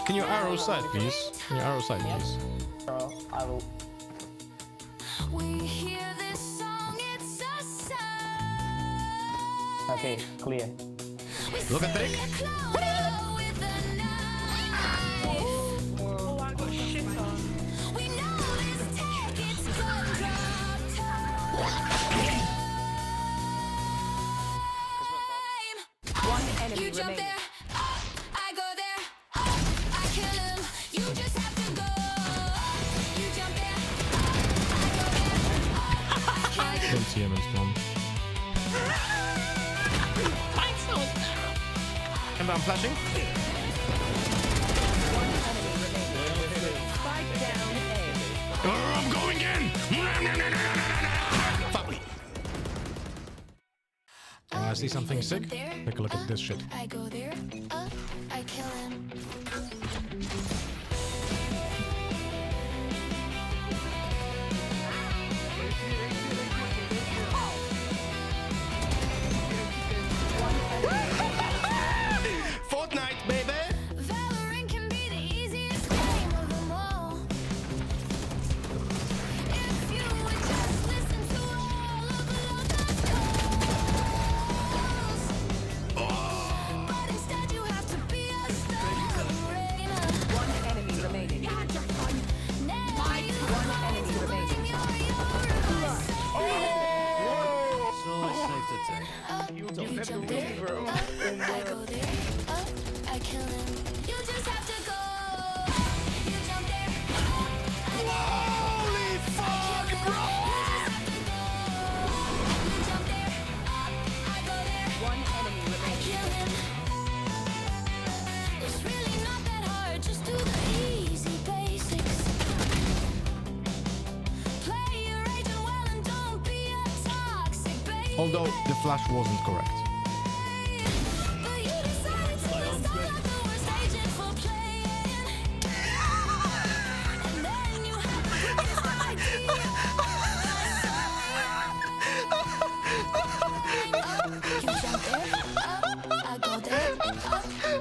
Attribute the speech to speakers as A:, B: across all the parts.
A: Can you arrow side, please? Can you arrow side, please?
B: I will.
C: We hear this song, it's a sign.
B: Okay, clear.
A: Look at trick.
D: Oh, I got shit on.
C: We know this tech, it's gumdrop time.
D: One enemy
C: You jump
D: remaining.
C: there, I go there, I kill him. You just have to go. You jump there, I go there, I kill him.
A: Don't see him in spawn. And I'm flashing.
D: One enemy remaining. Spike down A.
A: I'm going in. Fuck me. I see something sick. Take a look at this shit.
C: I go there, I kill him.
A: Fortnite, baby.
C: Valorant can be the easiest game of them all. If you would just listen to all of the calls, but instead you have to be a star.
D: One enemy remaining.
C: Now you
D: One enemy remaining.
C: You jump there, I go there, I kill him. You just have to go. You jump there,
A: Holy fuck, bro!
C: you jump there, I go there,
D: One enemy remaining.
C: kill him. It's really not that hard, just do the easy basics. Play your agent well and don't be a toxic baby.
A: Although the flash wasn't correct.
C: But you decided to list all of the worst agent for playing. And then you had the quickest idea. You jump there, I go there,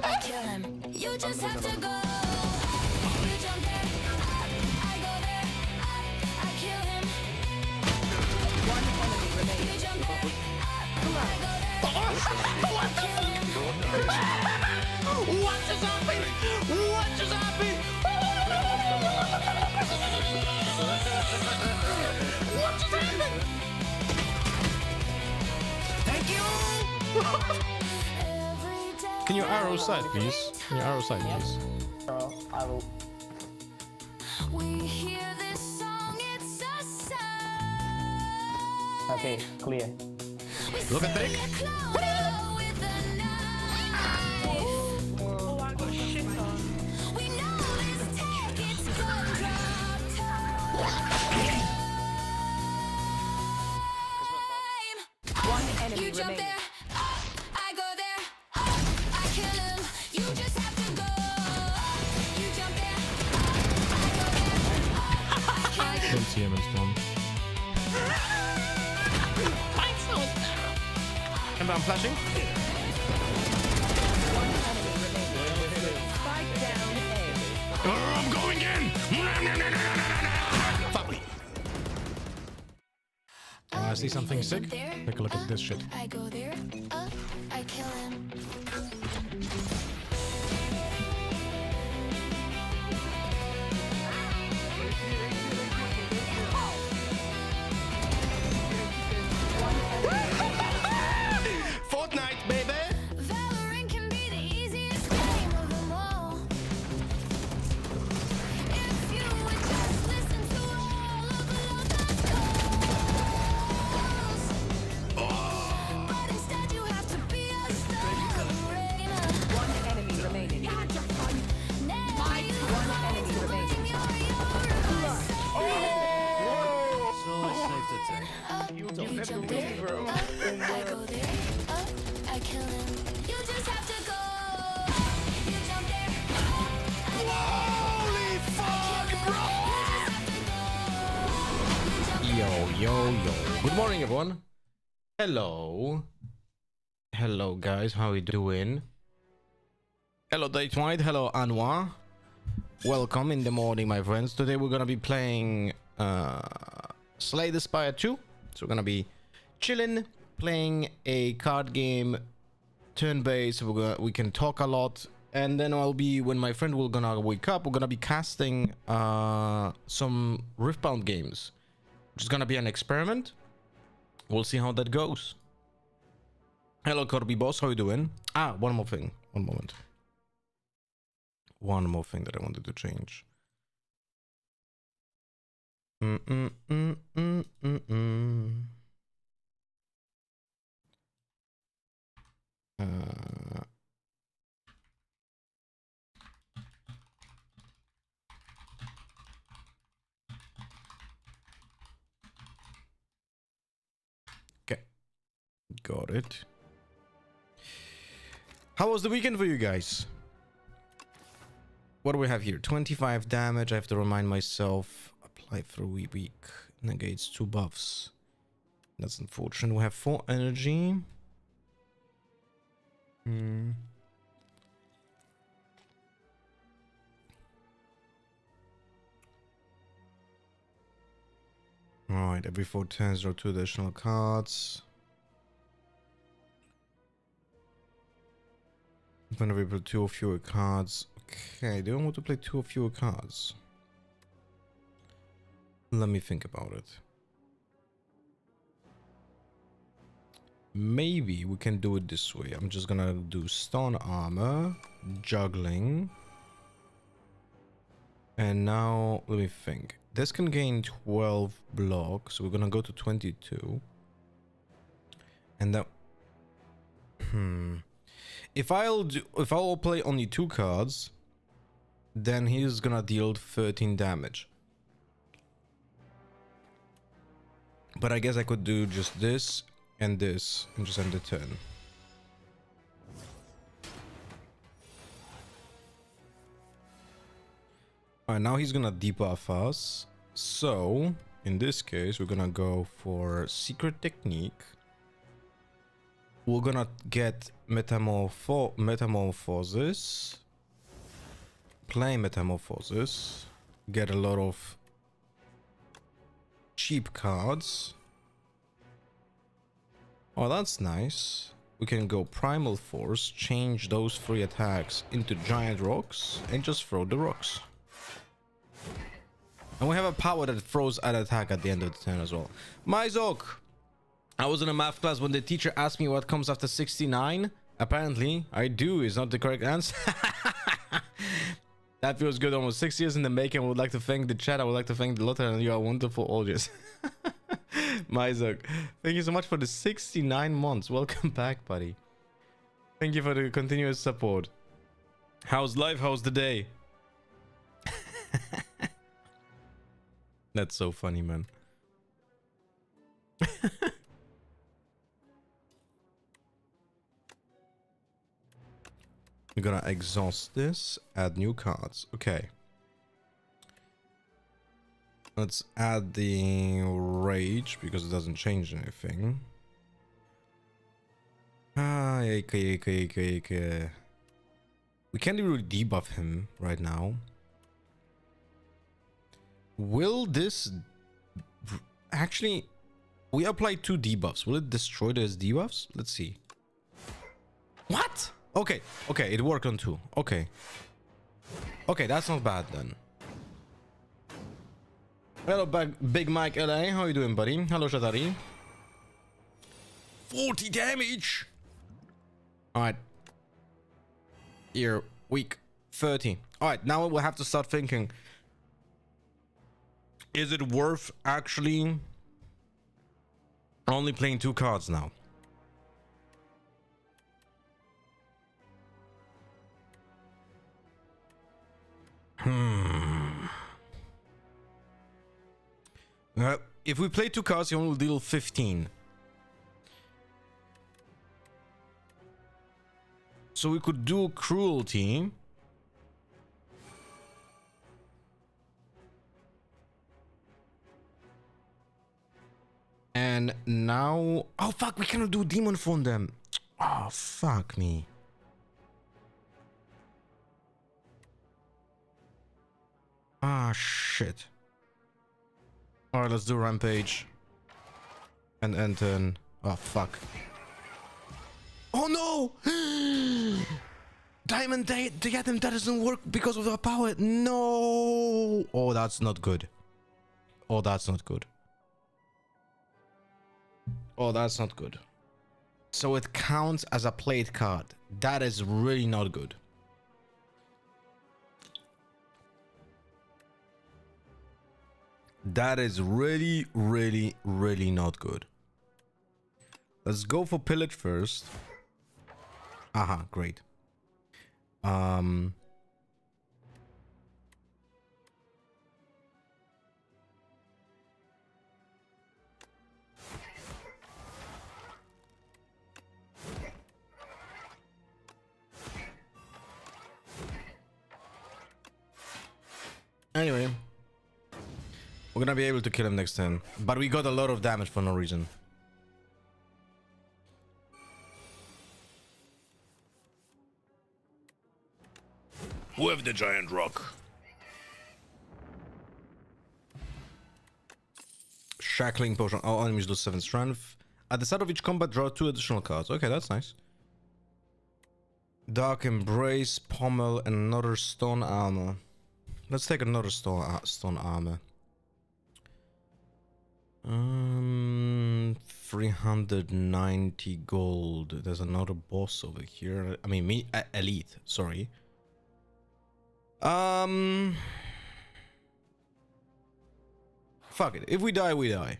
C: I kill him. You just have to go. You jump there, I go there, I kill him.
D: One enemy
C: You
D: remaining.
C: jump there, I go there, I kill him.
A: What just happened? What just happened? What just happened? Thank you.
C: Every day
A: Can you arrow side, please? Can you arrow side, please?
B: I will.
C: we hear this song, it's a sign.
B: Okay, clear.
A: Look at trick.
C: With a knife.
D: Oh, I got shit on.
C: We know this tech, it's gumdrop time.
D: One enemy
C: You jump
D: remaining.
C: there, I go there, I kill him. You just have to go. You jump there, I go there, I kill him.
A: Don't see him in spawn. And I'm flashing.
D: One enemy remaining. Spike down A.
A: I'm going in. Fuck me. I see something sick. Take a look at this shit.
C: I go there, I kill him.
A: Fortnite, baby.
C: Valorant can be the easiest game of them all. If you would just listen to all of the calls, but instead you have to be a star.
D: One enemy remaining.
C: Now you
D: One enemy remaining.
C: You jump there, I go there, I kill him. You just have to go. You jump there,
A: Holy fuck, bro!
C: you
A: Yo, yo, yo. Good morning, everyone. Hello. Hello, guys. How you doing? Hello, Date White. Hello, Anwar. welcome in the morning, my friends. Today we're gonna be playing Slay the Spire 2. So we're gonna be chilling, playing a card game, turn-based. We can talk a lot, and then when my friend will gonna wake up, we're gonna be casting some Riftbound games, which is gonna be an experiment. We'll see how that goes. Hello, Corby boss. How you doing? One more thing. One moment. One more thing that I wanted to change. Okay, got it. How was the weekend for you guys? What do we have here? 25 damage. I have to remind myself. Apply for a week. Negates 2 buffs. That's unfortunate. We have 4 energy. Alright, every 4 turns draw 2 additional cards. Whenever we put 2 or fewer cards. Okay, do I want to play 2 or fewer cards? Let me think about it. Maybe we can do it this way. I'm just gonna do stone armor, juggling. And now, let me think. This can gain 12 blocks, so we're gonna go to 22. And that... If I'll play only 2 cards, then he's gonna deal 13 damage. But I guess I could do just this and just end the turn. Alright, now he's gonna debuff us. So, in this case, we're gonna go for Secret Technique. We're gonna get Metamorphosis. Play Metamorphosis. Get a lot of cheap cards. Oh, that's nice. We can go Primal Force, change those 3 attacks into giant rocks, and just throw the rocks. And we have a power that throws an attack at the end of the turn as well. Myzok! I was in a math class when the teacher asked me what comes after 69. Apparently, I do is not the correct answer. That feels good. Almost 6 years in the making. I would like to thank the chat. I would like to thank the lottery, and you are wonderful audience. Myzok, thank you so much for the 69 months. Welcome back, buddy. Thank you for the continuous support. How's life? How's the day? That's so funny, man. We're gonna exhaust this, add new cards. Okay. Let's add the rage because it doesn't change anything. We can't really debuff him right now. Will this actually... We applied 2 debuffs. Will it destroy those debuffs? Let's see. What? Okay, it worked on 2. Okay, that's not bad then. Hello, Big Mike LA. How you doing, buddy? Hello, Shatari. 40 damage. All right. Here, week 30. All right, now we'll have to start thinking. Is it worth actually only playing 2 cards now? If we play 2 cards, he only will deal 15. So we could do Cruelty. And now... Oh, fuck, we cannot do Demon from them. Oh, fuck me. Ah, shit. Alright, let's do Rampage. And end turn. Oh, fuck. Oh, no! Diamond Diadem, that doesn't work because of our power. No! Oh, that's not good. Oh, that's not good. Oh, that's not good. So it counts as a played card. That is really not good. That is really, really, really not good. Let's go for pillage first. Aha, great. Anyway, we're gonna be able to kill him next turn, but we got a lot of damage for no reason. With the giant rock. Shackling potion. All enemies lose 7 strength. At the start of each combat, draw 2 additional cards. Okay, that's nice. Dark Embrace, Pommel, and another stone armor. Let's take another stone armor. 390 gold. There's another boss over here. I mean, elite. Sorry. Fuck it. If we die, we die.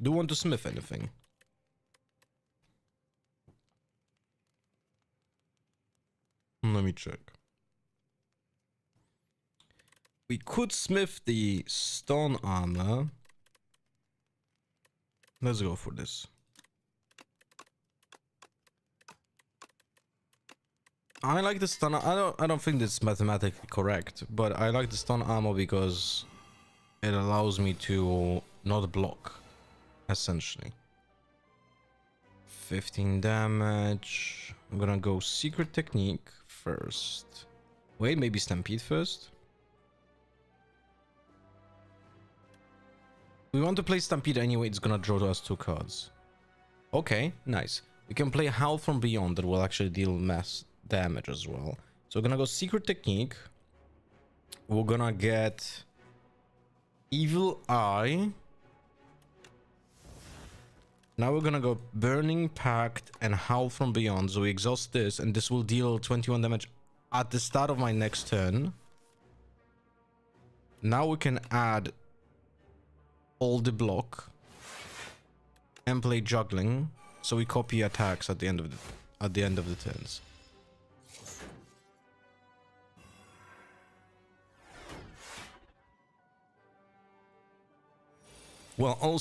A: Do you want to smith anything? Let me check. We could smith the stone armor. Let's go for this. I like the stun. I don't think this is mathematically correct, but I like the stun armor because it allows me to not block, essentially. 15 damage. I'm gonna go secret technique first. Wait, maybe stampede first. We want to play stampede anyway. It's gonna draw to us 2 cards. Okay, nice. We can play Howl from Beyond that will actually deal mass damage as well. So we're gonna go secret technique. We're gonna get Evil Eye. Now we're gonna go Burning Pact and Howl from Beyond. So we exhaust this, and this will deal 21 damage at the start of my next turn. Now we can add all the block and play Juggling, so we copy attacks at the end of the turns. While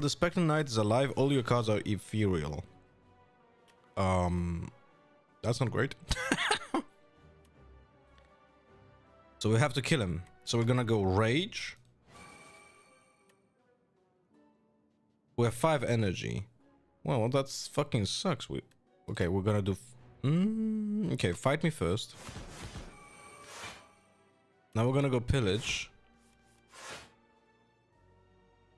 A: the Spectral Knight is alive, all your cards are ethereal. That's not great. So we have to kill him. So we're gonna go Rage. We have 5 energy. Well, that's fucking sucks. Okay, we're gonna do. Okay, fight me first. Now we're gonna go Pillage.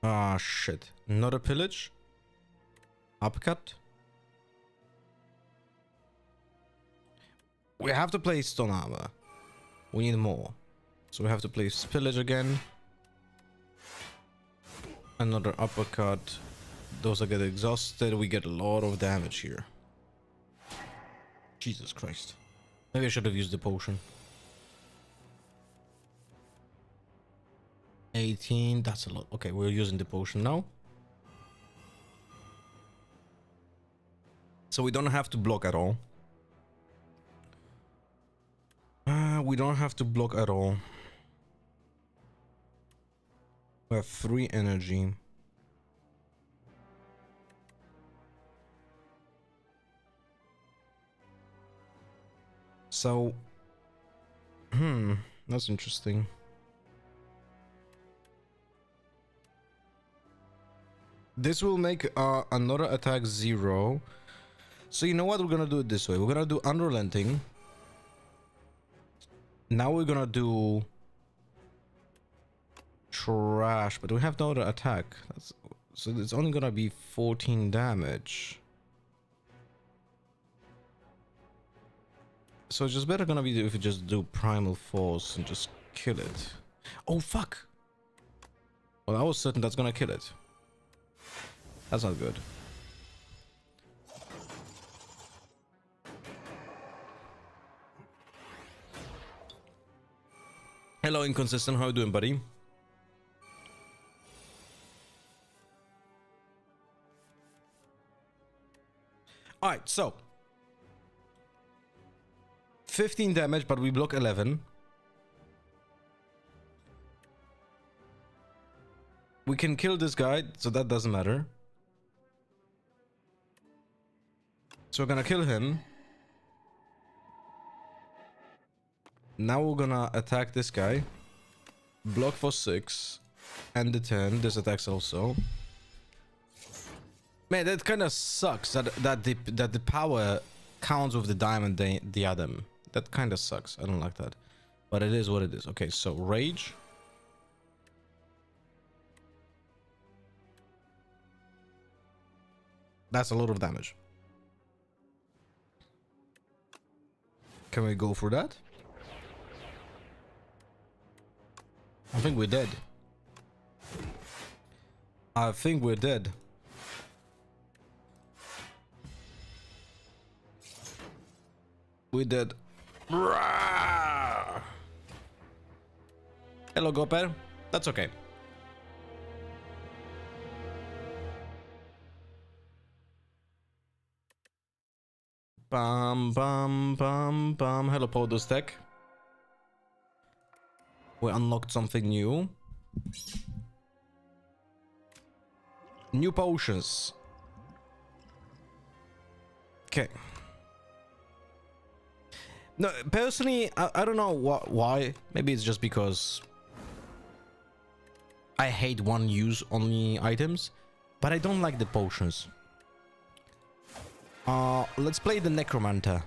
A: Ah, shit. Not a Pillage. Upcut. We have to play Stone Armor. We need more. So we have to play Pillage again. Another uppercut. Those that get exhausted, we get a lot of damage here. Jesus Christ. Maybe I should have used the potion. 18, that's a lot. Okay, we're using the potion now. So we don't have to block at all. We don't have to block at all. We have 3 energy. So, that's interesting. This will make another attack 0. So you know what? We're gonna do it this way. We're gonna do Unrelenting. Now we're gonna do trash, but we have no other attack. So it's only gonna be 14 damage. So it's just better gonna be if we just do primal force and just kill it. Oh fuck! Well, I was certain that's gonna kill it. That's not good. Hello, Inconsistent. How you doing, buddy? All right, so 15 damage, but we block 11. We can kill this guy, so that doesn't matter. So we're gonna kill him. Now we're gonna attack this guy. Block for 6. End the turn. This attacks also. Man, that kind of sucks that the power counts with the diamond diadem. That kind of sucks. I don't like that. But it is what it is. Okay, so rage. That's a lot of damage. Can we go for that? I think we're dead. I think we're dead. We're dead. Hello, Gopper. That's okay. Bum bum bum bum. Hello, Podos Tech. We unlocked something new. New potions. Okay. No, personally, I don't know why. Maybe it's just because I hate one use only items, but I don't like the potions. Let's play the Necromancer.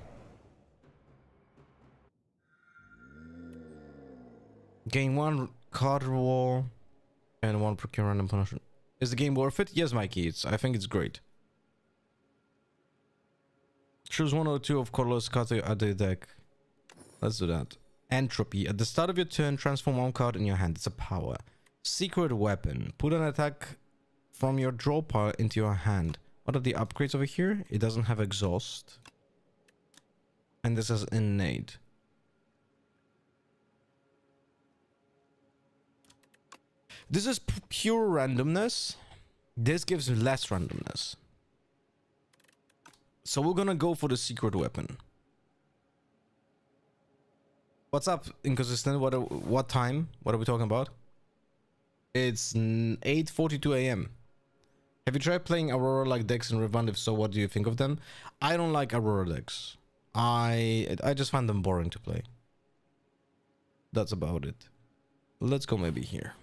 A: Gain 1 card war and 1 procure random punishment. Is the game worth it? Yes, Mikey. I think it's great. Choose 1 or 2 of colorless cards at the deck. Let's do that. Entropy. At the start of your turn, transform 1 card in your hand. It's a power. Secret weapon. Put an attack from your draw pile into your hand. What are the upgrades over here? It doesn't have exhaust. And this is innate. This is pure randomness. This gives less randomness. So we're gonna go for the secret weapon. What's up, Inconsistent? What time? What are we talking about? It's 8:42 a.m. Have you tried playing Aurora like decks in Riftbound? If so, what do you think of them? I don't like Aurora decks. I just find them boring to play. That's about it. Let's go maybe here.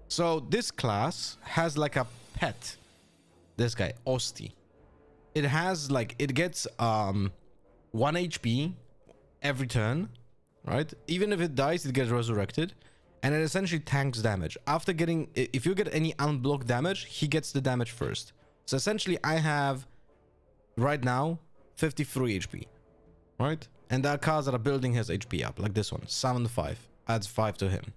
A: So this class has like a pet. This guy, Osti. It has like, it gets 1 HP every turn, right? Even if it dies, it gets resurrected. And it essentially tanks damage. After getting, if you get any unblocked damage, he gets the damage first. So essentially I have, right now, 53 HP, right? And there are cards that are building his HP up, like this one. Summon 5, adds 5 to him.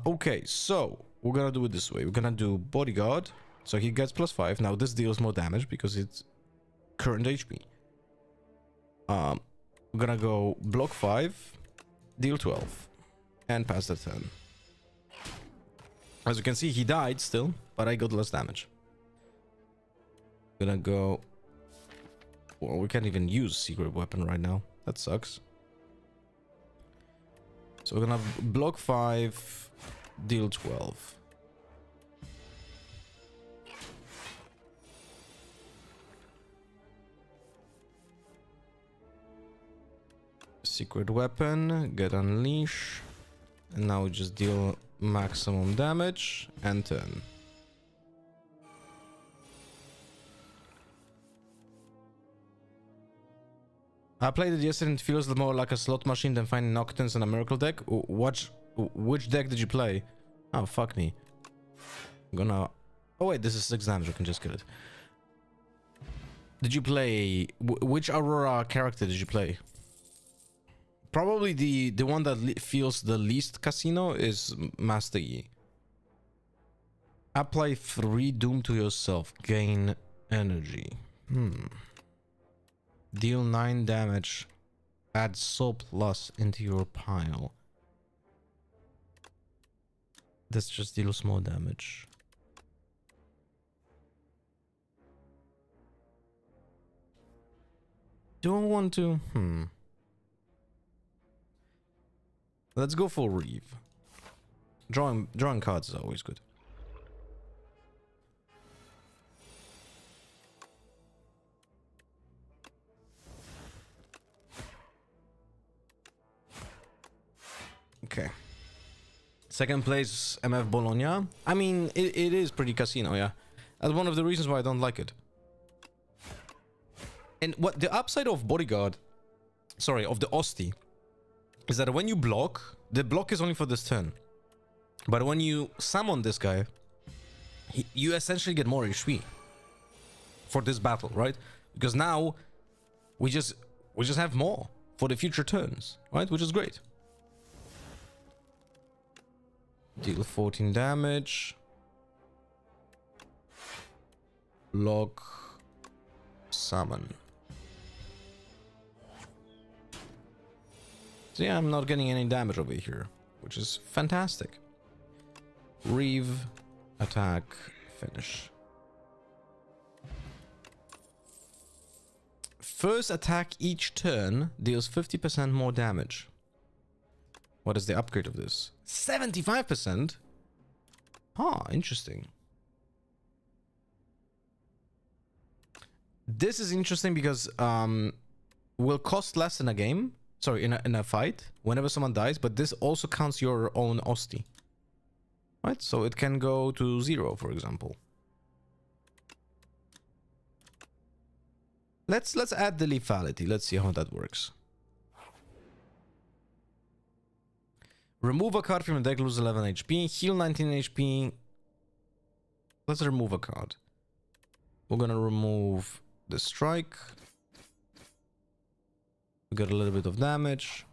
A: Okay, so we're gonna do it this way. We're gonna do Bodyguard. So he gets +5. Now this deals more damage because it's current HP. We're gonna go block 5, deal 12. And pass the turn. As you can see, he died still, but I got less damage. Gonna go. Well, we can't even use secret weapon right now. That sucks. So we're gonna block 5, deal 12. Secret weapon, get unleash. And now we just deal maximum damage and turn. I played it yesterday and it feels more like a slot machine than finding Nocturnes in a Miracle deck. Which deck did you play? Oh, fuck me. I'm gonna... Oh wait, this is 6 damage, I can just kill it. Did you play... Which Aurora character did you play? Probably the one that feels the least casino is Master Yi. Apply 3 Doom to yourself. Gain energy. Deal 9 damage. Add Soul Plus into your pile. This just deals more damage. Do I want to? Let's go for Reeve. Drawing cards is always good. Okay. Second place, MF Bologna. I mean, it is pretty casino, yeah. That's one of the reasons why I don't like it. And what the upside of Bodyguard, sorry, of the Osti, is that when you block, the block is only for this turn. But when you summon this guy, you essentially get more HP for this battle, right? Because now we just have more for the future turns, right? Which is great. Deal 14 damage. Block. Summon. So yeah, I'm not getting any damage over here, which is fantastic. Reeve, attack, finish. First attack each turn deals 50% more damage. What is the upgrade of this? 75%? Ah, interesting. This is interesting because will cost less in a game. Sorry, in a fight, whenever someone dies, but this also counts your own Osti. Right? So it can go to 0, for example. Let's add the lethality. Let's see how that works. Remove a card from the deck, lose 11 HP, heal 19 HP. Let's remove a card. We're gonna remove the strike. We got a little bit of damage.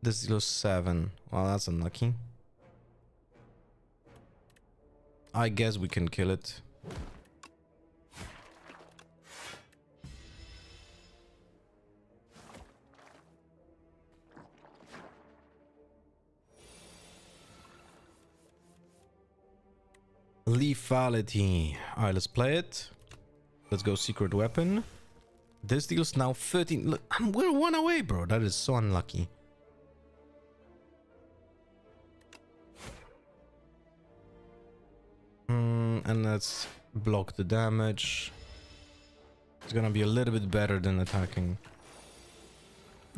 A: This deals 7. Well, that's unlucky. I guess we can kill it. Lethality. Alright, let's play it. Let's go secret weapon. This deals now 13. Look, we're 1 away, bro. That is so unlucky. And let's block the damage. It's gonna be a little bit better than attacking.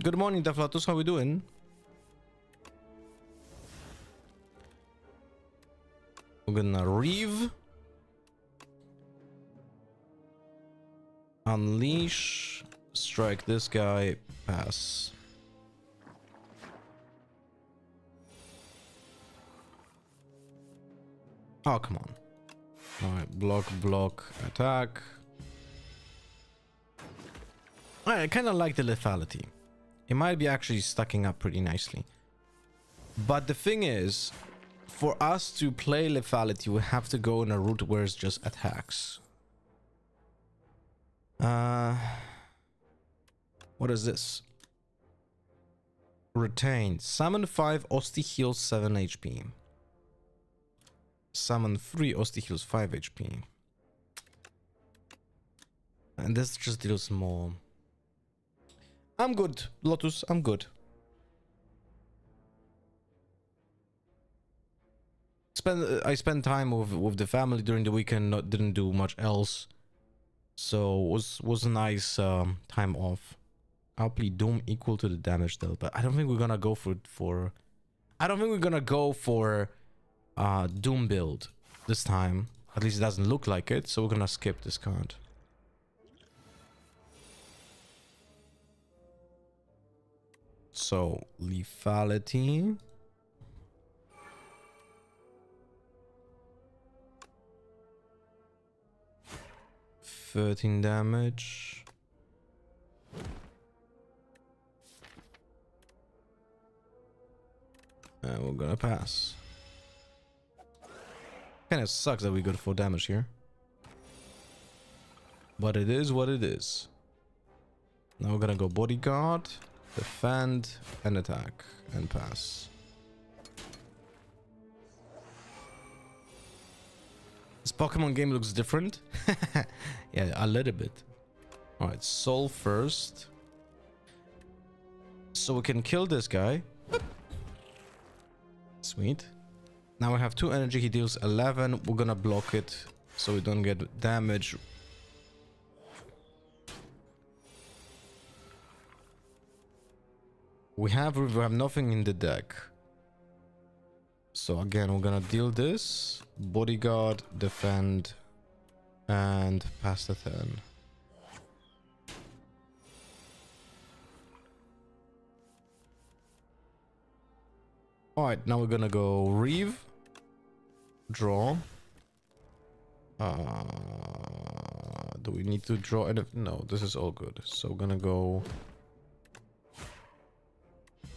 A: Good morning, Deflatus. How we doing? We're gonna Reeve. Unleash. Strike this guy. Pass. Oh, come on. Alright, block, attack. I kind of like the lethality. It might be actually stacking up pretty nicely. But the thing is, for us to play lethality, we have to go in a route where it's just attacks. What is this? Retain. Summon 5, Osti heals 7 HP. Summon 3, Osti heals 5 HP. And this just deals more. I'm good, Lotus, I'm good. I spent time with the family during the weekend, didn't do much else. So was a nice time off. I'll play Doom equal to the damage dealt, but I don't think we're gonna go for I don't think we're gonna go for Doom build this time. At least it doesn't look like it, so we're gonna skip this card. So, lethality. $13 damage. And we're gonna pass. Kinda sucks that we got 4 damage here. But it is what it is. Now we're gonna go bodyguard, defend, and attack, and pass. This Pokemon game looks different. Yeah, a little bit. Alright, soul first. So we can kill this guy. Sweet. Now we have 2 energy, he deals 11. We're gonna block it so we don't get damage. We have nothing in the deck. So again, we're gonna deal this. Bodyguard, defend, and pass the turn. Alright, now we're gonna go Reeve. Draw. Do we need to draw anything? No, this is all good. So we're gonna go...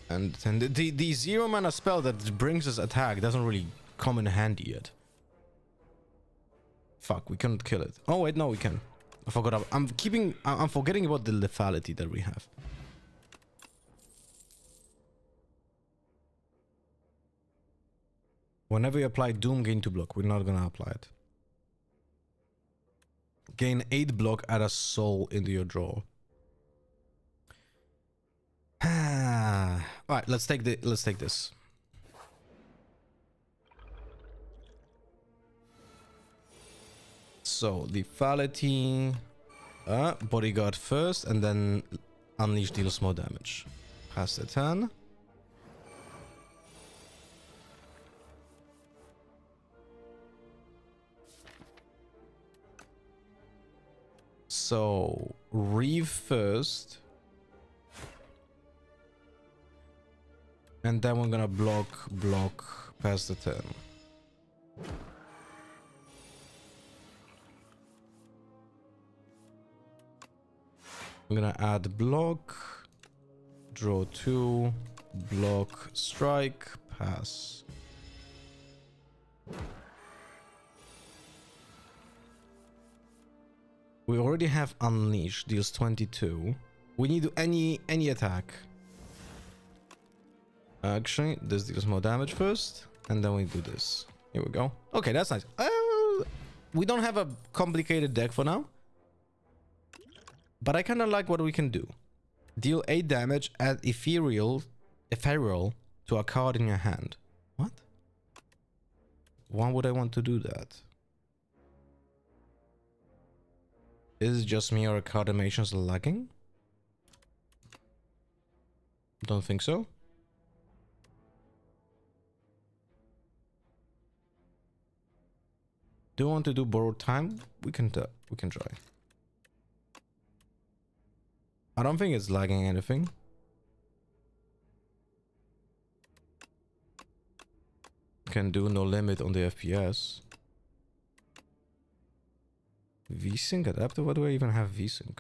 A: And then the 0 mana spell that brings us attack doesn't really come in handy yet. Fuck, we can't kill it. Oh wait, no, we can. I forgot. I'm forgetting about the lethality that we have. Whenever you apply Doom, gain 2 block. We're not gonna apply it. Gain 8 block, add a soul into your draw. Alright, let's take this. So lethality, bodyguard first, and then unleash deals more damage. Pass the turn. So Reeve first. And then we're gonna block, pass the turn. I'm gonna add block, draw 2, block, strike, pass. We already have unleash, deals 22. We need any attack. Actually, this deals more damage first, and then we do this. Here we go. Okay, that's nice. We don't have a complicated deck for now, but I kind of like what we can do. Deal 8 damage, add ethereal to a card in your hand. What? Why would I want to do that? Is it just me or card animations lagging? Don't think so. Do you want to do borrowed time? We can try. I don't think it's lagging anything. Can do no limit on the FPS. VSync adapter? Why do I even have VSync?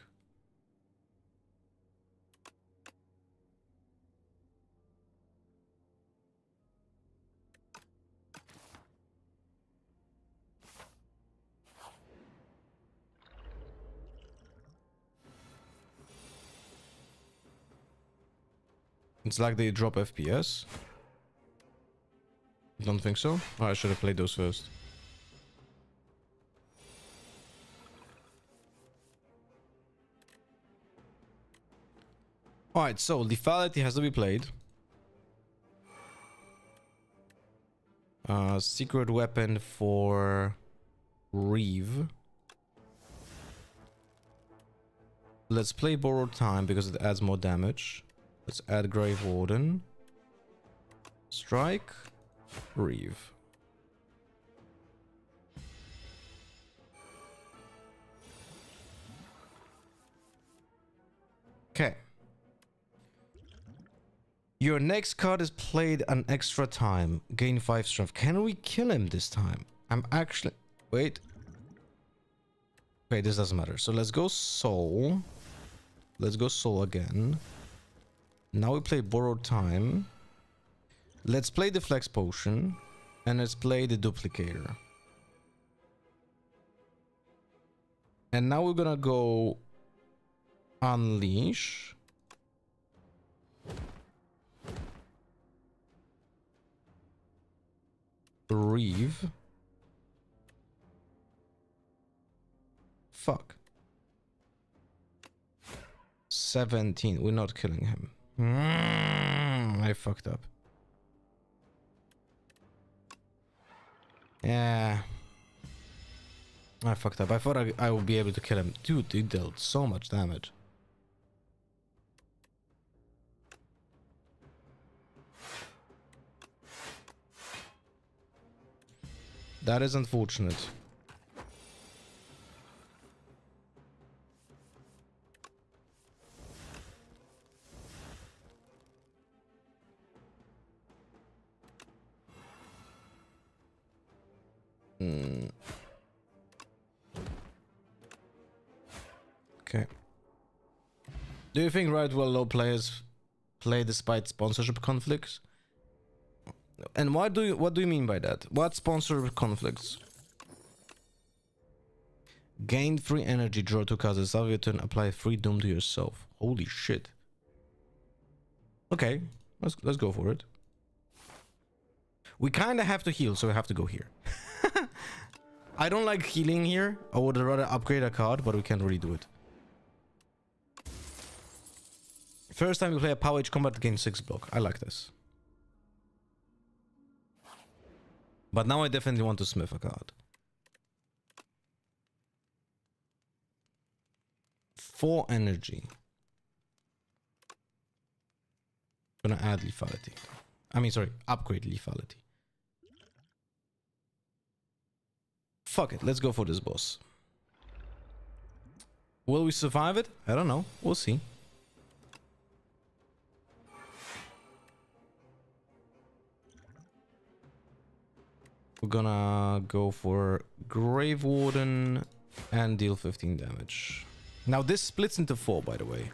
A: It's like they drop FPS. Don't think so? Oh, I should have played those first. Alright, so lethality has to be played. Secret weapon for Reeve. Let's play borrowed time because it adds more damage. Let's add Grave Warden. Strike. Reeve. Okay. Your next card is played an extra time. Gain 5 strength. Can we kill him this time? I'm actually... Wait. Okay, this doesn't matter. So let's go soul. Let's go soul again. Now we play borrowed time. Let's play the flex potion. And let's play the duplicator. And now we're gonna go unleash. Reeve. Fuck. 17. We're not killing him. I fucked up. Yeah. I fucked up. I thought I would be able to kill him. Dude, he dealt so much damage. That is unfortunate. Okay. Do you think right well low players play despite sponsorship conflicts? And what do you mean by that? What sponsorship conflicts? Gain 3 energy, draw 2 cards at the start of your turn, apply 3 doom to yourself. Holy shit. Okay, let's go for it. We kind of have to heal, so we have to go here. I don't like healing here. I would rather upgrade a card, but we can't really do it. First time we play a power edge combat, gain 6 block. I like this. But now I definitely want to smith a card. 4 energy. Gonna add lethality. I mean, sorry, upgrade lethality. Fuck it, let's go for this boss. Will we survive it? I don't know. We'll see. We're gonna go for Grave Warden and deal 15 damage. Now this splits into 4, by the way.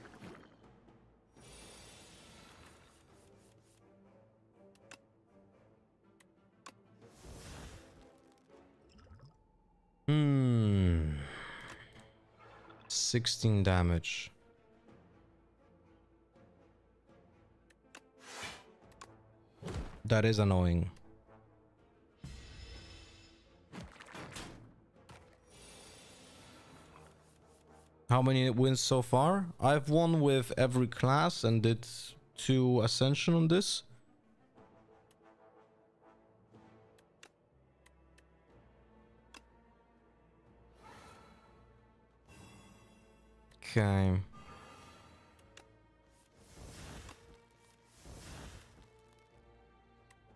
A: Hmm. 16 damage. That is annoying. How many wins so far? I've won with every class and did 2 ascension on this. Okay.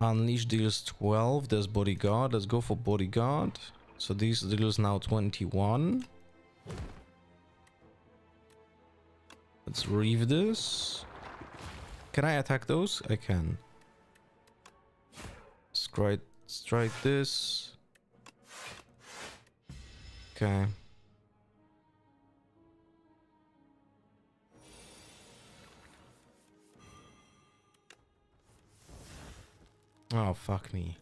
A: Unleash deals 12. There's bodyguard. Let's go for bodyguard. So these deals now 21. Let's reave this. Can I attack those? I can. Strike this. Okay. Oh, fuck me.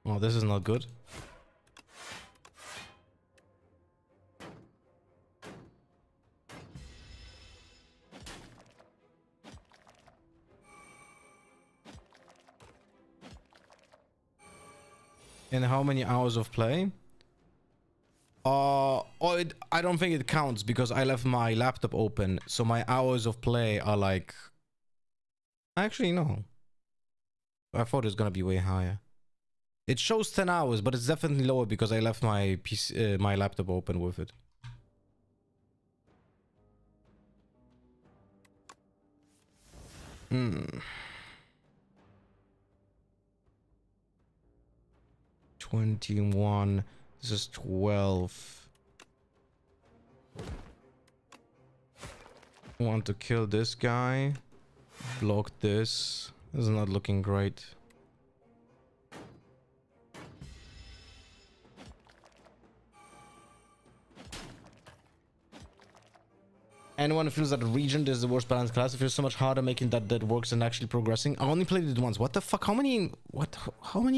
A: Oh, this is not good. And how many hours of play? I don't think it counts because I left my laptop open, so my hours of play are like... Actually, no. I thought it was gonna be way higher. It shows 10 hours, but it's definitely lower because I left my PC, my laptop open with it. Hmm. 21. This is 12. Want to kill this guy. Block this. This is not looking great. Anyone who feels that Regent is the worst balanced class, it feels so much harder making that works and actually progressing. I only played it once. What the fuck? How many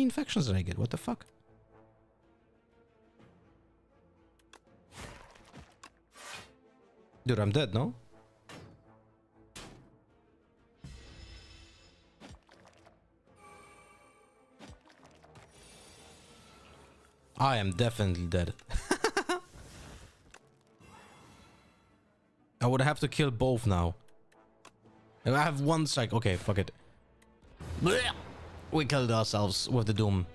A: infections did I get? What the fuck? Dude, I'm dead, no? I am definitely dead. I would have to kill both now. I have one strike. Okay, fuck it. Blech. We killed ourselves with the Doom.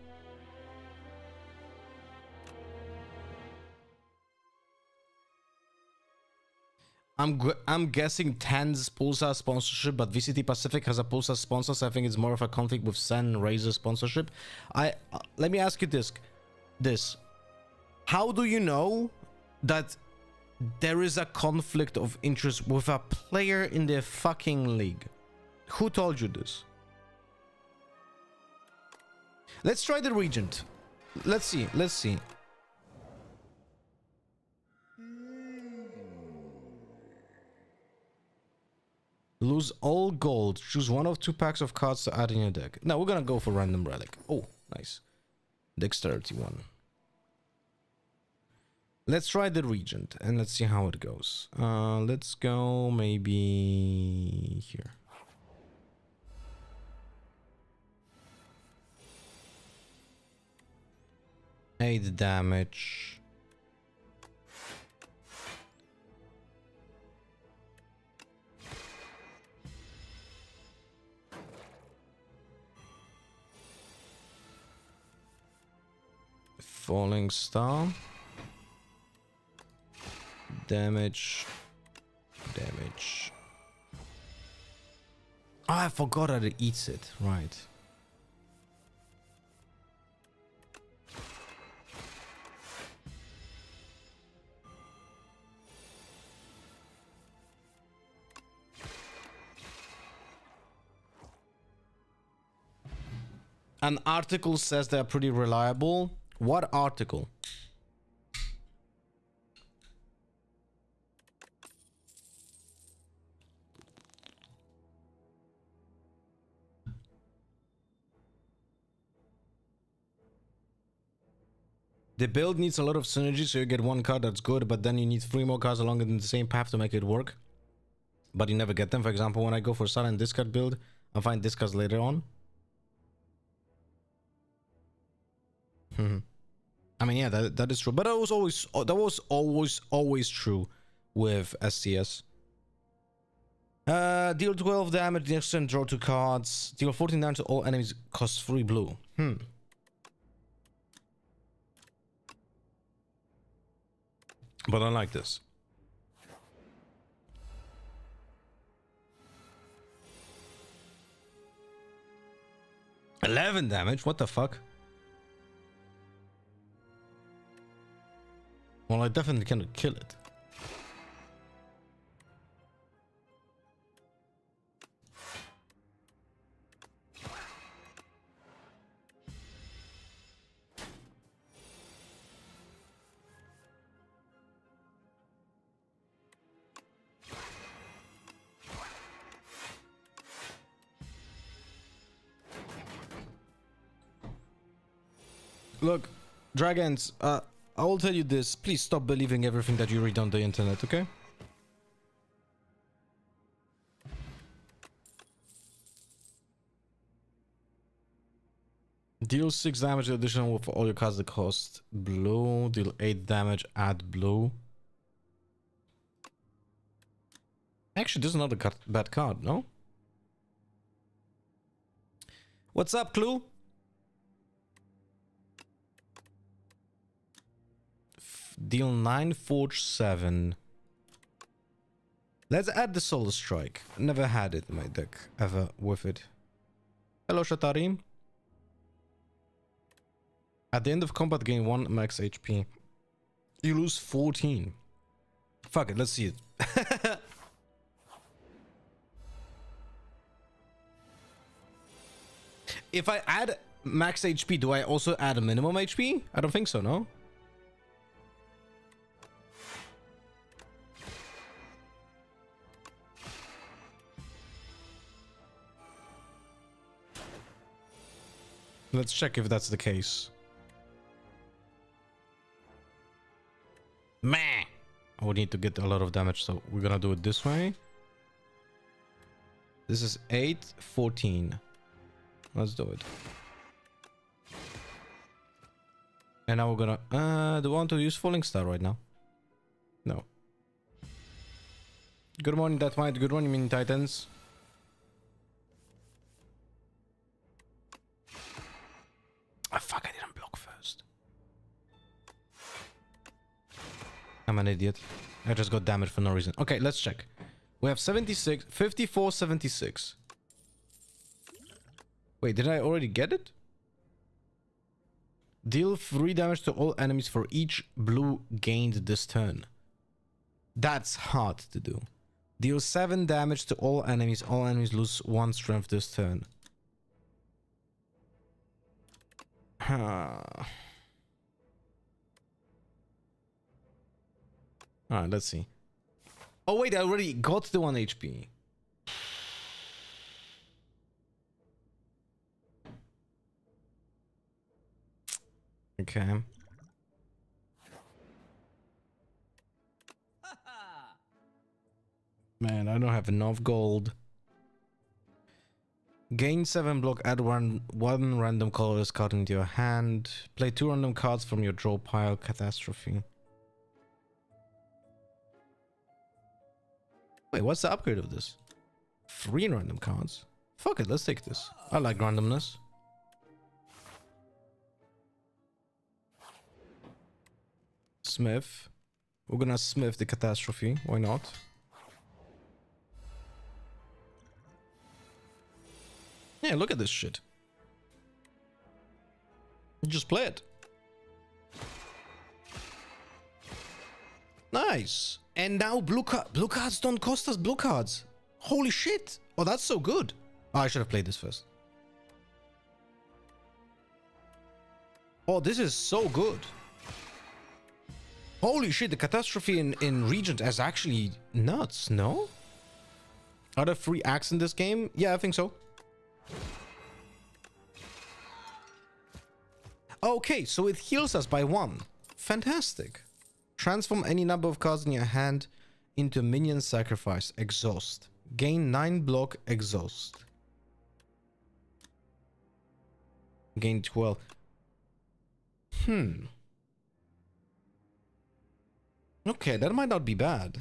A: I'm guessing Tan's Pulsar sponsorship, but VCT Pacific has a Pulsar sponsor, so I think it's more of a conflict with Sen Razor sponsorship. Let me ask you this. How do you know that there is a conflict of interest with a player in the fucking league? Who told you this? Let's try the Regent. Let's see. Lose all gold. Choose one of 2 packs of cards to add in your deck. No, we're gonna go for random relic. Oh, nice. Dexterity 1. Let's try the Regent and let's see how it goes. Let's go maybe here. Eight damage. Falling Star. Damage. Oh, I forgot that it eats it. Right. An article says they're pretty reliable. What article? The build needs a lot of synergy, so you get one card that's good, but then you need 3 more cards along in the same path to make it work. But you never get them. For example, when I go for silent discard build, I'll find discards later on. I mean, yeah, that is true. But that was always true with SCS. Deal 12 damage, next turn draw 2 cards. Deal 14 damage to all enemies, cost 3 blue. But I like this. $11 damage? What the fuck? Well, I definitely cannot kill it. Look, dragons, I will tell you this. Please stop believing everything that you read on the internet, okay? Deal 6 damage additional with all your cards that cost blue. Deal 8 damage, add blue. Actually, this is not a bad card, no? What's up, Clue? Deal 9, forge 7. Let's add the Soul Strike. Never had it in my deck ever with it. Hello, Shatarim. At the end of combat, gain 1 max HP. You lose 14. Fuck it, let's see it. If I add max HP, do I also add a minimum HP? I don't think so, no? Let's check if that's the case. Meh! I would need to get a lot of damage, so we're gonna do it this way. This is 8, 14. Let's do it. And now we're gonna... do we want to use Falling Star right now? No. Good morning, that might. Good morning, Mini Titans. Oh, fuck, I didn't block first. I'm an idiot. I just got damaged for no reason. Okay, let's check. We have 76, 54, 76. Wait, did I already get it? Deal 3 damage to all enemies for each blue gained this turn. That's hard to do. Deal 7 damage to all enemies. All enemies lose 1 strength this turn. Alright, let's see. Oh wait, I already got the 1 HP. Okay. Man, I don't have enough gold. Gain 7 block, add one random colorless card into your hand. Play 2 random cards from your draw pile. Catastrophe. Wait, what's the upgrade of this? 3 random cards. Fuck it, let's take this. I like randomness. Smith. We're gonna smith the catastrophe. Why not? Yeah, look at this shit. Just play it. Nice. And now blue cards don't cost us blue cards. Holy shit. Oh, that's so good. Oh, I should have played this first. Oh, this is so good. Holy shit, the catastrophe in Regent is actually nuts, no? Are there 3 acts in this game? Yeah, I think so. Okay, so it heals us by 1. Fantastic. Transform any number of cards in your hand into minion sacrifice. Exhaust. Gain 9 block. Exhaust. Gain 12. Okay, that might not be bad.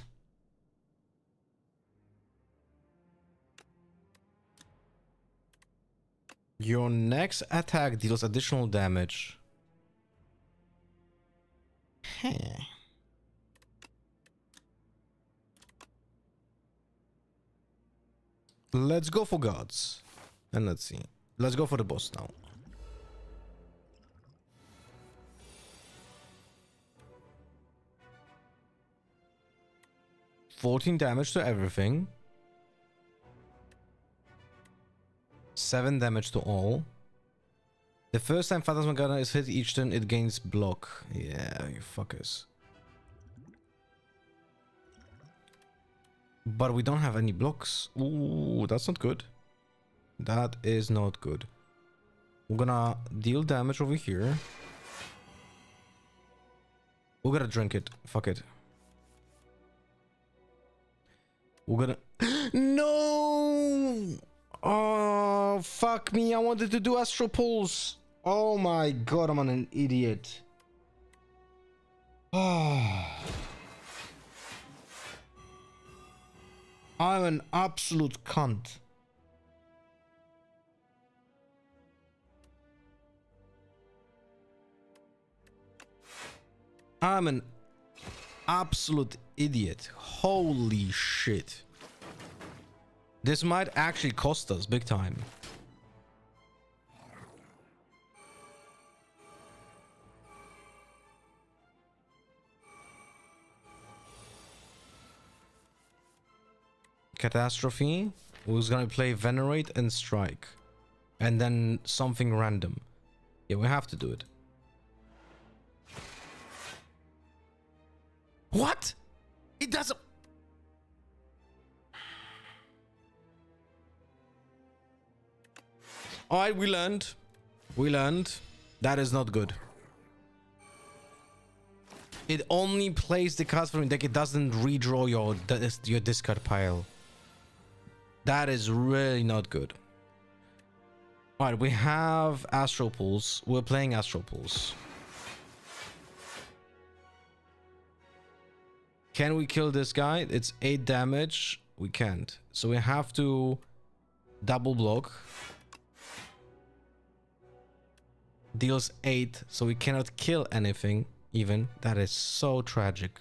A: Your next attack deals additional damage. Let's go for gods. And let's see. Let's go for the boss now. $14 damage to everything. 7 damage to all. The first time Phantasmagoria is hit each turn, it gains block. Yeah, you fuckers. But we don't have any blocks. Ooh, that's not good. That is not good. We're gonna deal damage over here. We're gonna drink it. Fuck it. We're gonna... No! Oh, fuck me. I wanted to do Astral Pulse. Oh my god, I'm an idiot. Oh. I'm an absolute cunt. I'm an absolute idiot. Holy shit. This might actually cost us big time. Catastrophe. Who's gonna play Venerate and Strike. and then something random. Yeah, we have to do it. What? It doesn't. All right, we learned. We learned. That is not good. It only plays the cards from your deck. It doesn't redraw your discard pile. That is really not good. All right, we have Astral Pulse. We're playing Astral Pulse. Can we kill this guy? It's 8 damage. We can't. So we have to double block. Deals 8, so we cannot kill anything even. That is so tragic.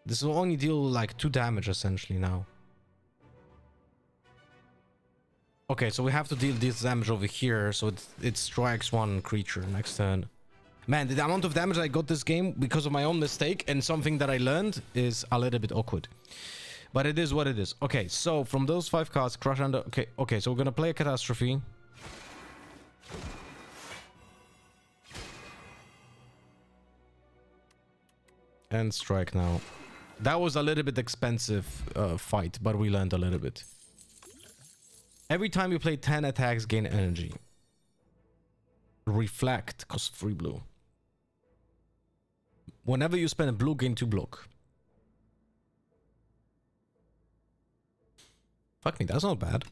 A: This will only deal like 2 damage essentially now. Okay, so we have to deal this damage over here, so it strikes one creature next turn. Man, the amount of damage I got this game because of my own mistake and something that I learned is a little bit awkward. But it is what it is. Okay, so from those 5 cards, Crush Under... Okay, so we're gonna play a Catastrophe. And strike now. That was a little bit expensive fight, but we learned a little bit. Every time you play 10 attacks, gain energy. Reflect, cost 3 blue. Whenever you spend a blue, gain 2 block. Fuck me, that's not bad.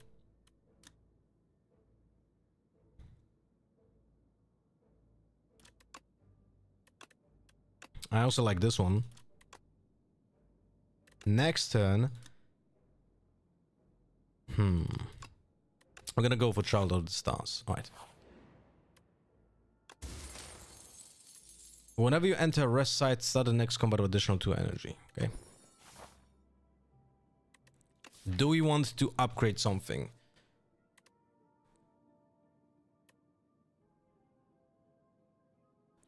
A: I also like this one. Next turn. We're gonna go for Child of the Stars. Alright. Whenever you enter a rest site, start the next combat with additional 2 energy. Okay. Do we want to upgrade something?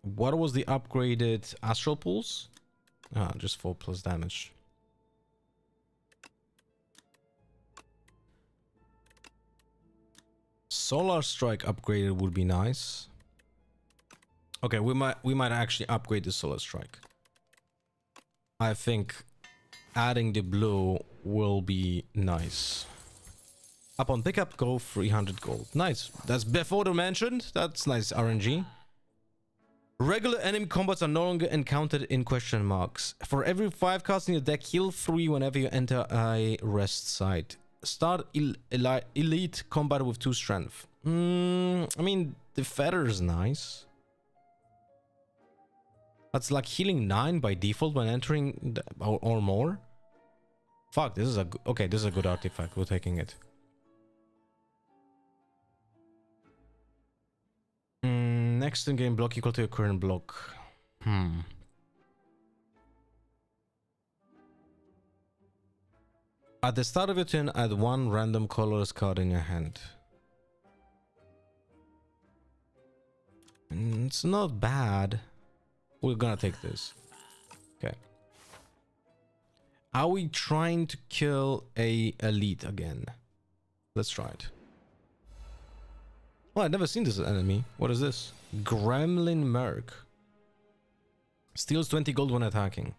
A: What was the upgraded Astral Pulse? Ah, just 4 plus damage. Solar Strike upgraded would be nice. Okay, we might actually upgrade the Solar Strike. I think adding the blue will be nice. Upon pickup, go 300 gold. Nice. That's before the mentioned. That's nice RNG. Regular enemy combats are no longer encountered in question marks. For every 5 cards in your deck, heal 3 whenever you enter a rest site. Start elite combat with 2 strength. I mean, the feather is nice. That's like healing 9 by default when entering or more. Fuck, this is a okay. This is a good artifact. We're taking it. Next in game block equal to your current block. At the start of your turn, add 1 random colorless card in your hand. It's not bad. We're gonna take this. Okay. Are we trying to kill a elite again? Let's try it. Oh, I've never seen this enemy. What is this? Gremlin Merc. Steals 20 gold when attacking.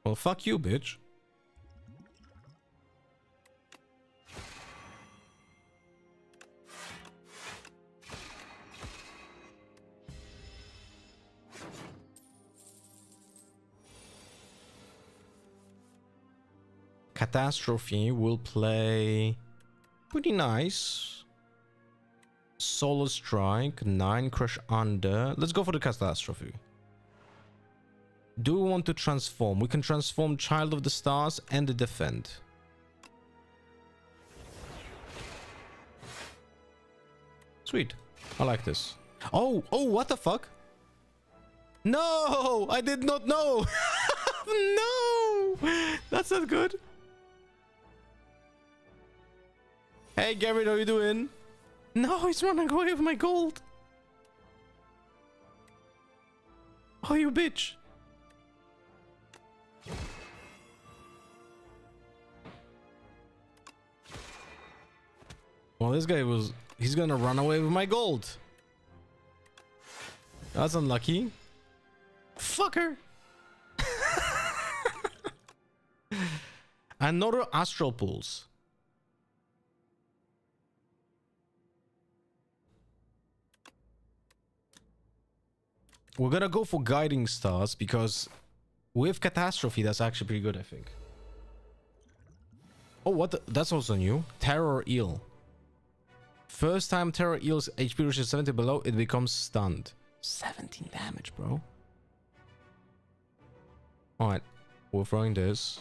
A: Well, fuck you, bitch. Catastrophe will play pretty nice. Solar Strike, 9 Crush Under. Let's go for the Catastrophe. Do we want to transform? We can transform Child of the Stars and the Defend. Sweet. I like this. Oh, what the fuck? No, I did not know. No, that's not good. Hey, Garrett, how you doing? No, he's running away with my gold. Oh, you bitch. Oh, this guy was... He's gonna run away with my gold. That's unlucky. Fucker. Another astral pulse. We're gonna go for guiding stars because with catastrophe, that's actually pretty good, I think. Oh, what? That's also new. Terror eel. First time terror eel's HP reaches 70 below, it becomes stunned. 17 damage, bro. Alright, we're throwing this.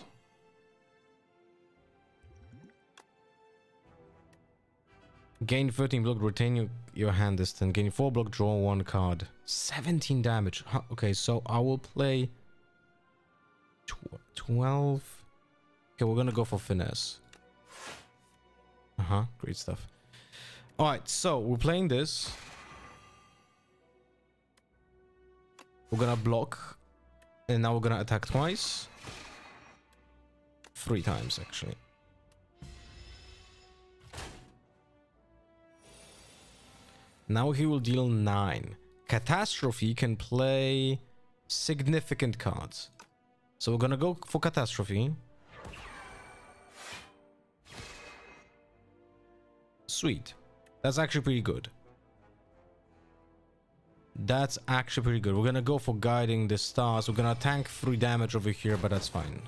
A: Gain 13 block, retain your hand distance. Gain 4 block, draw 1 card. 17 damage. Huh, okay, so I will play 12. Okay, we're gonna go for finesse. Great stuff. Alright, so we're playing this. We're gonna block. And now we're gonna attack twice. 3 times, actually. Now he will deal 9. Catastrophe can play significant cards. So we're gonna go for Catastrophe. Sweet. That's actually pretty good. That's actually pretty good. We're gonna go for Guiding the Stars. We're gonna tank 3 damage over here, but that's fine.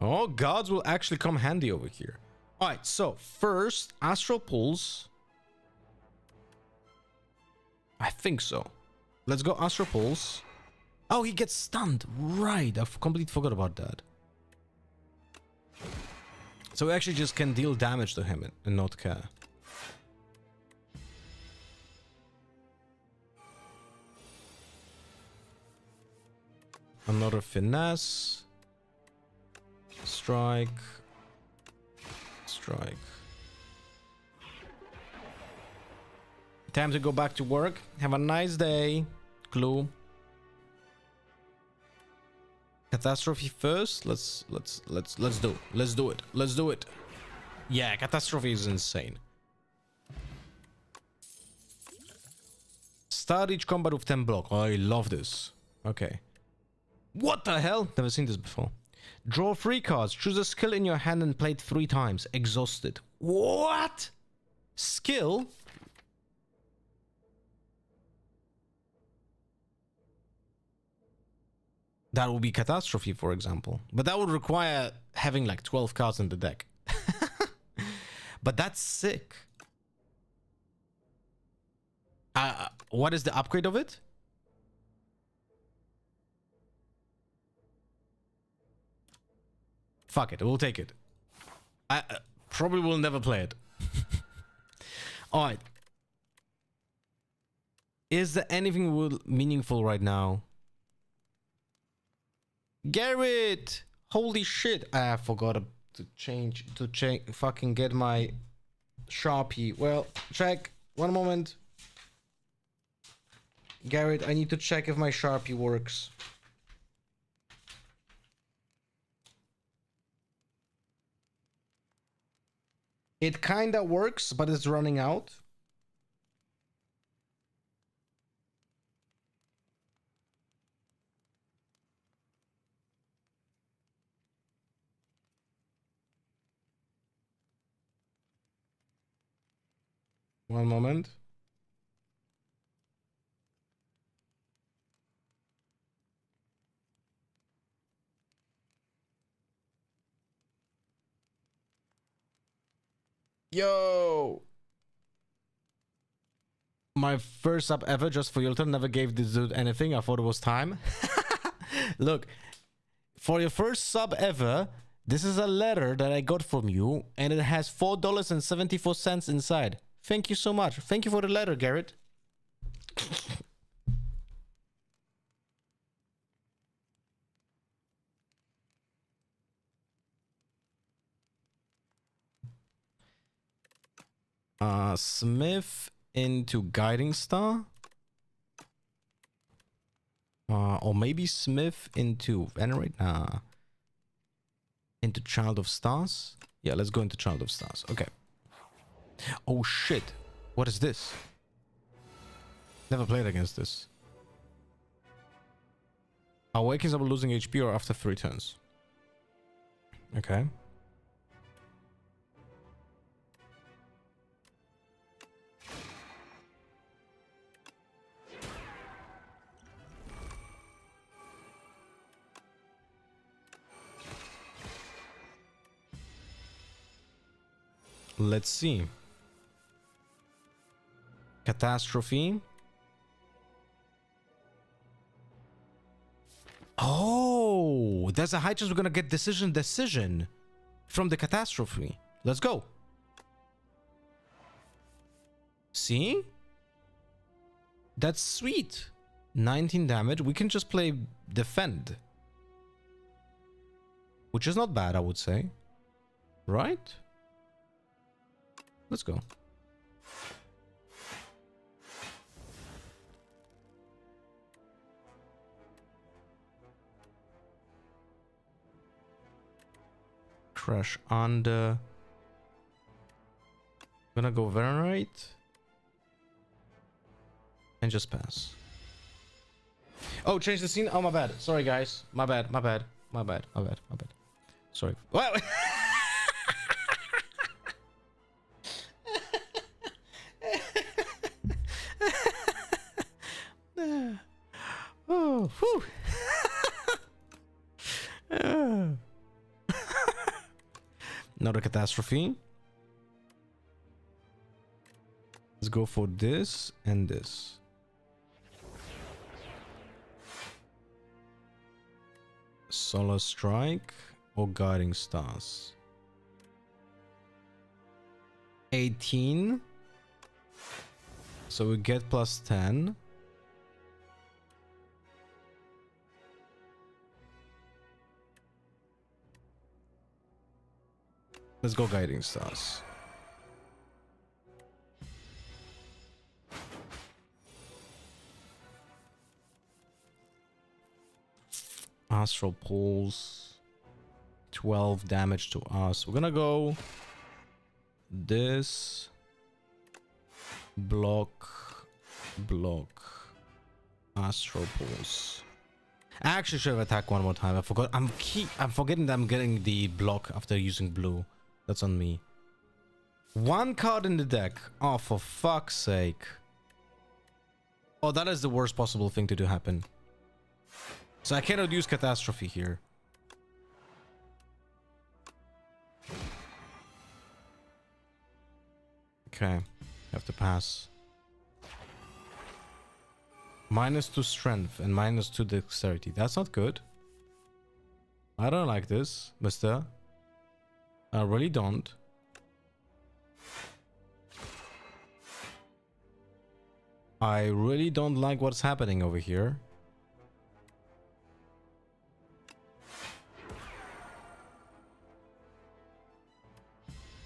A: Oh, gods will actually come handy over here. Alright, so first, Astral Pulse. I think so. Let's go Astral Pulse. Oh, he gets stunned. Right, I completely forgot about that. So we actually just can deal damage to him and not care. Another Finesse. Strike. Strike. Time to go back to work. Have a nice day. Clue. Catastrophe first. Let's do it. Let's do it. Let's do it. Yeah, Catastrophe is insane. Start each combat with 10 block. I love this. Okay. What the hell? Never seen this before. Draw 3 cards. Choose a skill in your hand and play it 3 times. Exhausted. What? Skill? That would be Catastrophe, for example. But that would require having like 12 cards in the deck. But that's sick. What is the upgrade of it? Fuck it, we'll take it. I probably will never play it. Alright. Is there anything meaningful right now? Garrett! Holy shit! I forgot to change, fucking get my Sharpie. Well, check. One moment. Garrett, I need to check if my Sharpie works. It kinda works, but it's running out. One moment. Yo! My first sub ever just for Yulton. Never gave this dude anything. I thought it was time. Look, for your first sub ever, this is a letter that I got from you, and it has $4.74 inside. Thank you so much. Thank you for the letter, Garrett. Smith into Guiding Star. Or maybe Smith into Venerate. Nah. Into Child of Stars? Yeah, let's go into Child of Stars. Okay. Oh shit. What is this? Never played against this. Awakens after losing HP or after 3 turns. Okay. Let's see. Catastrophe. Oh, there's a high chance we're gonna get decision from the catastrophe. Let's go. See? That's sweet. 19 damage. We can just play defend. Which is not bad, I would say. Right? Let's go. Crash under. Gonna go Venerate. And just pass. Oh, change the scene? Oh, my bad. Sorry, guys. My bad. Sorry. Well. Oh, whew. Not a catastrophe. Let's go for this and this. Solar Strike or Guiding Stars. 18. So we get plus 10. Let's go Guiding Stars. Astral Pulse. 12 damage to us. We're gonna go this. Block. Astral Pulse. I actually should have attacked one more time. I forgot. I'm forgetting that I'm getting the block after using blue. That's on me. One card in the deck. Oh, for fuck's sake. Oh, that is the worst possible thing to happen. So I cannot use Catastrophe here. Okay. Have to pass. -2 strength and -2 dexterity. That's not good. I don't like this, mister. I really don't. I really don't like what's happening over here.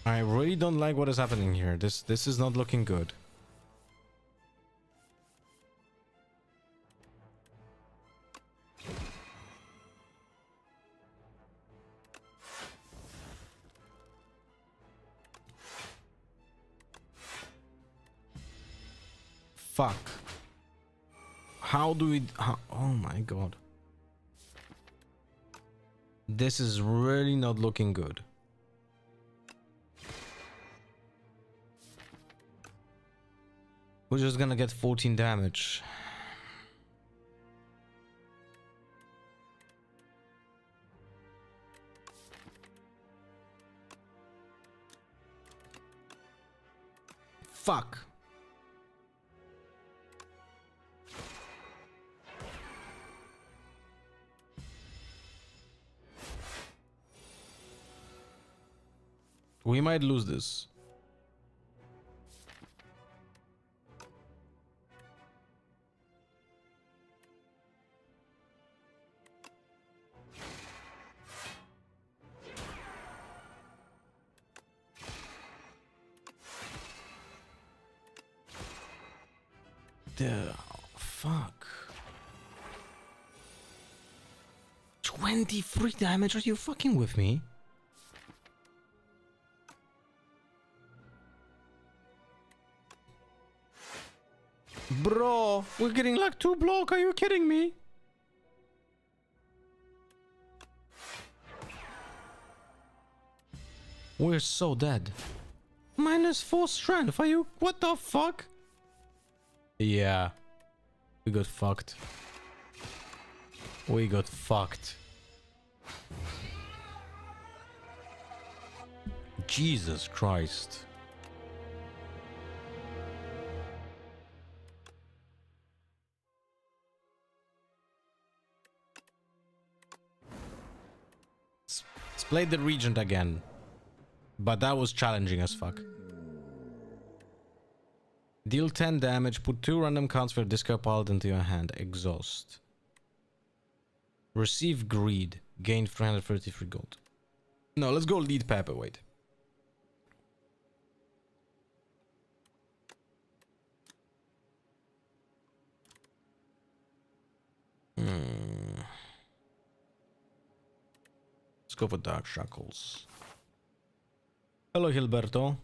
A: I really don't like what is happening here. This is not looking good. Fuck. How do we... oh my god. This is really not looking good. We're just gonna get 14 damage. Fuck. We might lose this. The fuck. 23 damage? Are you fucking with me? Bro, we're getting like 2 block. Are you kidding me? We're so dead. -4 strength. Are you? What the fuck? Yeah. We got fucked. We got fucked. Jesus Christ. Let's play the Regent again. But that was challenging as fuck. Deal 10 damage. Put 2 random cards for a discard piled into your hand. Exhaust. Receive greed. Gain 333 gold. No, let's go lead paperweight. Let's go for Dark Shackles. Hello, Gilberto.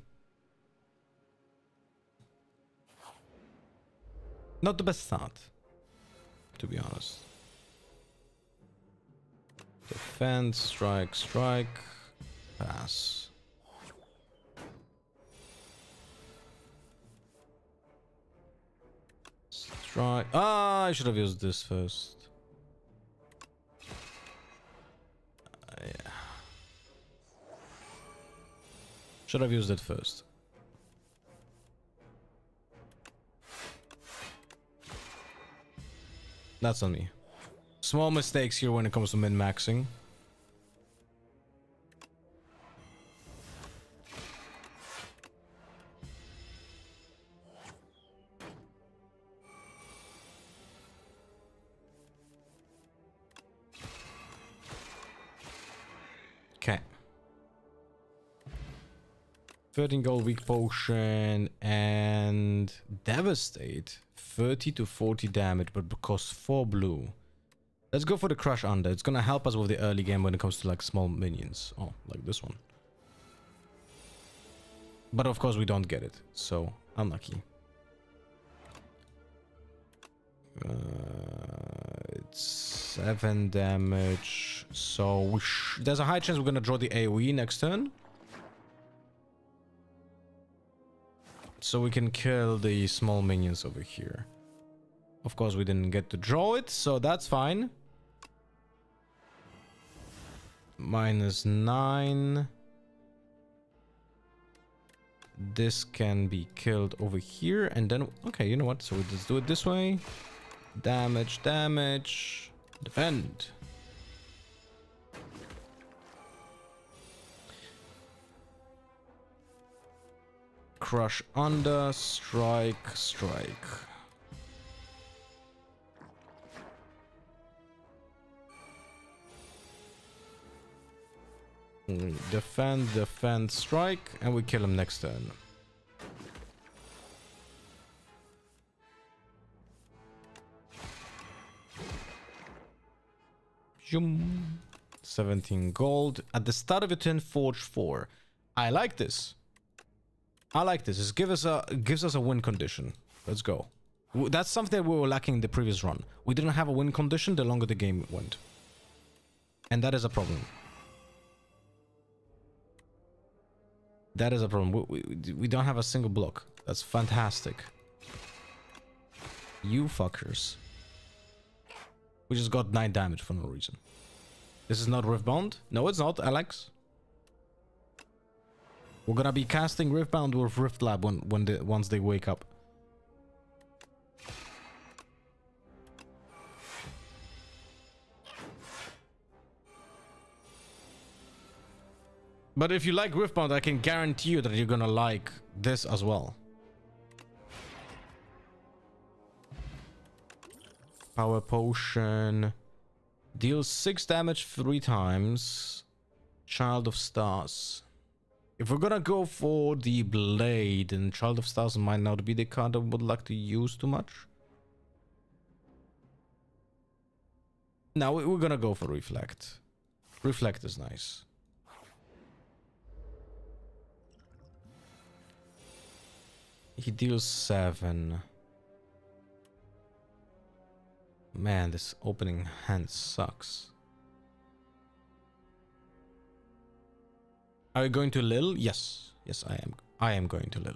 A: Not the best start, to be honest. Defend, strike, strike, pass. Strike. Ah, I should have used this first. Yeah. Should have used it first. That's on me. Small mistakes here when it comes to min-maxing. Okay. 13 gold, weak potion, and devastate. 30 to 40 damage, but costs 4 blue. Let's go for the crush under. It's gonna help us with the early game when it comes to like small minions. Oh, like this one. But of course we don't get it, so unlucky. It's 7 damage, so there's a high chance we're gonna draw the AoE next turn. So we can kill the small minions over here. Of course, we didn't get to draw it, so that's fine. -9. This can be killed over here, and then... Okay, you know what? So we just do it this way. Damage, damage. Defend. Crush under, strike, strike. Defend, defend, strike, and we kill him next turn. Zoom. 17 gold. At the start of your turn, forge 4. I like this. I like this. It gives us a win condition. Let's go. That's something that we were lacking in the previous run. We didn't have a win condition the longer the game went. And that is a problem. That is a problem. We don't have a single block. That's fantastic. You fuckers. We just got 9 damage for no reason. This is not Riftbound? No, it's not, Alex. We're gonna be casting Riftbound with Rift Lab once they wake up. But if you like Riftbound, I can guarantee you that you're gonna like this as well. Power Potion. Deals 6 damage 3 times. Child of Stars. If we're gonna go for the Blade, then Child of Stars might not be the card I would like to use too much. Now we're gonna go for Reflect. Reflect is nice. He deals 7. Man, this opening hand sucks. Are you going to Lil? Yes. Yes, I am. I am going to Lil.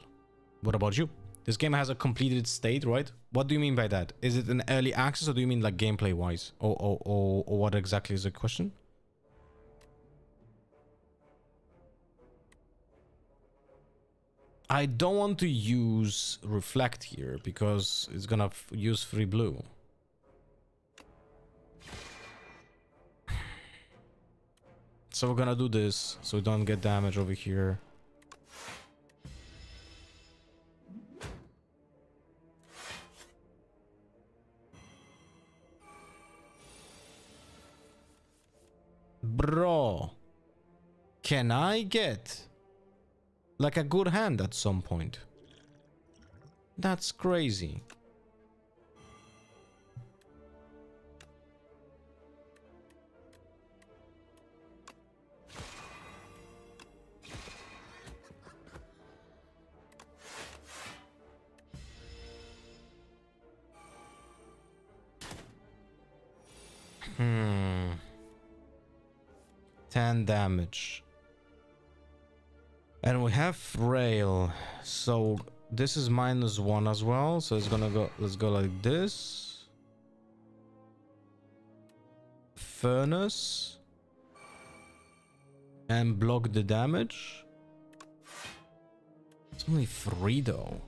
A: What about you? This game has a completed state, right? What do you mean by that? Is it an early access or do you mean like gameplay wise? Or what exactly is the question? I don't want to use reflect here because it's gonna use free blue. So we're gonna do this so we don't get damage over here. Bro, can I get like a good hand at some point? That's crazy. Hmm. 10 damage. And we have rail. So this is -1 as well. So it's gonna go, let's go like this. Furnace. And block the damage. It's only 3 though.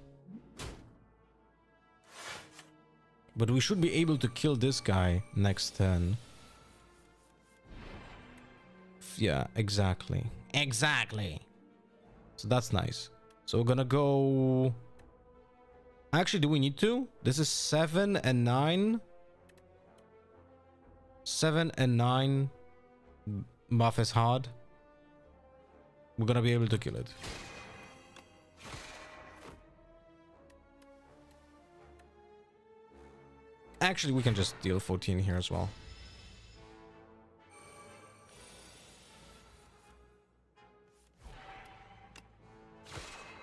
A: But we should be able to kill this guy next turn. Yeah, exactly. Exactly. So that's nice. So we're gonna go... Actually, do we need to? This is 7 and 9. 7 and 9. Buff is hard. We're gonna be able to kill it. Actually, we can just deal 14 here as well.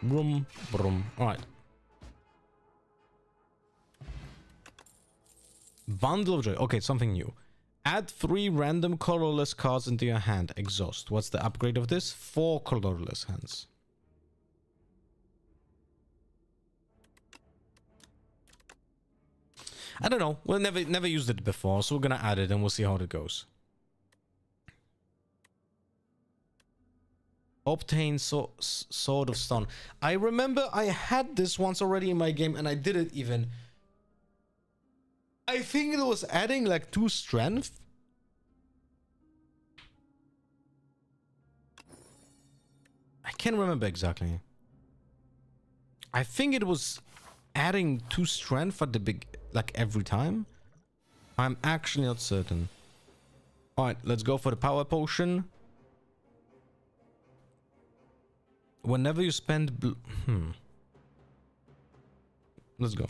A: Broom, broom. Alright. Bundle of Joy. Okay, something new. Add 3 random colorless cards into your hand. Exhaust. What's the upgrade of this? 4 colorless hands. I don't know. We'll never used it before, so we're gonna add it and we'll see how it goes. Obtain Sword of Stone. I remember I had this once already in my game and I did it even. I think it was adding like 2 strength. I can't remember exactly. I think it was adding 2 strength at the big, like every time. I'm actually not certain. Alright, let's go for the power potion. Whenever you spend... Let's go.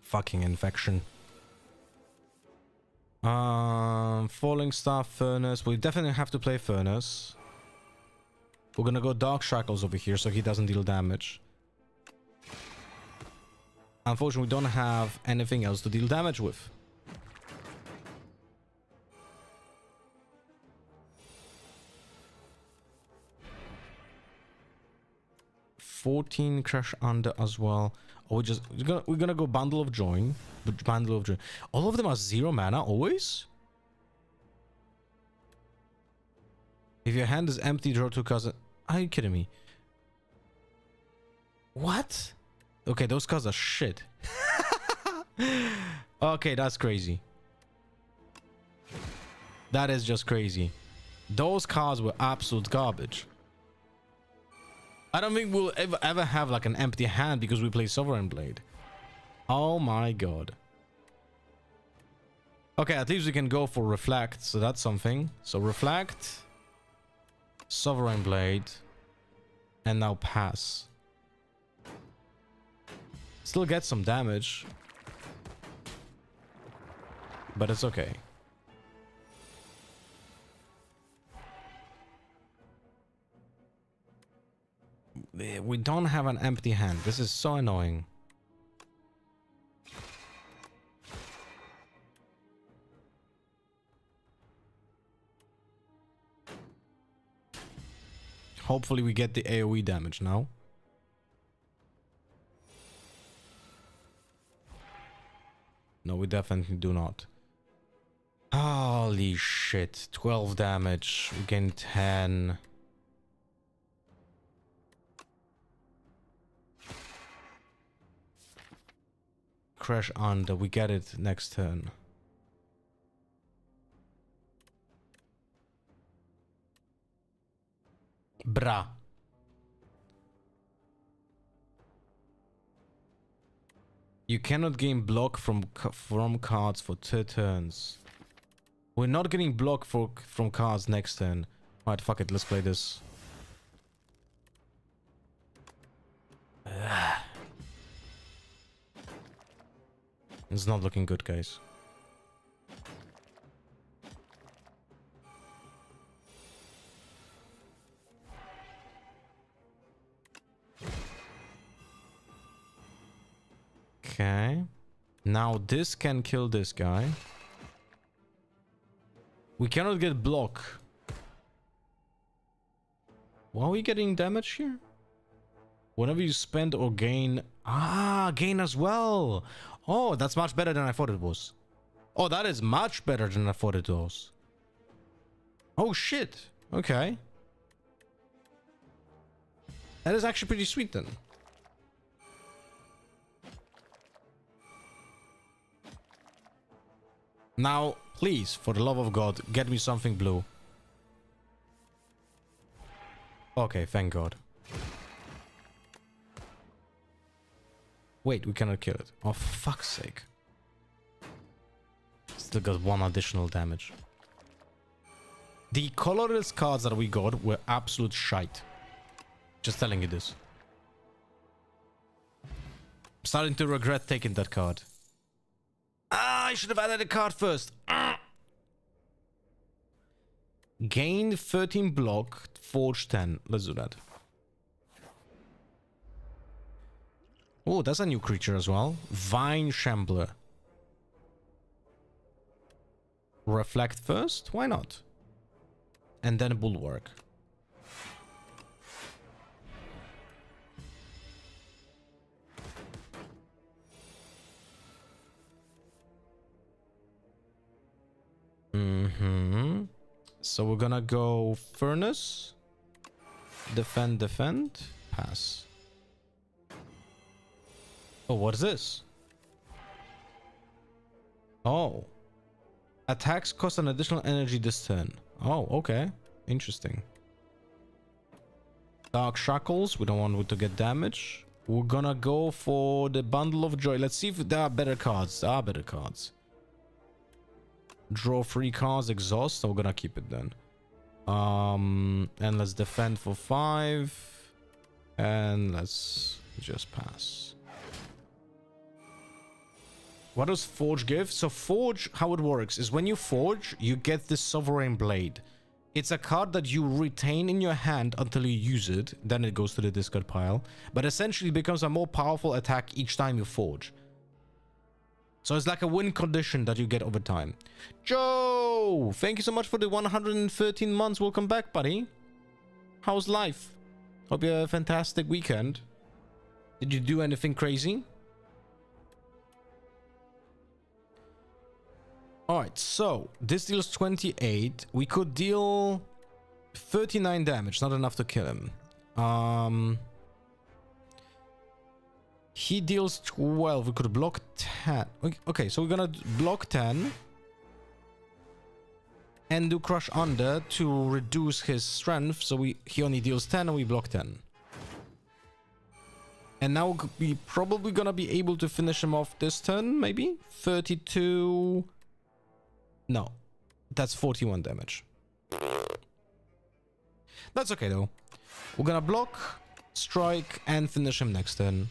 A: Fucking infection. Falling Star, Furnace. We definitely have to play Furnace. We're gonna go Dark Shackles over here so he doesn't deal damage. Unfortunately, we don't have anything else to deal damage with. $14 Crash Under as well. Or we're gonna go Bundle of Joy. Bundle of Joy. All of them are 0 mana always? If your hand is empty, draw 2 cards. Are you kidding me? What? Okay, those cards are shit. Okay, that's crazy. That is just crazy. Those cards were absolute garbage. I don't think we'll ever have like an empty hand because we play Sovereign Blade. Oh my god. Okay, at least we can go for Reflect, so that's something. So Reflect, Sovereign Blade, and now Pass. Still get some damage, but it's okay. We don't have an empty hand. This is so annoying. Hopefully we get the AoE damage now. No, we definitely do not. Holy shit. 12 damage. We gain 10. Crash under. We get it next turn. Bra. You cannot gain block from cards for 2 turns. We're not getting block from cards next turn. Alright, fuck it. Let's play this. It's not looking good, guys. Okay. Now this can kill this guy. We cannot get block. Why are we getting damage here? Whenever you spend or gain... Ah, gain as well. Oh, that's much better than I thought it was. Oh, that is much better than I thought it was. Oh, shit. Okay. That is actually pretty sweet then. Now, please, for the love of God, get me something blue. Okay, thank God. Wait, we cannot kill it. Oh, for fuck's sake. Still got 1 additional damage. The colorless cards that we got were absolute shite. Just telling you this. I'm starting to regret taking that card. Ah, I should have added a card first. Ah. Gain 13 block, forge 10. Let's do that. Oh, that's a new creature as well. Vine Shambler. Reflect first? Why not? And then Bulwark. So we're gonna go Furnace. Defend, pass. Oh, what is this? Oh. Attacks cost an additional energy this turn. Oh, okay. Interesting. Dark Shackles. We don't want to get damage. We're gonna go for the Bundle of Joy. Let's see if there are better cards. There are better cards. Draw 3 cards. Exhaust. So we're gonna keep it then. And let's defend for 5. And let's just pass. What does Forge give? So Forge, how it works is when you Forge, you get this Sovereign Blade. It's a card that you retain in your hand until you use it. Then it goes to the discard pile. But essentially it becomes a more powerful attack each time you Forge. So it's like a win condition that you get over time. Joe! Thank you so much for the 113 months. Welcome back, buddy. How's life? Hope you had a fantastic weekend. Did you do anything crazy? Alright, so this deals 28. We could deal 39 damage, not enough to kill him. He deals 12. We could block 10. Okay, so we're gonna block 10 and do Crush Under to reduce his strength. So he only deals 10 and we block 10. And now we probably gonna be able to finish him off this turn, maybe? 32... No, that's 41 damage. That's okay though. We're gonna block, strike, and finish him next turn.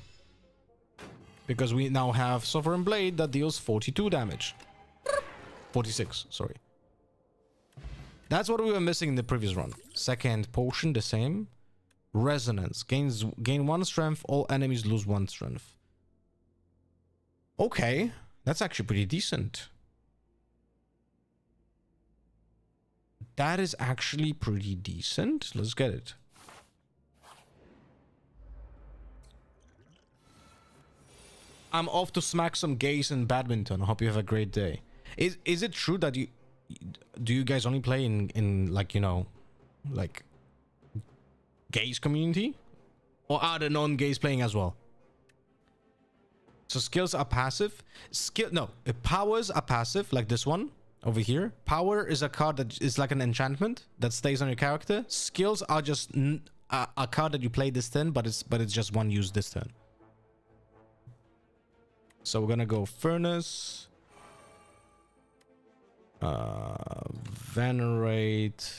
A: Because we now have Sovereign Blade that deals 42 damage. 46, sorry. That's what we were missing in the previous run. Second potion, the same. Resonance. Gain 1 strength. All enemies lose 1 strength. Okay. That's actually pretty decent. That is actually pretty decent. Let's get it. I'm off to smack some gays in badminton. I hope you have a great day. Is it true that you guys only play in like, you know, like gays community, or are the non-gays playing as well? So skills are passive. Powers are passive, like this one over here. Power is a card that is like an enchantment that stays on your character. Skills are just a card that you play this turn, but it's just one use this turn. So we're gonna go Furnace, Venerate.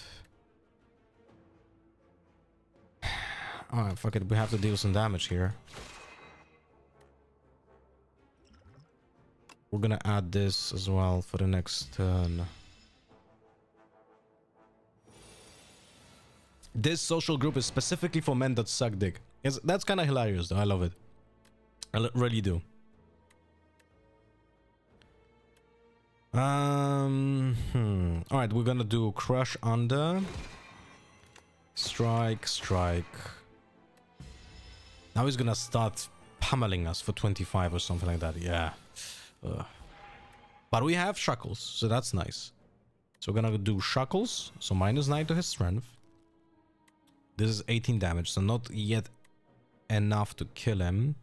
A: Oh, fuck it, we have to deal some damage here. We're gonna add this as well for the next turn. This social group is specifically for men that suck dick. That's kind of hilarious though. I love it. Really do. Alright, we're gonna do Crush Under. Strike. Now he's gonna start pummeling us for 25 or something like that. Yeah. But we have Shackles, so that's nice. So we're gonna do Shackles, so -9 to his strength. This is 18 damage, so not yet enough to kill him.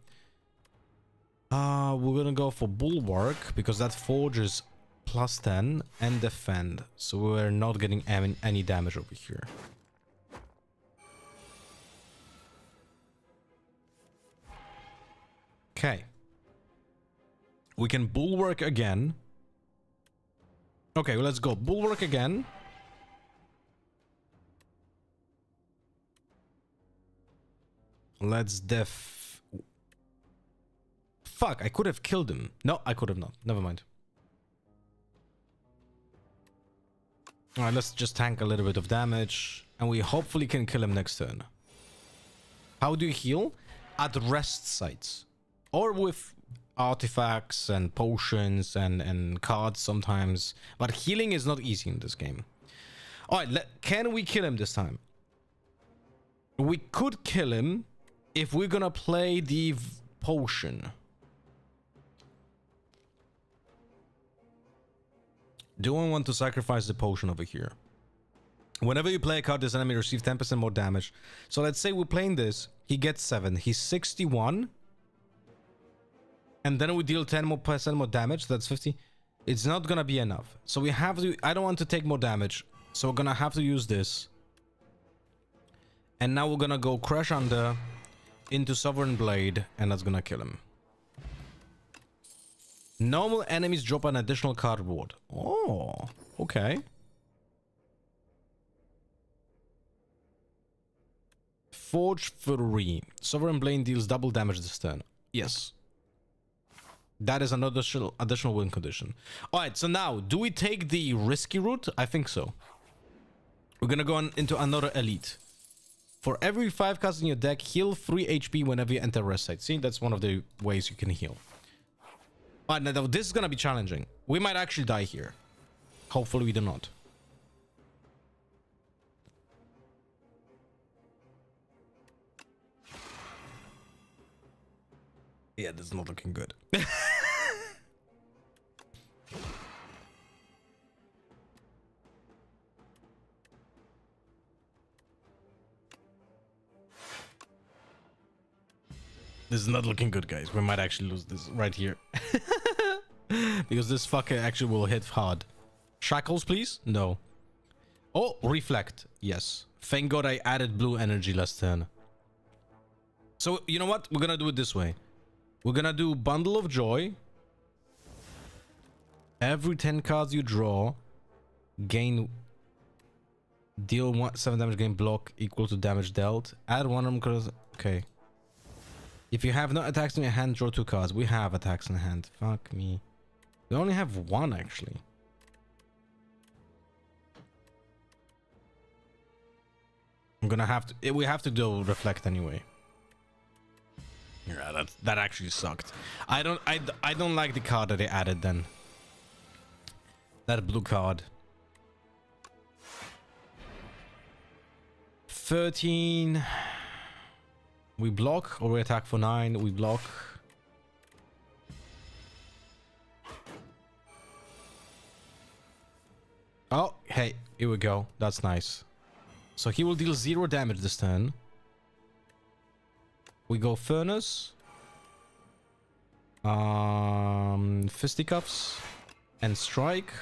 A: We're gonna go for Bulwark, because that forges +10 and defend, so we're not getting any damage over here. Okay. We can Bulwark again. Okay, well, let's go Bulwark again. Let's Fuck, I could have killed him. No, I could have not. Never mind. Alright, let's just tank a little bit of damage. And we hopefully can kill him next turn. How do you heal? At rest sites. Or with artifacts and potions and cards sometimes. But healing is not easy in this game. Alright, can we kill him this time? We could kill him if we're gonna play the potion. Do I want to sacrifice the potion over here? Whenever you play a card, this enemy receives 10% more damage. So let's say we're playing this. He gets 7. He's 61. And then we deal 10% more damage. That's 50. It's not gonna be enough. So we have to... I don't want to take more damage. So we're gonna have to use this. And now we're gonna go Crush Under into Sovereign Blade. And that's gonna kill him. Normal enemies drop an additional card reward. Oh, okay. Forge 3. Sovereign Blade deals double damage this turn. Yes. That is another additional win condition. Alright, so now, do we take the risky route? I think so. We're gonna go into another elite. For every 5 cards in your deck, heal 3 HP whenever you enter rest site. See, that's one of the ways you can heal. Alright, now this is gonna be challenging. We might actually die here. Hopefully we do not. Yeah, this is not looking good. This is not looking good, guys. We might actually lose this right here. Because this fucker actually will hit hard. Shackles, please? No. Oh, Reflect. Yes. Thank God I added blue energy last turn. So, you know what? We're gonna do it this way. We're gonna do Bundle of Joy. Every 10 cards you draw, gain... Deal 7 damage, gain block equal to damage dealt. Add 1 of them cards. Okay. If you have no attacks in your hand, draw 2 cards. We have attacks in hand. Fuck me. We only have 1, actually. I'm gonna have to. We have to do reflect anyway. Yeah, that actually sucked. I don't like the card that they added then. That blue card. 13. We block or we attack for 9. We block. Oh, hey, here we go. That's nice. So he will deal 0 damage this turn. We go Furnace. Fisticuffs. And Strike.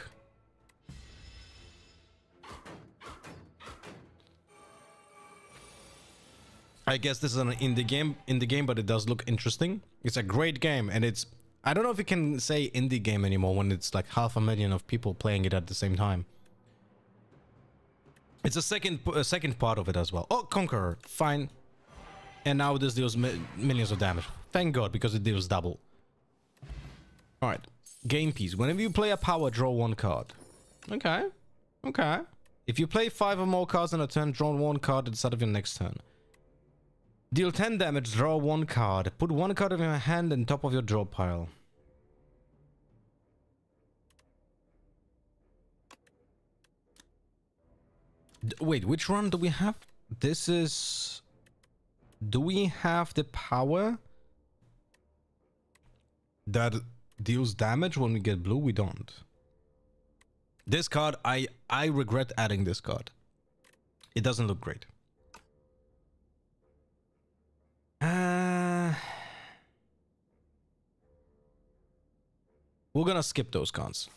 A: I guess this is an indie game, but it does look interesting. It's a great game, and it's... I don't know if you can say indie game anymore when it's like 500,000 of people playing it at the same time. It's a second part of it as well. Oh, Conqueror. Fine. And now this deals millions of damage. Thank God, because it deals double. Alright. Game piece. Whenever you play a power, draw 1 card. Okay. Okay. If you play 5 or more cards in a turn, draw 1 card at the start of your next turn. Deal 10 damage, draw 1 card. Put 1 card in your hand on top of your draw pile. Wait, which run do we have? This is... Do we have the power that deals damage when we get blue? We don't. This card, I regret adding this card. It doesn't look great. We're gonna skip those cards.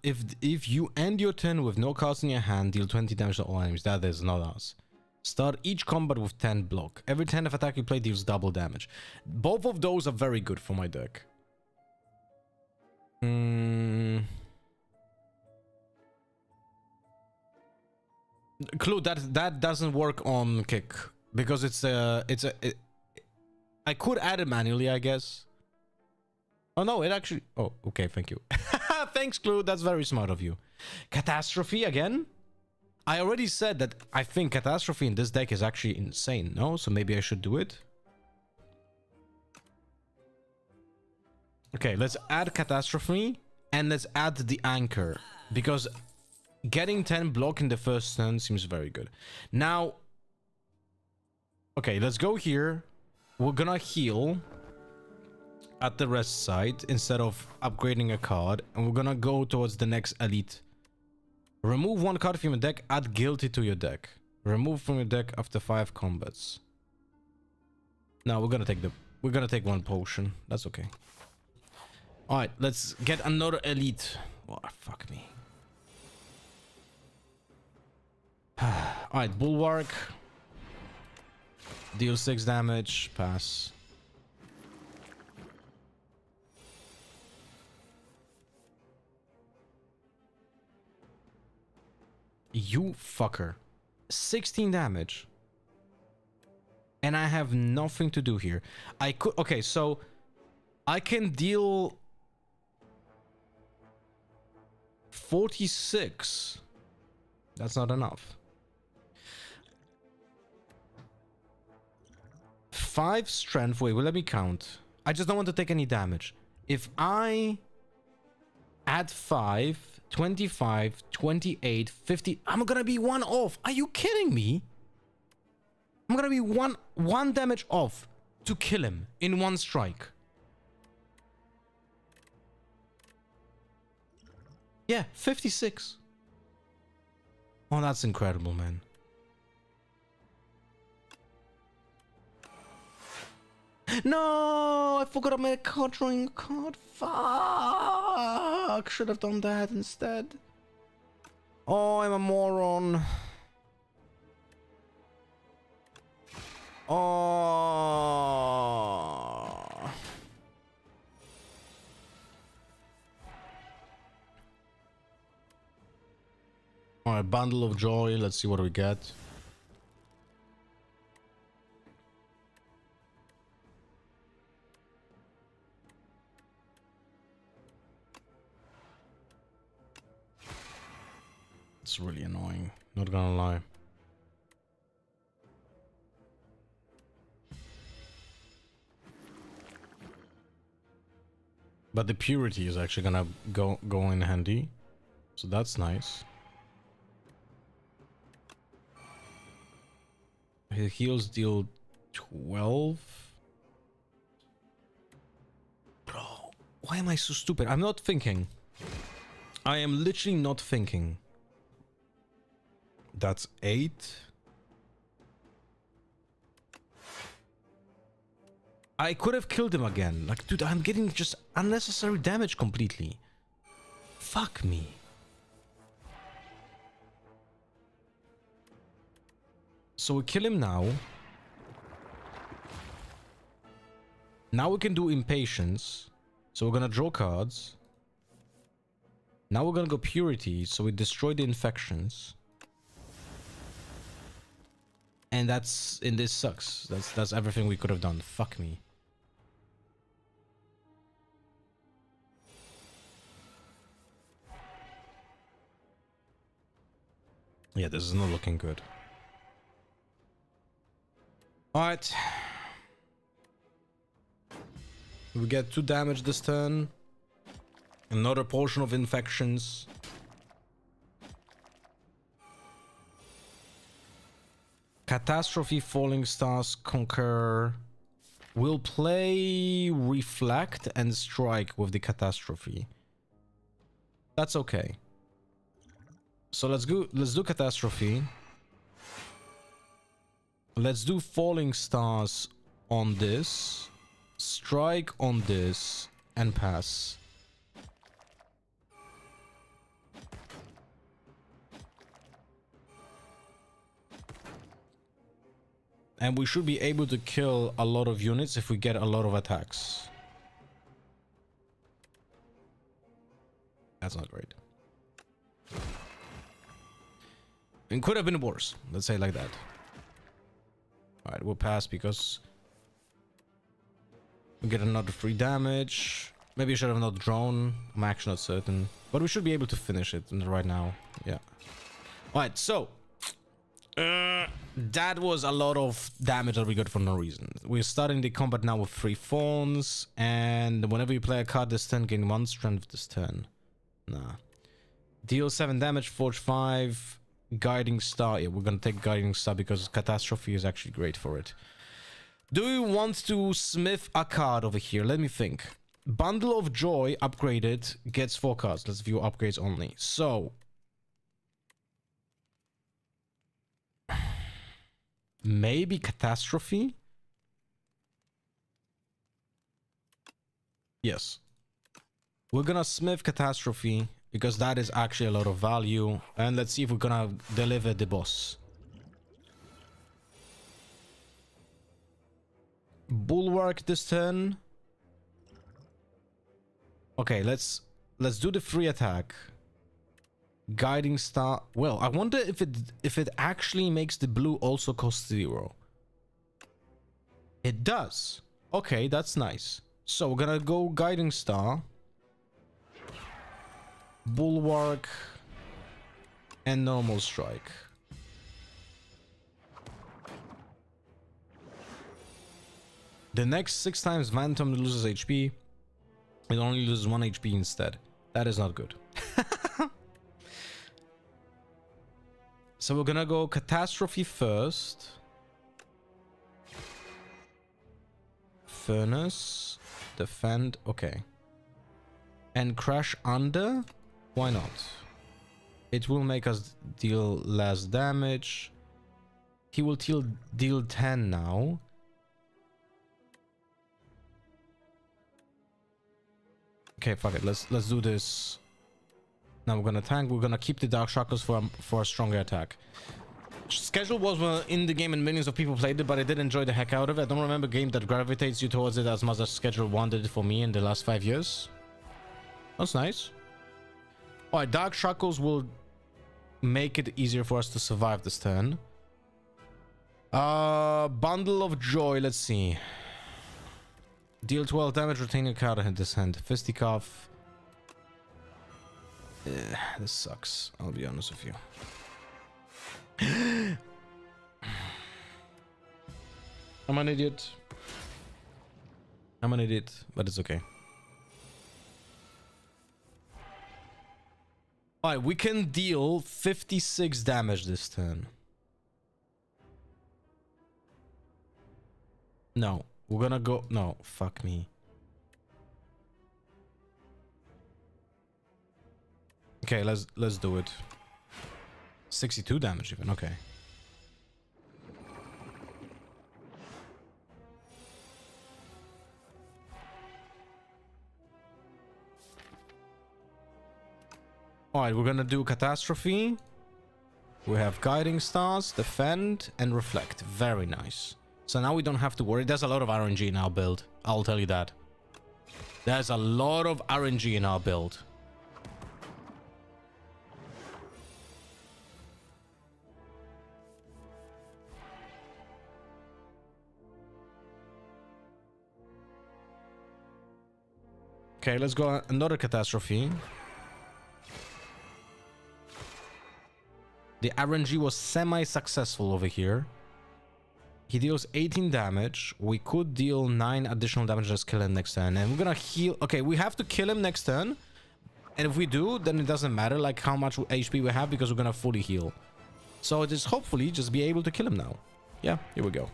A: If you end your turn with no cards in your hand, deal 20 damage to all enemies. That is not us. Start each combat with 10 block. Every 10 of attack you play deals double damage. Both of those are very good for my deck. Clue, that doesn't work on kick because I could add it manually, I guess. Oh no, it actually... Oh, okay, thank you. Thanks, Clue. That's very smart of you. Catastrophe again? I already said that I think Catastrophe in this deck is actually insane, no? So maybe I should do it. Okay, let's add Catastrophe and let's add the Anchor. Because getting 10 block in the first turn seems very good. Now... Okay, let's go here. We're gonna heal at the rest side instead of upgrading a card, and we're gonna go towards the next elite. Remove 1 card from your deck, add Guilty to your deck. Remove from your deck after 5 combats. Now we're gonna take 1 potion. That's okay. Alright, let's get another elite. Oh, fuck me. Alright, Bulwark. Deal 6 damage, pass. You fucker. 16 damage. And I have nothing to do here. I could... Okay, so... I can deal... 46. That's not enough. 5 strength. Wait, well, let me count. I just don't want to take any damage. If I... add 5... 25, 28, 50. I'm gonna be 1 off. Are you kidding me? I'm gonna be one damage off to kill him in 1 strike. Yeah, 56. Oh, that's incredible, man. No, I forgot I made a card drawing card. Fuck. Should have done that instead. Oh, I'm a moron. Oh. Alright, bundle of joy. Let's see what we get. It's really annoying, not gonna lie. But the purity is actually gonna go in handy. So that's nice. His heals deal 12. Bro, why am I so stupid? I'm not thinking. I am literally not thinking. That's 8. I could have killed him again. Like, dude, I'm getting just unnecessary damage completely. Fuck me. So we kill him now. Now we can do impatience. So we're gonna draw cards. Now we're gonna go purity, so we destroy the infections. And this sucks. That's everything we could have done. Fuck me. Yeah, this is not looking good. Alright. We get 2 damage this turn. Another portion of infections. Catastrophe, Falling Stars, Conquer. We'll play Reflect and Strike with the Catastrophe. That's okay. So let's do Catastrophe. Let's do Falling Stars on this. Strike on this. And pass. And we should be able to kill a lot of units if we get a lot of attacks. That's not great. It could have been worse. Let's say it like that. Alright, we'll pass because we get another free damage. Maybe I should have not drawn. I'm actually not certain. But we should be able to finish it right now. Yeah. Alright, so that was a lot of damage that we got for no reason. We're starting the combat now with 3 phones. And whenever you play a card this turn, gain 1 strength this turn. Nah. Deal 7 damage, Forge 5. Guiding Star. Yeah, we're gonna take Guiding Star because Catastrophe is actually great for it. Do we want to smith a card over here? Let me think. Bundle of Joy upgraded gets 4 cards. Let's view upgrades only. So maybe Catastrophe? Yes. We're gonna smith Catastrophe because that is actually a lot of value. And let's see if we're gonna deliver the boss. Bulwark this turn. Okay, let's do the free attack. Guiding Star. Well, I wonder if it actually makes the blue also cost 0. It does. Okay, that's nice. So we're gonna go Guiding Star, Bulwark, and normal strike. The next 6 times Phantom loses HP, it only loses 1 HP instead. That is not good. So we're gonna go Catastrophe first. Furnace. Defend. Okay. And Crash under. Why not? It will make us deal less damage. He will deal 10 now. Okay, fuck it. Let's do this. Now we're gonna tank. We're gonna keep the Dark Shackles for a stronger attack. Schedule was in the game and millions of people played it, but I did enjoy the heck out of it. I don't remember a game that gravitates you towards it as much as Schedule 1 did for me in the last 5 years. That's nice. Alright, Dark Shackles will make it easier for us to survive this turn. Bundle of Joy, let's see. Deal 12 damage, retain your card in this hand. Fisticuff. This sucks. I'll be honest with you. I'm an idiot. I'm an idiot, but it's okay. Alright, we can deal 56 damage this turn. No, we're gonna go. No, fuck me. Okay, let's do it. 62 damage even. Okay. Alright, we're gonna do Catastrophe. We have Guiding Stars, Defend, and Reflect. Very nice. So now we don't have to worry. There's a lot of RNG in our build. I'll tell you that. There's a lot of RNG in our build. Okay, let's go another Catastrophe. The RNG was semi-successful over here. He deals 18 damage. We could deal 9 additional damage. Just kill him next turn. And we're gonna heal. Okay, we have to kill him next turn. And if we do, then it doesn't matter like how much HP we have because we're gonna fully heal. So it is hopefully just be able to kill him now. Yeah, here we go.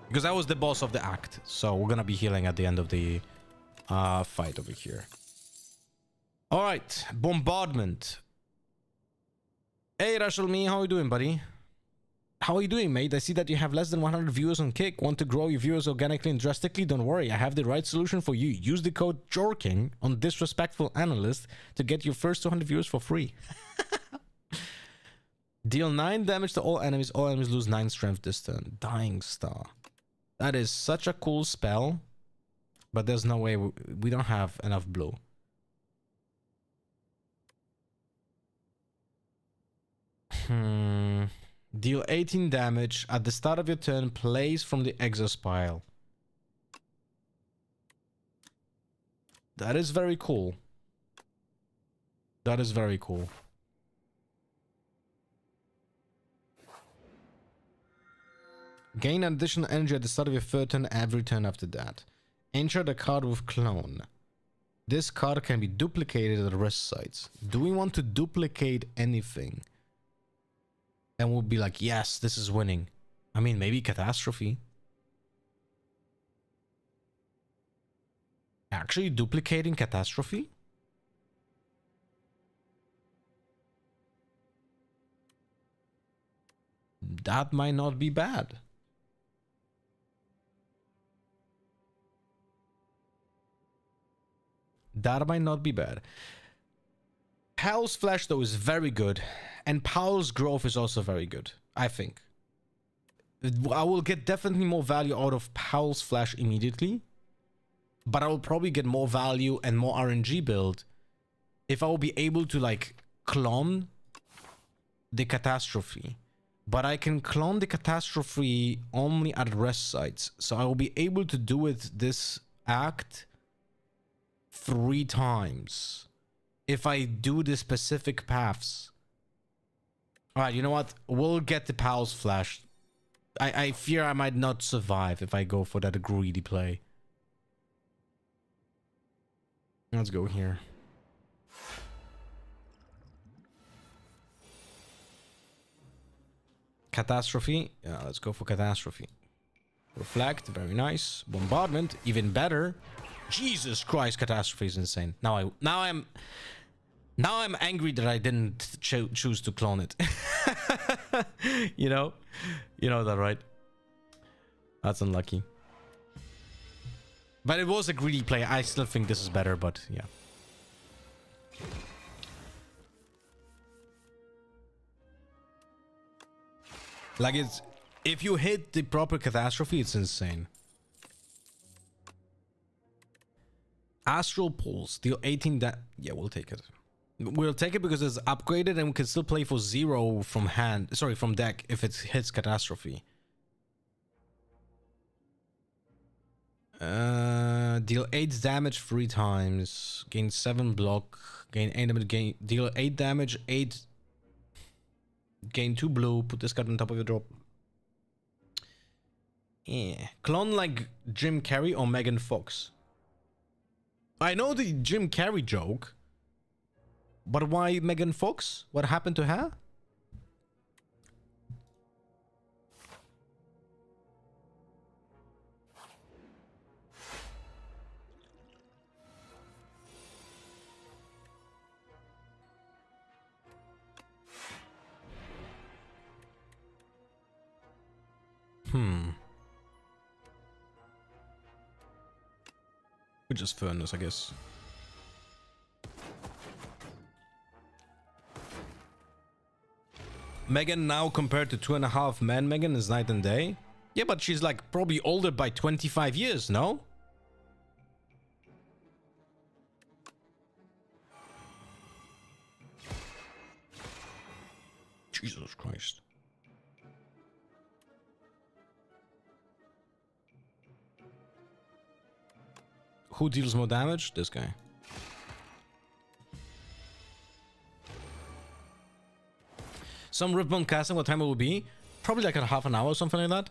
A: Because that was the boss of the act. So we're gonna be healing at the end of the fight over here. All right, Bombardment. Hey, Rachel Me, how are you doing, buddy? How are you doing, mate? I see that you have less than 100 viewers on Kick. Want to grow your viewers organically and drastically? Don't worry, I have the right solution for you. Use the code JORKING on Disrespectful Analyst to get your first 200 viewers for free. Deal 9 damage to all enemies. All enemies lose 9 strength this turn. Dying Star. That is such a cool spell. But there's no way we don't have enough blue. Deal 18 damage at the start of your turn. Place from the exhaust pile. That is very cool. That is very cool. Gain additional energy at the start of your third turn every turn after that. Enter the card with Clone. This card can be duplicated at rest sites. Do we want to duplicate anything? And we'll be like, yes, this is winning. I mean, maybe Catastrophe. Actually duplicating Catastrophe? That might not be bad. That might not be bad. Powell's Flash, though, is very good. And Powell's Growth is also very good, I think. I will get definitely more value out of Powell's Flash immediately. But I will probably get more value and more RNG build if I will be able to, like, clone the Catastrophe. But I can clone the Catastrophe only at rest sites. So I will be able to do it this act 3 times if I do the specific paths. Alright, you know what? We'll get the Powell's Flash. I fear I might not survive if I go for that greedy play. Let's go here. Catastrophe. Yeah, let's go for Catastrophe. Reflect, very nice. Bombardment, even better. Jesus Christ, Catastrophe is insane. Now I'm angry that I didn't choose to clone it. You know that, right? That's unlucky. But it was a greedy play. I still think this is better, but yeah. Like, it's, if you hit the proper Catastrophe, it's insane. Astral Pulse, deal 18 yeah, we'll take it. We'll take it because it's upgraded and we can still play for 0 from hand. Sorry, from deck if it hits Catastrophe. Deal 8 damage 3 times. Gain 7 block. Gain 8 damage. Deal 8 damage. 8. Gain 2 blue. Put this card on top of your drop. Yeah. Clone like Jim Carrey or Megan Fox. I know the Jim Carrey joke. But why Megan Fox? What happened to her? We just furnace, I guess. Megan now compared to 2.5 men, Megan is night and day. Yeah, but she's like probably older by 25 years, no? Jesus Christ. Who deals more damage? This guy. Some Riftbound casting, what time it will be? Probably like a half an hour or something like that.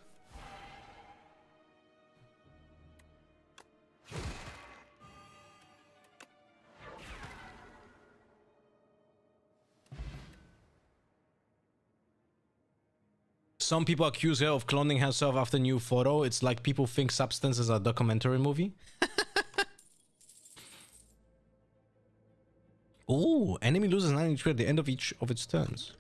A: Some people accuse her of cloning herself after new photo. It's like people think Substance is a documentary movie. Oh, enemy loses 9 HP at the end of each of its turns.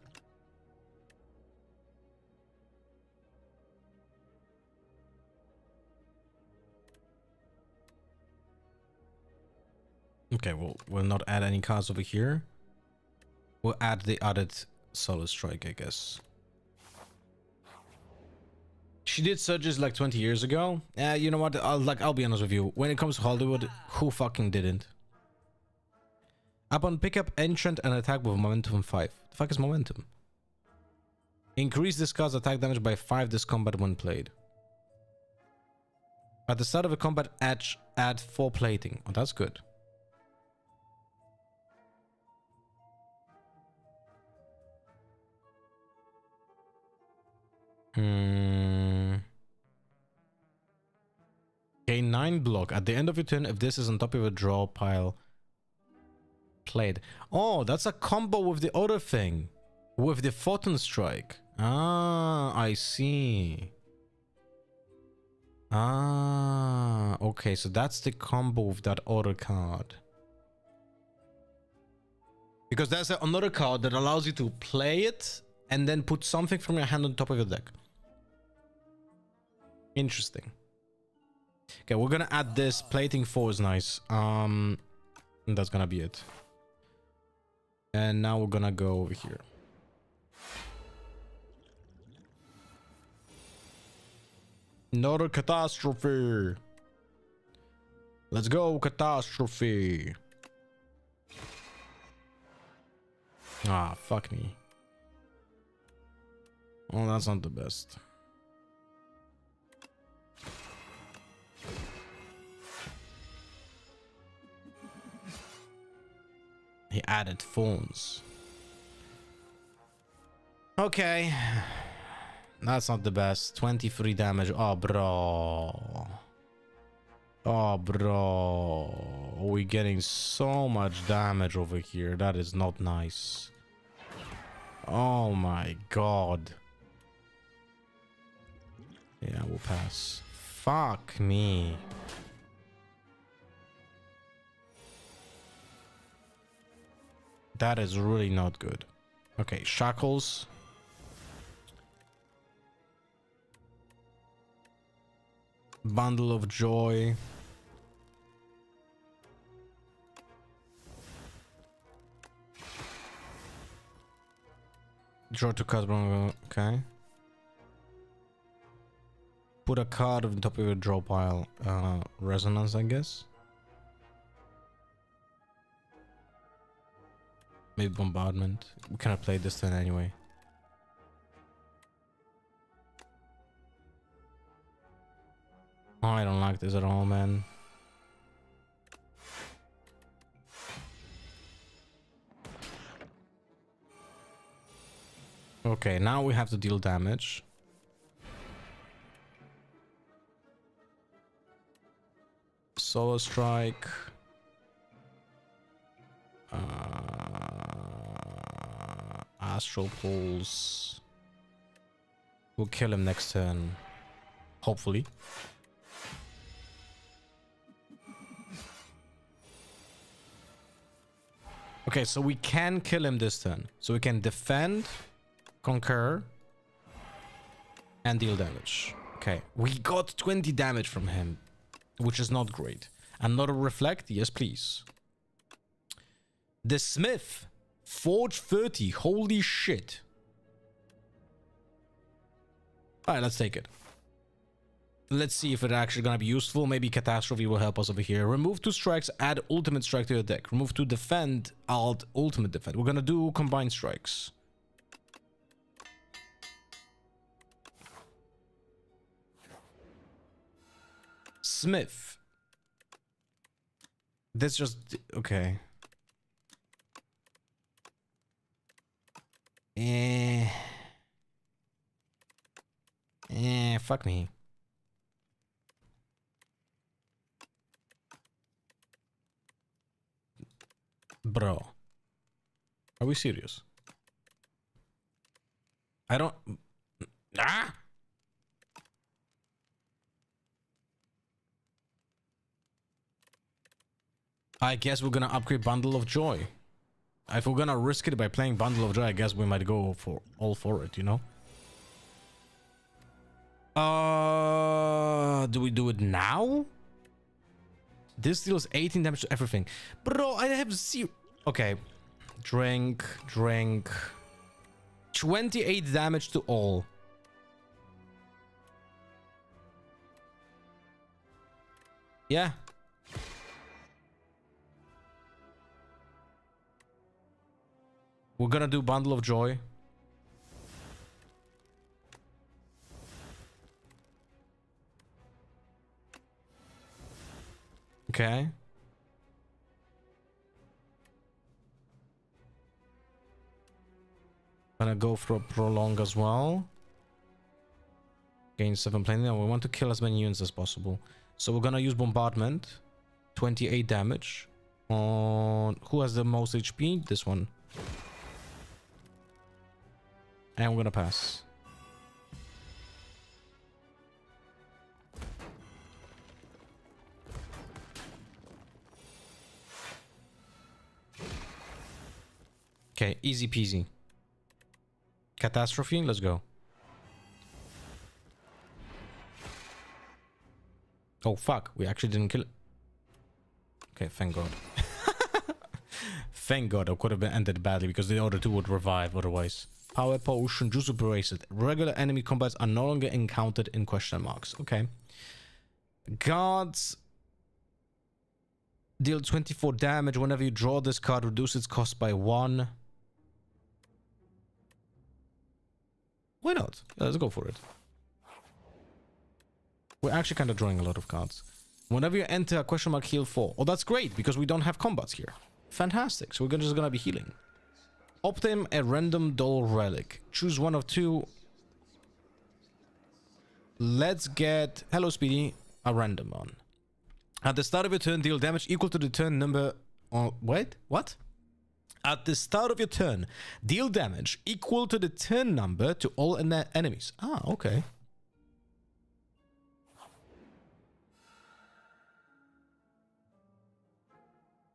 A: Okay, well, we'll not add any cards over here. We'll add the added Solid Strike, I guess. She did Surges like 20 years ago. You know what? I'll be honest with you. When it comes to Hollywood, who fucking didn't? Upon pickup, enchant and attack with momentum 5. The fuck is momentum? Increase this card's attack damage by 5 this combat when played. At the start of a combat, add 4 plating. Oh, that's good. Gain 9 block. At the end of your turn, if this is on top of a draw pile, played. Oh, that's a combo with the other thing. With the Photon Strike. Ah, I see. Ah, okay. So that's the combo with that other card. Because there's another card that allows you to play it and then put something from your hand on top of your deck. Interesting. Okay, we're gonna add this. Plating 4 is nice. That's gonna be it. And now we're gonna go over here. Another catastrophe. Let's go, catastrophe. Ah, fuck me. Oh, that's not the best. He added phones. Okay. That's not the best. 23 damage. Oh, bro. Oh, bro. We're getting so much damage over here. That is not nice. Oh my god. Yeah, we'll pass. Fuck me. That is really not good. Okay, shackles. Bundle of joy. Draw 2 cards. Okay. Put a card on top of your draw pile. Resonance, I guess. Maybe bombardment. We cannot play this turn anyway. Oh, I don't like this at all, man. Okay, now we have to deal damage. Solar Strike. Astral Pulse. We'll kill him next turn. Hopefully. Okay, so we can kill him this turn. So we can defend, conquer, and deal damage. Okay, we got 20 damage from him, which is not great. Another reflect? Yes, please. The Smith. Forge 30. Holy shit. Alright, let's take it. Let's see if it's actually gonna be useful. Maybe Catastrophe will help us over here. Remove 2 strikes, add ultimate strike to your deck. Remove 2 defend, alt ultimate defend. We're gonna do combined strikes. Smith. This just... okay. Fuck me. Bro. Are we serious? I don't... Ah! I guess we're gonna upgrade Bundle of Joy. If we're gonna risk it by playing Bundle of Joy, I guess we might go for all for it, you know? Do we do it now? This deals 18 damage to everything. Bro, I have 0... okay. Drink. 28 damage to all. Yeah. We're gonna do Bundle of Joy. Okay. Gonna go for a prolong as well. Gain 7 plane. Now we want to kill as many units as possible. So we're gonna use bombardment. 28 damage. On who has the most HP? This one. And we're gonna pass. Okay, easy peasy. Catastrophe, let's go. Oh fuck, we actually didn't kill it. Okay, thank god. Thank god, it could have been ended badly because the other two would revive otherwise. Power Potion, Jutsu Bracelet. Regular enemy combats are no longer encountered in question marks. Okay. Guards deal 24 damage. Whenever you draw this card, reduce its cost by 1. Why not? Yeah, let's go for it. We're actually kind of drawing a lot of cards. Whenever you enter a question mark, heal 4. Oh, that's great because we don't have combats here. Fantastic. So we're just gonna be healing. Obtain a random doll relic. Choose one of 2. Let's get... hello, Speedy. A random one. At the start of your turn, deal damage equal to the turn number... wait, what? At the start of your turn, deal damage equal to the turn number to all enemies. Ah, okay.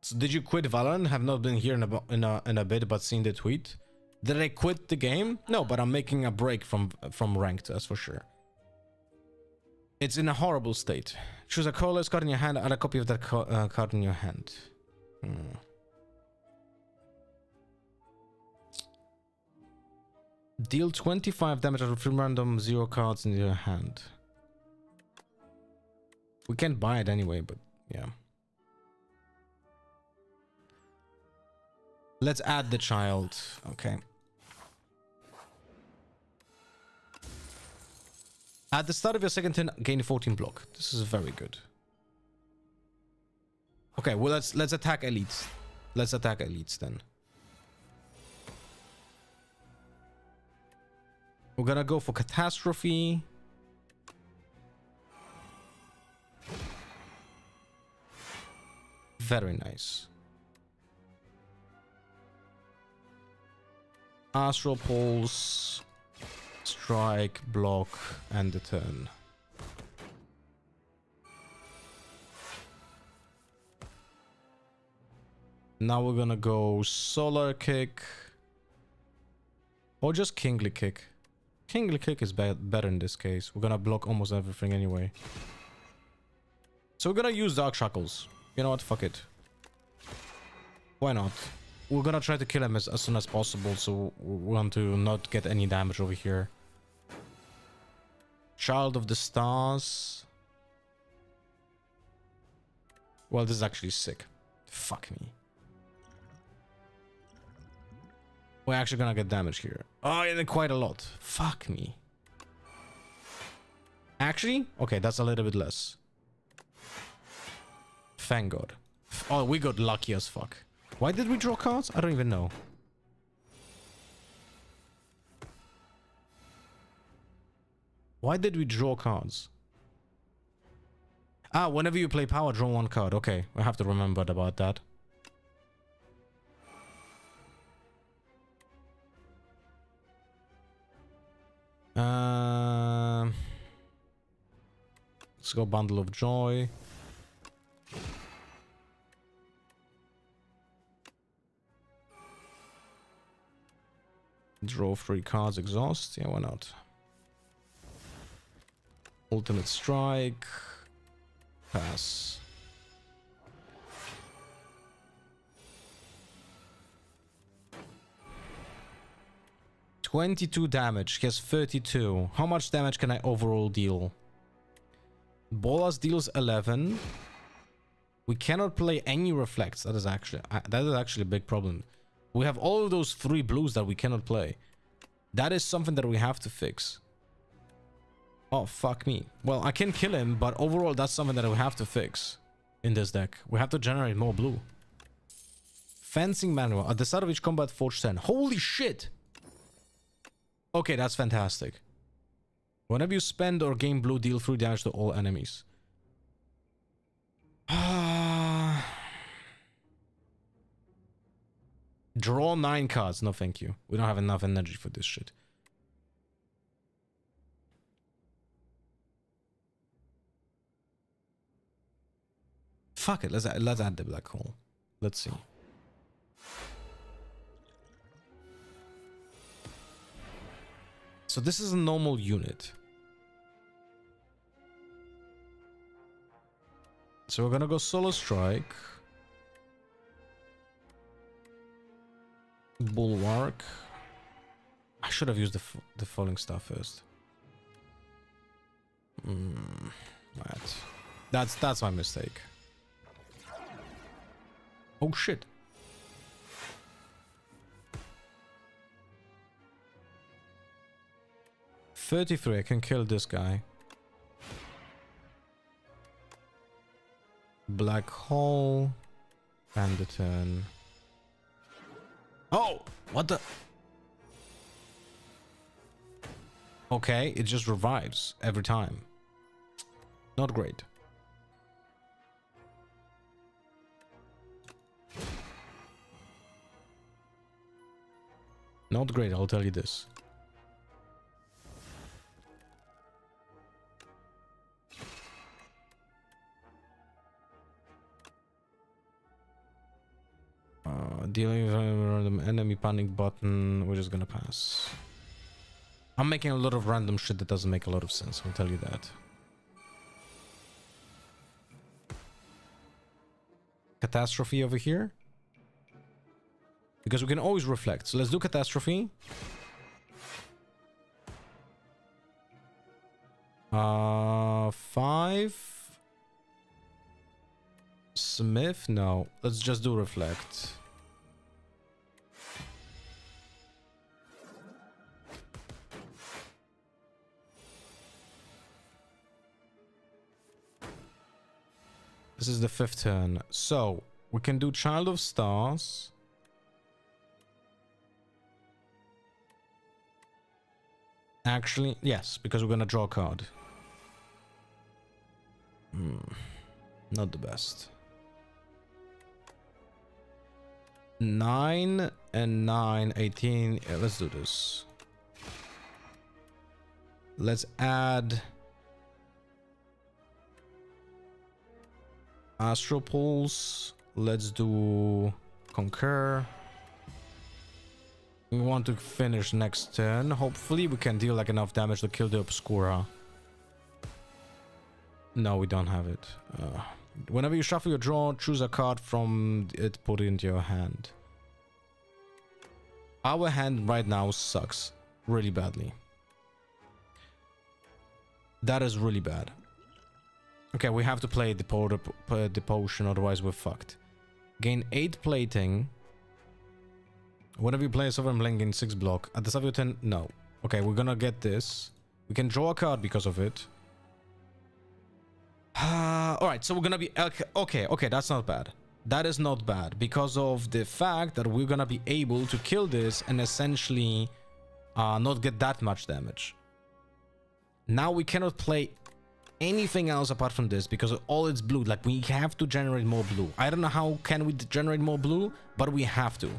A: So did you quit Valorant? Have not been here in a bit, but seen the tweet. Did I quit the game? No, but I'm making a break from ranked, that's for sure. It's in a horrible state. Choose a colorless card in your hand, add a copy of that card in your hand. Deal 25 damage out of 3 random 0 cards in your hand. We can't buy it anyway, but yeah. Let's add the child. Okay. At the start of your second turn, gain 14 block. This is very good. Okay, well let's attack elites. Let's attack elites then. We're gonna go for Catastrophe. Very nice. Astral Pulse, Strike, Block, and the turn. Now we're gonna go Solar Kick. Or just Kingly Kick. Kingly Kick is better in this case. We're gonna block almost everything anyway. So we're gonna use Dark Shackles. You know what? Fuck it. Why not? We're gonna try to kill him as soon as possible, so we want to not get any damage over here. Child of the Stars. Well, this is actually sick. Fuck me. We're actually gonna get damage here. Oh, yeah, quite a lot. Fuck me. Actually, okay, that's a little bit less. Thank God. Oh, we got lucky as fuck. Why did we draw cards? I don't even know. Why did we draw cards? Ah, whenever you play power, draw one card. Okay, I have to remember about that. Let's go Bundle of Joy. Draw 3 cards, exhaust. Yeah, why not? Ultimate Strike. Pass. $22 damage. He has 32. How much damage can I overall deal? Bolas deals 11. We cannot play any reflects. That is actually a big problem. We have all of those 3 blues that we cannot play. That is something that we have to fix. Oh, fuck me. Well, I can kill him, but overall that's something that we have to fix in this deck. We have to generate more blue. Fencing manual. At the start of each combat, forge 10. Holy shit! Okay, that's fantastic. Whenever you spend or gain blue, deal 3 damage to all enemies. Draw 9 cards. No, thank you. We don't have enough energy for this shit. Fuck it. Let's add the black hole. Let's see. So this is a normal unit. So we're gonna go Solo Strike. Bulwark. I should have used the falling star first. Right. That's my mistake. Oh shit. $33. I can kill this guy. Black hole. And the turn. Oh! What the? Okay, it just revives every time. Not great. Not great, I'll tell you this. Dealing with a random enemy panic button. We're just gonna pass. I'm making a lot of random shit that doesn't make a lot of sense, I'll tell you that. Catastrophe over here. Because we can always reflect. So let's do Catastrophe. 5. Smith? No. Let's just do Reflect. This is the 5th turn. So, we can do Child of Stars. Actually, yes, because we're gonna draw a card. Not the best. 9 and 9, 18. Yeah, let's do this. Let's add Astral Pulse. Let's do Concur. We want to finish next turn. Hopefully we can deal like enough damage to kill the Obscura. No, we don't have it. Whenever you shuffle your draw, choose a card from it, put it into your hand. Our hand right now sucks really badly. That is really bad. Okay, we have to play the potion, otherwise we're fucked. Gain 8 plating. Whenever you play a Sovereign Blink, gain 6 block. At the start of your turn, no. Okay, we're gonna get this. We can draw a card because of it. Alright, so we're gonna be... Okay, that's not bad. That is not bad because of the fact that we're gonna be able to kill this and essentially not get that much damage. Now we cannot play anything else apart from this because all it's blue. Like, we have to generate more blue. I don't know how can we generate more blue, but we have to.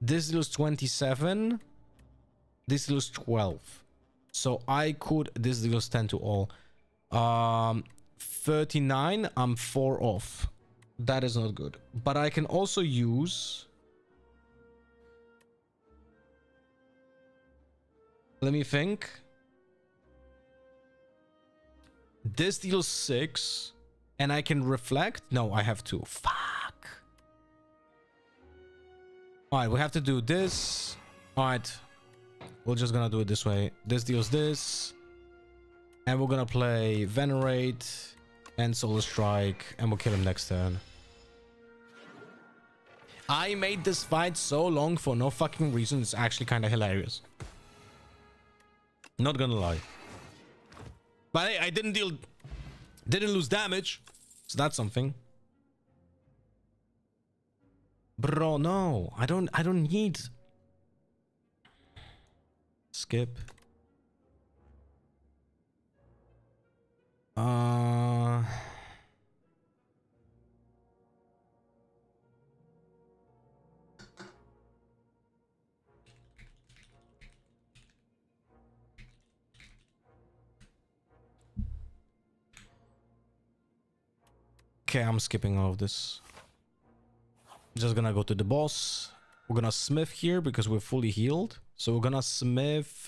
A: This deals 27. This deals 12. So I could... This deals 10 to all. 39. I'm 4 off. That is not good. But I can also use... Let me think. This deals 6. And I can reflect. No, I have 2. Fuck. Alright, we have to do this. Alright. We're just gonna do it this way. This deals this. And we're gonna play Venerate and Solar Strike. And we'll kill him next turn. I made this fight so long for no fucking reason. It's actually kind of hilarious. Not gonna lie. But hey, I didn't lose damage. So that's something. Bro, no. I don't need... Skip. Okay, I'm skipping all of this. Just gonna go to the boss. We're gonna smith here because we're fully healed. So we're gonna smith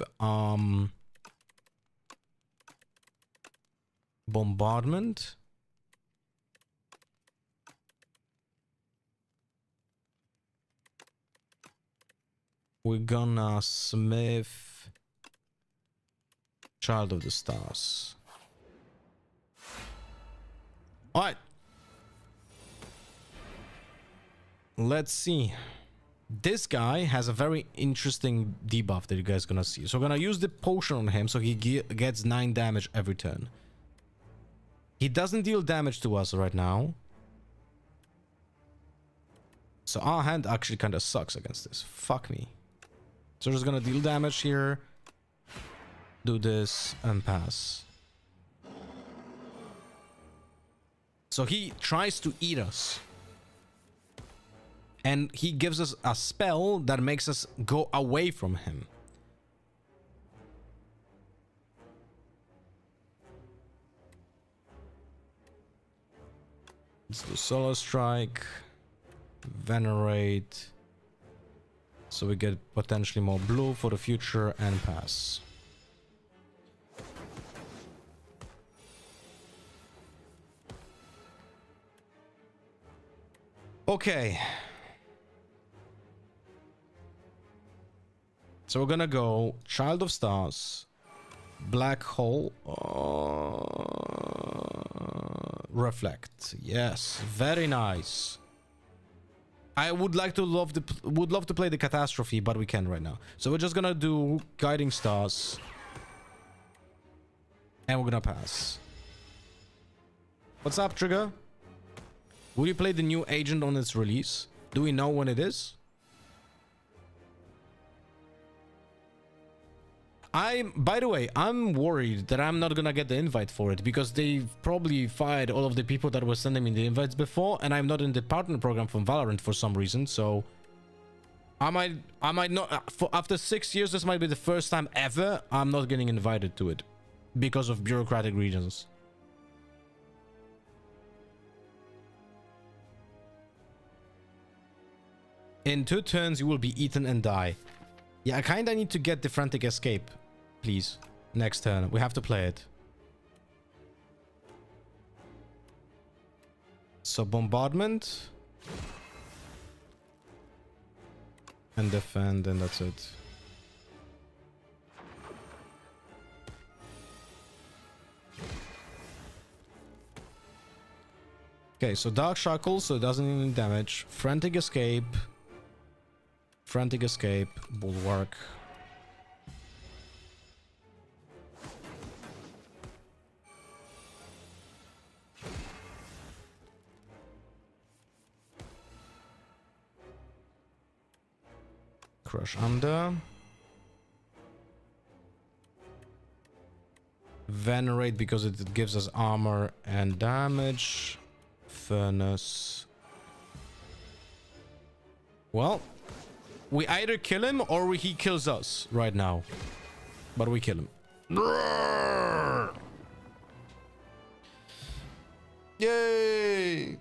A: bombardment. We're gonna smith Child of the Stars. All right. Let's see. This guy has a very interesting debuff that you guys are gonna see. So we're gonna use the potion on him so he gets 9 damage every turn. He doesn't deal damage to us right now. So our hand actually kind of sucks against this. Fuck me. So we're just gonna deal damage here. Do this and pass. So he tries to eat us. And he gives us a spell that makes us go away from him. Let's do Solar Strike. Venerate. So we get potentially more blue for the future and pass. Okay. So we're gonna go Child of Stars, Black Hole, Reflect. Yes, very nice. I would like to love to play the Catastrophe, but we can't right now. So we're just gonna do Guiding Stars, and we're gonna pass. What's up, Trigger? Will you play the new agent on its release? Do we know when it is? By the way, I'm worried that I'm not gonna get the invite for it because they've probably fired all of the people that were sending me the invites before, and I'm not in the partner program from Valorant for some reason. So I might not. After 6 years, this might be the first time ever I'm not getting invited to it because of bureaucratic reasons. In 2 turns, you will be eaten and die. Yeah, I kinda need to get the frantic escape, please. Next turn, we have to play it. So bombardment and defend, and that's it. Okay, so dark shackle, so it doesn't even damage. Frantic escape. Frantic escape, bulwark. Crush under. Venerate because it gives us armor and damage. Furnace. Well, we either kill him or he kills us right now. But we kill him. Yay!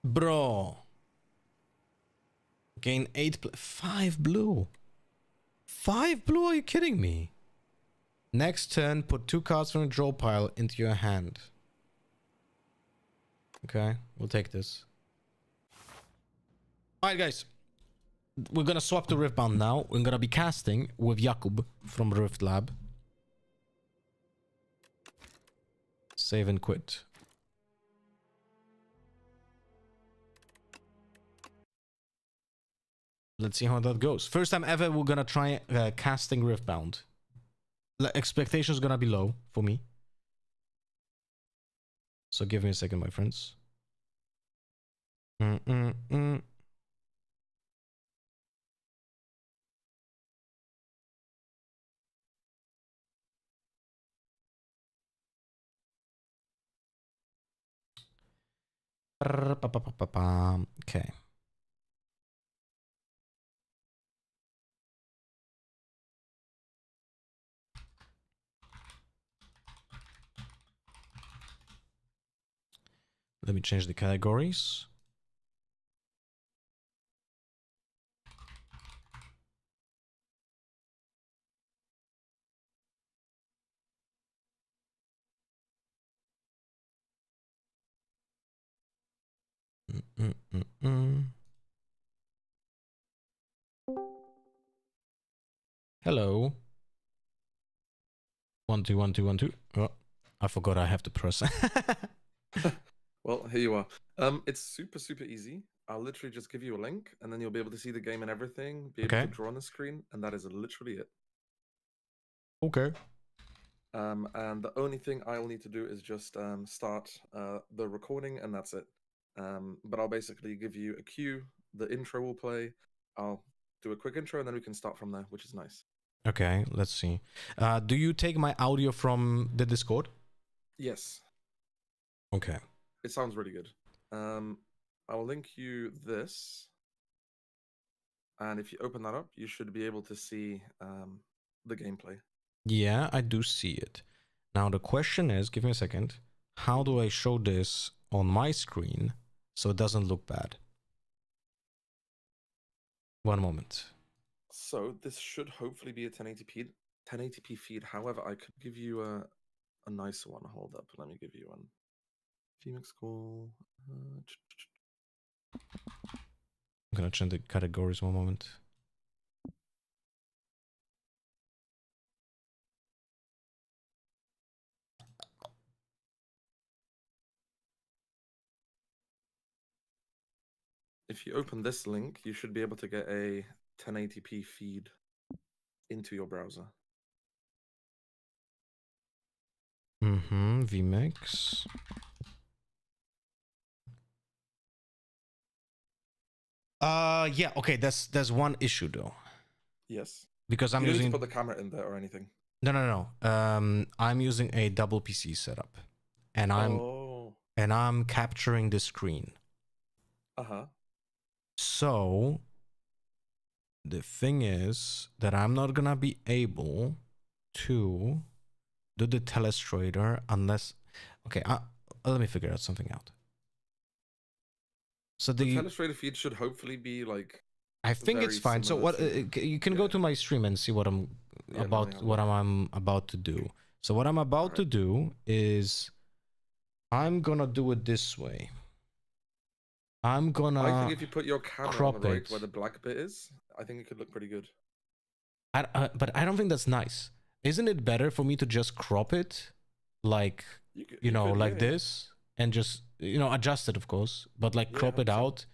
A: Bro. Gain 5 blue. 5 blue? Are you kidding me? Next turn, put 2 cards from the draw pile into your hand. Okay, we'll take this. Alright, guys. We're gonna swap to Riftbound now. We're gonna be casting with Jakub from Rift Lab. Save and quit. Let's see how that goes. First time ever we're gonna try casting Riftbound. Expectations gonna be low for me. So give me a second, my friends. Okay. Let me change the categories. Hello. 1 2 1 2 1 2. Oh, I forgot I have to press.
E: Well, here you are. It's super easy. I'll literally just give you a link, and then you'll be able to see the game and everything, be able
A: Okay.
E: to draw on the screen, and that is literally it.
A: Okay.
E: And the only thing I'll need to do is just start the recording, and that's it. But I'll basically give you a cue, the intro will play, I'll do a quick intro, and then we can start from there, which is nice.
A: Okay, let's see. Do you take my audio from the Discord?
E: Yes.
A: Okay.
E: It sounds really good. I'll link you this, and if you open that up, you should be able to see the gameplay.
A: Yeah, I do see it. Now the question is, give me a second. How do I show this on my screen so it doesn't look bad? One moment.
E: So this should hopefully be a 1080p feed. However, I could give you a nicer one. Hold up, let me give you one. Phoenix School.
A: I'm gonna change the categories one moment.
E: If you open this link, you should be able to get a 1080p feed into your browser.
A: VMix. Yeah. Okay. There's one issue though,
E: Yes.
A: because
E: You
A: I'm
E: don't need
A: using
E: to put the camera in there or anything.
A: no. I'm using a double PC setup, and
E: Oh.
A: I'm capturing the screen.
E: Uh-huh.
A: So the thing is that I'm not gonna be able to do the telestrator unless. Okay. Let me figure out something out. So
E: The
A: the
E: telestrator feed should hopefully be like
A: I think it's
E: very
A: fine. So
E: similar
A: what
E: to...
A: you can go
E: Yeah.
A: to my stream and see what I'm
E: Yeah, let me have a look.
A: about to do. So what I'm about to
E: Alright.
A: do is I'm gonna do it this way. I'm
E: I
A: gonna
E: think if you put your camera on the
A: crop
E: right
A: it.
E: where the black bit is, I think it could look pretty good.
A: But I don't think that's nice. Isn't it better for me to just crop it, like
E: You could,
A: like
E: yeah.
A: this, and just adjust it, of course, but like
E: Yeah,
A: crop it
E: 100%.
A: out.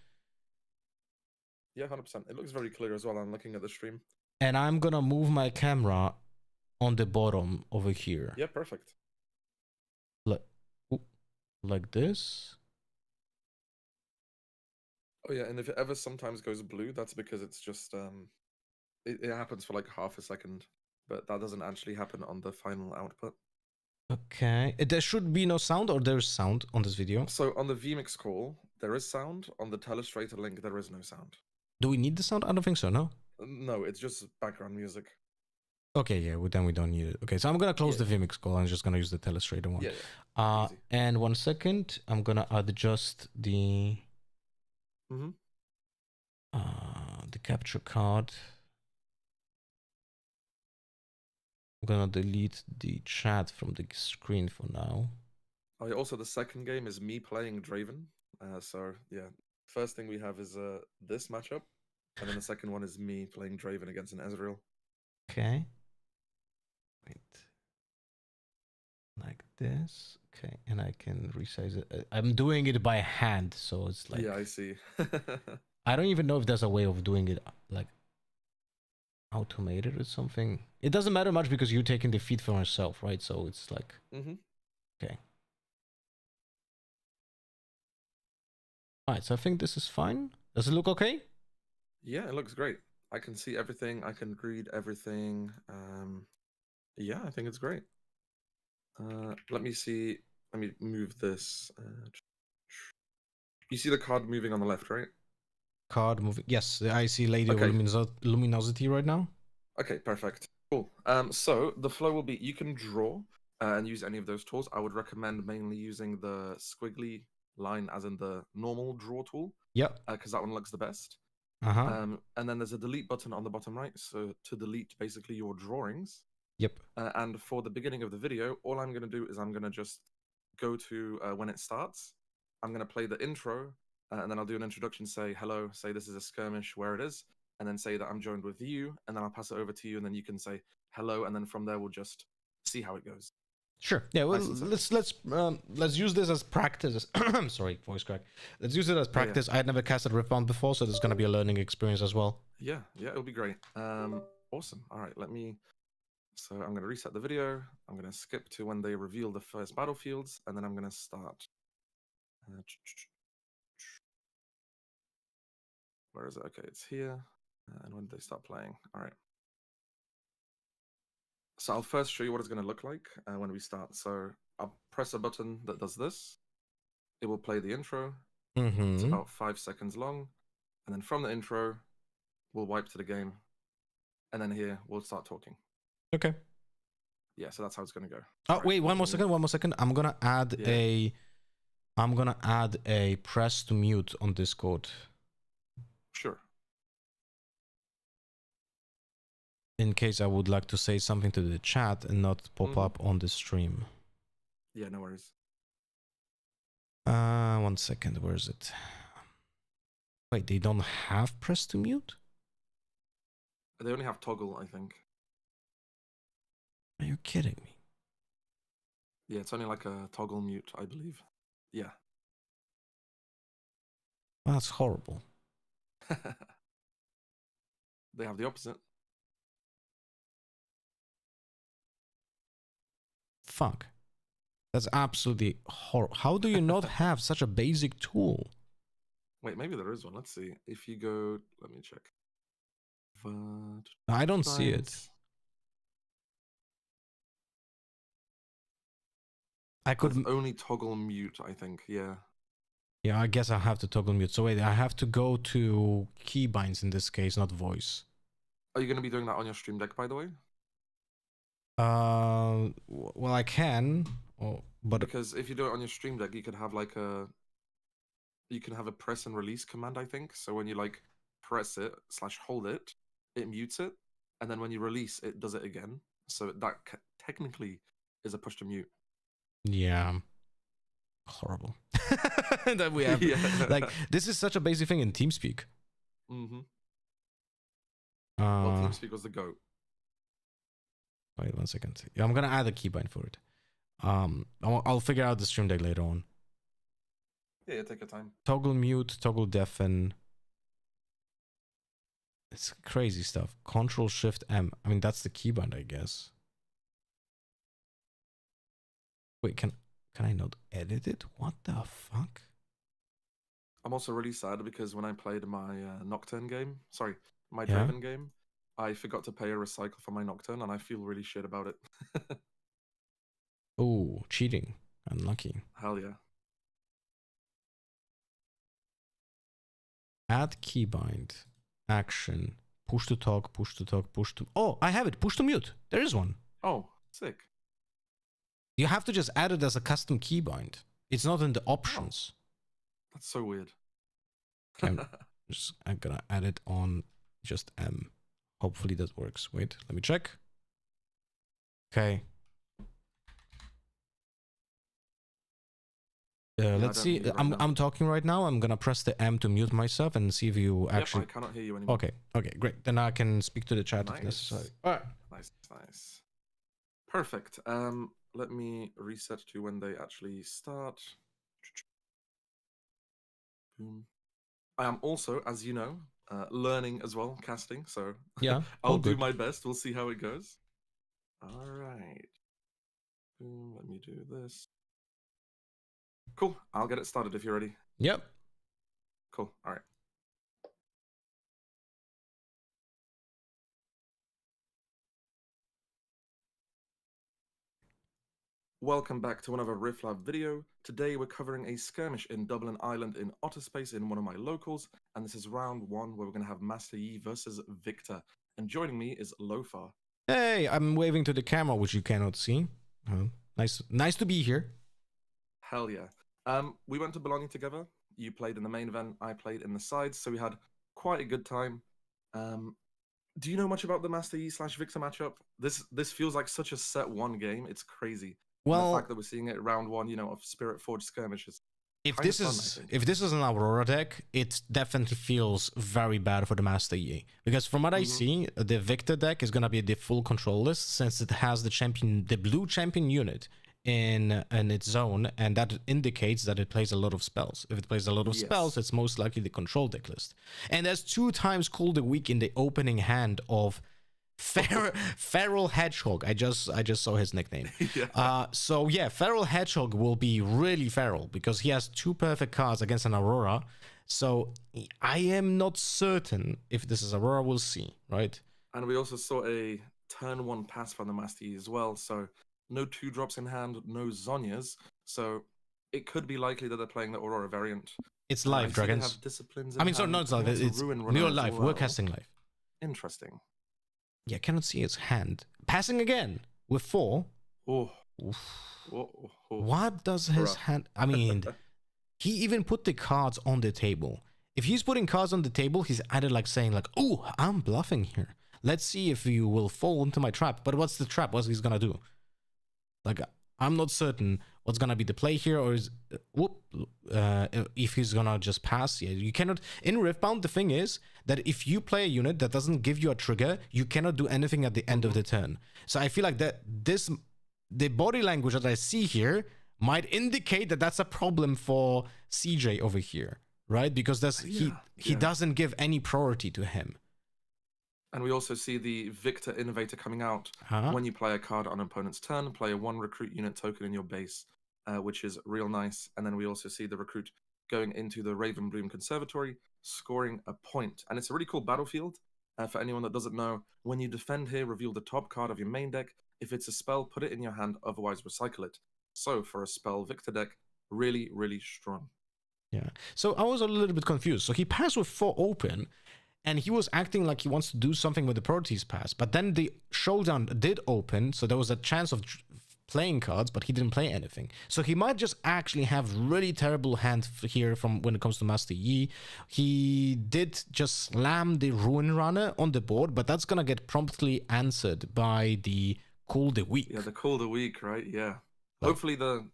E: Yeah, 100%. It looks very clear as well. I'm looking at the stream.
A: And I'm gonna move my camera on the bottom over here,
E: Yeah, perfect.
A: like like this.
E: Oh yeah, and if it ever sometimes goes blue, that's because it's just it happens for like half a second, but that doesn't actually happen on the final output.
A: Okay. There should be no sound, or there's sound on this video.
E: So on the vmix call, there is sound. On the telestrator link, there is no sound.
A: Do we need the sound? I don't think so, no?
E: No, it's just background music.
A: Okay, yeah, then we don't need it. Okay, so I'm gonna close
E: Yeah.
A: the vmix call. I'm just gonna use the telestrator one.
E: Yeah. Easy.
A: And 1 second, I'm gonna adjust the the capture card. I'm gonna delete the chat from the screen for now.
E: Oh, yeah, also the second game is me playing Draven. So yeah, first thing we have is this matchup, and then the second one is me playing Draven against an Ezreal.
A: Okay. Wait. Like this. Okay, and I can resize it. I'm doing it by hand, so it's like
E: Yeah, I see.
A: I don't even know if there's a way of doing it like automated or something. It doesn't matter much because you're taking the feed from yourself, right? So it's like okay. All right, so I think this is fine. Does it look okay?
E: Yeah, it looks great. I can see everything. I can read everything. Yeah, I think it's great. Let me see. Let me move this. You see the card moving on the left, right?
A: Card moving. Yes, I see Lady
E: Okay.
A: of Luminosity right now.
E: Okay, perfect. Cool. So the flow will be you can draw and use any of those tools. I would recommend mainly using the squiggly line, as in the normal draw tool.
A: Yep.
E: Because that one looks the best.
A: Uh-huh.
E: And then there's a delete button on the bottom right, so to delete basically your drawings.
A: Yep.
E: And for the beginning of the video, all I'm going to do is I'm going to just go to when it starts. I'm going to play the intro, and then I'll do an introduction, say hello, say this is a skirmish, where it is, and then say that I'm joined with you, and then I'll pass it over to you, and then you can say hello, and then from there we'll just see how it goes.
A: Sure. Yeah. Well,
E: Nice and simple.
A: let's use this as practice. I'm sorry, voice crack. Let's use it as practice. I had never casted Riftbound before, so this is gonna be a learning experience as well.
E: Yeah, it'll be great. Awesome. All right, So I'm going to reset the video. I'm going to skip to when they reveal the first battlefields, and then I'm going to start. Where is it? Okay, it's here. And when did they start playing? All right. So I'll first show you what it's going to look like when we start. So I'll press a button that does this. It will play the intro. It's about 5 seconds long. And then from the intro, we'll wipe to the game. And then here, we'll start talking.
A: Okay.
E: Yeah, so that's how it's going to go.
A: Oh, wait, one more second. I'm gonna add a press to mute on Discord.
E: Sure.
A: In case I would like to say something to the chat and not pop up on the stream.
E: Yeah, no worries.
A: 1 second, where is it? Wait, they don't have press to mute?
E: They only have toggle, I think.
A: Are you kidding me?
E: Yeah, it's only like a toggle mute, I believe. Yeah.
A: That's horrible.
E: They have the opposite.
A: Fuck. That's absolutely horrible. How do you not have such a basic tool?
E: Wait, maybe there is one. Let's see. If you go, let me check.
A: I don't see it.
E: Finds-
A: I
E: There's
A: could.
E: only toggle mute, I think. Yeah.
A: Yeah, I guess I have to toggle mute. So wait, I have to go to keybinds in this case, not voice.
E: Are you going to be doing that on your stream deck, by the way?
A: Well, I can, but
E: Because if you do it on your stream deck, you could have like you can have a press and release command, I think. So when you like press it / hold it, it mutes it, and then when you release, it does it again. So that technically is a push to mute.
A: yeah, horrible that we have.
E: Yeah.
A: Like this is such a basic thing in TeamSpeak.
E: Mm-hmm. Well,
A: Uh,
E: TeamSpeak was the GOAT.
A: wait 1 second. Yeah, I'm gonna add a keybind for it. I'll figure out the stream deck later on.
E: Yeah, take your time.
A: Toggle mute, toggle deafen. It's crazy stuff. Control Shift M. I mean, that's the keybind, I guess. Wait, can I not edit it? What the fuck?
E: I'm also really sad because when I played my Nocturne game, sorry, my
A: Yeah?
E: Driven game, I forgot to pay a recycle for my Nocturne, and I feel really shit about it.
A: Oh, cheating. Unlucky.
E: Hell yeah.
A: Add keybind. Action. Push to talk, push to talk, push to... Oh, I have it. Push to mute. There is one.
E: Oh, sick.
A: You have to just add it as a custom keybind. It's not in the options.
E: That's so weird.
A: Okay, I'm gonna add it on just M. Hopefully that works. Wait, let me check. Okay.
E: I
A: Let's
E: don't
A: see.
E: need it right now.
A: I'm talking right now. I'm gonna press the M to mute myself and see if you actually.
E: Yep, I cannot hear you anymore.
A: Okay. Okay. Great. Then I can speak to the chat if
E: Nice.
A: necessary. All right.
E: Nice. Perfect. Let me reset to when they actually start. Boom. I am also, as you know, learning as well, casting. So
A: Yeah.
E: I'll
A: all
E: do
A: good.
E: my best. We'll see how it goes. All right. Boom. Let me do this. Cool. I'll get it started if you're ready.
A: Yep.
E: Cool. All right. Welcome back to another Rift Lab video. Today we're covering a skirmish in Dublin Island in Otterspace in one of my locals, and this is round 1 where we're going to have Master Yi versus Victor. And joining me is Lofar.
A: Hey, I'm waving to the camera, which you cannot see. Nice to be here.
E: Hell yeah. We went to Bologna together. You played in the main event, I played in the sides, so we had quite a good time. Do you know much about the Master Yi / Victor matchup? This feels like such a set 1 game. It's crazy. And the
A: Well,
E: fact that we're seeing it round 1, you know, of Spirit Forge skirmishes.
A: if
E: kind of
A: this
E: fun, I
A: is
E: think.
A: if this is an Aurora deck, it definitely feels very bad for the Master Yi. Because from what I see, the Victor deck is gonna be the full control list since it has the blue champion unit in its zone, and that indicates that it plays a lot of spells. If it plays a lot of spells, it's most likely the control deck list. And there's 2 times called a week in the opening hand of Feral Hedgehog. I just saw his nickname.
E: Yeah.
A: So yeah, Feral Hedgehog will be really feral because he has 2 perfect cards against an Aurora. So I am not certain if this is Aurora. We'll see, right?
E: And we also saw a turn 1 pass from the Master Yi as well. So no 2-drops in hand, no Zonias. So it could be likely that they're playing the Aurora variant.
A: It's
E: I
A: live,
E: see they
A: Dragons.
E: have disciplines in
A: I mean, sorry,
E: hand.
A: no, it's live.
E: There's a
A: It's
E: Ruin Runner
A: we're
E: as
A: live.
E: well.
A: We're casting live.
E: Interesting.
A: Yeah, cannot see his hand. Passing again with 4.
E: Oh.
A: Oof.
E: Oh.
A: What does his
E: Rough.
A: hand... I mean, he even put the cards on the table. If he's putting cards on the table, he's either like saying like, oh, I'm bluffing here. Let's see if you will fall into my trap. But what's the trap? What's he's gonna do? Like, I'm not certain what's gonna be the play here, or is if he's gonna just pass. Yeah, you cannot in Riftbound. The thing is that if you play a unit that doesn't give you a trigger, you cannot do anything at the end of the turn. So I feel like that the body language that I see here might indicate that that's a problem for CJ over here, right? Because he doesn't give any priority to him.
E: And we also see the Victor Innovator coming out. When you play a card on an opponent's turn, play a 1 recruit unit token in your base, which is real nice. And then we also see the recruit going into the Ravenbloom Conservatory, scoring a point. And it's a really cool battlefield. For anyone that doesn't know, when you defend here, reveal the top card of your main deck. If it's a spell, put it in your hand, otherwise recycle it. So for a spell Victor deck, really, really strong.
A: Yeah. So I was a little bit confused. So he passed with 4 open, and he was acting like he wants to do something with the Proteus pass. But then the showdown did open, so there was a chance of playing cards, but he didn't play anything. So he might just actually have really terrible hand here from when it comes to Master Yi. He did just slam the Ruin Runner on the board, but that's gonna get promptly answered by the Call the Weak.
E: Yeah, the Call the Weak, right? Yeah. Hopefully the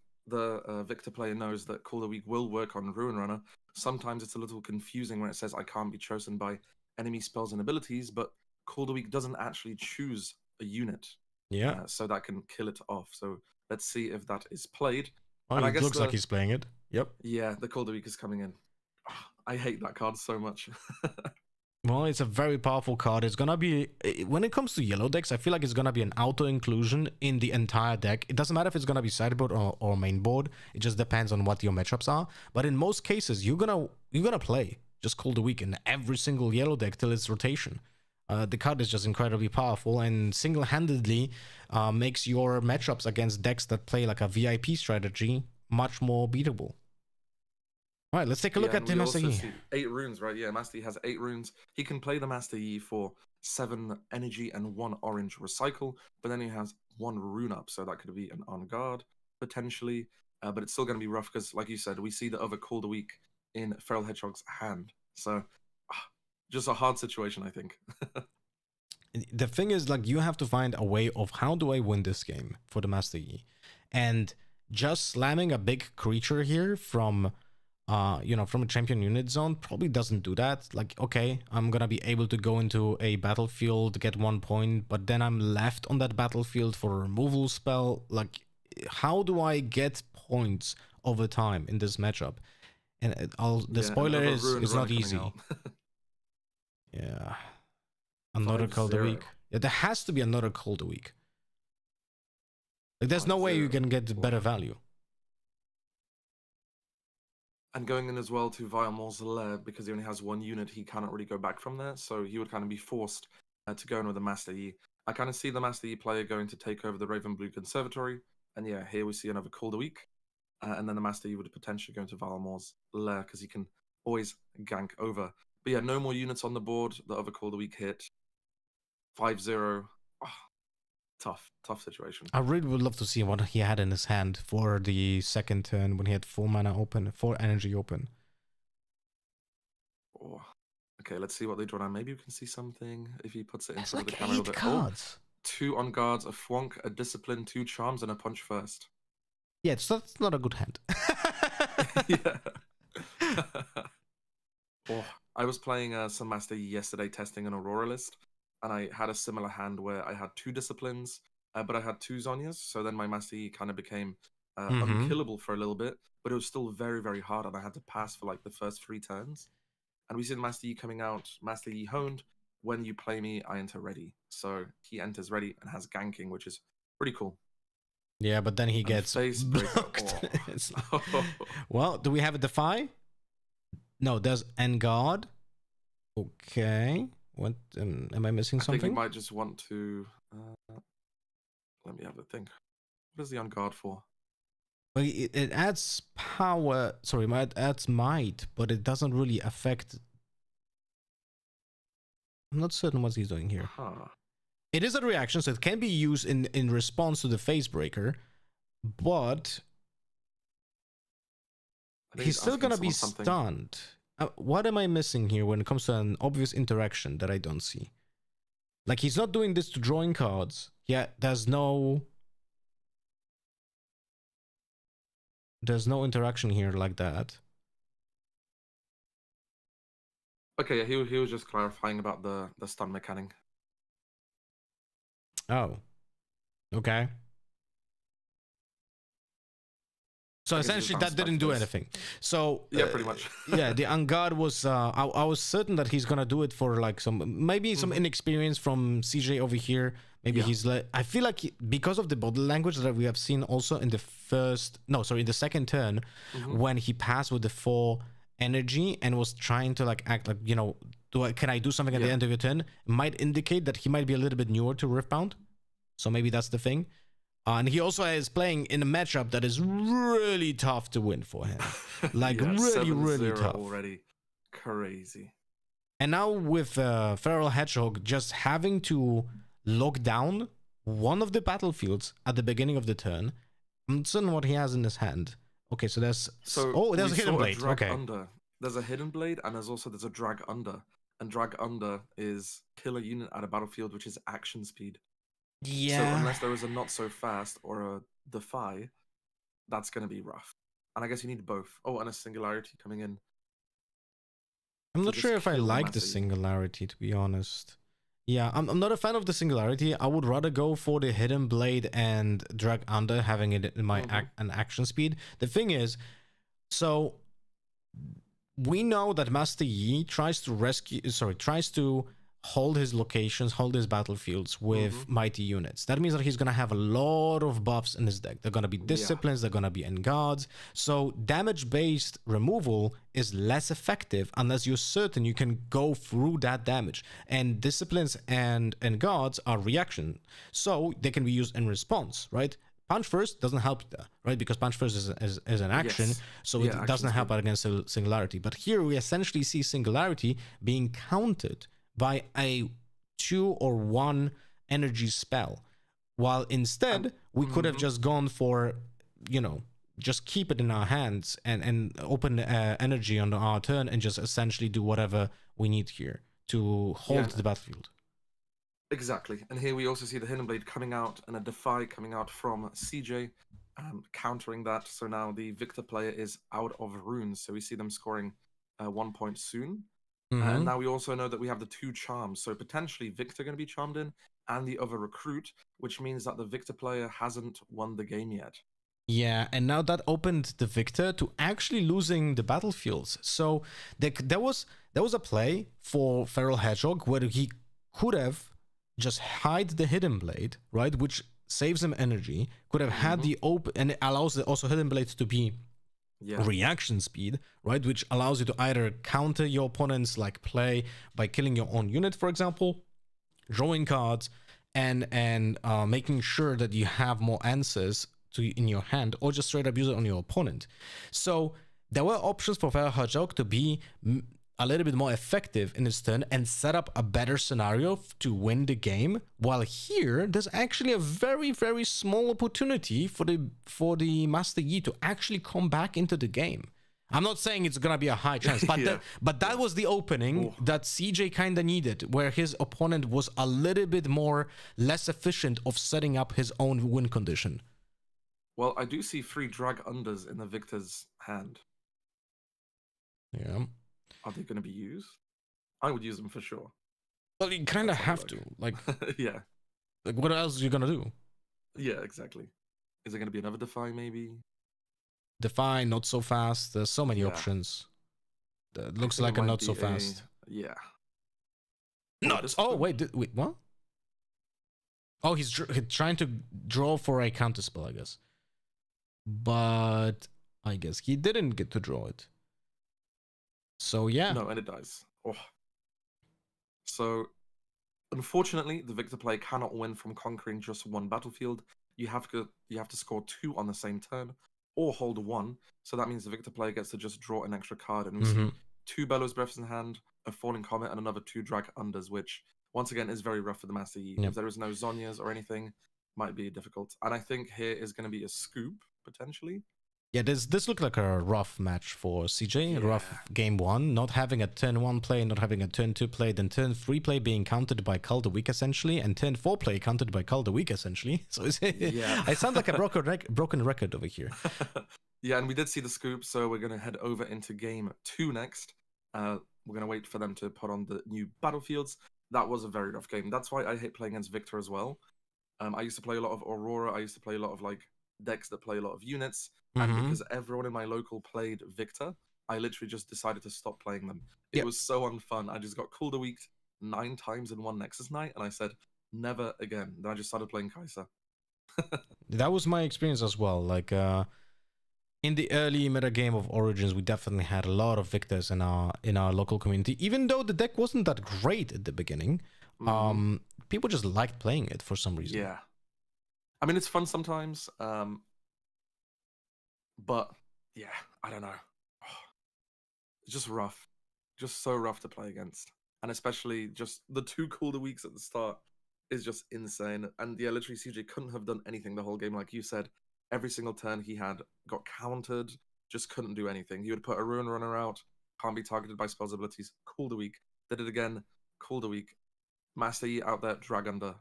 E: Victor player knows that Call the Weak will work on Ruin Runner. Sometimes it's a little confusing when it says I can't be chosen by enemy spells and abilities, but Call the Weak doesn't actually choose a unit.
A: Yeah.
E: So that can kill it off. So let's see if that is played.
A: Oh,
E: and
A: it
E: I guess
A: looks like he's playing it. Yep.
E: Yeah, the Call the Weak is coming in. I hate that card so much.
A: Well, it's a very powerful card. It's gonna be, when it comes to yellow decks, I feel like it's gonna be an auto inclusion in the entire deck. It doesn't matter if it's gonna be sideboard or main board. It just depends on what your matchups are. But in most cases, you're gonna play just Call the Weak in every single yellow deck till its rotation. The card is just incredibly powerful and single-handedly makes your matchups against decks that play like a VIP strategy much more beatable. All right, let's take a look at the Master Yi.
E: 8 runes, right? Yeah, Master Yi has 8 runes. He can play the Master Yi for 7 energy and 1 orange recycle, but then he has 1 rune up, so that could be an on guard potentially. But it's still going to be rough because, like you said, we see the other Call the Weak in Feral Hedgehog's hand. So just a hard situation, I think.
A: The thing is, like, you have to find a way of how do I win this game for the Master Yi, and just slamming a big creature here from from a champion unit zone probably doesn't do that. Like, okay, I'm gonna be able to go into a battlefield, get 1 point, but then I'm left on that battlefield for a removal spell. Like, how do I get points over time in this matchup? And the spoiler is, it's not easy. Yeah. Another Call the Weak. Yeah, there has to be another Call the Weak. Like, there's no way you can get better value.
E: And going in as well to Viamor's lair, because he only has 1 unit, he cannot really go back from there. So he would kind of be forced to go in with the Master Yi. I kind of see the Master Yi player going to take over the Ravenblue Conservatory. And yeah, here we see another Call the Weak. And then the Master Yi would potentially go into Viamor's lair because he can always gank over. But yeah, no more units on the board. The other Call the Weak hit. 5-0. Oh, tough situation.
A: I really would love to see what he had in his hand for the second turn when he had 4 mana open, 4 energy open.
E: Oh. Okay, let's see what they draw now. Maybe you can see something if he puts it in
A: It's
E: front
A: like
E: of the camera.
A: 8 cards.
E: 2 on guards, a Thwonk, a Discipline, 2 charms, and a Punch first.
A: Yeah, that's not a good hand.
E: Yeah. Oh, I was playing some Master Yi yesterday testing an Aurora list, and I had a similar hand where I had 2 Disciplines, but I had 2 Zonyas, so then my Master Yi kind of became unkillable for a little bit, but it was still very, very hard, and I had to pass for like the first 3 turns. And we see the Master Yi coming out, Master Yi honed, when you play me, I enter ready. So he enters ready and has ganking, which is pretty cool.
A: Yeah, but then he gets
E: face
A: blocked.
E: Oh.
A: Well, do we have a Defy? No, there's Engard. Okay. What am I missing something?
E: I think he might just want to. Let me have a think. What is the on guard for?
A: Well, it adds power. Sorry, it adds might, but it doesn't really affect. I'm not certain what he's doing here.
E: Huh.
A: It is a reaction, so it can be used in response to the phase breaker, but he's still gonna be stunned. What am I missing here when it comes to an obvious interaction that I don't see? Like, he's not doing this to drawing cards. Yeah, there's no interaction here like that.
E: Okay, yeah, he was just clarifying about the stun mechanic.
A: Oh, okay. So essentially, that didn't do anything. So
E: yeah, pretty much.
A: Yeah, the Angard was. I was certain that he's gonna do it for like some maybe some inexperience from CJ over here, Maybe
E: Yeah.
A: he's like, I feel like because of the body language that we have seen also in the in the second turn, when he passed with the 4 energy and was trying to like act like, can I do something at the
E: Yeah.
A: end of your turn, might indicate that he might be a little bit newer to Riftbound. So maybe that's the thing. And he also is playing in a matchup that is really tough to win for him. Like,
E: Yeah,
A: really,
E: 7-0
A: really tough.
E: already. Crazy.
A: And now with Feral Hedgehog just having to lock down one of the battlefields at the beginning of the turn, I'm certain what he has in his hand. Okay, so there's...
E: So
A: there's a
E: we
A: hidden
E: saw
A: blade.
E: drag
A: Okay.
E: under. There's a hidden blade, and there's a drag under. And drag under is kill a unit at a battlefield, which is action speed. So
A: Yeah.
E: unless there is a not so fast or a defy, that's going to be rough. And I guess you need both. Oh, and a singularity coming in.
A: I'm
E: to
A: not
E: just
A: sure if I
E: kill
A: like the
E: Massey.
A: singularity, to be honest. Yeah, I'm not a fan of the singularity. I would rather go for the hidden blade and drag under, having it in my an action speed. The thing is, so we know that Master Yi tries to hold his locations, hold his battlefields with mighty units. That means that he's gonna have a lot of buffs in his deck. They're gonna be disciplines, they're gonna be in guards. So damage-based removal is less effective unless you're certain you can go through that damage. And disciplines and guards are reaction, so they can be used in response, right? Punch first doesn't help that, right? Because punch first is an action,
E: Yes.
A: so
E: Yeah,
A: it
E: action
A: doesn't help
E: speed.
A: out against singularity. But here we essentially see singularity being countered by a 2 or 1 energy spell, while instead we could have just gone for, just keep it in our hands and open energy on our turn and just essentially do whatever we need here to hold the battlefield.
E: Exactly. And here we also see the hidden blade coming out and a defy coming out from CJ, countering that. So now the victor player is out of runes. So we see them scoring 1 point soon. And now we also know that we have the 2 charms. So potentially Victor going to be charmed in and the other recruit, which means that the Victor player hasn't won the game yet.
A: Yeah, and now that opened the victor to actually losing the battlefields. So there was a play for Feral Hedgehog where he could have just hide the hidden blade, right, which saves him energy. Could have had the open, and it allows also hidden blade to be reaction speed, right, which allows you to either counter your opponent's like play by killing your own unit, for example, drawing cards, and making sure that you have more answers in your hand, or just straight up use it on your opponent. So there were options for Feral Hedgehog to be a little bit more effective in his turn and set up a better scenario to win the game, while here there's actually a very, very small opportunity for the Master Yi to actually come back into the game. I'm not saying it's gonna be a high chance, but that was the opening that CJ kind of needed, where his opponent was a little bit less efficient of setting up his own win condition.
E: Well, I do see 3 drag unders in the victor's hand.
A: Yeah.
E: Are they going to be used? I would use them for sure.
A: Well, you kind of
E: That's
A: have
E: what
A: to. Like,
E: yeah.
A: like, what else are you gonna do?
E: Yeah, exactly. Is there going to be another defy maybe?
A: Defy, not so fast. There's so many
E: Yeah.
A: options. That
E: I
A: looks
E: think
A: like
E: it
A: a
E: might
A: not so
E: be
A: fast.
E: Yeah.
A: Nuts. Oh, wait, what? Oh, he's trying to draw for a counterspell, I guess. But I guess he didn't get to draw it. So yeah.
E: No, and it dies. Oh. So, unfortunately, the victor player cannot win from conquering just 1 battlefield. You have to score 2 on the same turn, or hold 1. So that means the victor player gets to just draw an extra card, and we see 2 Bellows Breaths in hand, a Falling Comet, and another 2 Drag Unders, which once again is very rough for the Master Yi.
A: Yep.
E: If there is no Zonias or anything, might be difficult. And I think here is going to be a scoop potentially.
A: Yeah, this looked like a rough match for CJ.
E: Yeah.
A: Rough game 1, not having a turn 1 play, not having a turn 2 play, then turn 3 play being countered by Call the Weak essentially, and turn 4 play countered by Call the Weak essentially. So I sound like a broken record over here.
E: Yeah, and we did see the scoop, so we're going to head over into game 2 next. We're going to wait for them to put on the new battlefields. That was a very rough game. That's why I hate playing against Victor as well. I used to play a lot of Aurora. I used to play a lot of like decks that play a lot of units. And because everyone in my local played Victor, I literally just decided to stop playing them. It was so unfun. I just got Call the Week 9 times in one Nexus night, and I said, Never again. Then I just started playing Kai'Sa.
A: That was my experience as well. Like in the early meta game of Origins, we definitely had a lot of victors in our local community. Even though the deck wasn't that great at the beginning, people just liked playing it for some reason.
E: Yeah. I mean, it's fun sometimes, but yeah, I don't know. It's just rough. Just so rough to play against. And especially just the 2 Cooler weeks at the start is just insane. And yeah, literally CJ couldn't have done anything the whole game. Like you said, every single turn he had got countered, just couldn't do anything. He would put a Ruin Runner out, can't be targeted by spells abilities, Cooler week. Did it again, Cooler week. Master Yi out there, drag under.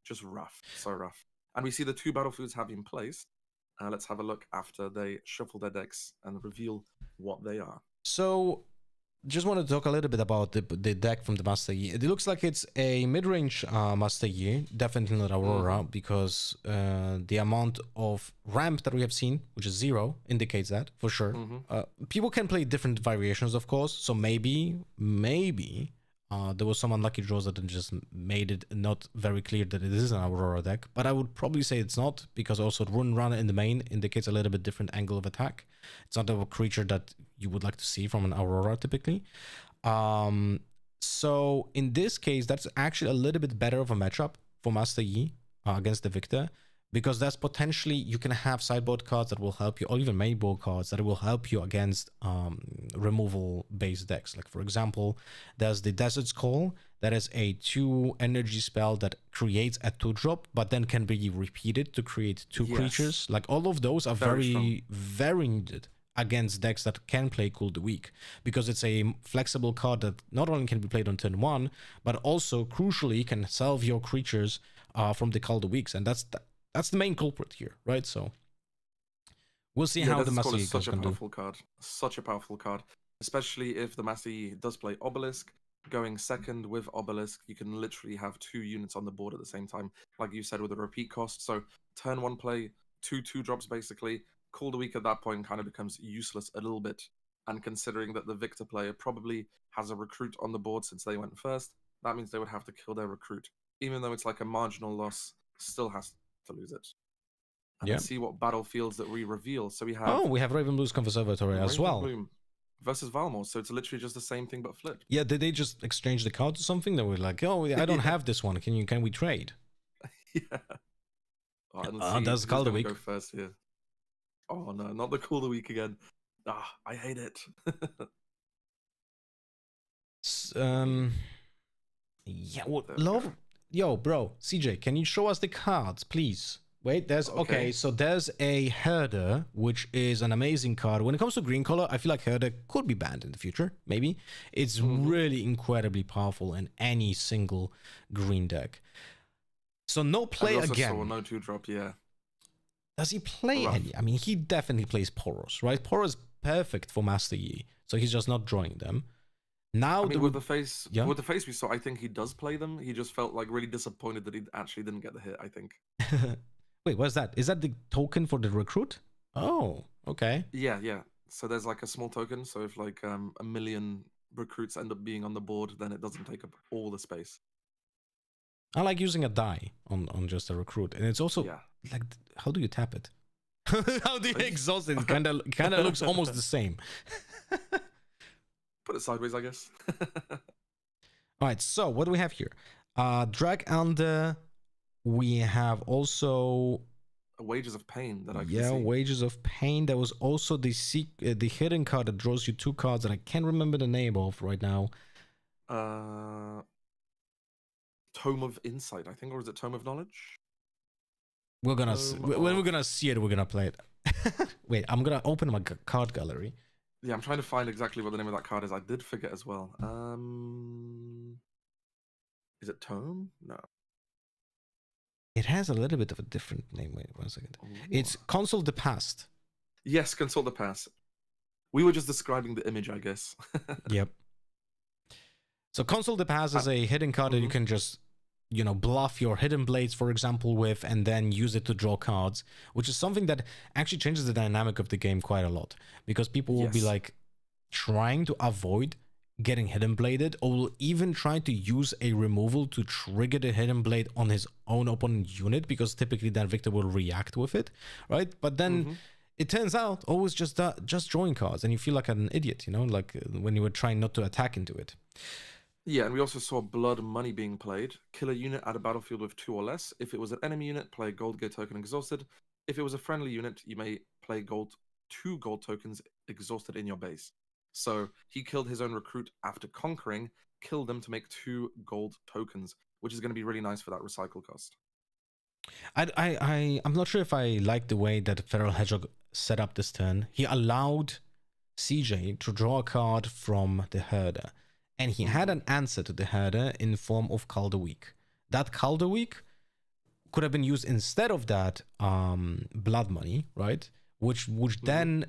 E: Just rough, so rough. And we see the 2 Battlefoods have been placed. Let's have a look after they shuffle their decks and reveal what they are.
A: So, just want to talk a little bit about the deck from the Master Yi. It looks like it's a mid-range Master Yi, definitely not Aurora, because the amount of ramp that we have seen, which is 0, indicates that for sure. People can play different variations, of course. So maybe there was some unlucky draws that just made it not very clear that it is an Aurora deck. But I would probably say it's not, because also Rune Runner in the main indicates a little bit different angle of attack. It's not a creature that you would like to see from an Aurora typically. So in this case, that's actually a little bit better of a matchup for Master Yi against the Victor, because that's potentially, you can have sideboard cards that will help you, or even mainboard cards that will help you against removal based decks. Like for example, there's the Desert's Call, that is a 2 energy spell that creates a 2-drop, but then can be repeated to create 2 creatures. Like all of those are very needed against decks that can play Cool the Weak, because it's a flexible card that not only can be played on turn 1, but also crucially can salve your creatures from the Call the Weaks, and that's the main culprit here, right? So we'll see how the Master Yi
E: is such a
A: can do.
E: powerful card. Such a powerful card, especially if the Master Yi does play Obelisk. Going second with Obelisk, you can literally have 2 units on the board at the same time, like you said, with a repeat cost. So turn 1 play, 2 2-drops basically. Call the Weak at that point kind of becomes useless a little bit. And considering that the Victor player probably has a recruit on the board since they went first, that means they would have to kill their recruit. Even though it's like a marginal loss, still has to lose it. And let's see what battlefields that we reveal. So we have
A: Ravenblue's Conservatory as well.
E: Bloom versus Valmor, so it's literally just the same thing but flipped.
A: Yeah, did they just exchange the card or something? They were like, oh, I don't have this one. Can we trade?
E: Yeah.
A: Does Call the Week
E: go first here? Oh no, not the Call the Week again. I hate it.
A: Yeah, well, yo, bro, CJ, can you show us the cards, please? Wait, okay, so there's a Herder, which is an amazing card. When it comes to green color, I feel like Herder could be banned in the future, maybe. It's really incredibly powerful in any single green deck. So no play again.
E: Saw no 2-drop, yeah.
A: Does he play any? I mean, he definitely plays Poros, right? Poros perfect for Master Yi, so he's just not drawing them. Now,
E: with the face we saw, I think he does play them. He just felt like really disappointed that he actually didn't get the hit, I think.
A: Wait, what's that? Is that the token for the recruit? Oh, okay.
E: Yeah. So there's like a small token. So if like a million recruits end up being on the board, then it doesn't take up all the space.
A: I like using a die on just a recruit, and it's also like, how do you tap it? How do you exhaust it? It kind of looks almost the same.
E: Put it sideways, I guess.
A: All right, so what do we have here? Drag under. We have also
E: Wages of Pain that I can see.
A: Yeah, Wages of Pain. There was also the hidden card that draws you 2 cards that I can't remember the name of right now.
E: Tome of Insight, I think, or is it Tome of Knowledge?
A: When we're gonna see it, we're gonna play it. Wait, I'm gonna open my card gallery.
E: Yeah, I'm trying to find exactly what the name of that card is. I did forget as well. Is it Tome? No.
A: It has a little bit of a different name. Wait 1 second. Ooh. It's Console the Past.
E: Yes, Console the Past. We were just describing the image, I guess.
A: Yep. So Console the Past is a hidden card that you can just, bluff your Hidden Blades, for example, with, and then use it to draw cards, which is something that actually changes the dynamic of the game quite a lot, because people will be like trying to avoid getting hidden bladed, or will even try to use a removal to trigger the hidden blade on his own opponent unit, because typically that victor will react with it, right? But then it turns out always just drawing cards, and you feel like an idiot, you know, like when you were trying not to attack into it.
E: Yeah, and we also saw blood money being played. Kill a unit at a battlefield with 2 or less. If it was an enemy unit, play gold gear token exhausted. If it was a friendly unit, you may play 2 gold tokens exhausted in your base. So he killed his own recruit after conquering, killed them to make 2 gold tokens, which is going to be really nice for that recycle cost.
A: I'm not sure if I like the way that Feral Hedgehog set up this turn. He allowed CJ to draw a card from the Herder, and he had an answer to the Herder in form of Calderweek. That Calderweek could have been used instead of that blood money, right? Which then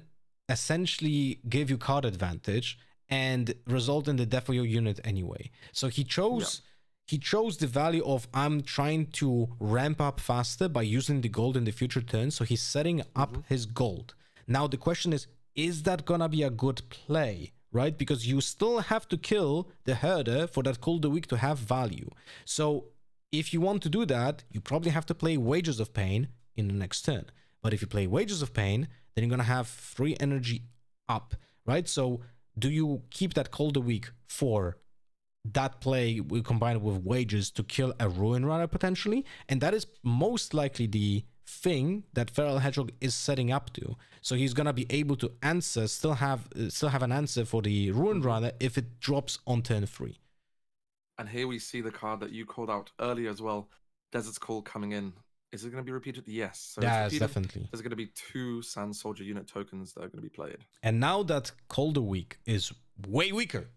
A: essentially give you card advantage and result in the death of your unit anyway. So he chose the value of, I'm trying to ramp up faster by using the gold in the future turn. So he's setting up his gold. Now the question is that gonna be a good play, right? Because you still have to kill the Herder for that Calderweek to have value. So if you want to do that, you probably have to play Wages of Pain in the next turn. But if you play Wages of Pain, then you're going to have 3 energy up, right? So do you keep that Calderweek for that play combined with Wages to kill a Ruin Runner potentially? And that is most likely the thing that Feral Hedgehog is setting up to. So he's going to be able to answer, still have an answer for the Ruin Runner if it drops on turn 3.
E: And here we see the card that you called out earlier as well, Desert's Call coming in. Is it going to be repeated? Yes. So
A: yes, definitely.
E: There's going to be 2 Sand Soldier unit tokens that are going to be played.
A: And now that Calderweek is way weaker,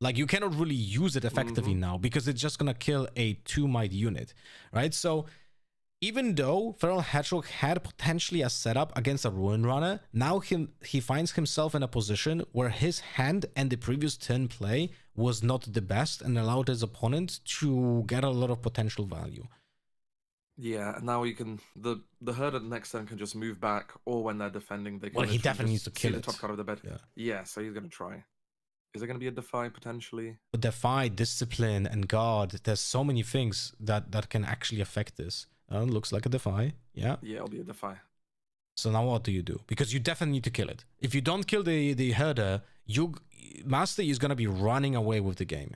A: like you cannot really use it effectively now because it's just going to kill a 2 might unit, right? So even though Feral Hedgehog had potentially a setup against a Ruin Runner, now he finds himself in a position where his hand and the previous turn play was not the best and allowed his opponent to get a lot of potential value.
E: Yeah, now you can the Herder next turn can just move back, or when they're defending, they can.
A: Well, he definitely needs to kill
E: the
A: it.
E: top card of the bed. Yeah, so he's gonna try. Is there gonna be a Defy potentially?
A: Defy, Discipline, and Guard. There's so many things that can actually affect this. Looks like a Defy. Yeah.
E: Yeah, it'll be a Defy.
A: So now what do you do? Because you definitely need to kill it. If you don't kill the Herder, Master is gonna be running away with the game.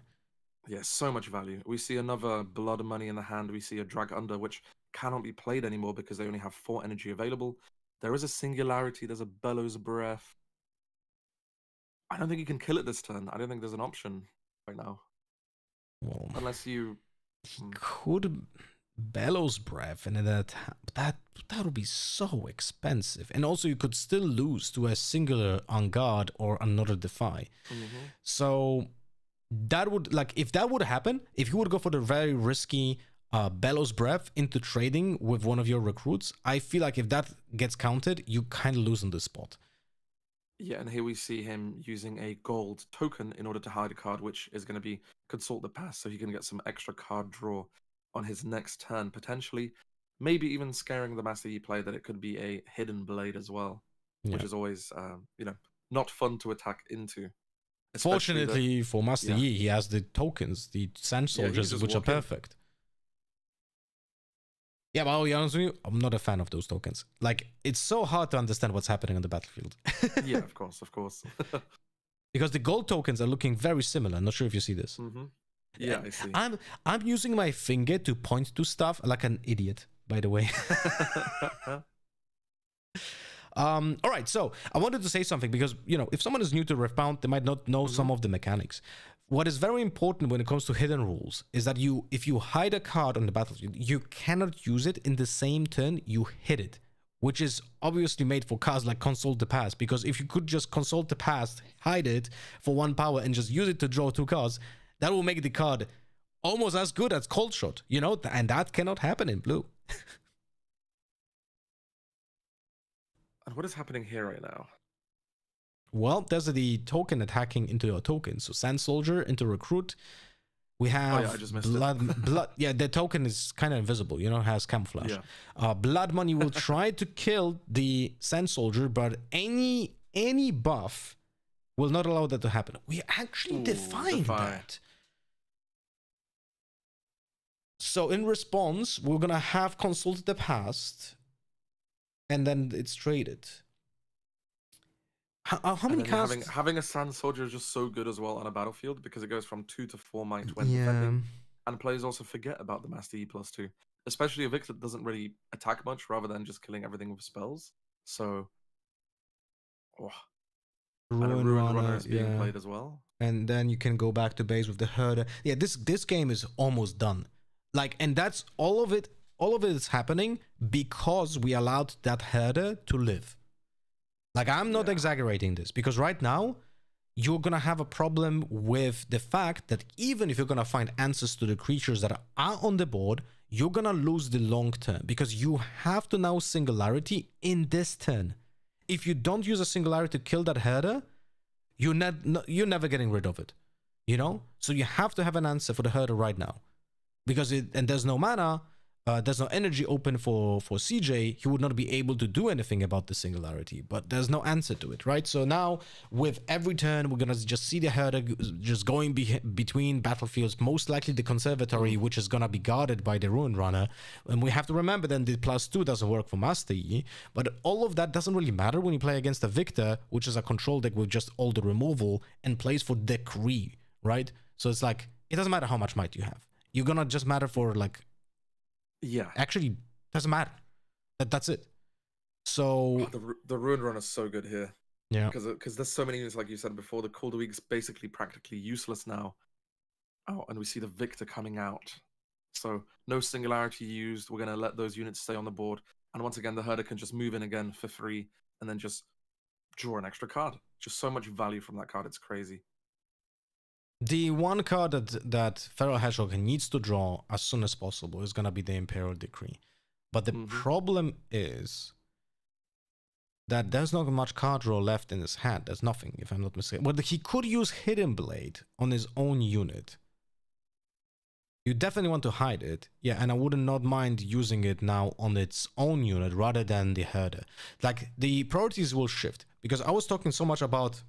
E: Yeah, so much value. We see another Blood Money in the hand. We see a Drag Under, which cannot be played anymore because they only have 4 energy available. There is a Singularity. There's a Bellows Breath. I don't think you can kill it this turn. I don't think there's an option right now.
A: Well,
E: unless you...
A: could Bellows Breath, and that would be so expensive. And also you could still lose to a singular On Guard or another Defy. So... that would, like, if that would happen, if you would go for the very risky Bellows Breath into trading with one of your recruits, I feel like if that gets counted, you kind of lose on the spot.
E: Yeah, and here we see him using a gold token in order to hide a card, which is going to be Consult the Past, so he can get some extra card draw on his next turn, potentially. Maybe even scaring the Master Yi play that it could be a Hidden Blade as well, which is always, not fun to attack into.
A: Fortunately for Master Yi, he has the tokens, the Sand Soldiers, which are perfect. Yeah, but I'll be honest with you, I'm not a fan of those tokens. Like, it's so hard to understand what's happening on the battlefield.
E: Yeah, of course.
A: Because the gold tokens are looking very similar. I'm not sure if you see this.
E: Yeah, I see.
A: I'm using my finger to point to stuff like an idiot, by the way. All right, so I wanted to say something because, if someone is new to Riftbound, they might not know some of the mechanics. What is very important when it comes to hidden rules is that if you hide a card on the battlefield, you cannot use it in the same turn you hit it, which is obviously made for cards like Consult the Past, because if you could just Consult the Past, hide it for 1 power and just use it to draw 2 cards, that will make the card almost as good as Cold Shot, and that cannot happen in blue.
E: And what is happening here right now?
A: Well, there's the token attacking into your token. So Sand Soldier into Recruit. We have
E: I just missed
A: blood. Yeah, the token is kind of invisible, has camouflage.
E: Yeah.
A: Blood Money will try to kill the Sand Soldier, but any buff will not allow that to happen. We actually
E: Ooh,
A: defined
E: defy.
A: that. So in response, we're gonna have consulted the past, and then it's traded. How many casts?
E: Having a Sand Soldier is just so good as well on a battlefield because it goes from 2 to 4 might when
A: Yeah.
E: defending, and players also forget about the Master E +2, especially a Victor that doesn't really attack much rather than just killing everything with spells. So, oh, and a
A: Ruin
E: Ruin Runner
A: Runner,
E: is being
A: yeah.
E: played as well.
A: And then you can go back to base with the herder. Yeah, this game is almost done. Like, and that's all of it. All of it is happening because we allowed that herder to live. Like, I'm not exaggerating this, because right now you're gonna have a problem with the fact that even if you're gonna find answers to the creatures that are on the board, you're gonna lose the long term because you have to now singularity in this turn. If you don't use a singularity to kill that herder, you're never getting rid of it, you know. So you have to have an answer for the herder right now, because there's no mana, there's no energy open for CJ. He would not be able to do anything about the singularity, but there's no answer to it, right? So now with every turn, we're gonna just see the herder just going between battlefields, most likely the conservatory, which is gonna be guarded by the Ruin Runner. And we have to remember then the +2 doesn't work for Master Yi, but all of that doesn't really matter when you play against a Victor, which is a control deck with just all the removal and plays for Decree, right? So it's like, it doesn't matter how much might you have. You're gonna just matter for like,
E: Yeah,
A: actually doesn't matter. That's it. So
E: the Ruin Runner is so good here.
A: yeah,
E: Because there's so many units, like you said before. The Cold Week's basically practically useless now. Oh, and we see the Victor coming out. So no singularity used. We're gonna let those units stay on the board. And once again, the herder can just move in again for free and then just draw an extra card. Just so much value from that card. It's crazy.
A: the one card that Feral Hedgehog needs to draw as soon as possible is gonna be the Imperial Decree. But the problem is that there's not much card draw left in his hand. There's nothing, if I'm not mistaken. Well, he could use Hidden Blade on his own unit. You definitely want to hide it. Yeah, and I would not mind using it now on its own unit rather than the herder. Like, the priorities will shift, because I was talking so much about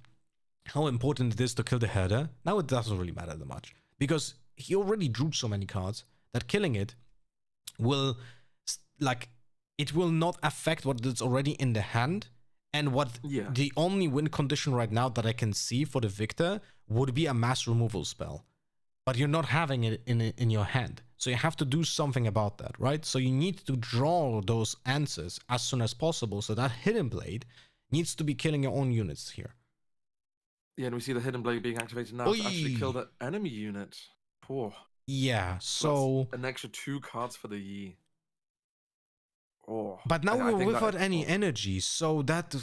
A: how important it is to kill the herder. Now it doesn't really matter that much, because he already drew so many cards that killing it will, like, it will not affect what is already in the hand. And what the only win condition right now that I can see for the Victor would be a mass removal spell. But you're not having it in your hand. So you have to do something about that, right? So you need to draw those answers as soon as possible. So that Hidden Blade needs to be killing your own units here.
E: Yeah, and we see the Hidden Blade being activated now to actually kill that enemy unit. Poor.
A: Yeah, so...
E: An extra 2 cards for the Yi. Oh,
A: but now we're without any energy, so that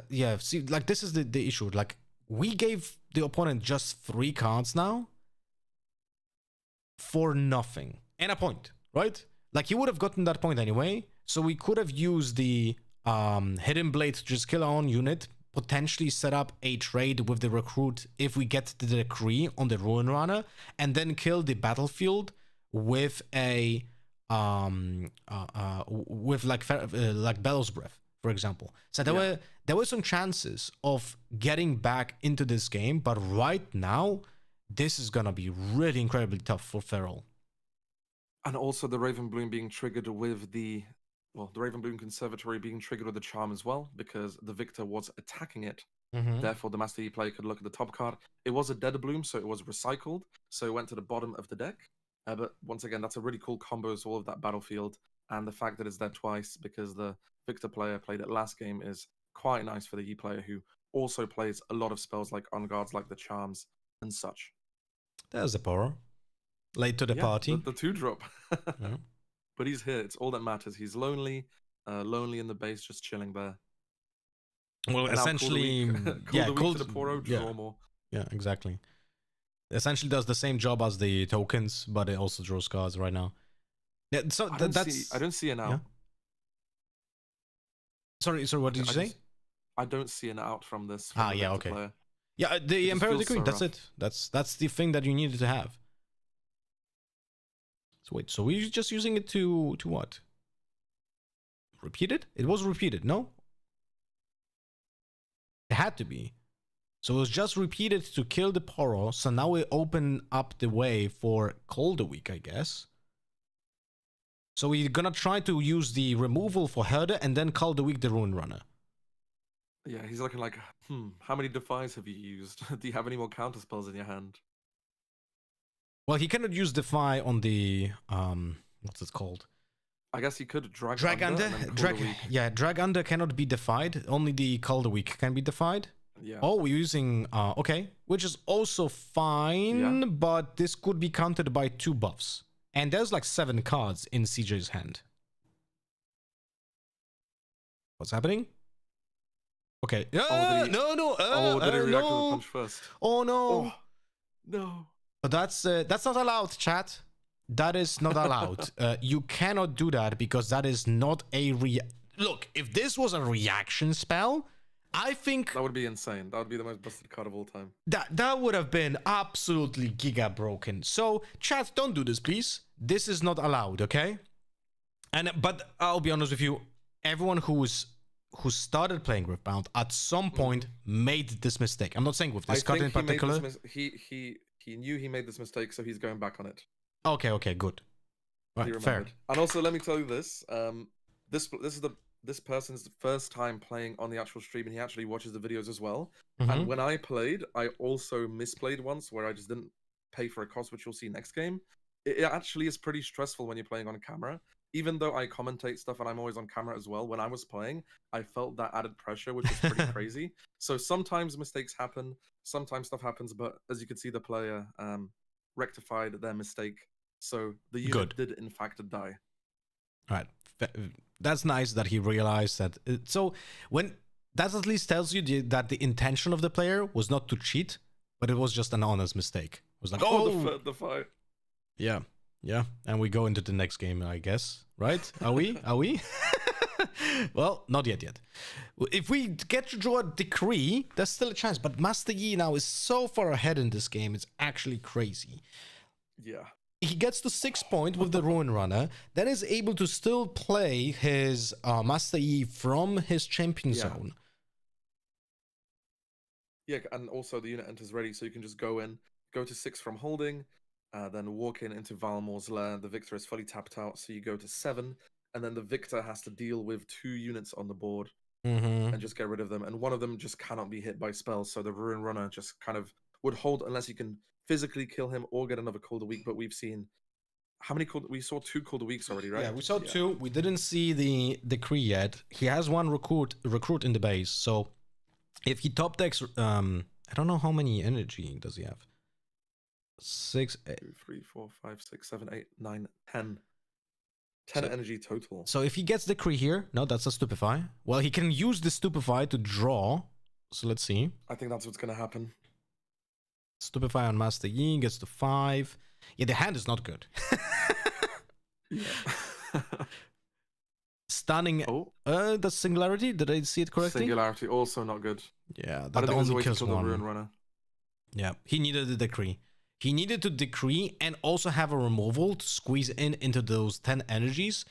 A: yeah, see, like, this is the issue. Like, we gave the opponent just 3 cards now for nothing and a point, right? Like, he would have gotten that point anyway, so we could have used the Hidden Blade to just kill our own unit, potentially set up a trade with the recruit if we get the Decree on the Ruin Runner, and then kill the battlefield with a with like Bellow's Breath, for example. So there were some chances of getting back into this game, but right now this is gonna be really incredibly tough for Feral.
E: And also the Raven Bloom being triggered with the Raven Bloom Conservatory being triggered with the charm as well, because the Victor was attacking it. Therefore, the Master E player could look at the top card. It was a Dead Bloom, so it was recycled, so it went to the bottom of the deck. But once again, that's a really cool combo as all of that battlefield, and the fact that it's there twice because the Victor player played it last game is quite nice for the E player, who also plays a lot of spells like on guards, like the charms and such.
A: There's the power. Late to the party.
E: The 2-drop. But he's here. It's all that matters. He's lonely in the base, just chilling there.
A: Well,
E: and
A: essentially,
E: cool to the Poro, draw more.
A: Yeah, exactly. Essentially does the same job as the tokens, but it also draws cards right now. Yeah, so
E: I don't see an out.
A: Yeah? Sorry, what did you say?
E: I don't see an out from this.
A: Okay.
E: Player.
A: Yeah, the Imperial Decree, that's it. That's the thing that you needed to have. So wait, so we're just using it to what? Repeat it? It was repeated, no? It had to be. So it was just repeated to kill the Poro. So now we open up the way for Cold Week, I guess. So we're gonna try to use the removal for Herder and then Cold Week the Ruin Runner.
E: Yeah, he's looking like, how many Defies have you used? Do you have any more counter spells in your hand?
A: Well, he cannot use Defy on the what's it called?
E: I guess he could drag
A: Under.
E: and then call
A: Drag
E: the week.
A: yeah, Drag Under cannot be defied. Only the Cold Week can be defied.
E: Yeah.
A: Oh, we're using okay, which is also fine,
E: Yeah.
A: but this could be countered by 2 buffs. And there's like 7 cards in CJ's hand. What's happening? Okay.
E: did he-
A: No, no.
E: did he react to the
A: no.
E: punch first?
A: Oh no.
E: Oh, no.
A: But that's not allowed, chat. That is not allowed. You cannot do that because that is not a Look, if this was a reaction spell, I think
E: That would be insane. That would be the most busted card of all time.
A: that would have been absolutely giga broken. So, chat, don't do this, please. This is not allowed, okay? But I'll be honest with you, everyone who started playing Riftbound at some point made this mistake. I'm not saying with this card in particular.
E: He knew he made this mistake, so he's going back on it.
A: Okay, good.
E: He
A: Right, fair.
E: remembered. And also, let me tell you this. This is this person's first time playing on the actual stream, and he actually watches the videos as well.
A: Mhm.
E: And when I played, I also misplayed once where I just didn't pay for a cost, which you'll see next game. It actually is pretty stressful when you're playing on camera. Even though I commentate stuff and I'm always on camera as well, when I was playing, I felt that added pressure, which was pretty crazy. So sometimes mistakes happen, sometimes stuff happens, but as you can see, the player rectified their mistake. So the unit did in fact die.
A: All right. That's nice that he realized that. So when that at least tells you that the intention of the player was not to cheat, but it was just an honest mistake. It was like,
E: The fight.
A: Yeah. And we go into the next game, I guess. Right? Are we? Well, not yet. If we get to draw a decree, there's still a chance. But Master Yi now is so far ahead in this game, it's actually crazy.
E: Yeah.
A: He gets to 6 point with the Ruin Runner, then is able to still play his Master Yi from his champion zone.
E: Yeah, and also the unit enters ready, so you can just go to 6 from holding, then walk into Valmor's lair. The Victor is fully tapped out, so you go to 7, and then the Victor has to deal with 2 units on the board and just get rid of them. And one of them just cannot be hit by spells, so the Ruin Runner just kind of would hold unless you can physically kill him or get another Cold Week. But we've seen we saw 2 Cold Weeks already, right?
A: Yeah, we saw 2. We didn't see the decree yet. He has 1 recruit in the base, so if he top decks, I don't know how many energy does he have. 6, 8.
E: 2, 3, 4, 5, 6, 7, 8, 9, 10. 10 energy total.
A: So if he gets decree here, no, that's a Stupefy. Well, he can use the Stupefy to draw. So let's see.
E: I think that's what's going to happen.
A: Stupefy on Master Yi gets to 5. Yeah, the hand is not good.
E: Yeah.
A: Stunning.
E: Oh,
A: That's Singularity. Did I see it correctly?
E: Singularity also not good.
A: Yeah,
E: I
A: that
E: don't think there's a
A: only
E: way to
A: kills
E: kill the Ruin
A: one.
E: Runner.
A: Yeah, he needed the decree. He needed to decree and also have a removal to squeeze into those 10 energies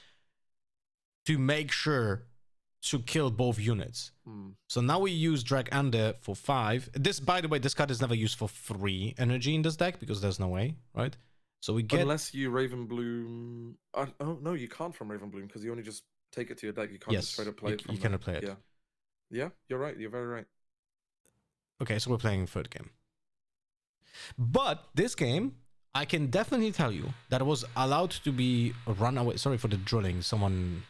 A: to make sure to kill both units. So now we use Drag Under for 5. This, by the way, this card is never used for 3 energy in this deck because there's no way, right? So we get...
E: Unless you Raven Bloom... oh, no, you can't from Raven Bloom because you only just take it to your deck. You can't just straight up play it from
A: you cannot play it.
E: Yeah, you're right. You're very right.
A: Okay, so we're playing third game. But this game, I can definitely tell you that it was allowed to be run away. Sorry for the drilling. Someone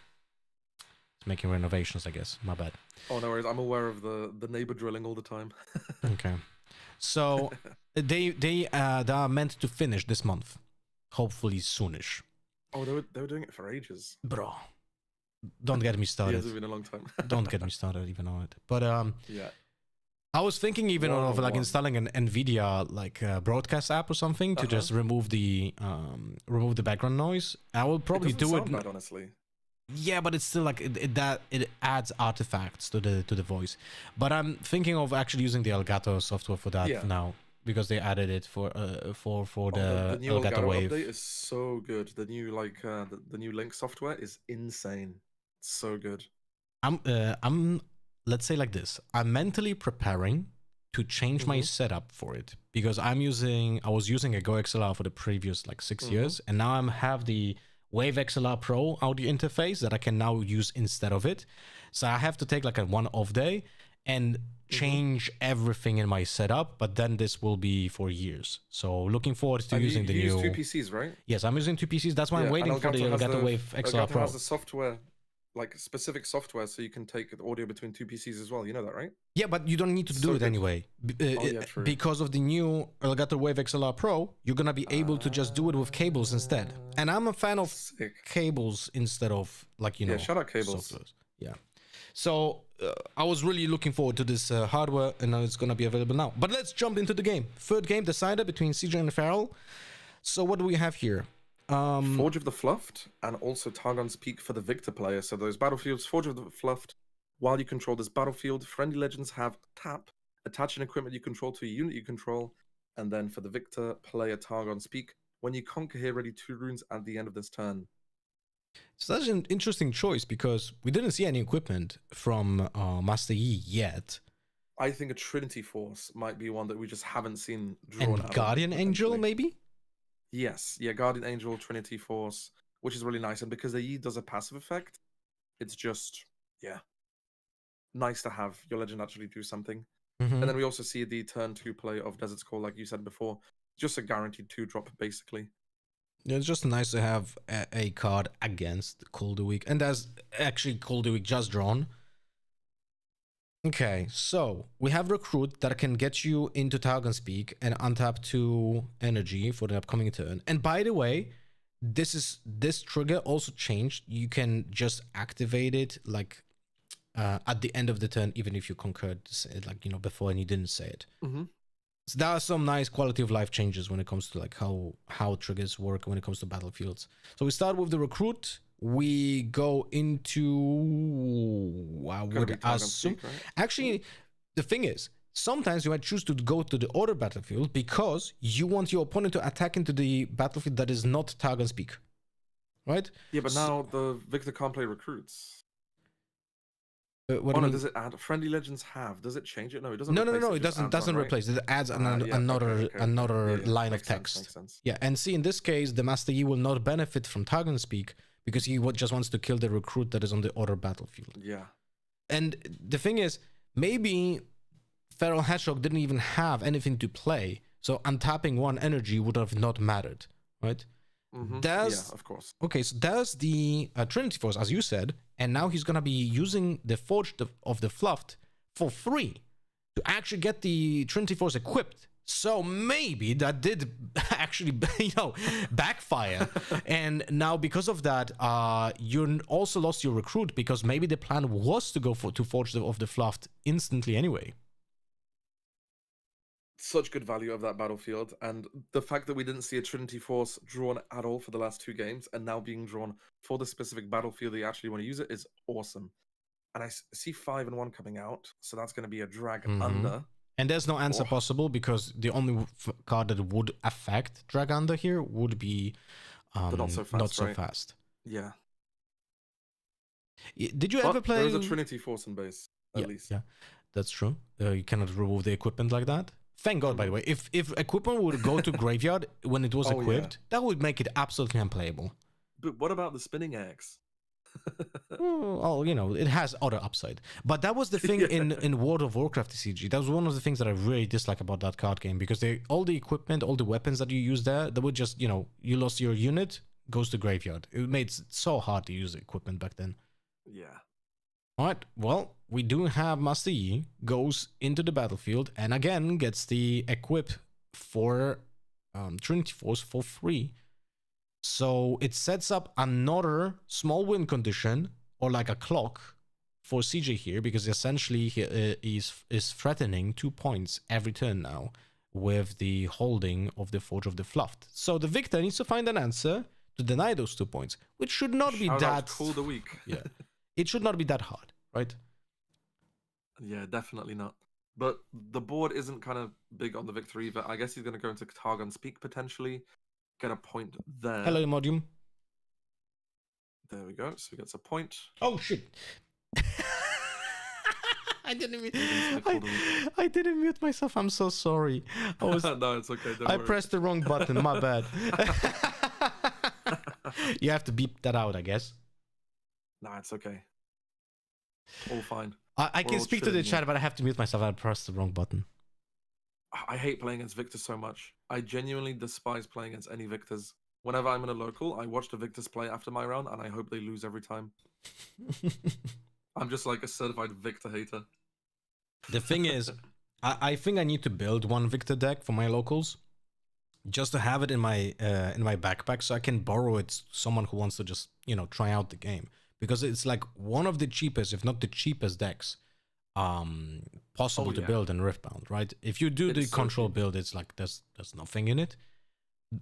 A: is making renovations, I guess. My bad.
E: Oh, no worries. I'm aware of the neighbor drilling all the time.
A: Okay. So they are meant to finish this month. Hopefully soonish.
E: Oh, they were doing it for ages.
A: Bro, don't get me started.
E: It's been a long time.
A: Don't get me started even on it. But
E: yeah.
A: I was thinking even of like
E: 101.
A: installing an NVIDIA like broadcast app or something to just remove the background noise. I will probably do it.
E: Bad, honestly.
A: Yeah, but it's still like it adds artifacts to the voice. But I'm thinking of actually using the Elgato software for that now because they added it for the
E: new
A: Elgato Wave.
E: Update is so good. The new the new Link software is insane. So good.
A: I'm let's say like this. I'm mentally preparing to change my setup for it, because I was using a Go XLR for the previous like 6 years, and now I have the Wave XLR Pro audio interface that I can now use instead of it. So I have to take like a one-off day and change everything in my setup, but then this will be for years. So looking forward to using the
E: you
A: new.
E: use two PCs, right?
A: Yes, I'm using two PCs. That's why I'm waiting for the Elgato Wave XLR
E: Elgato
A: Pro.
E: has the software, like specific software, so you can take the audio between two PCs as well. You know that, right?
A: Yeah, but you don't need to do it anyway.
E: True.
A: Because of the new Elgato Wave XLR Pro, you're gonna be able to just do it with cables instead. And I'm a fan of cables instead of like
E: Yeah, shout out cables.
A: softwares. Yeah. So I was really looking forward to this hardware, and now it's gonna be available now. But let's jump into the game. Third game decided between CJ and Feral. So what do we have here?
E: Forge of the Fluffed and also Targon's Peak for the Victor player. So those battlefields, Forge of the Fluffed. While you control this battlefield, friendly legends have tap, attach an equipment you control to a unit you control, and then for the Victor player Targon's Peak, when you conquer here, ready 2 runes at the end of this turn.
A: So that's an interesting choice because we didn't see any equipment from Master Yi yet.
E: I think a Trinity Force might be one that we just haven't seen drawn
A: And
E: out.
A: Guardian Angel, maybe?
E: Yes, yeah, Guardian Angel, Trinity Force, which is really nice. And because the Yi does a passive effect, it's just, yeah, nice to have your legend actually do something. And then we also see the turn 2 play of Desert's Call, like you said before, just a guaranteed 2-drop, basically.
A: Yeah, it's just nice to have a card against Cold Week. And that's actually Cold Week just drawn. Okay, so we have Recruit that can get you into Targon's Peak and untap 2 energy for the upcoming turn. And by the way, this trigger also changed. You can just activate it like at the end of the turn, even if you concurred, like, you know, before and you didn't say it. So there are some nice quality of life changes when it comes to like how triggers work when it comes to battlefields. So we start with the Recruit. We go into, I would assume,
E: Peak, right?
A: actually, the thing is, sometimes you might choose to go to the other battlefield because you want your opponent to attack into the battlefield that is not Targon's Peak, right?
E: Yeah, but now the Victor can't play Recruits.
A: What
E: Oh
A: do
E: no,
A: you
E: does it add? Friendly Legends have? Does it change it? No, it doesn't.
A: No,
E: replace
A: it
E: just
A: doesn't
E: adds on, right?
A: replace. It adds
E: Yeah,
A: another
E: okay. Yeah,
A: line of
E: makes sense,
A: text.
E: makes sense.
A: Yeah, and see, in this case, the Master Yi will not benefit from Targon's Peak because he just wants to kill the Recruit that is on the other battlefield.
E: Yeah.
A: And the thing is, maybe Feral Hedgehog didn't even have anything to play, so untapping 1 energy would have not mattered, right?
E: Yeah, of course.
A: Okay, so there's the Trinity Force, as you said, and now he's gonna be using the Forge of the Fluffed for free to actually get the Trinity Force equipped. So maybe that did actually, you know, backfire. And now because of that, you also lost your Recruit because maybe the plan was to go to Forge of the Fluffed instantly anyway.
E: Such good value of that battlefield, and the fact that we didn't see a Trinity Force drawn at all for the last 2 games, and now being drawn for the specific battlefield that you actually want to use it is awesome. And I see 5 and 1 coming out, so that's going to be a drag under.
A: And there's no answer possible because the only card that would affect drag under here would be
E: Not so fast,
A: fast.
E: Yeah.
A: Did you ever play?
E: There is a Trinity Force in base, at least.
A: Yeah, that's true. You cannot remove the equipment like that. Thank God, by the way. If equipment would go to graveyard when it was equipped, that would make it absolutely unplayable.
E: But what about the spinning eggs?
A: Oh, you know, it has other upside. But that was the thing in World of Warcraft TCG. That was one of the things that I really dislike about that card game because all the equipment, all the weapons that you use there, that would just, you know, you lost your unit, goes to graveyard. It made it so hard to use the equipment back then.
E: Yeah.
A: All right, well, we do have Master Yi goes into the battlefield and again gets the equip for Trinity Force for free. So it sets up another small win condition or like a clock for CJ here because essentially he is threatening 2 points every turn now with the holding of the Forge of the Fluffed. So the victor needs to find an answer to deny those 2 points, which should not be that
E: cool the week.
A: Yeah. It should not be that hard, right?
E: Yeah, definitely not. But the board isn't kind of big on the victor either. I guess he's going to go into Targon's Peak potentially, get a point there.
A: Hello, Imodium.
E: There we go. So he gets a point.
A: Oh, shit. I didn't mute.
E: Against the Cold
A: I didn't mute myself. I'm so sorry. I was.
E: No, it's okay. Don't
A: I
E: worry.
A: pressed the wrong button. My bad. You have to beep that out, I guess.
E: Nah, it's okay. All fine.
A: I
E: We're
A: can
E: all
A: speak to the
E: chilling
A: chat,
E: here.
A: but I have to mute myself. I pressed the wrong button.
E: I hate playing against Victor so much. I genuinely despise playing against any Victors. Whenever I'm in a local, I watch the Victors play after my round, and I hope they lose every time. I'm just like a certified Victor hater.
A: The thing is, I think I need to build one Victor deck for my locals, just to have it in my backpack, so I can borrow it to someone who wants to just try out the game, because it's like one of the cheapest, if not the cheapest decks possible to build in Riftbound, right? If you do the control build, it's like there's nothing in it.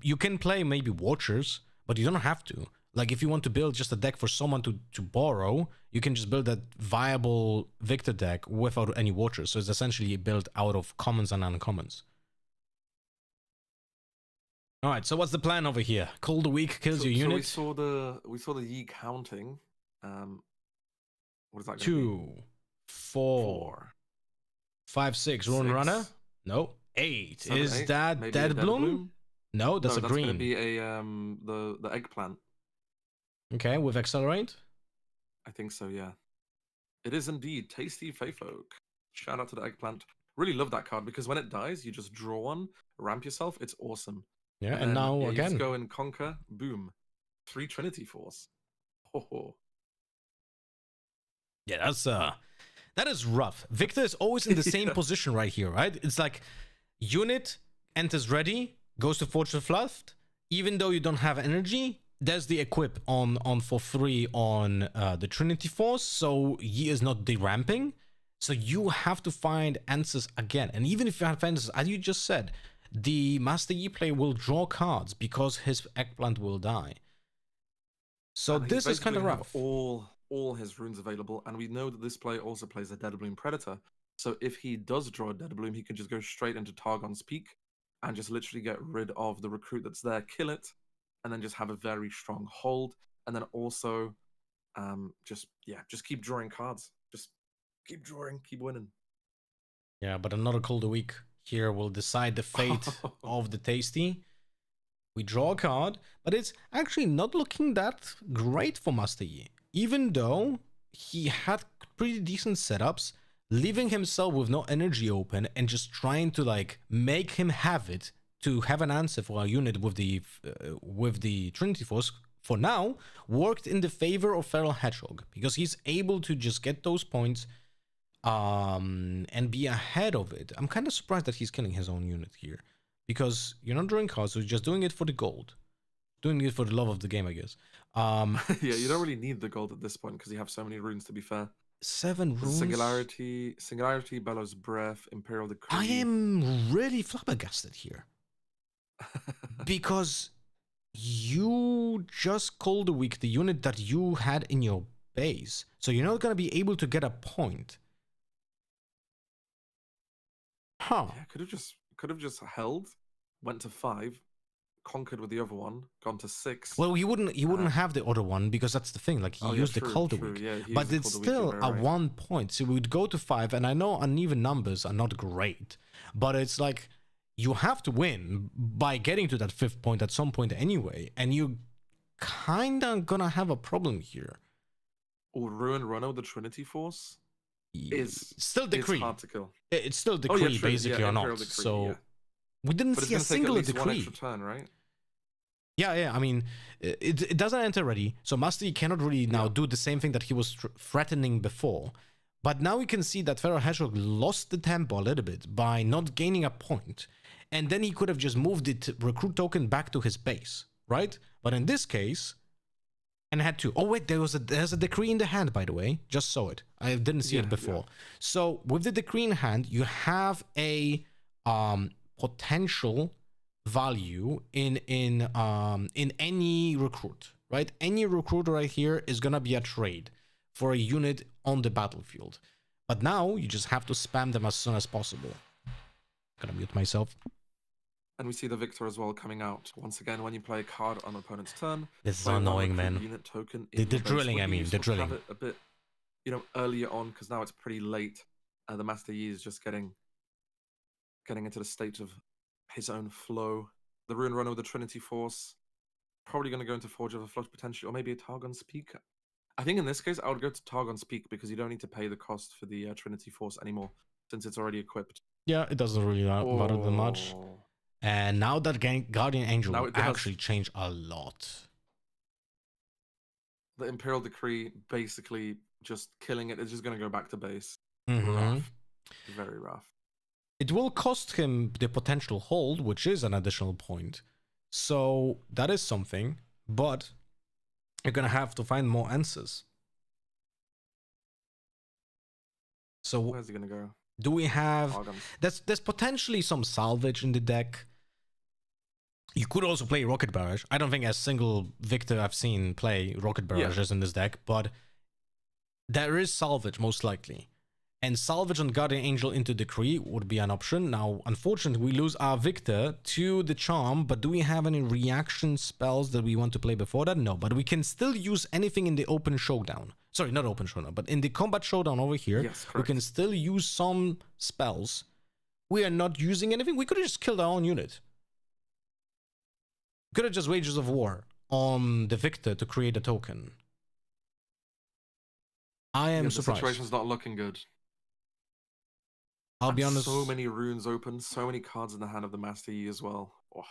A: You can play maybe Watchers, but you don't have to. Like if you want to build just a deck for someone to borrow, you can just build that viable Victor deck without any Watchers. So it's essentially built out of commons and uncommons. All right, so what's the plan over here? Cold Week kills your unit.
E: So we saw the Yi counting. What is that?
A: 2, 4, 5, 6. Rune Runner? No. 8.
E: 7,
A: Is
E: 8?
A: that
E: Maybe
A: Dead
E: a
A: Bloom? No, that's a
E: that's
A: green.
E: gonna be a the eggplant.
A: Okay, with Accelerate?
E: I think so, yeah. It is indeed Tasty Feyfolk. Shout out to the eggplant. Really love that card because when it dies, you just draw one, ramp yourself. It's awesome.
A: Yeah, and
E: then,
A: now
E: you
A: again.
E: just go and conquer. Boom. 3 Trinity Force. Ho.
A: Yeah, that is rough. Victor is always in the same position right here, right? It's like unit enters ready, goes to Fortress Fluft. Even though you don't have energy, there's the equip on for free on the Trinity Force, so he is not deramping. So you have to find answers again. And even if you have answers, as you just said, the Master Yi player will draw cards because his eggplant will die. So
E: And
A: this is kind of
E: basically
A: rough.
E: have all his runes available, and we know that this player also plays a Dead Bloom Predator. So if he does draw a Dead Bloom, he can just go straight into Targon's Peak and just literally get rid of the recruit that's there, kill it, and then just have a very strong hold. And then also just keep drawing cards. Just keep drawing, keep winning.
A: Yeah, but another Colder Week here will decide the fate of the Tasty. We draw a card, but it's actually not looking that great for Master Yi. Even though he had pretty decent setups, leaving himself with no energy open and just trying to like make him have it to have an answer for our unit with the Trinity Force for now worked in the favor of Feral Hedgehog, because he's able to just get those points and be ahead of it. I'm kind of surprised that he's killing his own unit here, because you're not drawing cards, so you're just doing it for the gold, doing it for the love of the game, I guess.
E: Yeah, you don't really need the gold at this point because you have so many runes, to be fair.
A: 7 runes.
E: Singularity, Bellows Breath, Imperial Decree.
A: I am really flabbergasted here. Because you just called a week the unit that you had in your base. So you're not going to be able to get a point. Huh.
E: Yeah, could have just held, went to 5, conquered with the other one, gone to 6.
A: Well, you wouldn't have the other one, because that's the thing. Like he used the Calder Week,
E: yeah,
A: but it's still a 1 point. So we'd go to 5, and I know uneven numbers are not great, but it's like you have to win by getting to that 5th point at some point anyway, and you kinda gonna have a problem here.
E: Or Ruin Runner with the Trinity Force is
A: still Decree.
E: It's hard to kill.
A: It's still Decree, basically, or not.
E: Decree,
A: so
E: yeah.
A: we didn't
E: But
A: see a
E: it's gonna take at
A: single
E: least one
A: Decree.
E: extra turn, right?
A: Yeah. I mean, it doesn't enter ready, so Master Yi cannot really now do the same thing that he was threatening before. But now we can see that Feral Hedgehog lost the tempo a little bit by not gaining a point, and then he could have just moved the recruit token back to his base, right? But in this case, and had to. Oh wait, there's a decree in the hand, by the way. Just saw it. I didn't see it before. Yeah. So with the decree in hand, you have a potential value in any recruit, right? Any recruit right here is gonna be a trade for a unit on the battlefield. But now you just have to spam them as soon as possible. Gonna mute myself.
E: And we see the Victor as well coming out. Once again, when you play a card on the opponent's turn,
A: this is so annoying, man.
E: Unit token
A: the drilling, I mean, the drilling.
E: Have it a bit, earlier on, because now it's pretty late. The Master Yi is just getting into the state of his own flow. The Ruin Runner with the Trinity Force, probably going to go into Forge of the Flush potentially, or maybe a Targon's Peak. I think in this case, I would go to Targon's Peak because you don't need to pay the cost for the Trinity Force anymore, since it's already equipped.
A: Yeah, it doesn't really matter that much.
E: Oh.
A: And now that Guardian Angel
E: Now
A: will
E: it does.
A: actually change a lot.
E: The Imperial Decree basically just killing it. It's just going to go back to base.
A: Mhm.
E: Rough. Very rough.
A: It will cost him the potential hold, which is an additional point. So that is something, but you're gonna have to find more answers. So
E: Where's he going to go?
A: do we have...
E: Targon's.
A: There's potentially some salvage in the deck. You could also play Rocket Barrage. I don't think a single Victor I've seen play Rocket Barrages in this deck, but there is salvage most likely. And salvage on Guardian Angel into Decree would be an option. Now, unfortunately, we lose our Victor to the Charm, but do we have any reaction spells that we want to play before that? No, but we can still use anything in the open showdown. Sorry, not open showdown, but in the combat showdown over here,
E: Yes,
A: we can still use some spells. We are not using anything. We could have just killed our own unit. Could have just Wages of War on the Victor to create a token. I am surprised.
E: The situation's not looking good.
A: I'll be honest.
E: So many runes open, so many cards in the hand of the Master Yi as well. Oh.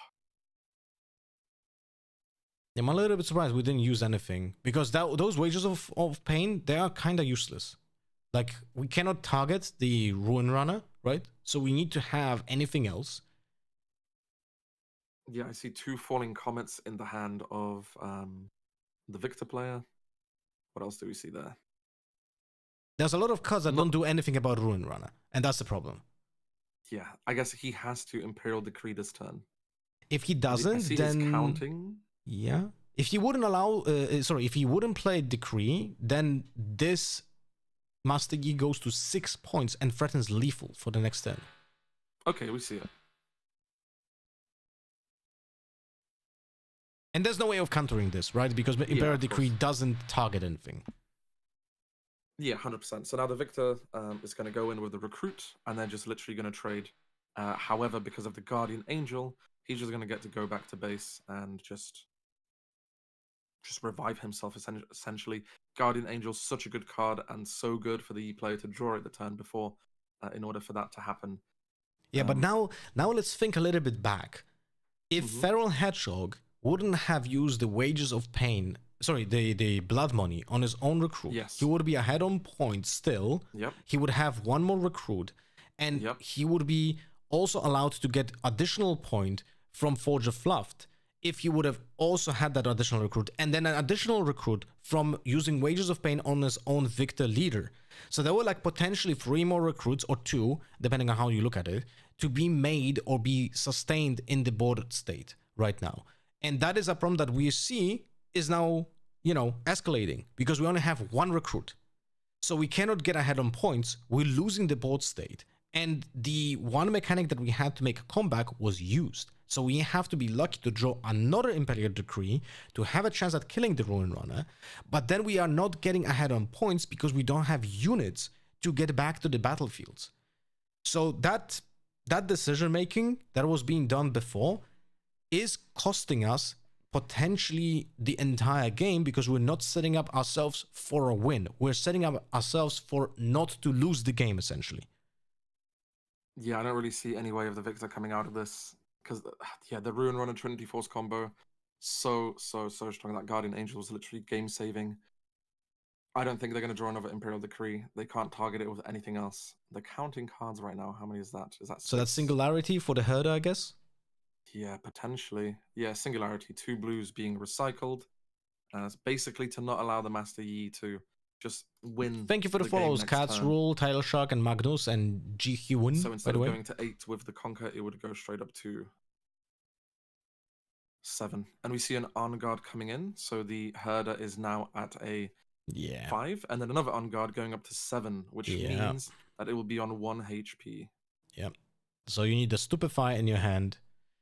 A: I'm a little bit surprised we didn't use anything, because those Wages of Pain, they are kind of useless. Like, we cannot target the Ruin Runner, right? So we need to have anything else.
E: Yeah, I see 2 Falling Comets in the hand of the Victor player. What else do we see there?
A: There's a lot of cards that don't do anything about Ruin Runner, and that's the problem.
E: Yeah, I guess he has to Imperial Decree this turn.
A: If he
E: I
A: doesn't,
E: see
A: then
E: his counting.
A: yeah. If he wouldn't allow, if he wouldn't play Decree, then this Master Yi goes to 6 points and threatens lethal for the next turn.
E: Okay, we see it.
A: And there's no way of countering this, right? Because Imperial
E: of
A: Decree
E: course.
A: doesn't target anything.
E: Yeah, 100%. So now the Victor is going to go in with the Recruit, and they're just literally going to trade. However, because of the Guardian Angel, he's just going to get to go back to base and just revive himself, essentially. Guardian Angel's such a good card, and so good for the player to draw it the turn before, in order for that to happen.
A: Yeah, but now let's think a little bit back. If Feral Hedgehog wouldn't have used the Wages of Pain, the blood money on his own recruit,
E: Yes.
A: he would be ahead on points still.
E: Yep.
A: He would have one more recruit, and
E: Yep.
A: he would be also allowed to get additional point from Forge of Fluff if he would have also had that additional recruit, and then an additional recruit from using Wages of Pain on his own Victor leader. So there were like potentially 3 more recruits, or 2, depending on how you look at it, to be made or be sustained in the board state right now. And that is a problem that we see is now, escalating, because we only have 1 recruit. So we cannot get ahead on points. We're losing the board state. And the one mechanic that we had to make a comeback was used. So we have to be lucky to draw another Imperial Decree to have a chance at killing the Ruin Runner. But then we are not getting ahead on points because we don't have units to get back to the battlefields. So that decision making that was being done before is costing us potentially the entire game, because we're not setting up ourselves for a win. We're setting up ourselves for not to lose the game, essentially.
E: Yeah, I don't really see any way of the Victor coming out of this. Because, the Ruin Runner Trinity Force combo, so strong. That Guardian Angel was literally game-saving. I don't think they're going to draw another Imperial Decree. They can't target it with anything else. They're counting cards right now. How many is that? Is that 6?
A: So that's Singularity for the Herder, I guess?
E: Yeah, potentially. Yeah, Singularity. 2 blues being recycled. It's basically to not allow the Master Yi to just win.
A: Thank you for the
E: game
A: follows,
E: next
A: Cats
E: turn.
A: Rule, Title Shark, and Magnus, and Ji Hyun,
E: So
A: by
E: instead
A: the
E: of
A: way.
E: going to 8 with the Conquer, it would go straight up to 7. And we see an on guard coming in. So the Herder is now at a 5. And then another on guard going up to 7, which means that it will be on 1 HP.
A: Yeah. So you need the Stupefy in your hand.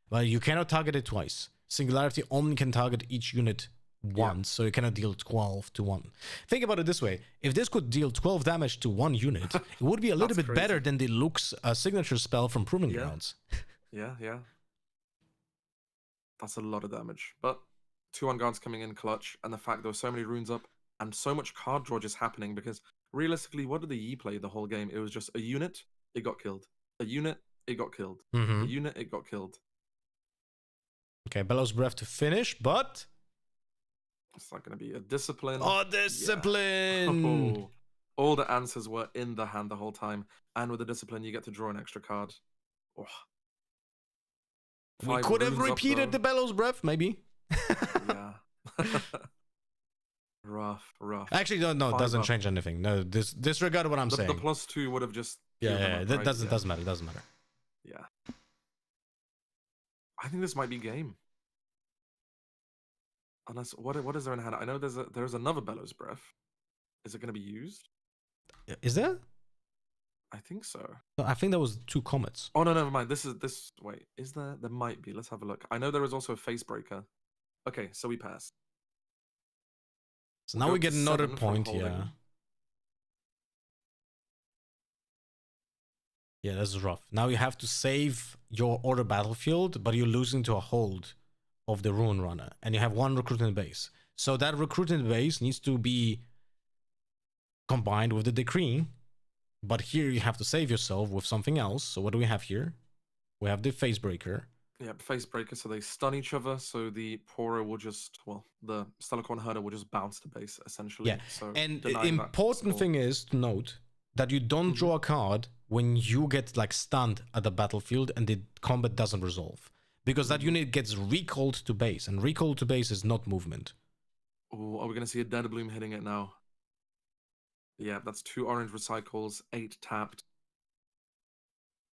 A: Well, you cannot target it twice. Singularity only can target each unit once, so it cannot deal 12 to 1. Think about it this way. If this could deal 12 damage to one unit, it would be a little bit
E: That's
A: better
E: crazy.
A: than the Luke's signature spell from Proving
E: Yeah.
A: Grounds.
E: Yeah. That's a lot of damage. But 2 on guards coming in clutch, and the fact there were so many runes up and so much card draw just happening, because realistically, what did the Yi play the whole game? It was just a unit, it got killed. A unit, it got killed. A unit, it got killed.
A: Okay, Bellows Breath to finish, but...
E: It's not going to be a discipline.
A: Oh, discipline!
E: Oh, all the answers were in the hand the whole time. And with the discipline, you get to draw an extra card. Oh.
A: We
E: 5
A: could have
E: runes up,
A: repeated the
E: though.
A: Bellows Breath, maybe.
E: Yeah. rough.
A: Actually, no, it
E: 5
A: doesn't
E: up.
A: change anything. No, disregard what I'm saying.
E: The +2 would have just...
A: Yeah,
E: healed them up,
A: that
E: right?
A: doesn't matter. Doesn't matter.
E: Yeah. I think this might be game. Unless, what is there in hand? I know there's another Bellows Breath. Is it going to be used?
A: Is there?
E: I think so.
A: No, I think that was 2 comets.
E: Oh, no, never mind. Wait, is there? There might be. Let's have a look. I know there is also a Face Breaker. Okay, so we pass.
A: So now
E: Go
A: we
E: up
A: get
E: to
A: another
E: 7 from
A: point,
E: holding.
A: yeah. Yeah, this is rough. Now you have to save your order battlefield, but you're losing to a hold of the Rune Runner. And you have 1 recruit in the base. So that recruit in the base needs to be combined with the decree. But here you have to save yourself with something else. So what do we have here? We have the Face Breaker.
E: Yeah, Face Breaker, so they stun each other, so the Poro will just, well, the Stellarcorn Herder will just bounce the base, essentially.
A: Yeah,
E: So
A: and the
E: denying that
A: important
E: skill.
A: thing is to note that you don't draw a card when you get like stunned at the battlefield and the combat doesn't resolve. Because that unit gets recalled to base, and recall to base is not movement.
E: Ooh, are we going to see a Dead Bloom hitting it now? Yeah, that's 2 orange recycles, 8 tapped.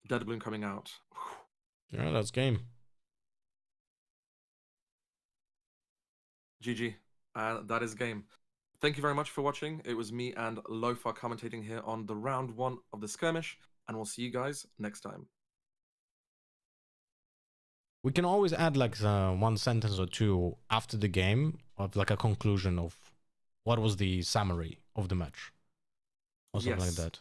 E: Dead Bloom coming out.
A: Yeah, that's game.
E: GG. And that is game. Thank you very much for watching. It was me and Lofa commentating here on the round 1 of the skirmish, and we'll see you guys next time.
A: We can always add like 1 sentence or 2 after the game of like a conclusion of what was the summary of the match. Or something like that.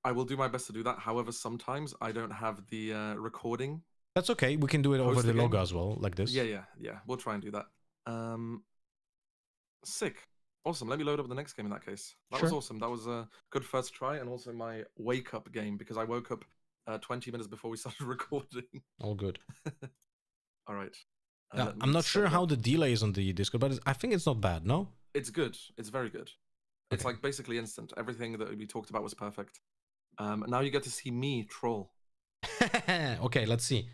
E: I will do my best to do that. However, sometimes I don't have the recording.
A: That's okay. We can do it over
E: Post
A: the
E: the
A: logo
E: game?
A: as well, like this.
E: Yeah. We'll try and do that. Sick. Awesome. Let me load up the next game in that case. That was
A: Sure.
E: awesome. That was a good first try, and also my wake-up game, because I woke up 20 minutes before we started recording.
A: All good.
E: All right.
A: I'm
E: let me
A: not
E: set
A: sure
E: it
A: how
E: up.
A: the delay is on the Discord, but I think it's not bad, no?
E: It's good. It's very good. It's
A: Okay.
E: like basically instant. Everything that we talked about was perfect. Now you get to see me troll.
A: Okay, let's see.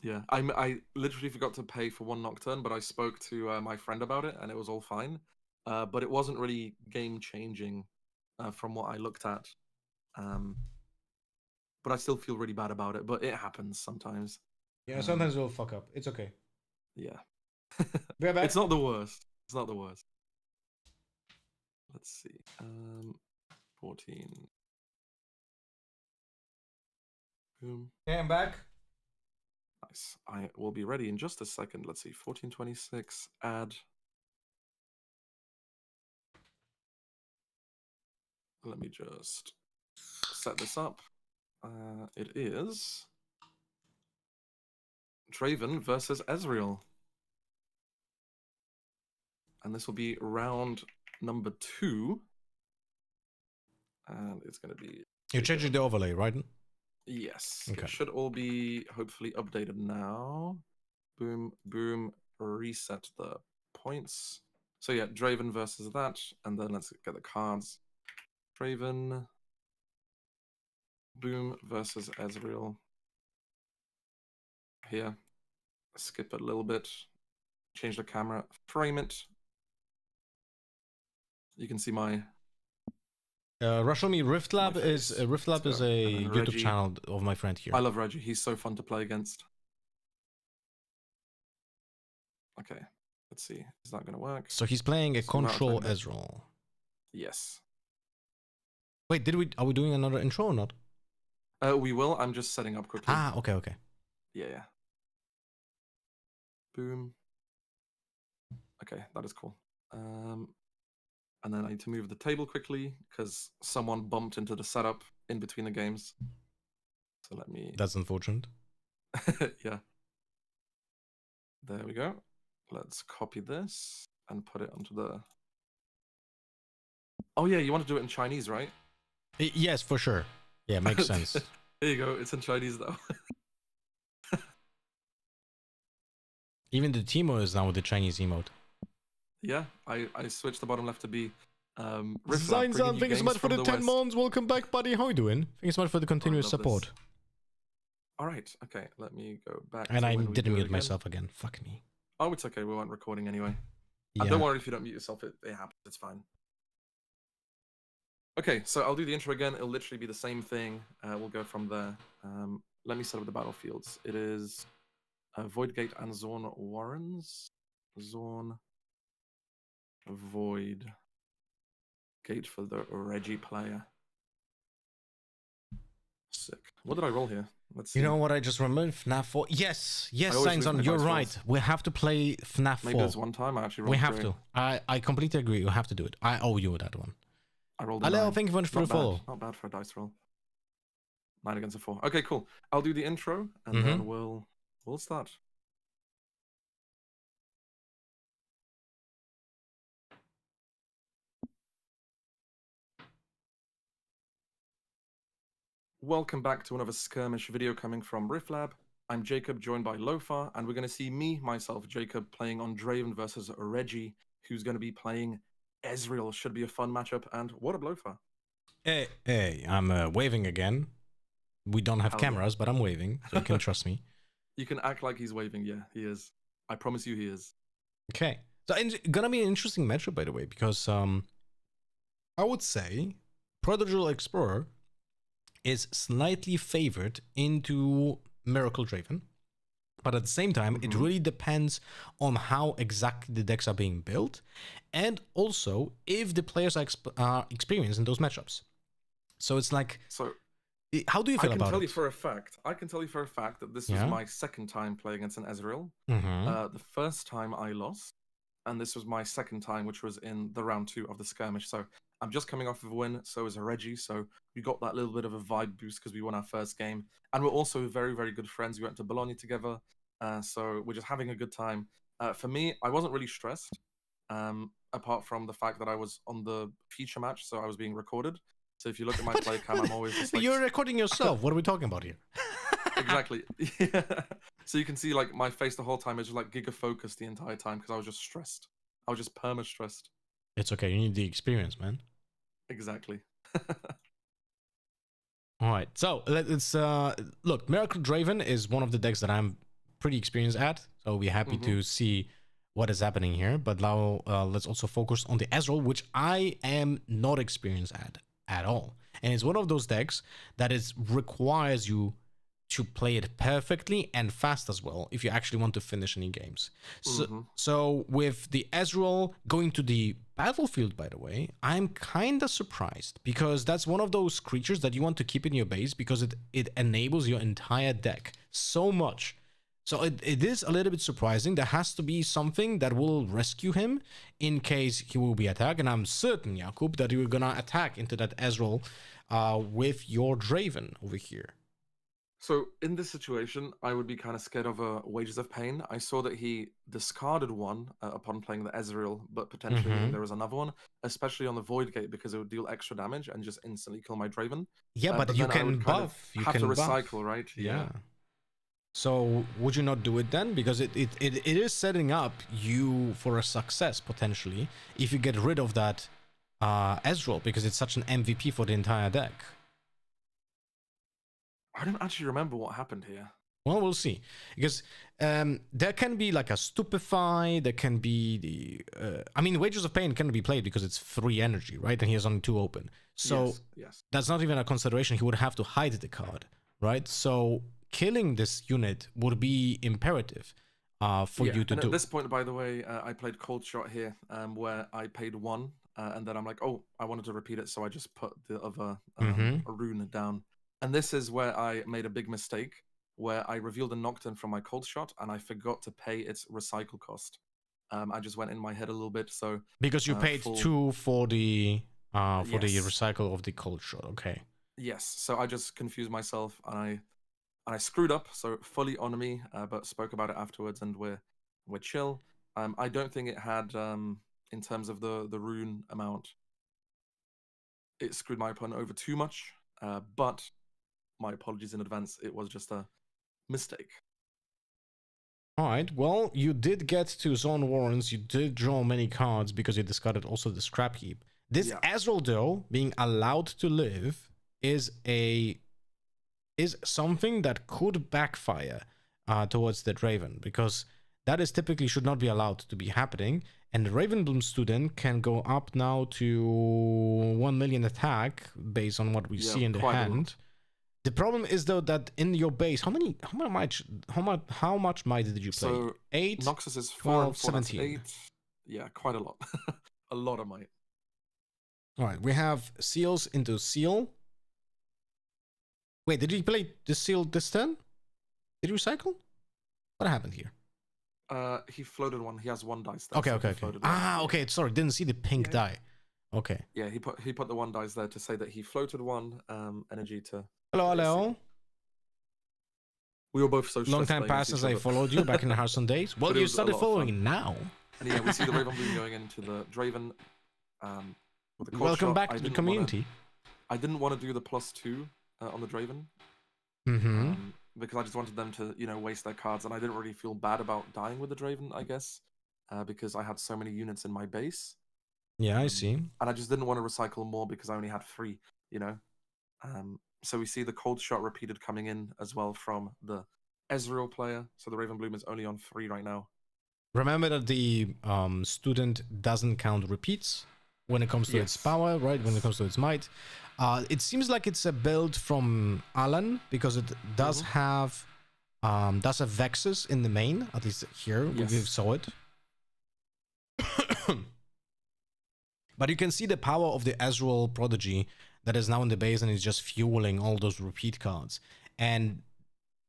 E: Yeah, I literally forgot to pay for 1 Nocturne, but I spoke to my friend about it, and it was all fine. But it wasn't really game-changing from what I looked at. But I still feel really bad about it, but it happens sometimes.
A: Yeah, sometimes we'll fuck up. It's okay.
E: Yeah.
A: Be right back.
E: It's not the worst. It's not the worst. Let's see. 14. Boom.
A: Okay, I'm back.
E: Nice. I will be ready in just a second. Let's see. 1426. Add. Let me just set this up. It is Draven versus Ezreal. And this will be round number 2. And it's going to be...
A: You're changing the overlay, right?
E: Yes.
A: Okay.
E: It should all be hopefully updated now. Boom, boom. Reset the points. So yeah, Draven versus that. And then let's get the cards. Draven. Boom versus Ezreal. Here. Skip it a little bit. Change the camera. Frame it. You can see my...
A: Rashomi, Rift Lab
E: My
A: is
E: face.
A: Rift Lab
E: Let's
A: is
E: go.
A: a
E: And then
A: YouTube
E: Reggie.
A: channel of my friend here.
E: I love Reggie. He's so fun to play against. Okay. Let's see. Is that going to work?
A: So he's playing a
E: So now I'm
A: control
E: playing
A: Ezreal.
E: Yes.
A: Wait, are we doing another intro or not?
E: We will. I'm just setting up quickly.
A: Ah, okay.
E: Yeah. Boom. Okay, that is cool. And then I need to move the table quickly because someone bumped into the setup in between the games. So let me.
A: That's unfortunate.
E: Yeah. There we go. Let's copy this and put it onto the. Oh yeah, you want to do it in Chinese, right?
A: Yes, for sure. Yeah, makes sense.
E: There you go. It's in Chinese though.
A: Even the Timo is now with the Chinese emote.
E: Yeah, I switched the bottom left to be.
A: Zain
E: Riftbound,
A: San, thank you so much for the 10
E: West.
A: months. Welcome back, buddy. How you doing? Thank you so much for the continuous
E: love this.
A: support.
E: All right. Okay. Let me go back.
A: And
E: to
A: I
E: when we
A: didn't
E: do it
A: mute
E: again.
A: myself again. Fuck me.
E: Oh, it's okay. We weren't recording anyway.
A: Yeah.
E: And don't worry if you don't mute yourself. It happens. It's fine. Okay, so I'll do the intro again. It'll literally be the same thing. We'll go from there. Let me set up the battlefields. It is Voidgate and Zorn Warrens. Zorn Void Gate for the Reggie player. Sick. What did I roll here? Let's see.
A: You know what I just remembered? FNAF 4. Yes,
E: I always
A: Zain San,
E: lose my
A: you're
E: dice
A: right.
E: rolls.
A: We have to play FNAF 4.
E: Maybe there's one time I actually rolled
A: We have
E: three.
A: to. I completely agree. We have to do it. I owe you that one.
E: I rolled a
A: Hello,
E: 9.
A: thank you very much for
E: Not
A: the
E: bad.
A: follow.
E: Not bad for a dice roll. 9 against a 4. Okay, cool. I'll do the intro and
A: Mm-hmm.
E: then we'll start. Welcome back to another skirmish video coming from Rifflab. I'm Jacob, joined by Lofa, and we're going to see myself, Jacob, playing on Draven versus Reggie, who's going to be playing Ezreal. Should be a fun matchup, and what up, Lofa?
A: Hey, I'm waving again. We don't have
E: Hell yeah.
A: cameras, but I'm waving, so you can trust me.
E: You can act like he's waving. Yeah, he is. I promise you he is.
A: Okay. So it's gonna be an interesting matchup, by the way, because I would say Prodigal Explorer is slightly favored into Miracle Draven, but at the same time, it really depends on how exactly the decks are being built, and also if the players are experienced in those matchups. So it's like,
E: So
A: how do you
E: I
A: feel
E: can
A: about
E: tell
A: it?
E: you for a fact. I can tell you for a fact that this was
A: Yeah?
E: my second time playing against an Ezreal.
A: Mhm.
E: The first time I lost, and this was my second time, which was in the round 2 of the skirmish. So I'm just coming off of a win. So is Reggie. So we got that little bit of a vibe boost because we won our first game, and we're also very, very good friends. We went to Bologna together, so we're just having a good time. For me, I wasn't really stressed, apart from the fact that I was on the feature match, so I was being recorded. So if you look at my play cam, I'm always just like...
A: You're recording yourself. What are we talking about here?
E: Exactly. Yeah. So you can see like my face the whole time is just like giga focused the entire time because I was just stressed. I was just perma stressed.
A: It's okay. You need the experience, man.
E: Exactly.
A: All right. So let's look. Miracle Draven is one of the decks that I'm pretty experienced at. So we're happy to see what is happening here. But now let's also focus on the Ezreal, which I am not experienced at all. And it's one of those decks that requires you to play it perfectly and fast as well if you actually want to finish any games. So with the Ezreal going to the battlefield, by the way, I'm kind of surprised because that's one of those creatures that you want to keep in your base because it enables your entire deck so much. So it is a little bit surprising. There has to be something that will rescue him in case he will be attacked. And I'm certain, Jakub, that you're going to attack into that Ezreal with your Draven over here.
E: So in this situation, I would be kind of scared of Wages of Pain. I saw that he discarded one upon playing the Ezreal, but potentially there was another one, especially on the Void Gate because it would deal extra damage and just instantly kill my Draven.
A: Yeah, but you
E: then I would
A: can
E: kind of
A: buff. You
E: have
A: can
E: to
A: buff.
E: recycle, right?
A: Yeah. So would you not do it then? Because it is setting up you for a success potentially if you get rid of that Ezreal because it's such an MVP for the entire deck.
E: I don't actually remember what happened here.
A: Well, we'll see. Because there can be like a Stupefy, there can be the... I mean, Wages of Pain can be played because it's 3 energy, right? And he has only 2 open. So
E: yes.
A: that's not even a consideration. He would have to hide the card, right? So killing this unit would be imperative for you to do.
E: At this point, by the way, I played Cold Shot here where I paid 1 and then I'm like, oh, I wanted to repeat it. So I just put the other rune down. And this is where I made a big mistake, where I revealed a Nocturne from my Cold Shot, and I forgot to pay its recycle cost. I just went in my head a little bit. So
A: Because you paid
E: full-
A: 2 for the
E: Yes.
A: recycle of the cold shot. Okay.
E: yes, so I just confused myself and I screwed up. So fully on me, but spoke about it afterwards, and we're chill. I don't think it had in terms of the rune amount. It screwed my opponent over too much, but my apologies in advance. It was just a mistake.
A: All right. Well, you did get to zone warrants. You did draw many cards because you discarded also the scrap heap. This
E: Yeah.
A: Ezreal, though, being allowed to live is something that could backfire towards that Raven, because that is typically should not be allowed to be happening. And the Ravenbloom student can go up now to 1 million attack based on what we
E: Yeah,
A: see in the
E: quite a lot.
A: hand. The problem is though that in your base, how much might did you play?
E: So
A: 8.
E: Noxus is 4
A: 12,
E: and 4, that's
A: 17.
E: 8. Yeah, quite a lot. A lot of might.
A: All right, we have seals into seal. Wait, did he play the seal this turn? Did he recycle? What happened here?
E: He floated one. He has 1 dice there.
A: Okay,
E: so
A: okay,
E: he
A: okay.
E: floated one.
A: Ah, okay. Sorry, didn't see the pink
E: Yeah.
A: die. Okay.
E: Yeah, he put the 1 dice there to say that he floated 1 energy to.
A: Hello,
E: to
A: hello.
E: AC. We were both so stressed
A: Long time
E: playing against
A: passes.
E: each
A: I
E: other.
A: followed you back in the Hearthstone days. Well,
E: But it
A: you
E: was a
A: started
E: lot of
A: following
E: fun.
A: now.
E: And yeah, we see the Ravenbloom going into the Draven. With the cold
A: Welcome
E: shot.
A: back
E: I
A: to the
E: didn't wanna-
A: community.
E: I didn't want to do the +2 on the Draven.
A: Mm-hmm.
E: Because I just wanted them to, waste their cards, and I didn't really feel bad about dying with the Draven, I guess, because I had so many units in my base,
A: Yeah, I see.
E: and I just didn't want to recycle more because I only had 3, So we see the cold shot repeated coming in as well from the Ezreal player. So the Ravenbloom is only on 3 right now.
A: Remember that the student doesn't count repeats when it comes to its
E: Yes.
A: power, right? When it comes to its might. It seems like it's a build from Alan because it does have Vexus in the main, at least here we
E: Yes.
A: saw it. But you can see the power of the Ezreal Prodigy that is now in the base and is just fueling all those repeat cards. And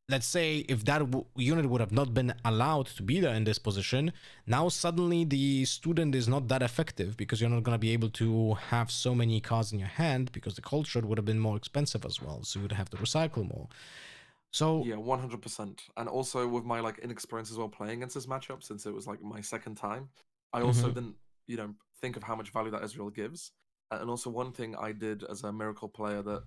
A: let's say if that unit would have not been allowed to be there in this position, now suddenly the student is not that effective because you're not going to be able to have so many cards in your hand because the cold shot would have been more expensive as well. So you would have to recycle more. So
E: Yeah, 100%. And also with my inexperience as well playing against this matchup, since it was my second time, I also didn't, think of how much value that Ezreal gives. And also one thing I did as a miracle player that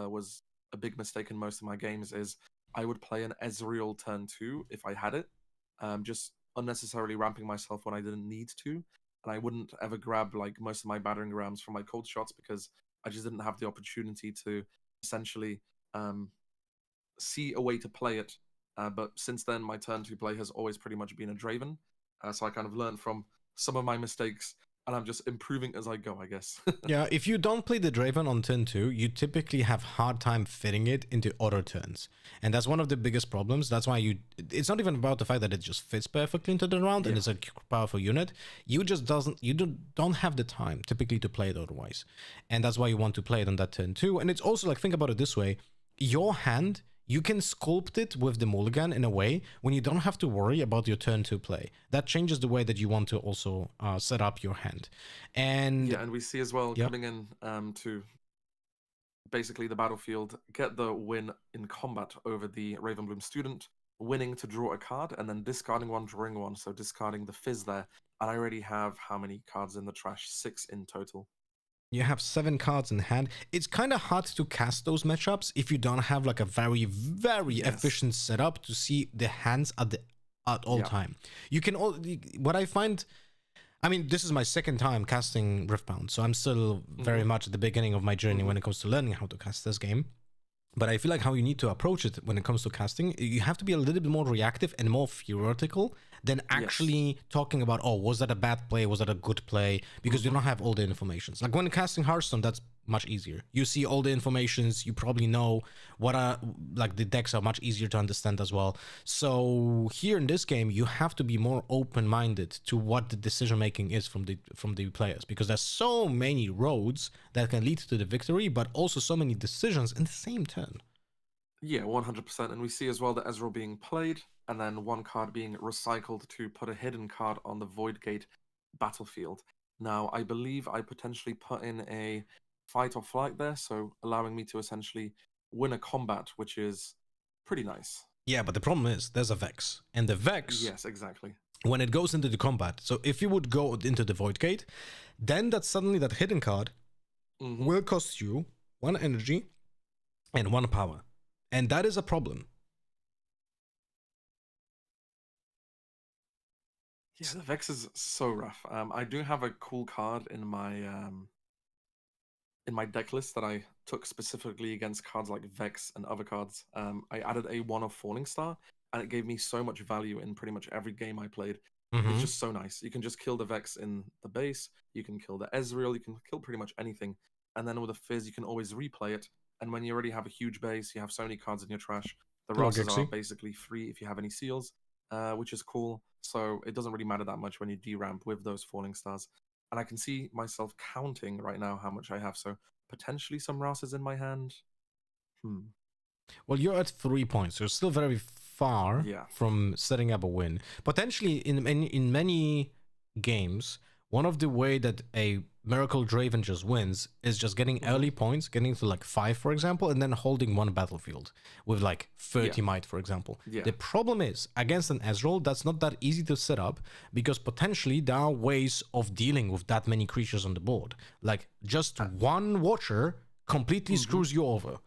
E: was a big mistake in most of my games is I would play an Ezreal turn 2 if I had it, just unnecessarily ramping myself when I didn't need to. And I wouldn't ever grab most of my battering rams from my cold shots because I just didn't have the opportunity to essentially see a way to play it. But since then, my turn 2 play has always pretty much been a Draven. So I kind of learned from some of my mistakes, and I'm just improving as I go, I guess.
A: yeah, if you don't play the Draven on turn 2, you typically have hard time fitting it into other turns. And that's one of the biggest problems. That's why it's not even about the fact that it just fits perfectly into the round and it's a powerful unit. You just don't have the time typically to play it otherwise. And that's why you want to play it on that turn 2. And it's also think about it this way. Your hand, you can sculpt it with the mulligan in a way when you don't have to worry about your turn 2 play. That changes the way that you want to also set up your hand. And
E: yeah, and we see as well coming in to basically the battlefield, get the win in combat over the Ravenbloom student, winning to draw a card, and then discarding one, drawing one, so discarding the fizz there. And I already have how many cards in the trash? 6 in total.
A: You have 7 cards in hand. It's kind of hard to cast those matchups if you don't have a very, very efficient setup to see the hands at all time. You can what I find, I mean, this is my second time casting Riftbound, so I'm still very much at the beginning of my journey when it comes to learning how to cast this game. But I feel like how you need to approach it when it comes to casting, you have to be a little bit more reactive and more theoretical than actually talking about, oh, was that a bad play? Was that a good play? Because you don't have all the informations. Like when casting Hearthstone, that's much easier. You see all the informations. You probably know what are, the decks are much easier to understand as well. So here in this game, you have to be more open-minded to what the decision-making is from the players, because there's so many roads that can lead to the victory, but also so many decisions in the same turn.
E: Yeah, 100%. And we see as well the Ezreal being played, and then one card being recycled to put a hidden card on the Void Gate battlefield. Now, I believe I potentially put in a fight or flight there, so allowing me to essentially win a combat, which is pretty nice.
A: Yeah, but the problem is there's a Vex, and the Vex,
E: Yes, exactly.
A: when it goes into the combat, so if you would go into the Void Gate, then that suddenly that hidden card will cost you 1 energy and 1 power, and that is a problem.
E: Yeah, the Vex is so rough. I do have a cool card in my deck list that I took specifically against cards like Vex and other cards. I added a 1-of Falling Star, and it gave me so much value in pretty much every game I played. It's just so nice. You can just kill the Vex in the base, you can kill the Ezreal, you can kill pretty much anything. And then with a Fizz, you can always replay it. And when you already have a huge base, you have so many cards in your trash, the rosters are basically free if you have any seals, which is cool. So it doesn't really matter that much when you deramp with those Falling Stars. And I can see myself counting right now how much I have. So potentially some Rasters in my hand.
A: Well, you're at 3 points. You're still very far from setting up a win. Potentially, in many games, one of the way that a Miracle Draven just wins is just getting early points, getting to like 5, for example, and then holding one battlefield with like 30 might, for example. The problem is, against an Ezreal, that's not that easy to set up, because potentially there are ways of dealing with that many creatures on the board. Like, just one Watcher completely screws you over.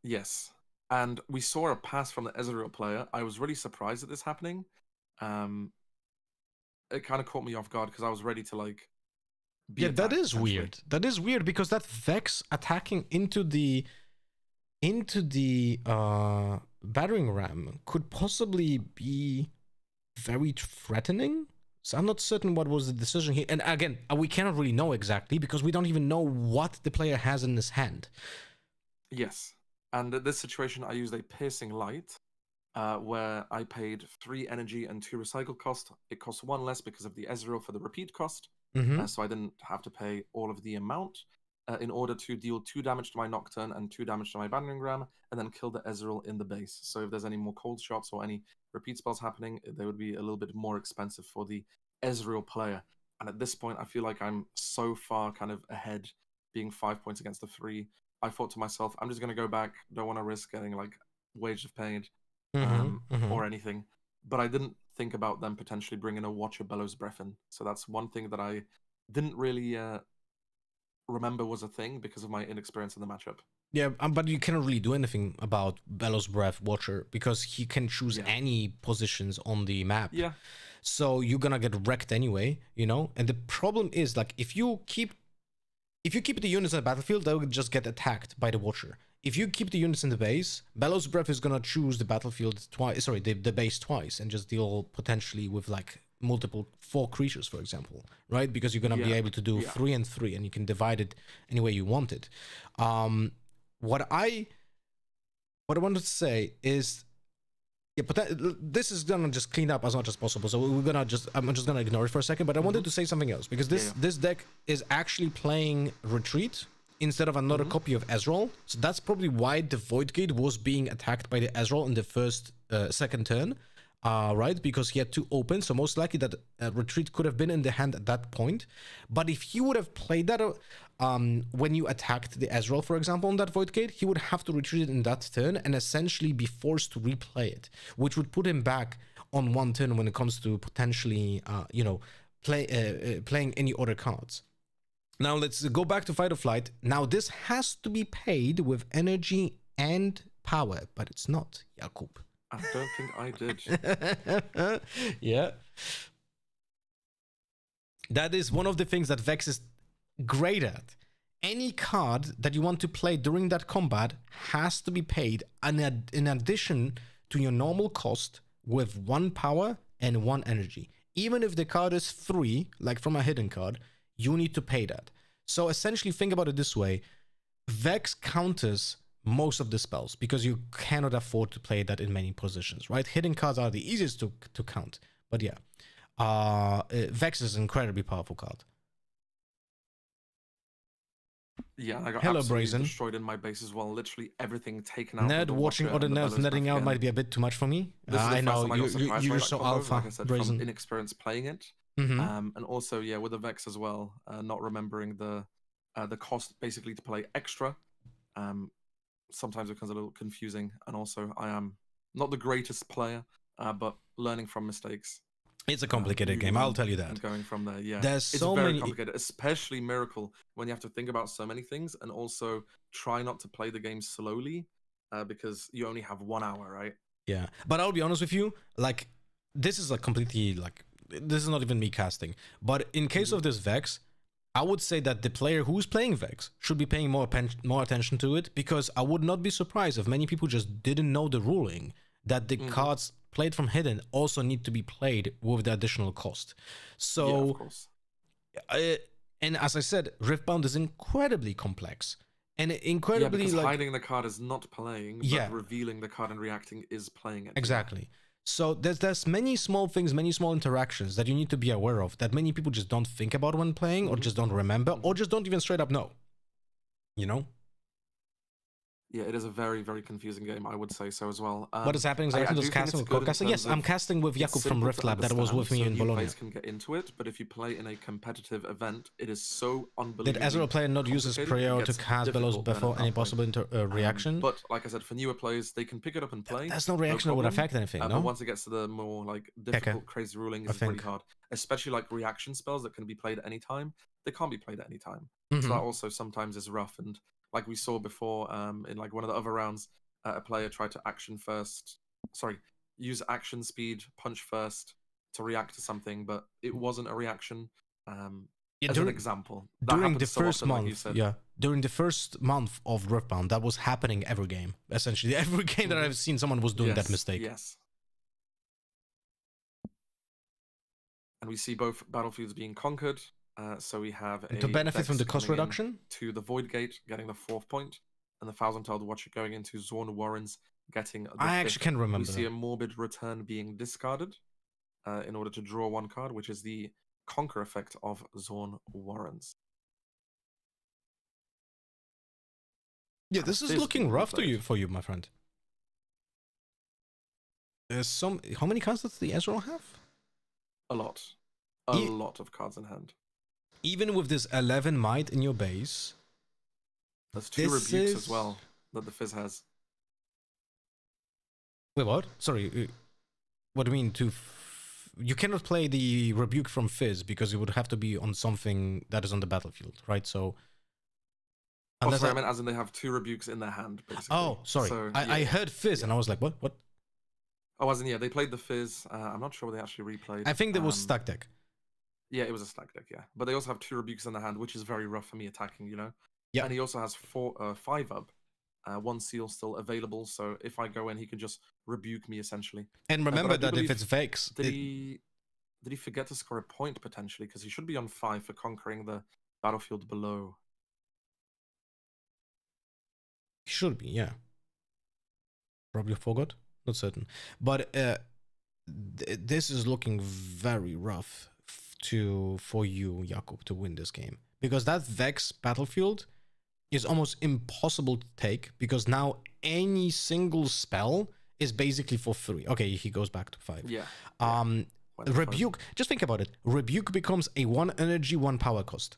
E: Yes. And we saw a pass from the Ezreal player. I was really surprised at this happening. It kind of caught me off guard because I was ready to like be attacked,
A: that is weird. That is weird, because that Vex attacking into the battering ram could possibly be very threatening. So I'm not certain what was the decision here. And again, we cannot really know exactly because we don't even know what the player has in his hand.
E: Yes. And in this situation, I used a Piercing Light, where I paid 3 energy and 2 recycle cost. It costs 1 less because of the Ezreal for the repeat cost, so I didn't have to pay all of the amount in order to deal 2 damage to my Nocturne and 2 damage to my Battering Ram, and then kill the Ezreal in the base. So if there's any more cold shots or any repeat spells happening, they would be a little bit more expensive for the Ezreal player. And at this point, I feel like I'm so far kind of ahead, being 5 points against the 3. I thought to myself, I'm just going to go back. Don't want to risk getting like Wage of Pain or anything. But I didn't think about them potentially bringing a Watcher Bellows Breath in. So that's one thing that I didn't really remember was a thing because of my inexperience in the matchup.
A: Yeah, but you cannot really do anything about Bellows Breath Watcher because he can choose any positions on the map.
E: Yeah.
A: So you're gonna get wrecked anyway, you know? And the problem is, like, if you keep the units on the battlefield, they will just get attacked by the Watcher. If you keep the units in the base, Bellows Breath is gonna choose the battlefield twice, sorry, the base twice, and just deal potentially with like multiple 4 creatures, for example, right? Because you're gonna be able to do 3 and 3, and you can divide it any way you want it. What I wanted to say is, this is gonna just clean up as much as possible. So I'm just gonna ignore it for a second. But I wanted to say something else, because this deck is actually playing Retreat instead of another copy of Ezreal. So that's probably why the Void Gate was being attacked by the Ezreal in the second turn, right? Because he had 2 open. So most likely that Retreat could have been in the hand at that point. But if he would have played that when you attacked the Ezreal, for example, on that Void Gate, he would have to retreat it in that turn and essentially be forced to replay it, which would put him back on 1 turn when it comes to potentially, playing any other cards. Now let's go back to Fight or Flight. Now this has to be paid with energy and power, but it's not, Jakub.
E: I don't think I did.
A: Yeah. That is one of the things that Vex is great at. Any card that you want to play during that combat has to be paid in addition to your normal cost with 1 power and 1 energy. Even if the card is 3, like from a hidden card, you need to pay that. So essentially, think about it this way. Vex counters most of the spells because you cannot afford to play that in many positions, right? Hidden cards are the easiest to count. But yeah, Vex is an incredibly powerful card.
E: Yeah, I got
A: Hello,
E: absolutely
A: Brazen.
E: destroyed in my base as well. Literally everything taken out.
A: Nerd
E: with the
A: watching
E: Watcher
A: other
E: and the
A: nerds
E: Bellows
A: netting out
E: back
A: might
E: again.
A: be a bit too much for me.
E: This is the
A: I
E: first
A: know
E: time I got
A: you
E: surprised by
A: you're
E: that
A: so
E: combo,
A: alpha,
E: like I said, from
A: Brazen.
E: inexperience playing it.
A: Mm-hmm.
E: And also, yeah, with the Vex as well, not remembering the cost basically to play extra. Sometimes it becomes a little confusing, and also I am not the greatest player, but learning from mistakes.
A: It's a complicated
E: Moving
A: game, I'll
E: on
A: tell you
E: and
A: that.
E: going from there. Yeah,
A: There's
E: it's
A: so
E: very
A: many.
E: complicated, especially Miracle when you have to think about so many things, and also try not to play the game slowly, because you only have 1 hour, right?
A: Yeah, but I'll be honest with you, like, this is a completely, like, this is not even me casting. But in case of this Vex, I would say that the player who's playing Vex should be paying more attention to it, because I would not be surprised if many people just didn't know the ruling that the cards played from hidden also need to be played with the additional cost.
E: Yeah,
A: So,
E: of course.
A: and as I said, Riftbound is incredibly complex and
E: Yeah,
A: incredibly
E: because
A: like
E: hiding the card is not playing, but
A: Yeah.
E: revealing the card and reacting is playing it.
A: exactly. So there's many small things, many small interactions that you need to be aware of that many people just don't think about when playing, or just don't remember, or just don't even straight up know. You know?
E: Yeah, it is a very, very confusing game, I would say so as well.
A: What is happening
E: I
A: exactly?
E: do
A: Those
E: think
A: casting
E: it's
A: with
E: good in
A: co-casting? Yes,
E: terms
A: I'm
E: of
A: casting with
E: it's
A: Jakub from
E: simple to
A: Rift Lab that was with
E: understand,
A: me
E: so
A: in
E: new
A: Bologna.
E: players can get into it, but if you play in a competitive event, it is so
A: Did
E: unbelievably
A: Ezreal player not use his
E: complicated, it
A: prayer to
E: gets
A: cast Bellows
E: difficult then
A: before
E: at
A: any
E: that point.
A: possible reaction?
E: But like I said, for newer players, they can pick it up and play.
A: There's no reaction that would
E: problem.
A: affect anything, no?
E: But once it gets to the more like difficult, crazy rulings, it's really
A: think.
E: hard. Especially like reaction spells that can be played at any time. They can't be played at any time.
A: Mhm.
E: So that also sometimes is rough. And like we saw before, in like one of the other rounds, a player tried to use action speed, punch first to react to something, but it wasn't a reaction.
A: Yeah,
E: As an example, that
A: during the
E: happens so
A: first
E: often, like you
A: month,
E: said.
A: during the first month of Riftbound, that was happening every game. Essentially, every game that I've seen, someone was doing that mistake.
E: Yes. And we see both battlefields being conquered. So we have
A: And to benefit from
E: Vex
A: the cost
E: coming in
A: reduction,
E: to the Void Gate, getting the 4th point, and the Thousand-Tailed Watcher going into Zorn Warrens, getting the
A: I
E: 5th.
A: actually can remember.
E: We see a Morbid Return being discarded in order to draw 1 card, which is the Conquer effect of Zorn Warrens.
A: Yeah, this is
E: Fizz
A: looking
E: being
A: rough
E: replayed.
A: for you, my friend. There's some. How many cards does the Ezreal have?
E: A lot. A lot of cards in hand.
A: Even with this 11 might in your base,
E: There's 2
A: this
E: rebukes
A: is-
E: as well that the Fizz has.
A: wait, what? Sorry, what do you mean you cannot play the rebuke from Fizz because it would have to be on something that is on the battlefield, right? So.
E: Oh,
A: Unless
E: sorry, I meant as in they have 2 rebukes in their hand, basically.
A: Oh, sorry.
E: So,
A: I
E: yeah.
A: heard Fizz and I was like, what? What?
E: Oh, as in, yeah, they played the Fizz. I'm not sure what they actually replayed.
A: I think there was stack deck.
E: Yeah, it was a stack deck, yeah. But they also have 2 rebukes in their hand, which is very rough for me attacking, you know?
A: Yeah.
E: And he also has 5 up. 1 seal still available, so if I go in, he can just rebuke me, essentially.
A: And
E: but
A: remember
E: I do
A: that if
E: believe-
A: it's Vex,
E: Did he forget to score a point, potentially? Because he should be on 5 for conquering the battlefield below.
A: should be, yeah. Probably forgot. Not certain. But this is looking very rough for you, Jakub, to win this game. Because that Vex battlefield is almost impossible to take, because now any single spell is basically for free. Okay, he goes back to 5.
E: Yeah.
A: Rebuke, just think about it. Rebuke becomes a 1 energy, 1 power cost.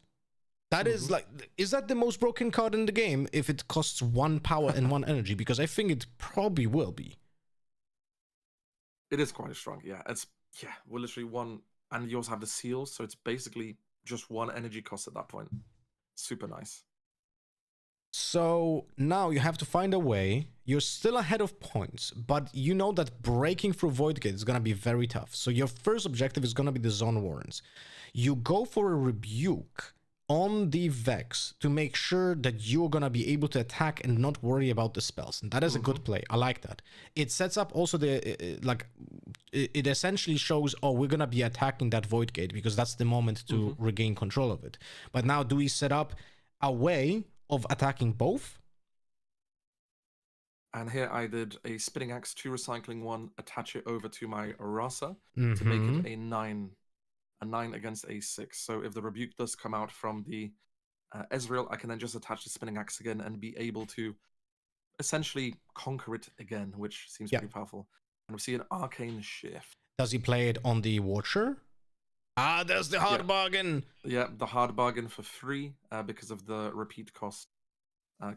A: That is like, is that the most broken card in the game if it costs 1 power and 1 energy? Because I think it probably will be.
E: It is quite strong, yeah. We're literally 1, and you also have the seals, so it's basically just 1 energy cost at that point. Super nice.
A: So now you have to find a way. You're still ahead of points, but you know that breaking through Void Gate is going to be very tough. So your first objective is going to be the Zone Warrens. You go for a rebuke on the Vex to make sure that you're going to be able to attack and not worry about the spells. And that is a good play. I like that. It sets up also it essentially shows, oh, we're going to be attacking that Void Gate because that's the moment to regain control of it. But now do we set up a way of attacking both?
E: And here I did a Spinning Axe, 2 recycling 1, attach it over to my Rasa to make it a 9 against a 6. So if the rebuke does come out from the Ezreal, I can then just attach the spinning axe again and be able to essentially conquer it again, which seems
A: Yeah.
E: pretty powerful. And we see an arcane shift.
A: Does he play it on the Watcher? Ah, there's the hard
E: Yeah.
A: bargain.
E: Yeah, the hard bargain for free because of the repeat cost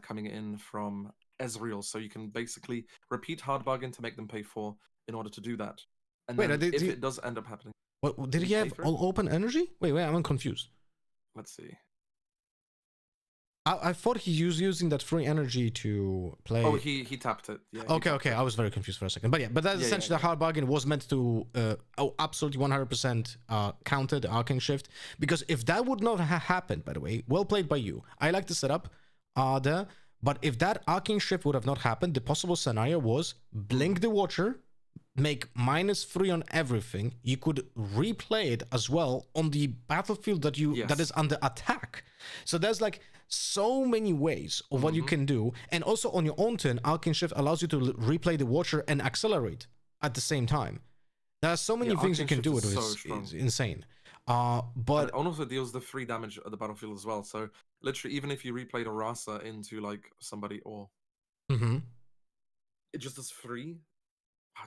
E: coming in from Ezreal. So you can basically repeat hard bargain to make them pay 4 in order to do that. And
A: Wait,
E: then
A: did
E: if
A: he-
E: it does end up happening,
A: What did he
E: pay
A: have?
E: for it?
A: All open energy? Wait, I'm confused.
E: let's see.
A: I thought he was using that free energy to play.
E: Oh, he tapped it. Yeah. he
A: Okay,
E: tapped
A: okay.
E: it.
A: I was very confused for a second. But that's
E: Yeah,
A: essentially
E: yeah.
A: the hard bargain was meant to, absolutely 100% counter the arcane shift. Because if that would not have happened, by the way, well played by you. I like the setup there. But if that arcane shift would have not happened, the possible scenario was blink the Watcher, make -3 on everything. You could replay it as well on the battlefield that
E: Yes.
A: is under attack. So there's like so many ways of what you can do, and also on your own turn, Arcane Shift allows you to replay the Watcher and accelerate at the same time. There are so many
E: Yeah,
A: things you
E: Arcane
A: can do
E: Shift
A: with
E: is
A: it.
E: so strong.
A: It's insane.
E: And
A: But
E: it also deals the 3 damage at the battlefield as well. So literally, even if you replayed a Rasa into like somebody, or
A: Mhm.
E: it just does 3.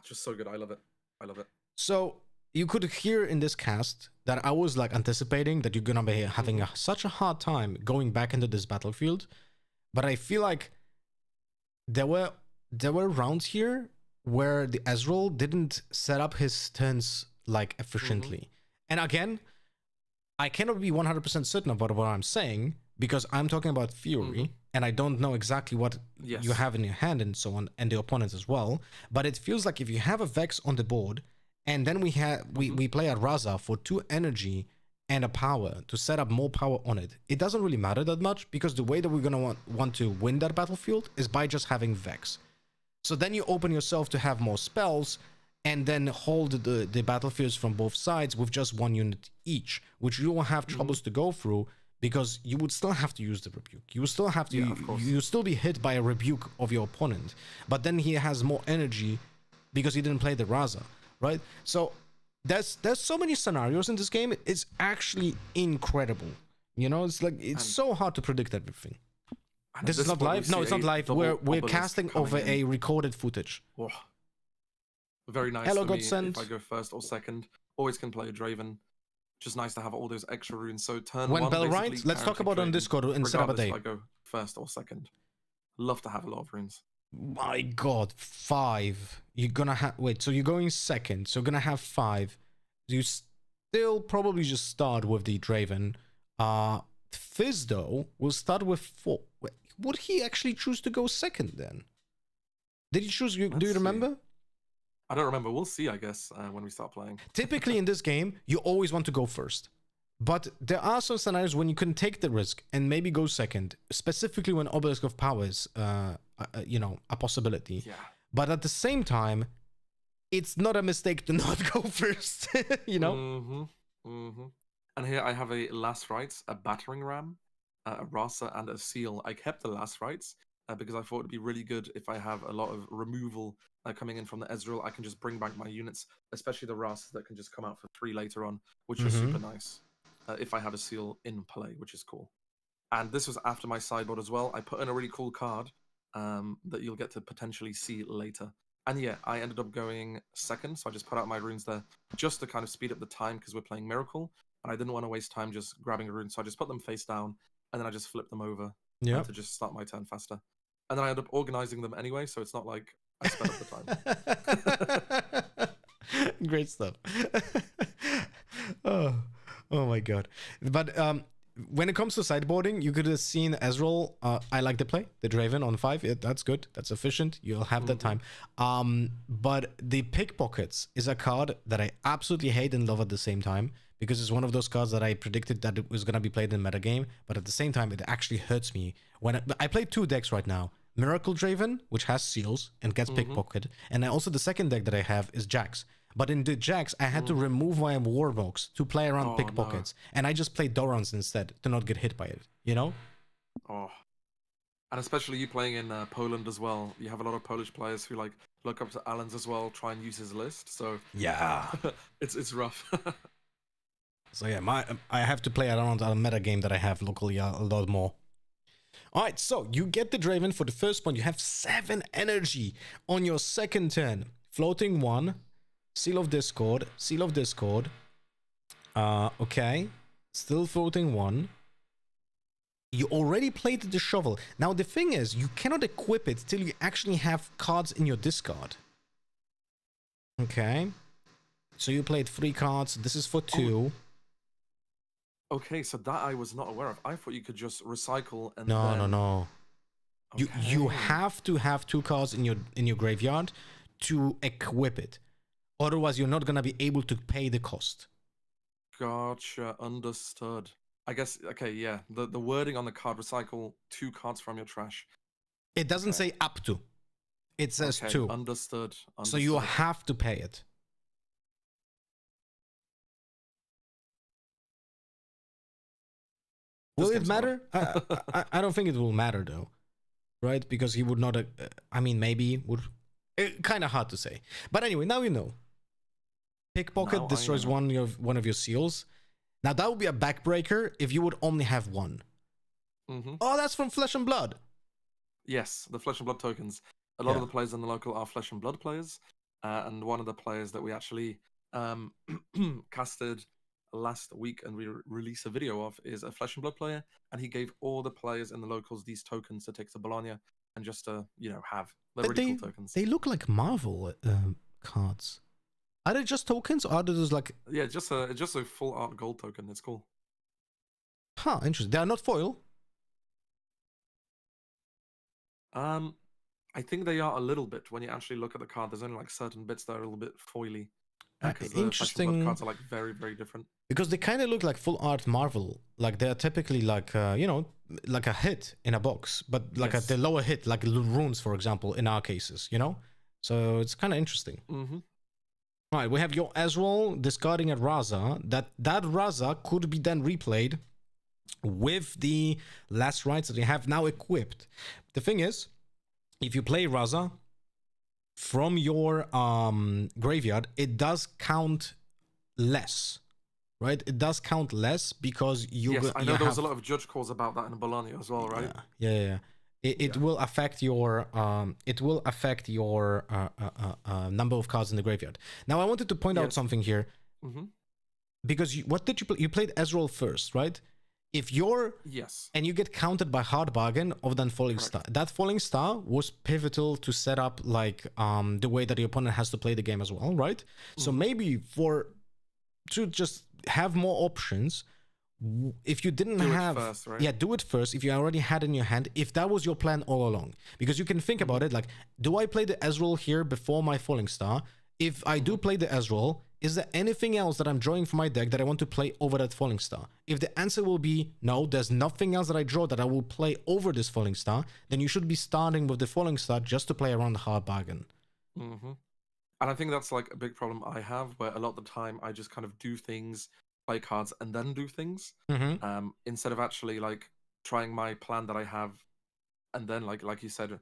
E: Just so good. I love it. I love it.
A: So you could hear in this cast that I was like anticipating that you're gonna be having such a hard time going back into this battlefield, but I feel like there were rounds here where the Ezreal didn't set up his turns like efficiently. And again, I cannot be 100% certain about what I'm saying because I'm talking about Fury and I don't know exactly what
E: Yes.
A: you have in your hand and so on, and the opponent as well. But it feels like if you have a Vex on the board and then we play a Raza for 2 energy and a power to set up more power on it, it doesn't really matter that much because the way that we're gonna want to win that battlefield is by just having Vex. So then you open yourself to have more spells and then hold the battlefields from both sides with just 1 unit each, which you will have troubles to go through because you would still have to use the rebuke. You will still have to,
E: Yeah, of course.
A: you'll still be hit by a rebuke of your opponent, but then he has more energy because he didn't play the Raza, right? So there's so many scenarios in this game. It's actually incredible. You know, it's like, it's so hard to predict everything.
E: And
A: This
E: at
A: is not
E: point, we
A: live. No,
E: see
A: it's not
E: a
A: live.
E: double
A: We're
E: obelisk
A: casting
E: coming
A: over
E: in.
A: a recorded footage.
E: Whoa. Very nice
A: Hello,
E: for me
A: Godsend.
E: if I go first or second. Always can play a Draven. Just nice to have all those extra runes. So turn
A: When
E: 1,
A: Bell
E: basically
A: writes, let's talk
E: guaranteed
A: about it on
E: Draven,
A: Discord instead of a
E: regardless
A: day.
E: if I go first or second. Love to have a lot of runes.
A: My God, 5. You're gonna have, wait, so you're going second. So you're gonna have 5. You still probably just start with the Draven. Fizz though will start with 4. Wait, would he actually choose to go second then? Did he choose? Do you
E: Let's see.
A: remember?
E: I don't remember. We'll see, I guess, when we start playing.
A: Typically in this game, you always want to go first. But there are some scenarios when you can take the risk and maybe go second, specifically when Obelisk of Power is, a possibility.
E: Yeah.
A: But at the same time, it's not a mistake to not go first, you know?
E: And here I have a Last Rites, a Battering Ram, a Rasa, and a Seal. I kept the Last Rites because I thought it'd be really good if I have a lot of removal coming in from the Ezreal. I can just bring back my units, especially the Rasa that can just come out for 3 later on, which was super nice. If I have a Seal in play, which is cool. And this was after my sideboard as well. I put in a really cool card that you'll get to potentially see later. And yeah, I ended up going second, so I just put out my runes there just to kind of speed up the time because we're playing Miracle, and I didn't want to waste time just grabbing a rune, so I just put them face down, and then I just flipped them over to just start my turn faster. And then I ended up organizing them anyway, so it's not like I sped up the time.
A: Great stuff. oh my God. But when it comes to sideboarding, you could have seen Ezreal. I like the play, the Draven on 5. Yeah, that's good. That's efficient. You'll have that time. But the Pickpockets is a card that I absolutely hate and love at the same time because it's one of those cards that I predicted that it was going to be played in metagame. But at the same time, it actually hurts me. When I play 2 decks right now. Miracle Draven, which has seals and gets pickpocketed. And also the second deck that I have is Jax. But in the Jax, I had to remove my Warbox to play around pickpockets. And I just played Dorans instead to not get hit by it, you know?
E: Oh. And especially you playing in Poland as well. You have a lot of Polish players who like look up to Alan's as well, try and use his list. So
A: Yeah.
E: it's rough.
A: So yeah, I have to play around a meta game that I have locally a lot more. All right, so you get the Draven for the first one. You have 7 energy on your second turn. Floating 1, Seal of Discord, Seal of Discord. Okay, still floating 1. You already played the shovel. Now the thing is, you cannot equip it till you actually have cards in your discard. Okay, so you played 3 cards. This is for 2.
E: Okay, so that I was not aware of. I thought you could just recycle and
A: No,
E: then...
A: no, no. You
E: Okay.
A: have to have 2 cards in your graveyard to equip it. Otherwise, you're not gonna be able to pay the cost.
E: Gotcha, understood. I guess, okay, yeah. The wording on the card, recycle 2 cards from your trash.
A: It doesn't
E: Okay.
A: say up to. It says
E: Okay,
A: 2.
E: understood.
A: So you
E: understood.
A: have to pay it. Will
E: This
A: it
E: game's hard.
A: matter? I don't think it will matter though, right? Because he would not. I mean, maybe would. Kind of hard to say. But anyway, now you know. Pickpocket
E: Now I
A: destroys
E: know.
A: one of your seals. Now that would be a backbreaker if you would only have 1.
E: Mm-hmm.
A: Oh, that's from Flesh and Blood.
E: Yes, the Flesh and Blood tokens. A lot
A: Yeah.
E: of the players in the local are Flesh and Blood players, and one of the players that we actually casted last week and we released a video of is a Flesh and Blood player, and he gave all the players in the locals these tokens to take to Bologna and just to have. They're
A: But
E: really cool tokens.
A: they look like Marvel cards. Are they just tokens, or are they just like?
E: Yeah, just a full art gold token. It's cool.
A: Huh, interesting. They are not foil.
E: I think they are a little bit when you actually look at the card. There's only like certain bits that are a little bit foily. Because the Flesh and Blood
A: Interesting.
E: cards are like very, very different.
A: Because they kind of look like full art Marvel. Like they're typically like, like a hit in a box, but like
E: Yes.
A: at the lower hit, like runes, for example, in our cases, So it's kind of interesting.
E: Mm-hmm.
A: All right, we have your Ezreal discarding a Raza. That Raza could be then replayed with the last rights that you have now equipped. The thing is, if you play Raza from your graveyard, it does count less, right? It does count less because
E: Yes, I know there was a lot of judge calls about that in Bologna as well, right?
A: Yeah. It will affect your number of cards in the graveyard. Now I wanted to point out
E: Yes.
A: something here,
E: Mm-hmm.
A: because what did you play? You played Ezreal first, right? If you're
E: Yes.
A: and you get counted by hard bargain of that falling
E: Correct.
A: star. That falling star was pivotal to set up like the way that the opponent has to play the game as well, right? So maybe to just have more options, if you didn't
E: Do it
A: have
E: first, right?
A: yeah, do it first if you already had in your hand, if that was your plan all along. Because you can think about it like, do I play the Ezreal here before my falling star? If I do play the Ezreal, is there anything else that I'm drawing from my deck that I want to play over that falling star? If the answer will be no, there's nothing else that I draw that I will play over this falling star, then you should be starting with the falling star just to play around the hard bargain.
E: Mm-hmm. And I think that's like a big problem I have, where a lot of the time I just kind of do things, play cards, and then do things, instead of actually like trying my plan that I have, and then like you said,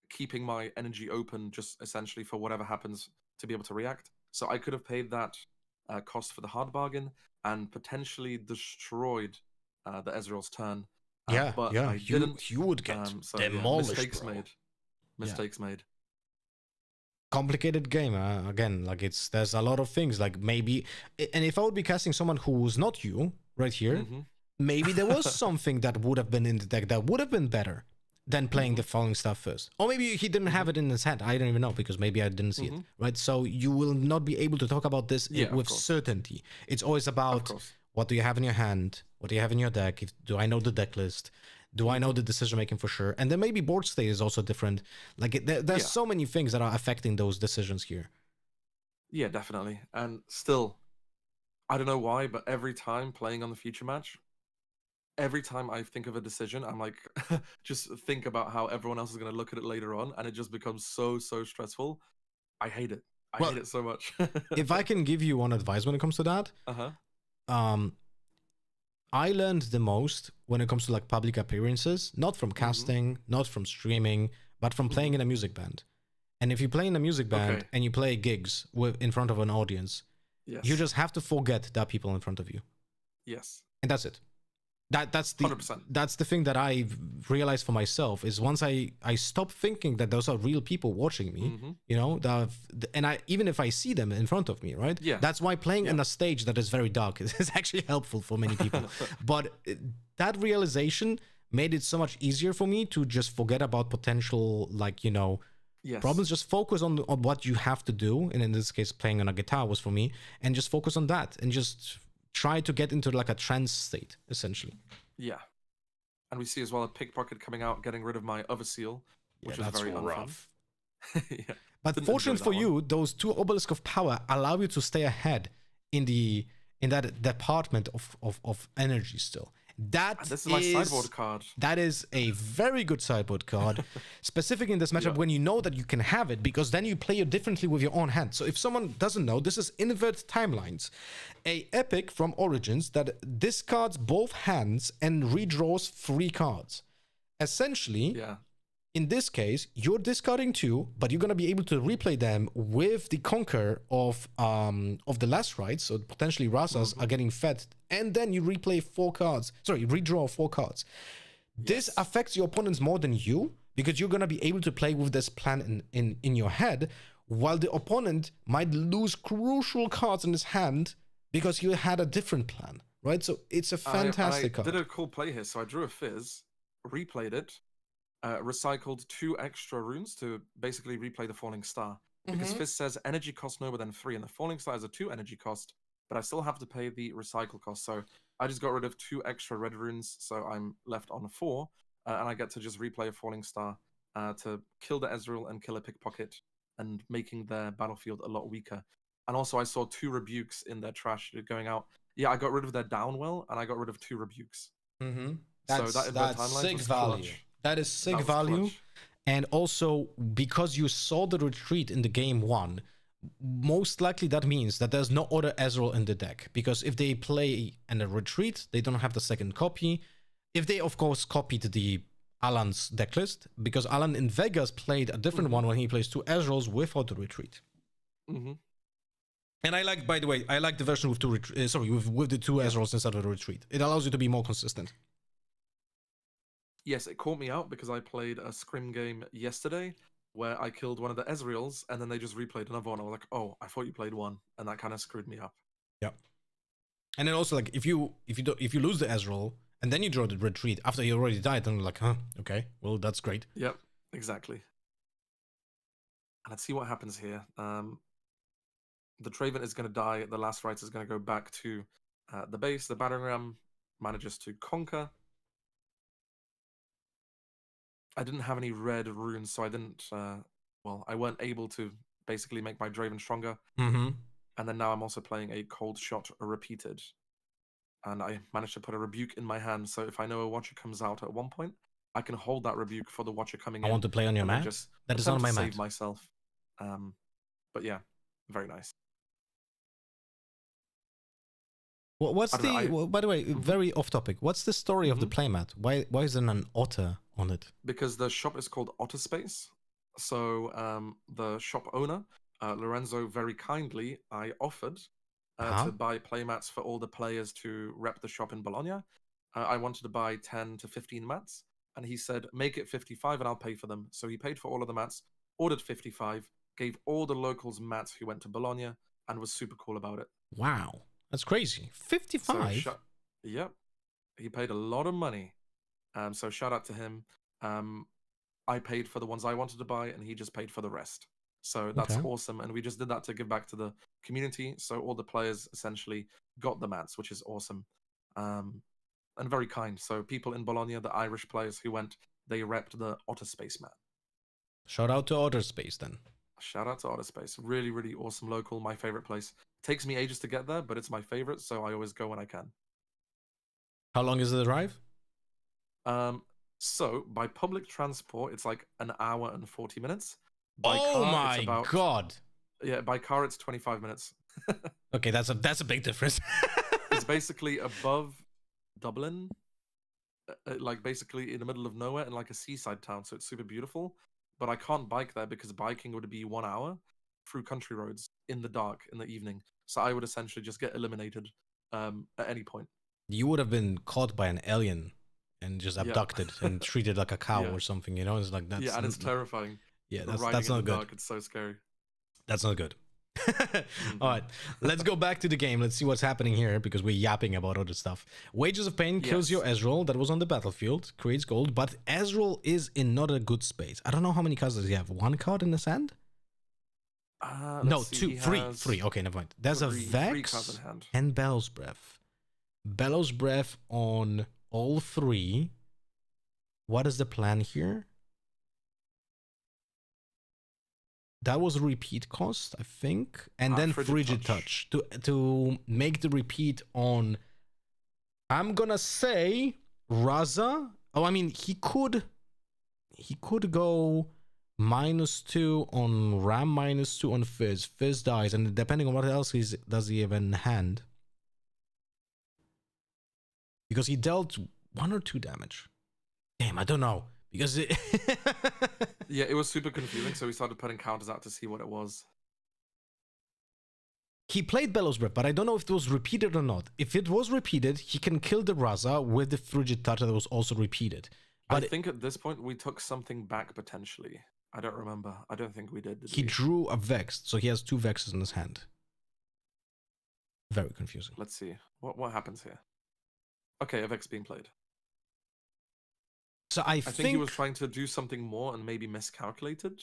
E: keeping my energy open just essentially for whatever happens to be able to react. So I could have paid that cost for the hard bargain and potentially destroyed the Ezreal's turn. But I didn't.
A: You would get
E: So yeah,
A: demolished,
E: mistakes
A: bro.
E: made. Mistakes made.
A: Complicated game again, like there's a lot of things, like maybe, and if I would be casting someone who's not you right here,
E: Mm-hmm.
A: maybe there was something that would have been in the deck that would have been better than playing the falling stuff first, or maybe he didn't have it in his hand. I don't even know, because maybe I didn't see it, right? So you will not be able to talk about this
E: Yeah, of
A: with
E: course.
A: certainty. It's always about
E: course.
A: what do you have in your hand, what do you have in your deck, do I know the deck list, do I know the decision making for sure, and then maybe board state is also different. Like there's
E: Yeah.
A: so many things that are affecting those decisions here.
E: Yeah, definitely. And still, I don't know why, but every time playing on the future match, every time I think of a decision, I'm like, just think about how everyone else is going to look at it later on, and it just becomes so stressful. I hate it. I
A: Well,
E: hate it so much.
A: If I can give you one advice when it comes to that,
E: Uh-huh.
A: I learned the most when it comes to like public appearances, not from casting, not from streaming, but from playing in a music band. And if you play in a music band
E: Okay.
A: and you play gigs in front of an audience,
E: Yes.
A: You just have to forget there are people in front of you,
E: Yes.
A: and that's it. That's
E: 100%.
A: that's the thing that I realized for myself is once I stop thinking that those are real people watching me,
E: Mhm.
A: you know, and I even if I see them in front of me, right?
E: Yeah.
A: That's why playing
E: Yeah.
A: in a stage that is very dark is actually helpful for many people. But that realization made it so much easier for me to just forget about potential, like, you know,
E: Yes.
A: problems. Just focus on what you have to do, and in this case playing on a guitar was for me, and just focus on that and just try to get into like a trance state essentially.
E: Yeah. And we see as well a pickpocket coming out, getting rid of my other seal, which was very unfun. Yeah.
A: But
E: Didn't
A: fortunate
E: enjoy
A: for
E: that
A: you, those 2 obelisk of power allow you to stay ahead in that department of energy still. That
E: And this is my sideboard card.
A: That is a very good sideboard card, specific in this matchup
E: Yeah.
A: when you know that you can have it, because then you play it differently with your own hand. So if someone doesn't know, this is Invert Timelines, a epic from Origins that discards both hands and redraws 3 cards. Essentially,
E: Yeah.
A: in this case, you're discarding 2, but you're gonna be able to replay them with the conquer of the last rites. So potentially Rasas are getting fed, and then you replay 4 cards. Sorry, redraw 4 cards. This affects your opponents more than you, because you're gonna be able to play with this plan in your head, while the opponent might lose crucial cards in his hand because he had a different plan. Right? So it's a fantastic
E: I
A: card.
E: did a cool play here. So I drew a fizz, replayed it, recycled 2 extra runes to basically replay the Falling Star. Because Fizz says energy cost no more than 3, and the Falling Star is a 2 energy cost, but I still have to pay the recycle cost. So I just got rid of 2 extra red runes, so I'm left on 4, and I get to just replay a Falling Star to kill the Ezreal and kill a pickpocket, and making their battlefield a lot weaker. And also I saw 2 rebukes in their trash going out. Yeah, I got rid of their Downwell, and I got rid of 2 rebukes.
A: That's,
E: so that
A: that's
E: timeline
A: sick
E: was
A: value.
E: clutch.
A: That is sick
E: was
A: value.
E: clutch.
A: And also, because you saw the retreat in the game 1, most likely that means that there's no other Ezreal in the deck. Because if they play in a retreat, they don't have the second copy. If they, of course, copied the Alan's decklist, because Alan in Vegas played a different one when he plays 2 Ezreals without the retreat. And I like, by the way, I like the version with 2 with the 2 Ezreals instead of the retreat. It allows you to be more consistent.
E: Yes, it caught me out because I played a scrim game yesterday where I killed one of the Ezreals, and then they just replayed another one. I was like, oh, I thought you played one, and that kind of screwed me up.
A: Yeah. And then also, like, if you lose the Ezreal and then you draw the retreat after you already died, then you're like, huh, okay, well, that's great.
E: Yep, exactly. And let's see what happens here. The Traven is going to die. The last Rite is going to go back to the base. The Battering Ram manages to conquer. I didn't have any red runes, so I didn't. I weren't able to basically make my Draven stronger. And then now I'm also playing a Cold Shot repeated, and I managed to put a Rebuke in my hand. So if I know a Watcher comes out at one point, I can hold that Rebuke for the Watcher coming in.
A: I want to play on your
E: and then
A: mat.
E: Just
A: That is on my
E: save
A: mat.
E: myself. But yeah, very nice.
A: What's
E: I don't know,
A: the? Well, by the way, very off topic. What's the story of the playmat? Why is there an otter on it?
E: Because the shop is called Otter Space. So the shop owner, Lorenzo, very kindly, I offered to buy playmats for all the players to rep the shop in Bologna. I wanted to buy 10 to 15 mats, and he said, make it 55 and I'll pay for them. So he paid for all of the mats, ordered 55, gave all the locals mats who went to Bologna, and was super cool about it.
A: Wow, that's crazy. 55?
E: Yep. He paid a lot of money. So shout out to him. I paid for the ones I wanted to buy, and he just paid for the rest. So that's awesome. And we just did that to give back to the community. So all the players essentially got the mats, which is awesome. And very kind. So people in Bologna, the Irish players who went, they repped the Otter Space mat.
A: Shout out to Otter Space then.
E: Shout out to Otter Space. Really, really awesome local. My favorite place. Takes me ages to get there, but it's my favorite, so I always go when I can.
A: How long is the drive?
E: So by public transport, it's like an hour and 40 minutes. By
A: Oh
E: car,
A: my
E: it's about,
A: god!
E: Yeah, by car it's 25 minutes.
A: Okay, that's a big difference.
E: It's basically above Dublin, like basically in the middle of nowhere in like a seaside town, so it's super beautiful. But I can't bike there because biking would be 1 hour through country roads in the dark in the evening. So I would essentially just get eliminated at any point.
A: You would have been caught by an alien and just
E: Yeah.
A: abducted and treated like a cow
E: Yeah.
A: or something, you know? It's like that's
E: Yeah, and it's terrifying.
A: yeah,
E: Riding
A: that's
E: in
A: not
E: the
A: good.
E: dark, it's so scary.
A: That's not good. All right, let's go back to the game. Let's see what's happening here because we're yapping about other stuff. Wages of Pain kills your Ezreal that was on the battlefield, creates gold, but Ezreal is in not a good space. I don't know how many cards does he have. One card in his hand? No, two, three. Okay, never mind. There's a Vex and Bellows Breath. Bellows Breath on all three. What is the plan here? That was a repeat cost, I think, and then Frigid Touch to make the repeat on. I'm gonna say Raza. Oh, I mean he could go -2 on Ram, -2 on Fizz. Fizz dies, and depending on what else does he have in hand, because he dealt 1 or 2 damage. Damn, I don't know. Because
E: yeah, it was super confusing, so we started putting counters out to see what it was.
A: He played Bellows Breath, but I don't know if it was repeated or not. If it was repeated, he can kill the Raza with the Frigid Touch that was also repeated. But
E: I think at this point we took something back potentially. I don't remember. I don't think we did.
A: He drew a Vex, so he has 2 Vexes in his hand. Very confusing.
E: Let's see. What happens here? Okay, a Vex being played.
A: So I
E: think he was trying to do something more and maybe miscalculated.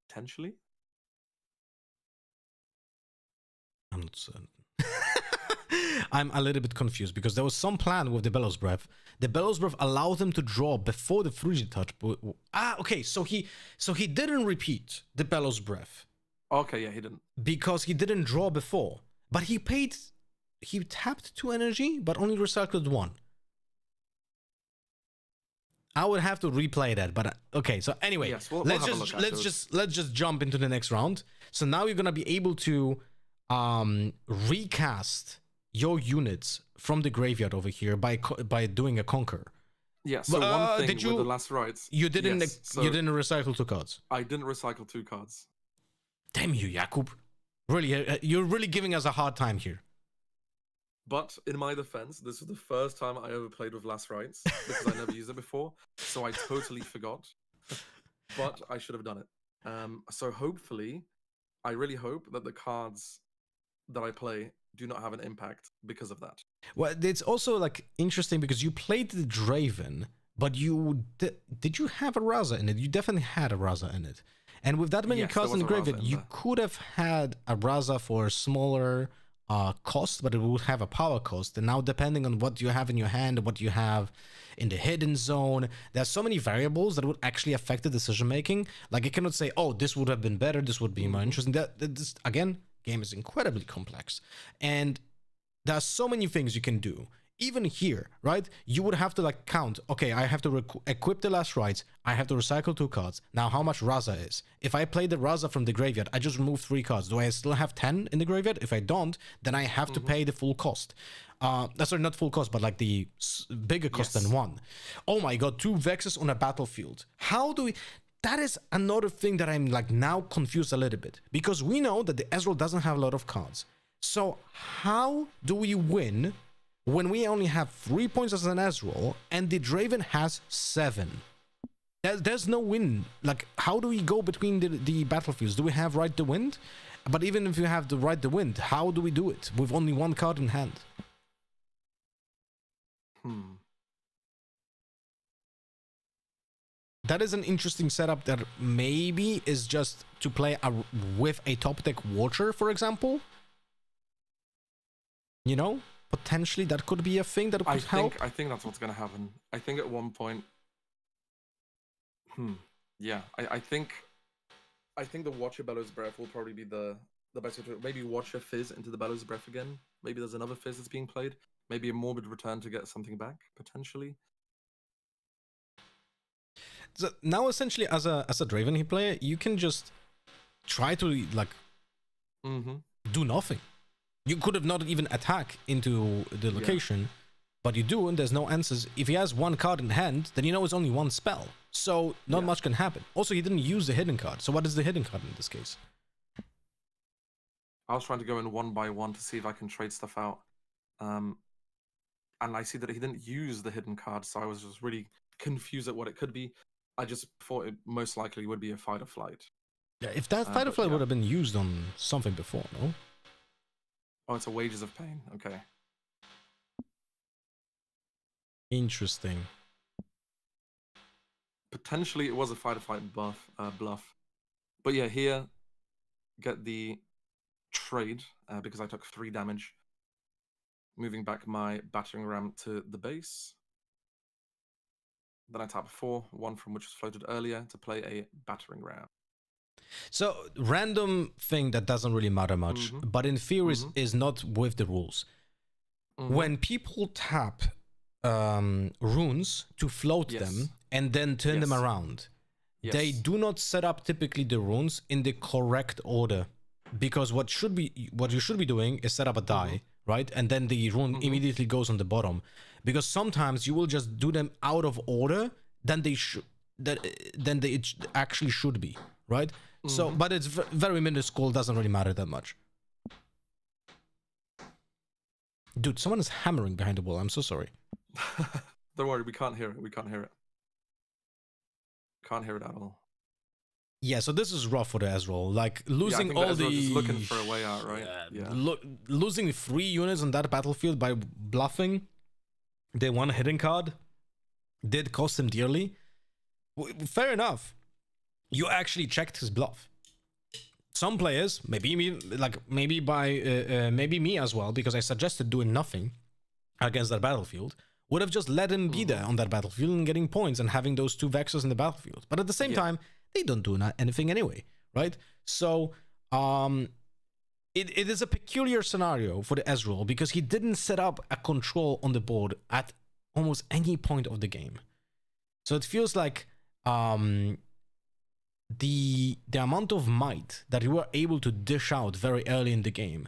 E: Potentially.
A: I'm not certain. I'm a little bit confused because there was some plan with the Bellows Breath. The Bellows Breath allowed him to draw before the Frigid Touch. Okay, so he didn't repeat the Bellows Breath.
E: Okay, yeah, he didn't.
A: Because he didn't draw before. But he tapped 2 energy, but only recycled 1. I would have to replay that, but okay. So anyway,
E: yes,
A: let's just jump into the next round. So now you're gonna be able to recast your units from the graveyard over here by doing a conquer.
E: Yeah. So one thing with the last rights,
A: you didn't recycle 2 cards.
E: I didn't recycle 2 cards.
A: Damn you, Jakub! Really, you're really giving us a hard time here.
E: But in my defense, this was the first time I ever played with Last Rites because I never used it before, so I totally forgot. But I should have done it. So hopefully, I really hope that the cards that I play do not have an impact because of that.
A: Well, it's also like interesting because you played the Draven, but did you have a Raza in it? You definitely had a Raza in it. And with that many cards in the graveyard, you could have had a Raza for a smaller cost, but it would have a power cost. And now depending on what you have in your hand and what you have in the hidden zone, there's so many variables that would actually affect the decision making. Like you cannot say, oh, this would have been better, this would be more interesting. This, again, game is incredibly complex, and there are so many things you can do. Even here, right? You would have to like count, okay, I have to equip the Last Rites, I have to recycle 2 cards. Now how much Raza is? If I play the Raza from the graveyard, I just remove 3 cards. Do I still have 10 in the graveyard? If I don't, then I have to pay the full cost. Sorry, not full cost, but like the bigger cost than 1. Oh my god, 2 Vexes on a battlefield. How do we... That is another thing that I'm like now confused a little bit. Because we know that the Ezreal doesn't have a lot of cards. So how do we win when we only have 3 points as an Ezreal and the Draven has 7? There's no win. Like, how do we go between the battlefields? Do we have Ride the Wind? But even if you have the Ride the Wind, how do we do it with only 1 card in hand? That is an interesting setup that maybe is just to play with a top deck Watcher, for example. You know? Potentially that could be a thing that could help.
E: I think that's what's going to happen. I think at one point... Yeah, I think the Watcher Bellows Breath will probably be the best way to... Maybe Watcher Fizz into the Bellows Breath again. Maybe there's another Fizz that's being played. Maybe a Morbid Return to get something back, potentially.
A: So now essentially as a Draven player, you can just try to like do nothing. You could have not even attack into the location, but you do, and there's no answers. If he has 1 card in hand, then you know it's only 1 spell. So not much can happen. Also, he didn't use the hidden card. So what is the hidden card in this case?
E: I was trying to go in one by one to see if I can trade stuff out. And I see that he didn't use the hidden card, so I was just really confused at what it could be. I just thought it most likely would be a fight or flight.
A: Yeah, if that fight or
E: but
A: flight
E: yeah.
A: would have been used on something before, no?
E: Oh, it's a Wages of Pain. Okay.
A: Interesting.
E: Potentially it was a fight or flight bluff. But yeah, here, get the trade because I took 3 damage. Moving back my battering ram to the base. Then I tap 4, one from which was floated earlier, to play a battering ram.
A: So, random thing that doesn't really matter much, but in theory is not with the rules. When people tap runes to float them and then turn them around, they do not set up typically the runes in the correct order, because what you should be doing is set up a die, right? And then the rune immediately goes on the bottom, because sometimes you will just do them out of order than they actually should be, right? So, but it's very minuscule, doesn't really matter that much. Dude, someone is hammering behind the wall. I'm so sorry.
E: Don't worry, we can't hear it. We can't hear it. Can't hear it at all.
A: Yeah, so this is rough for the Ezreal. Like, losing
E: all
A: the...
E: just looking for a way out, right?
A: Losing 3 units on that battlefield by bluffing the one hidden card did cost him dearly. Fair enough. You actually checked his bluff. Some players, maybe me, maybe me as well, because I suggested doing nothing against that battlefield, would have just let him be there on that battlefield and getting points and having those 2 Vexes in the battlefield. But at the same time, they don't do anything anyway, right? So, it is a peculiar scenario for the Ezreal, because he didn't set up a control on the board at almost any point of the game. So it feels like the amount of might that you were able to dish out very early in the game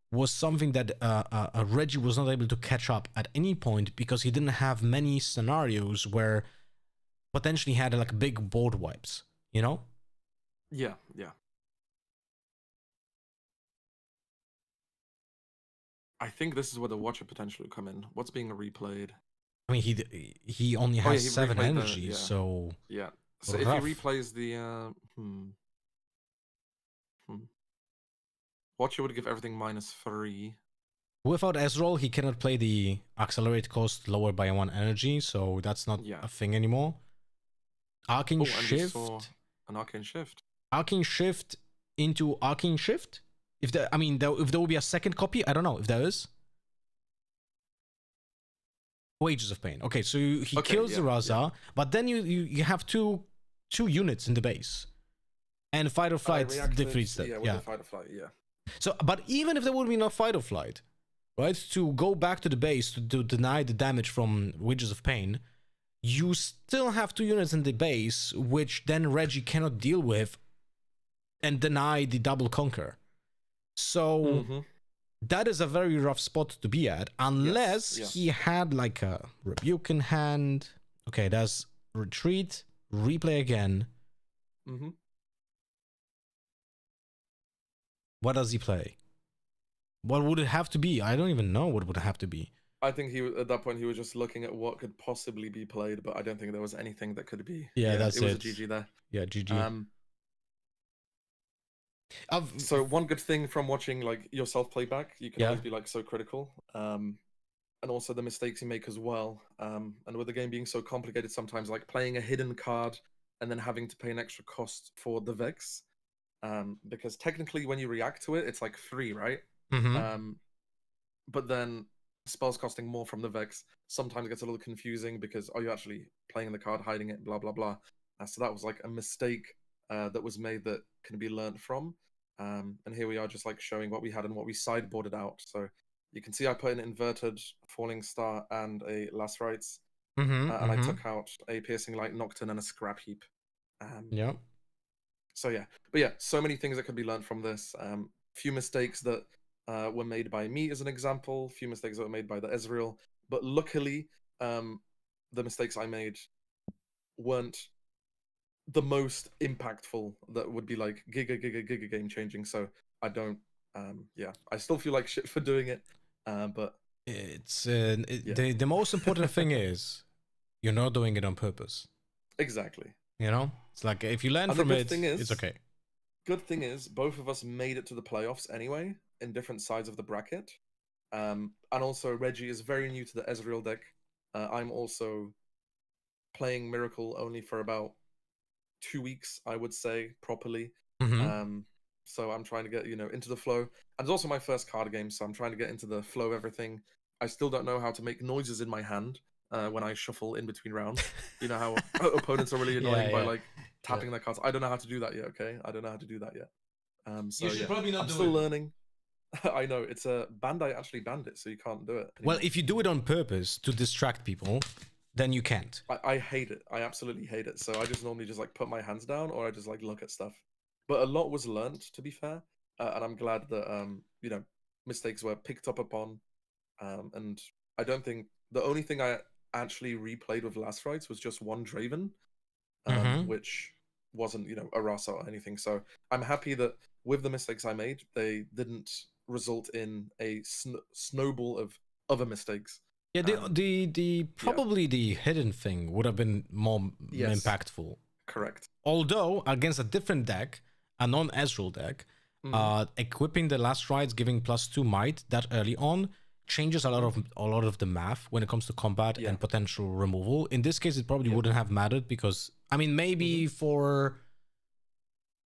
A: was something that Reggie was not able to catch up at any point, because he didn't have many scenarios where potentially he had like big board wipes, you know?
E: Yeah. I think this is where the Watcher potentially would come in. What's being replayed?
A: I mean, he only has
E: he
A: 7
E: replayed
A: energy, so...
E: Yeah. So
A: rough.
E: if he replays the... Watcher would give everything -3.
A: Without Ezreal, he cannot play the accelerate cost lower by 1 energy, so that's not a thing anymore. Arcane Shift.
E: An Arcane Shift.
A: Arcane Shift into Arcane Shift? If there will be a second copy, I don't know if there is. Wages of Pain. Okay, so he kills the Raza, but then you have two units in the base, and Fight or Flight defeats them.
E: Yeah, with the Fight or Flight, yeah.
A: So, but even if there would be no Fight or Flight, right, to go back to the base to deny the damage from Wages of Pain, you still have 2 units in the base, which then Reggie cannot deal with, and deny the double conquer. So that is a very rough spot to be at, unless he had like a Rebuke in hand. Okay, that's retreat, replay again. What does he play? What would it have to be? I don't even know what would it have to be.
E: I think at that point he was just looking at what could possibly be played, but I don't think there was anything that could be.
A: Yeah, that's it.
E: It was a GG there.
A: Yeah, GG.
E: So one good thing from watching like yourself play back, you can always be like so critical, and also the mistakes you make as well. And with the game being so complicated, sometimes like playing a hidden card and then having to pay an extra cost for the Vex, because technically when you react to it, it's like free, right? But then spells costing more from the Vex sometimes gets a little confusing, because are you actually playing the card, hiding it, blah blah blah. So that was like a mistake that was made that can be learned from. And here we are just like showing what we had and what we sideboarded out. So you can see I put an inverted Falling Star and a Last Rites, and I took out a Piercing Light, Nocturne, and a Scrap Heap. So yeah, but yeah, so many things that could be learned from this. Few mistakes that were made by me as an example, few mistakes that were made by the Ezreal, but luckily the mistakes I made weren't the most impactful that would be like giga game changing, so I don't Yeah, I still feel like shit for doing it, but
A: It's
E: Yeah.
A: the most important thing is you're not doing it on purpose.
E: exactly.
A: You know, it's like if you learn
E: And the
A: from
E: good
A: it,
E: thing is,
A: it's okay.
E: Good thing is, both of us made it to the playoffs anyway, in different sides of the bracket. And also, Reggie is very new to the Ezreal deck. I'm also playing Miracle only for about 2 weeks, I would say, properly.
A: Mhm.
E: So I'm trying to get, into the flow. And it's also my first card game, so I'm trying to get into the flow of everything. I still don't know how to make noises in my hand when I shuffle in between rounds. You know how opponents are really annoying by
A: yeah.
E: like tapping their cards. I don't know how to do that yet, okay? I don't know how to do that yet. So
A: You should
E: yeah,
A: probably not
E: I'm
A: do
E: still
A: it.
E: learning. I know it's a Bandai actually banned it, so you can't do it
A: Well,
E: anymore.
A: if you do it on purpose to distract people, then you can't.
E: I hate it. I absolutely hate it. So I just normally just like put my hands down, or I just like look at stuff. But a lot was learned, to be fair, and I'm glad that mistakes were picked up upon. And I don't think the only thing I actually replayed with Last Rites was just one Draven,
A: Mhm.
E: which wasn't a Rasa or anything. So I'm happy that with the mistakes I made, they didn't result in a snowball of other mistakes.
A: Yeah, the probably the hidden thing would have been more
E: Yes,
A: impactful.
E: correct.
A: Although against a different deck, a non-Ezreal deck, equipping the last rides giving +2 might that early on changes a lot of the math when it comes to combat
E: Yeah.
A: and potential removal. In this case, it probably wouldn't have mattered because I mean maybe for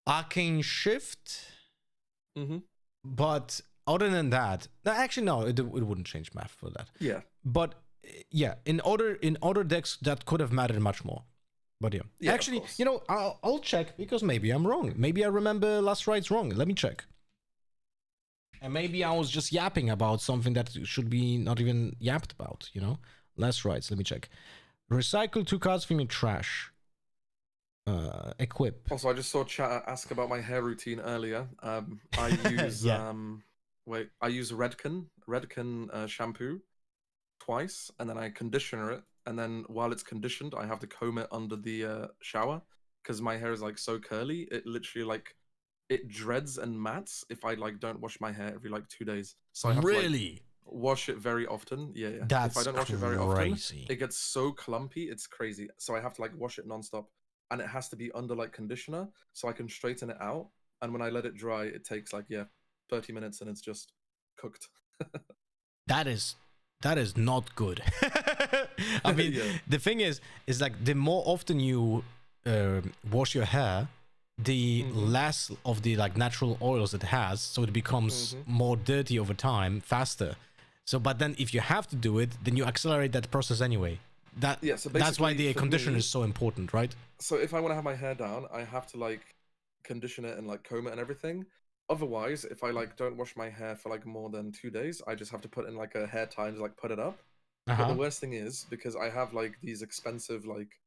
A: Arcane Shift, but other than that, no, actually no, it wouldn't change math for that.
E: Yeah.
A: But yeah, in other decks that could have mattered much more. But yeah,
E: Yeah, of
A: actually,
E: course.
A: I'll check because maybe I'm wrong. Maybe I remember Last Rites wrong. Let me check. And maybe I was just yapping about something that should be not even yapped about. Last Rites. Let me check. Recycle 2 cards from your trash. Equip.
E: Also, I just saw chat ask about my hair routine earlier. I use
A: Yeah.
E: I use Redken shampoo twice, and then I conditioner it, and then while it's conditioned, I have to comb it under the shower because my hair is like so curly. It literally like it dreads and mats if I like don't wash my hair every like 2 days. So I have to like
A: Really?
E: wash it very often. Yeah, yeah. If I
A: That's
E: don't wash it very often,
A: crazy.
E: it gets so clumpy. It's crazy. So I have to like wash it nonstop, and it has to be under like conditioner so I can straighten it out. And when I let it dry, it takes like 30 minutes, and it's just cooked.
A: That is not good. I mean,
E: Yeah.
A: the thing is like the more often you wash your hair, the less of the like natural oils it has, so it becomes more dirty over time, faster. So, but then if you have to do it, then you accelerate that process anyway.
E: So
A: that's why
E: basically
A: the
E: for
A: conditioner
E: me-
A: is so important, right?
E: So if I want to have my hair down, I have to like condition it and like comb it and everything. Otherwise, if I like don't wash my hair for like more than 2 days, I just have to put in like a hair tie and like put it up. But the worst thing is because I have like these expensive like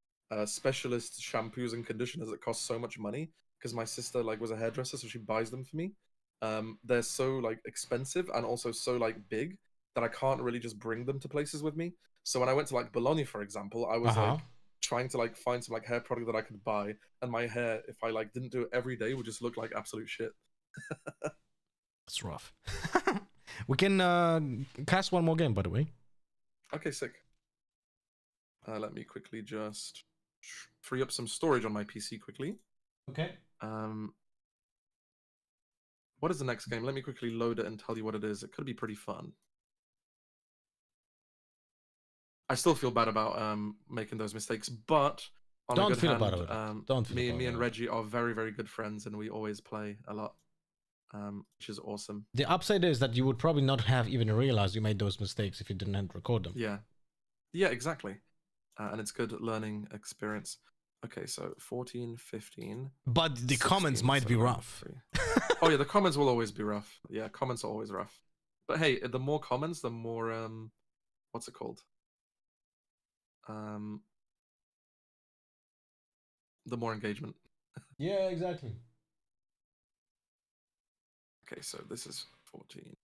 E: specialist shampoos and conditioners that cost so much money because my sister like was a hairdresser, so she buys them for me. They're so like expensive and also so like big that I can't really just bring them to places with me. So when I went to like Bologna, for example, I was like trying to like find some like hair product that I could buy, and my hair, if I like didn't do it every day, would just look like absolute shit.
A: That's rough. We can cast one more game, by the way.
E: Okay, sick. Let me quickly just free up some storage on my PC quickly.
A: Okay.
E: What is the next game? Let me quickly load it and tell you what it is. It could be pretty fun. I still feel bad about making those mistakes, but on a
A: Don't
E: good
A: feel
E: hand,
A: bad about it. Don't feel
E: me
A: bad
E: and
A: about it.
E: Reggie are very, very good friends, and we always play a lot, which is awesome.
A: The upside is that you would probably not have even realized you made those mistakes if you didn't record them.
E: Yeah, exactly. And it's good learning experience. Okay, so 14, 15.
A: But the
E: 16,
A: comments might be
E: 17,
A: rough.
E: 3. Oh yeah, the comments will always be rough. Yeah, comments are always rough. But hey, the more comments, the more what's it called? The more engagement.
A: Yeah, exactly.
E: Okay, so this is 14.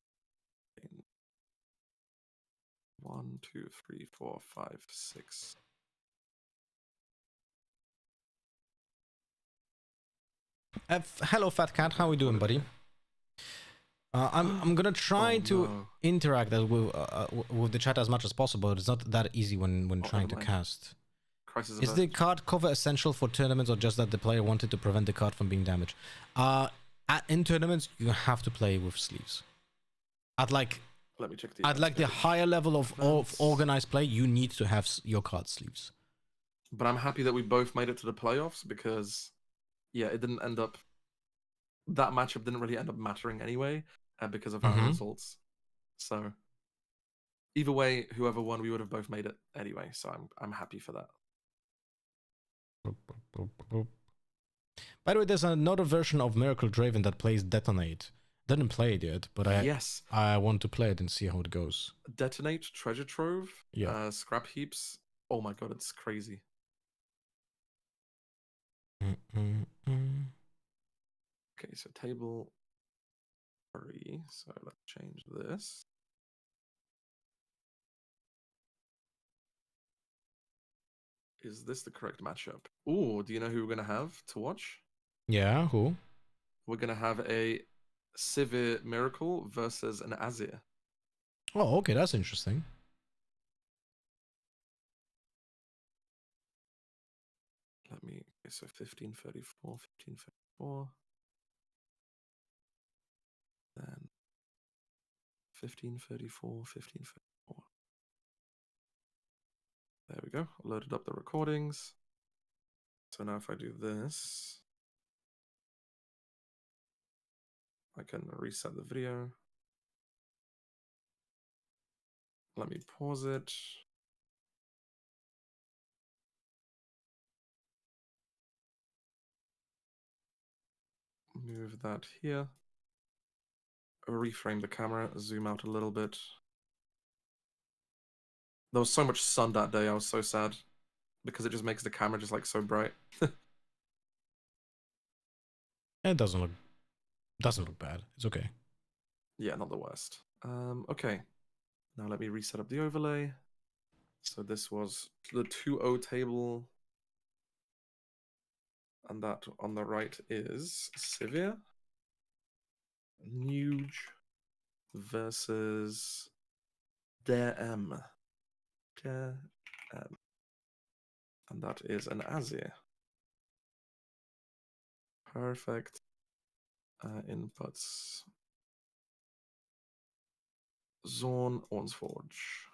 E: 1, 2, 3, 4, 5, 6.
A: Hello, Fat Cat. How we doing, buddy? I'm gonna try
E: Oh,
A: to
E: no.
A: interact with the chat as much as possible. It's not that easy when
E: Oh,
A: trying
E: never
A: to
E: mind.
A: cast.
E: Crisis
A: Is the
E: averted.
A: card cover essential for tournaments, or just that the player wanted to prevent the card from being damaged? In tournaments, you have to play with sleeves. At like
E: Let me check the
A: at like the
E: activity.
A: higher level of
E: Events.
A: organized play, you need to have your card sleeves.
E: But I'm happy that we both made it to the playoffs because, yeah, it didn't end up. That matchup didn't really end up mattering anyway because of our
A: Mhm.
E: results. So either way, whoever won, we would have both made it anyway. So I'm happy for that.
A: By the way, there's another version of Miracle Draven that plays Detonate. Didn't play it yet, but
E: Yes,
A: I want to play it and see how it goes.
E: Detonate, Treasure Trove,
A: Yeah.
E: Scrap Heaps. Oh my god, it's crazy.
A: Mm-mm-mm.
E: Okay, so table 3. So let's change this. Is this the correct matchup? Ooh, do you know who we're going to have to watch?
A: Yeah, who?
E: We're going to have a Sivir Miracle versus an Azir.
A: Oh, okay, that's interesting.
E: Let me, okay, so 1534, 1534. Then 1534, 1534. There we go. Loaded up the recordings. So now if I do this, I can reset the video. Let me pause it. Move that here. Reframe the camera, zoom out a little bit. There was so much sun that day, I was so sad. Because it just makes the camera just like so bright.
A: It doesn't look bad. It's okay.
E: Yeah, not the worst. Okay. Now let me reset up the overlay. So this was the 2-0 table. And that on the right is Sivir. Nuge versus DM. DM. And that is an Azir. Perfect. Inputs. Zorn, Ornsforge.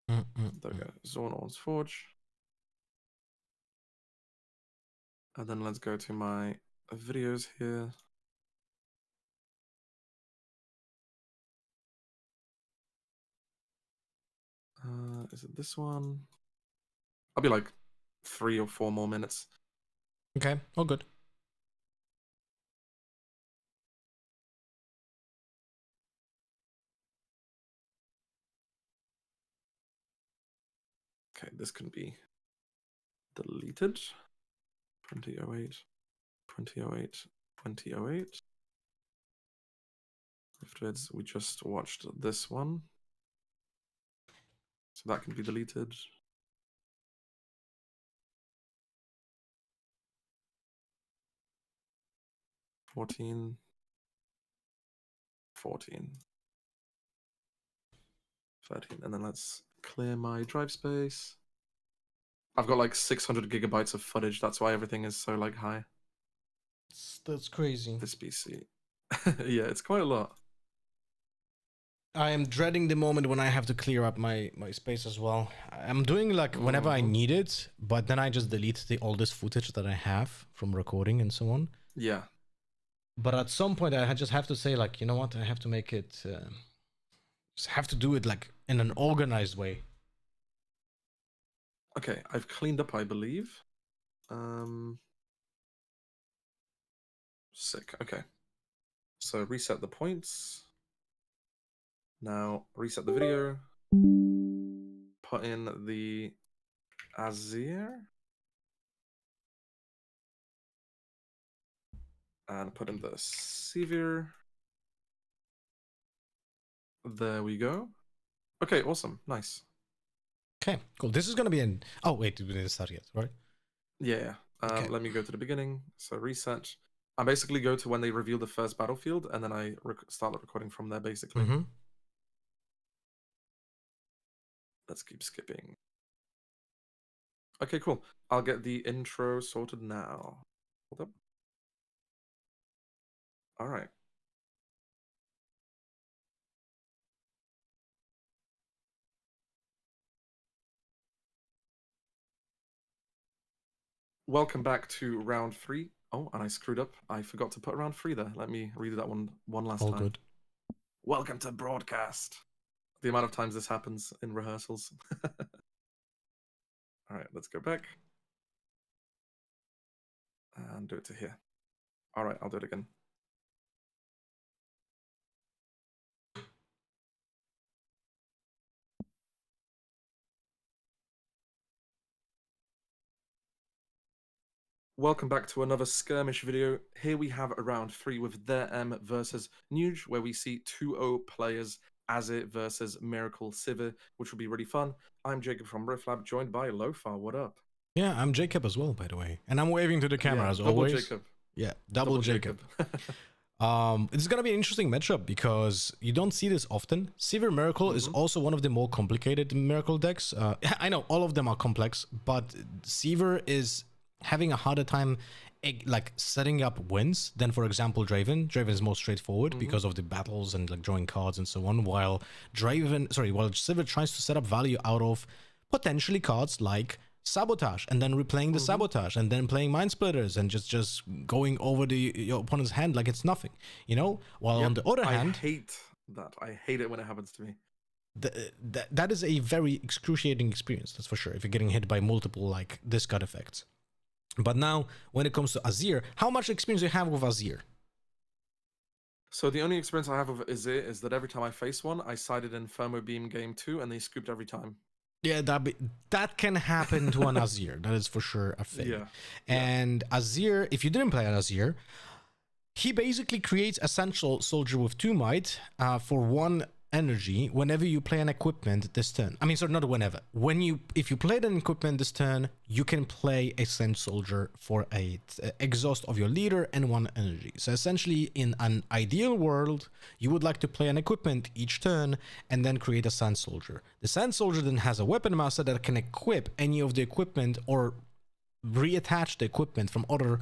E: There we go. Zorn, Ornsforge. And then let's go to my videos here. Is it this one? I'll be like 3 or 4 more minutes.
A: Okay, all good.
E: Okay, this can be deleted. 2008, 2008, 2008. Riftvids, we just watched this one. So that can be deleted. $14, 14, 13. And then let's clear my drive space. I've got like 600 gigabytes of footage. That's why everything is so like high.
A: That's crazy.
E: This PC. Yeah, it's quite a lot.
A: I am dreading the moment when I have to clear up my space as well. I'm doing like whenever I need it, but then I just delete all this footage that I have from recording and so on.
E: Yeah.
A: But at some point, I just have to say, like, you know what? I have to make it. Just have to do it like in an organized way.
E: Okay, I've cleaned up, I believe. Sick. Okay. So reset the points. Now reset the video. Put in the Azir. And put in the Sivir. There we go. Okay, awesome. Nice.
A: Okay, cool. This is gonna be an. Oh wait, we didn't start yet, right?
E: Yeah.
A: Okay.
E: Let me go to the beginning. So reset. I basically go to when they reveal the first battlefield, and then I start the recording from there, basically.
A: Mm-hmm.
E: Let's keep skipping. Okay, cool. I'll get the intro sorted now. Hold up. All right. Welcome back to round 3. Oh, and I screwed up. I forgot to put round 3 there. Let me redo that one last
A: All
E: time.
A: good.
E: Welcome to broadcast. The amount of times this happens in rehearsals. All right, let's go back. And do it to here. All right, I'll do it again. Welcome back to another skirmish video. Here we have a round 3 with their M versus Nuge, where we see 2-0 players, Azir versus Miracle Sivir, which will be really fun. I'm Jacob from Riftbound, joined by Lofar. What up?
A: Yeah, I'm Jacob as well, by the way. And I'm waving to the camera
E: Yeah,
A: as
E: double
A: always.
E: Jacob.
A: Yeah, double Jacob.
E: Jacob.
A: It's gonna be an interesting matchup because you don't see this often. Sivir Miracle is also one of the more complicated Miracle decks. I know all of them are complex, but Sivir is having a harder time like setting up wins than, for example, Draven. Draven is more straightforward because of the battles and like drawing cards and so on. While Sivir tries to set up value out of potentially cards like Sabotage and then replaying the Sabotage and then playing Mind Splitters and just going over your opponent's hand like it's nothing, you know. While on the other hand,
E: I hate that. I hate it when it happens to me.
A: that is a very excruciating experience, that's for sure, if you're getting hit by multiple like discard effects. But now when it comes to Azir, how much experience do you have with Azir?
E: So the only experience I have with Azir is that every time I face one, I sided in Thermo Beam game 2 and they scooped every time.
A: Yeah, that can happen to an Azir. That is for sure a thing.
E: Yeah.
A: And Azir, if you didn't play an Azir, he basically creates Essential Soldier with 2 might for 1 energy whenever you play an equipment this turn. I mean, sorry, not whenever. If you played an equipment this turn, you can play a Sand Soldier for a exhaust of your leader and 1 energy. So essentially, in an ideal world, you would like to play an equipment each turn and then create a Sand Soldier. The Sand Soldier then has a weapon master that can equip any of the equipment or reattach the equipment from other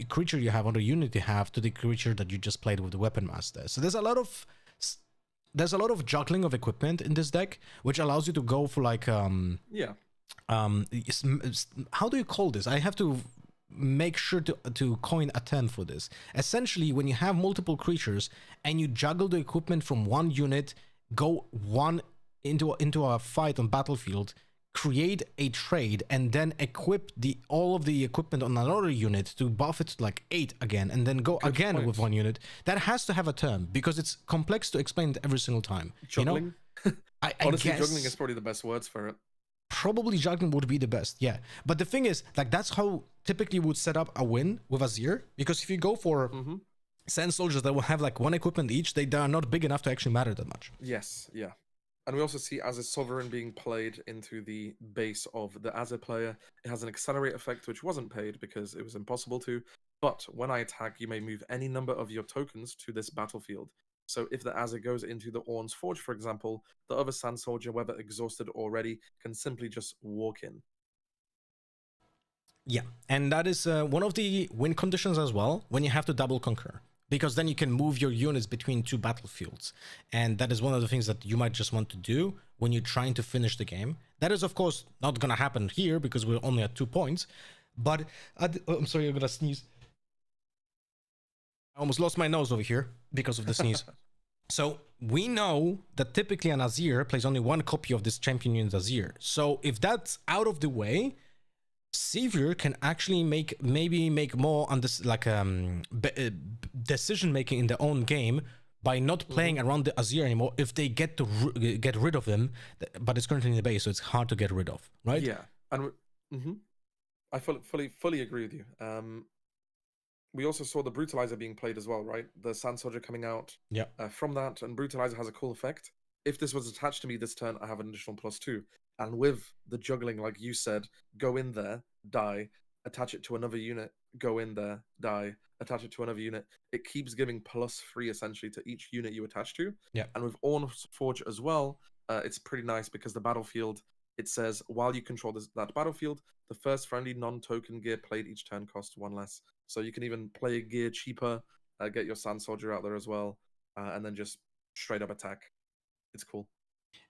A: creature you have, other unit you have, to the creature that you just played with the weapon master. So there's a lot of juggling of equipment in this deck, which allows you to go for like how do you call this? I have to make sure to coin a term for this. Essentially, when you have multiple creatures and you juggle the equipment from one unit, go one into a fight on battlefield, create a trade, and then equip all of the equipment on another unit to buff it to like 8 again, and then go
E: Good
A: again
E: point.
A: with one unit. That has to have a term because it's complex to explain it every single time.
E: Juggling?
A: You know? I
E: Honestly,
A: guess
E: juggling is probably the best words for it.
A: probably juggling would be the best, yeah. But the thing is, like, that's how typically would set up a win with Azir, because if you go for Sand Soldiers that will have like 1 equipment each, they are not big enough to actually matter that much.
E: Yes, yeah. And we also see as a Sovereign being played into the base of the Azir player. It has an accelerate effect, which wasn't paid because it was impossible to. But when I attack, you may move any number of your tokens to this battlefield. So if the Azir goes into the Ornn's Forge, for example, the other Sand Soldier, whether exhausted already, can simply just walk in.
A: Yeah, and that is one of the win conditions as well, when you have to double conquer, because then you can move your units between 2 battlefields. And that is one of the things that you might just want to do when you're trying to finish the game. That is, of course, not going to happen here because we're only at 2 points. But I'm sorry, I'm going to sneeze. I almost lost my nose over here because of the sneeze. So we know that typically an Azir plays only 1 copy of this champion unit Azir. So if that's out of the way, Sivir can actually maybe make more on this like decision making in their own game by not playing around the Azir anymore if they get to get rid of him, but it's currently in the base, so it's hard to get rid of, right?
E: Yeah, and I fully agree with you. We also saw the Brutalizer being played as well, right? The Sand Soldier coming out from that, and Brutalizer has a cool effect. If this was attached to me this turn, I have an additional +2. And with the juggling, like you said, go in there, die, attach it to another unit, go in there, die, attach it to another unit. It keeps giving +3 essentially to each unit you attach to.
A: Yeah.
E: And with Orn's Forge as well, it's pretty nice because the battlefield, it says while you control that battlefield, the first friendly non-token gear played each turn costs 1 less. So you can even play a gear cheaper, get your Sand Soldier out there as well, and then just straight up attack. It's cool.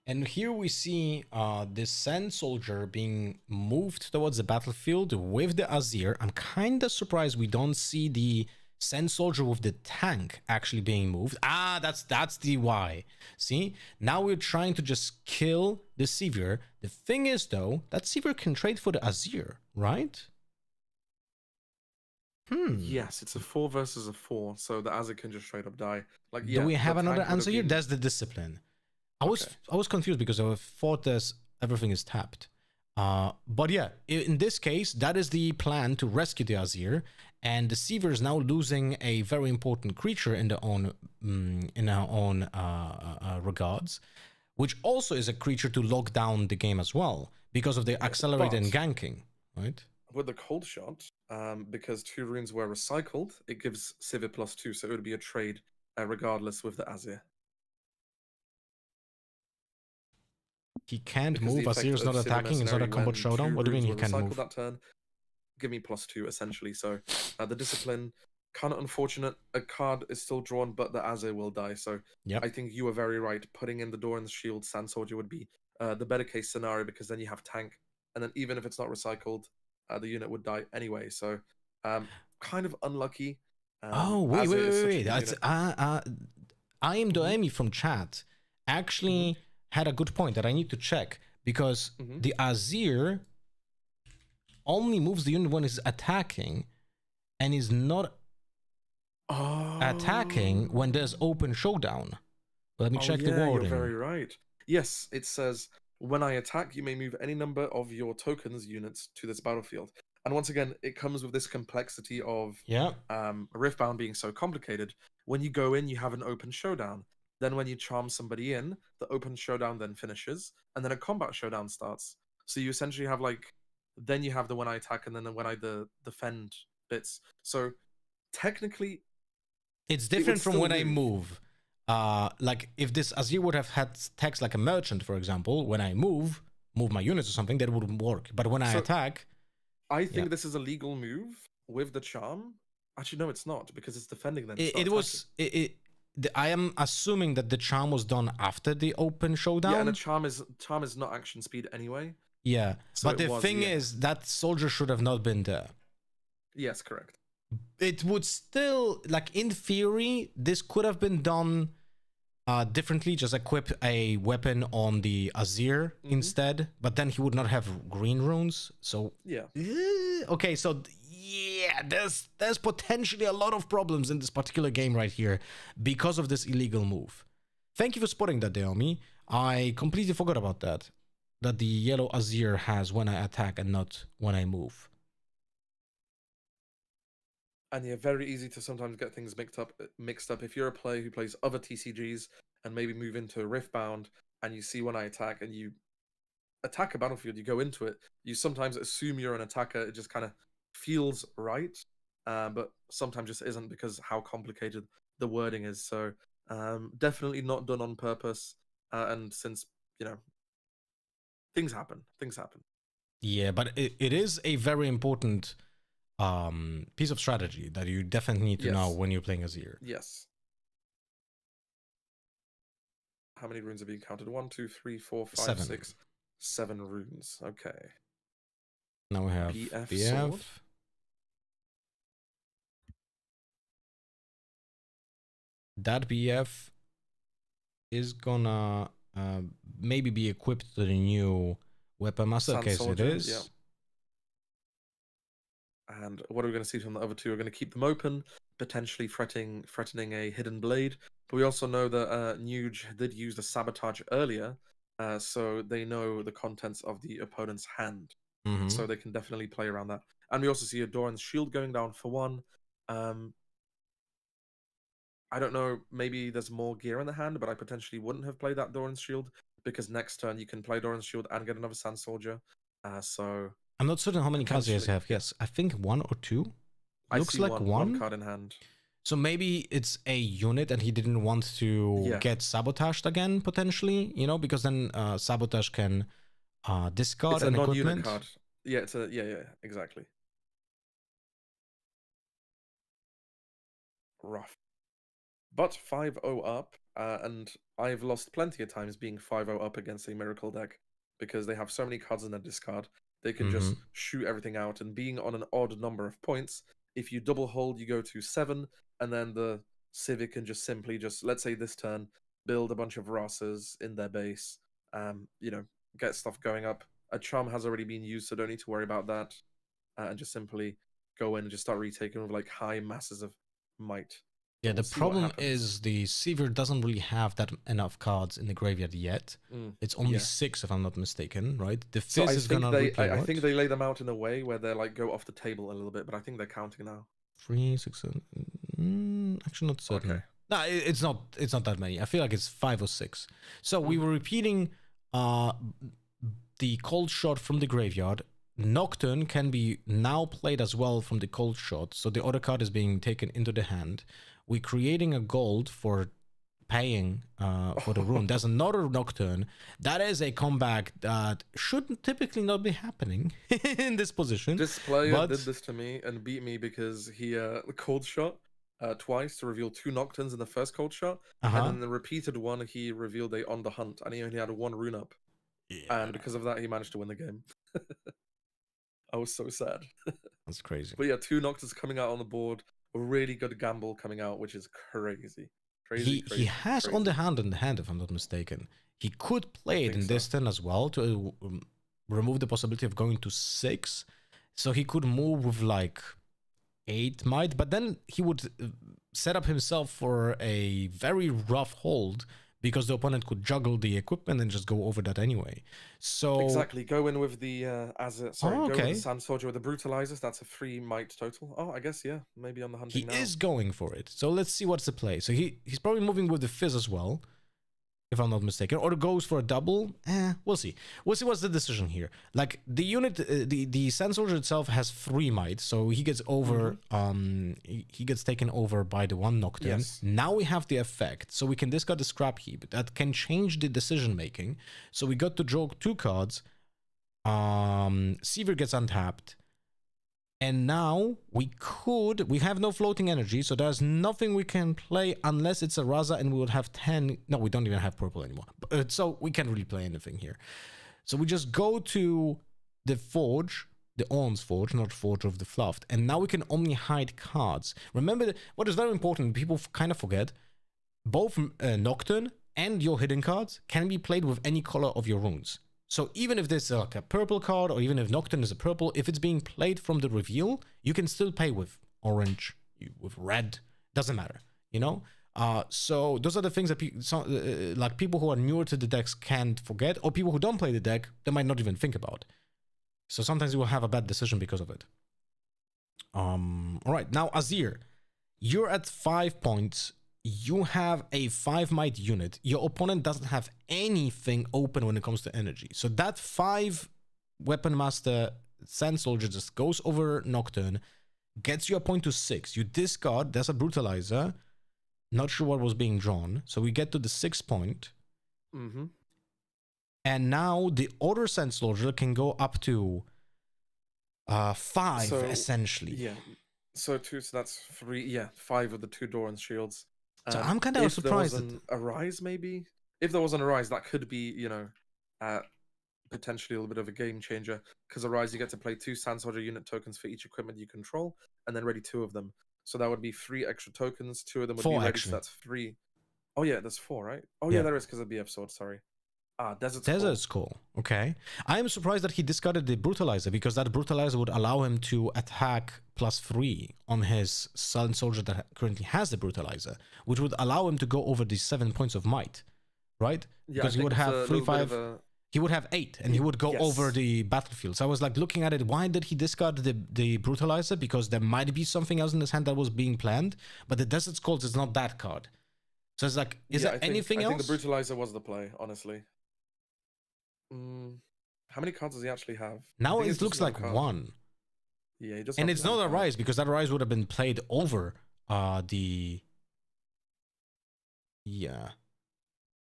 A: And here we see this Sand Soldier being moved towards the battlefield with the Azir. I'm kind of surprised we don't see the Sand Soldier with the tank actually being moved. Ah, that's the why. See, now we're trying to just kill the Sivir. The thing is, though, that Sivir can trade for the Azir, right?
E: Yes, it's a 4 versus a 4, so the Azir can just straight up die. Like,
A: Do we have another answer here?
E: Been...
A: That's the discipline. I was confused because I thought everything is tapped. But yeah, in this case, that is the plan to rescue the Azir, and the Sivir is now losing a very important creature in their own regards, which also is a creature to lock down the game as well because of the accelerated and ganking, right?
E: With the cold shot, because 2 runes were recycled, it gives Sivir +2, so it would be a trade regardless with the Azir.
A: He can't
E: Because
A: move. Azir is not attacking. It's not a combat showdown. What do you mean he can't move?
E: That turn, give me +2 essentially. So the discipline, kind of unfortunate. A card is still drawn, but the Azir will die. So I think you were very right. Putting in the Doran's Shield Sand Soldier would be the better case scenario because then you have tank, and then even if it's not recycled, the unit would die anyway. So kind of unlucky.
A: Wait. That's I am Doemi from chat. Actually. Had a good point that I need to check because the Azir only moves the unit when it's attacking and is not attacking when there's open showdown. Let me check the wording.
E: You're very right. Yes, it says when I attack, you may move any number of your tokens units to this battlefield. And once again, it comes with this complexity of Riftbound being so complicated. When you go in, you have an open showdown. Then when you charm somebody in, the open showdown then finishes, and then a combat showdown starts. So you essentially have then you have the when I attack and then the when I defend bits. So technically,
A: it's different from when I move. Like if this Azir would have had text like a merchant, for example, when I move my units or something, that wouldn't work. But when I attack,
E: I think this is a legal move with the charm. Actually, no, it's not because it's defending them.
A: I am assuming that the charm was done after the open showdown.
E: Yeah, and the charm is not action speed anyway.
A: Yeah, so but the thing is that soldier should have not been there.
E: Yes, correct.
A: It would still, like in theory, this could have been done differently. Just equip a weapon on the Azir instead, but then he would not have green runes. So
E: yeah.
A: Okay, so. Yeah, there's potentially a lot of problems in this particular game right here because of this illegal move. Thank you for spotting that, Naomi. I completely forgot about that. That the yellow Azir has when I attack and not when I move.
E: And yeah, very easy to sometimes get things mixed up. If you're a player who plays other TCGs and maybe move into Riftbound and you see when I attack and you attack a battlefield, you go into it, you sometimes assume you're an attacker. It just kind of feels right, but sometimes just isn't because how complicated the wording is. So definitely not done on purpose, and since things happen.
A: Yeah, but it is a very important piece of strategy that you definitely need to know when you're playing Azir.
E: Yes. How many runes have you counted? 1, 2, 3, 4, 5,
A: 7.
E: 6, 7 runes. Okay.
A: Now we have BF. That BF is gonna maybe be equipped to the new weapon master. Okay, so it is.
E: Yeah. And what are we going to see from the other two? We're going to keep them open, potentially threatening a hidden blade. But we also know that Nuge did use the sabotage earlier, so they know the contents of the opponent's hand. So they can definitely play around that. And we also see a Doran's Shield going down for 1. I don't know, maybe there's more gear in the hand, but I potentially wouldn't have played that Doran's Shield because next turn you can play Doran's Shield and get another Sand Soldier. So
A: I'm not certain how many cards he has.
E: Potentially.
A: Yes, I think 1 or 2.
E: I
A: Looks
E: see
A: like
E: one,
A: one.
E: card in hand.
A: So maybe it's a unit and he didn't want to
E: Yeah.
A: get sabotaged again, potentially, you know, because then sabotage can discard
E: It's a
A: an
E: non-unit
A: equipment.
E: card. Yeah, it's a yeah, exactly. Rough. But 5-0 up, and I've lost plenty of times being 5-0 up against a Miracle deck because they have so many cards in their discard. They can just shoot everything out, and being on an odd number of points, if you double hold, you go to 7, and then the Civic can just simply let's say this turn, build a bunch of Rosses in their base, you know, get stuff going up. A Charm has already been used, so don't need to worry about that, and just simply go in and just start retaking with like high masses of might.
A: Yeah,
E: We'll
A: the
E: see what
A: problem
E: happens.
A: is the Seaver doesn't really have that enough cards in the graveyard yet. It's only
E: yeah.
A: 6, if I'm not mistaken, right? The
E: So
A: Fizz
E: I
A: is
E: think
A: gonna replay
E: I
A: what?
E: think they lay them out in a way where they're like go off the table a little bit, but I think they're counting now.
A: 3, 6, 7. Actually, not certain.
E: Okay.
A: No, it's not. It's not that many. I feel like it's 5 or 6. So we were repeating the cold shot from the graveyard. Nocturne can be now played as well from the cold shot. So the other card is being taken into the hand. We're creating a gold for paying for the rune. There's another Nocturne. That is a comeback that should typically not be happening in this position.
E: This player
A: but
E: did this to me and beat me because he cold shot twice to reveal 2 Nocturnes in the first cold shot, and then the repeated one he revealed a on the hunt, and he only had 1 rune up.
A: Yeah.
E: And because of that, he managed to win the game. I was so sad.
A: That's crazy.
E: But yeah, 2 Nocturnes coming out on the board, a really good gamble coming out, which is crazy.
A: He has on the hand in the hand, if I'm not mistaken. He could play it in this turn as well to remove the possibility of going to 6. So he could move with like 8 might, but then he would set up himself for a very rough hold because the opponent could juggle the equipment and just go over that anyway. So
E: exactly, go in with the go with the Sand Soldier with the Brutalizers. That's a 3 might total. Oh, I guess yeah, maybe on the hunting now.
A: He is going for it. So let's see what's the play. So he's probably moving with the Fizz as well, if I'm not mistaken, or goes for a double. We'll see. We'll see what's the decision here. Like the unit, the Sand Soldier itself has 3 might, so he gets over. He gets taken over by the 1 Nocturne.
E: Yes.
A: Now we have the effect, so we can discard the Scrap Heap. That can change the decision making. So we got to draw 2 cards. Seaver gets untapped. And now we have no floating energy, so there's nothing we can play unless it's a Raza, and we would have 10. No, we don't even have purple anymore. So we can't really play anything here. So we just go to the Forge, the Orn's Forge, not Forge of the Fluffed, and now we can only hide cards. Remember, what is very important, people kind of forget, both Nocturne and your hidden cards can be played with any color of your runes. So even if this is like a purple card, or even if Nocturne is a purple, if it's being played from the reveal, you can still play with orange, with red, doesn't matter, you know? So those are the things that like people who are newer to the decks can't forget, or people who don't play the deck, they might not even think about. So sometimes you will have a bad decision because of it. All right, now Azir, you're at 5 points. You have a 5 might unit. Your opponent doesn't have anything open when it comes to energy. So that 5 Weapon Master Sand Soldier just goes over Nocturne, gets you a point to 6. You discard, there's a Brutalizer. Not sure what was being drawn. So we get to the 6 point. And now the other Sand Soldier can go up to 5, essentially.
E: Yeah. So that's 3, 5 of the 2 Doran shields.
A: So I'm kind of surprised.
E: If there was a Rise, maybe? If there wasn't a Rise, that could be, you know, potentially a little bit of a game changer. Because a Rise, you get to play 2 Sand Soldier unit tokens for each equipment you control, and then ready 2 of them. So that would be 3 extra tokens. 2 of them would
A: 4,
E: be ready,
A: actually.
E: so that's 3. Oh yeah, there's 4, right? Oh yeah, there is because of BF Sword, sorry.
A: Desert's cool. Okay. I am surprised that he discarded the Brutalizer, because that Brutalizer would allow him to attack +3 on his Sand Soldier that currently has the Brutalizer, which would allow him to go over the 7 points of might, right?
E: Yeah,
A: because he would have 3, 5. He would have 8, and he would go over the battlefield. So I was like looking at it. Why did he discard the Brutalizer? Because there might be something else in his hand that was being planned, but the Desert Scrolls is not that card. So it's like, is there anything else?
E: I think the Brutalizer was the play, honestly. How many cards does he actually have? I
A: Now
E: think
A: it
E: it's just
A: looks like
E: card.
A: one.
E: Yeah, he just
A: And
E: have
A: it's
E: one
A: not a
E: card.
A: rise because that rise would have been played over the... Yeah.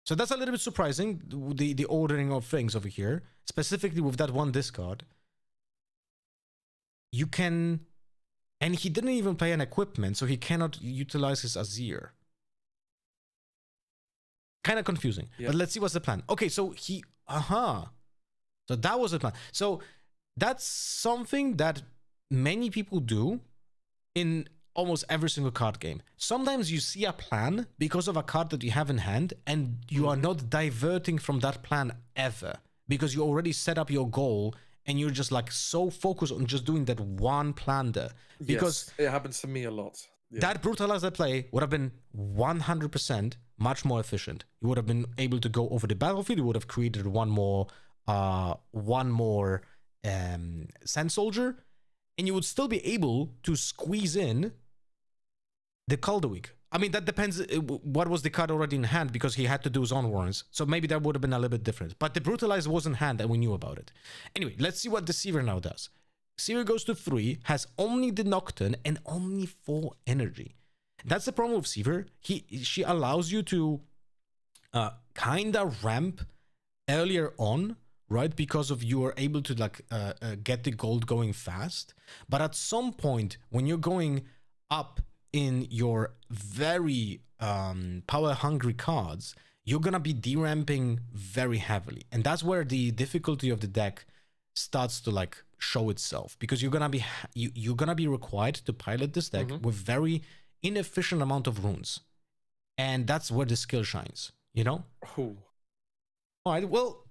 A: So that's a little bit surprising, the ordering of things over here. Specifically with that one discard. You can... And he didn't even play an equipment, so he cannot utilize his Azir. Kind of confusing.
E: Yep.
A: But let's see what's the plan. Okay, so he... So that was the plan. So that's something that many people do in almost every single card game. Sometimes you see a plan because of a card that you have in hand, and you are not diverting from that plan ever because you already set up your goal and you're just like so focused on just doing that one plan there. Because
E: yes, it happens to me a lot. Yeah.
A: that brutalizer play would have been 100% much more efficient. You would have been able to go over the battlefield. You would have created one more Sand Soldier, and you would still be able to squeeze in the Calderweek. I mean, that depends what was the card already in hand because he had to do his own warrants. So maybe that would have been a little bit different. But the Brutalizer was in hand and we knew about it. Anyway, let's see what the Seaver now does. Seaver goes to 3, has only the Nocturne and only 4 energy. That's the problem with Seaver. She allows you to kind of ramp earlier on, right? Because of you are able to like get the gold going fast. But at some point, when you're going up in your very power-hungry cards, you're gonna be deramping very heavily. And that's where the difficulty of the deck starts to like show itself, because you're gonna be required to pilot this deck with very inefficient amount of runes. And that's where the skill shines, you know?
E: Ooh.
A: All right, well,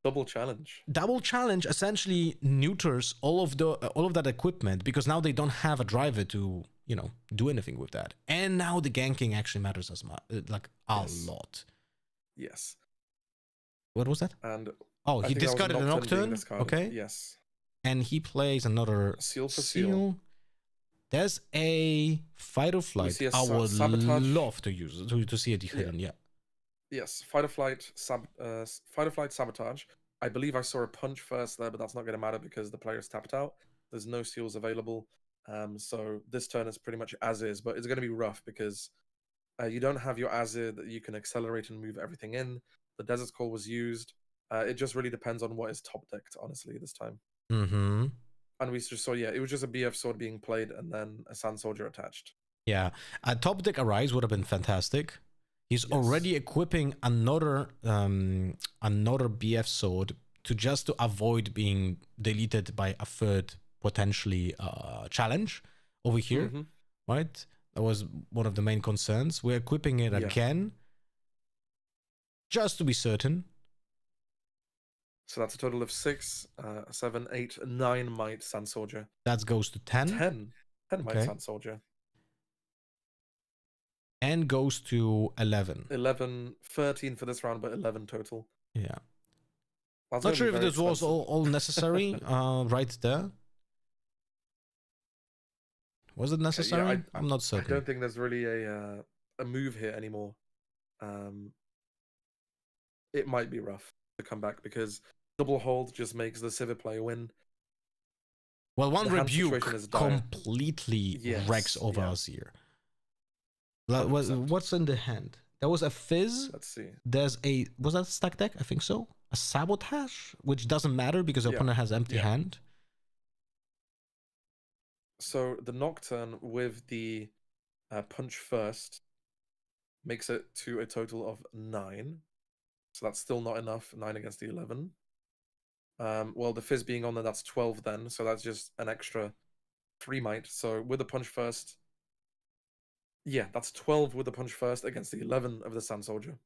E: Double challenge.
A: Double challenge essentially neuters all of that equipment, because now they don't have a driver to, you know, do anything with that. And now the ganking actually matters as much, like a lot.
E: Yes.
A: What was that?
E: And
A: oh, he discarded a Nocturne. Okay.
E: Yes.
A: And he plays another
E: Seal for seal.
A: There's a Fight or Flight. I would love to use to see it hidden. Yeah.
E: Yes, Fight or Flight, Sabotage. I believe I saw a punch first there, but that's not going to matter because the player's tapped out. There's no seals available. So this turn is pretty much as is, but it's going to be rough because you don't have your Azir that you can accelerate and move everything in. The Desert Call was used. It just really depends on what is top decked, honestly, this time.
A: Mm-hmm.
E: And we just saw, it was just a BF sword being played and then a Sand Soldier attached.
A: Yeah, a top deck Arise would have been fantastic. He's already equipping another BF sword to avoid being deleted by a third potentially challenge over here, right? That was one of the main concerns. We're equipping it again, just to be certain.
E: So that's a total of 6, 7, 8, 9 Might Sand Soldier.
A: That goes to 10.
E: 10 Might Sand Soldier.
A: And goes to 11.
E: 11, 13 for this round, but 11 total.
A: Yeah.
E: That's
A: not sure if this was all necessary right there. Was it necessary? I'm not certain.
E: I don't think there's really a move here anymore. It might be rough to come back because double hold just makes the Civet player win.
A: Well, one rebuke completely wrecks over Azir. What's in the hand? There was a Fizz.
E: Let's see.
A: There's was that a stack deck? I think so. A Sabotage, which doesn't matter because the opponent has empty hand.
E: So the Nocturne with the punch first makes it to a total of 9. So that's still not enough. 9 against the 11. Well, the Fizz being on there, that's 12 then. So that's just an extra 3 Might. So with the punch first, that's 12 with the punch first against the 11 of the Sand Soldier.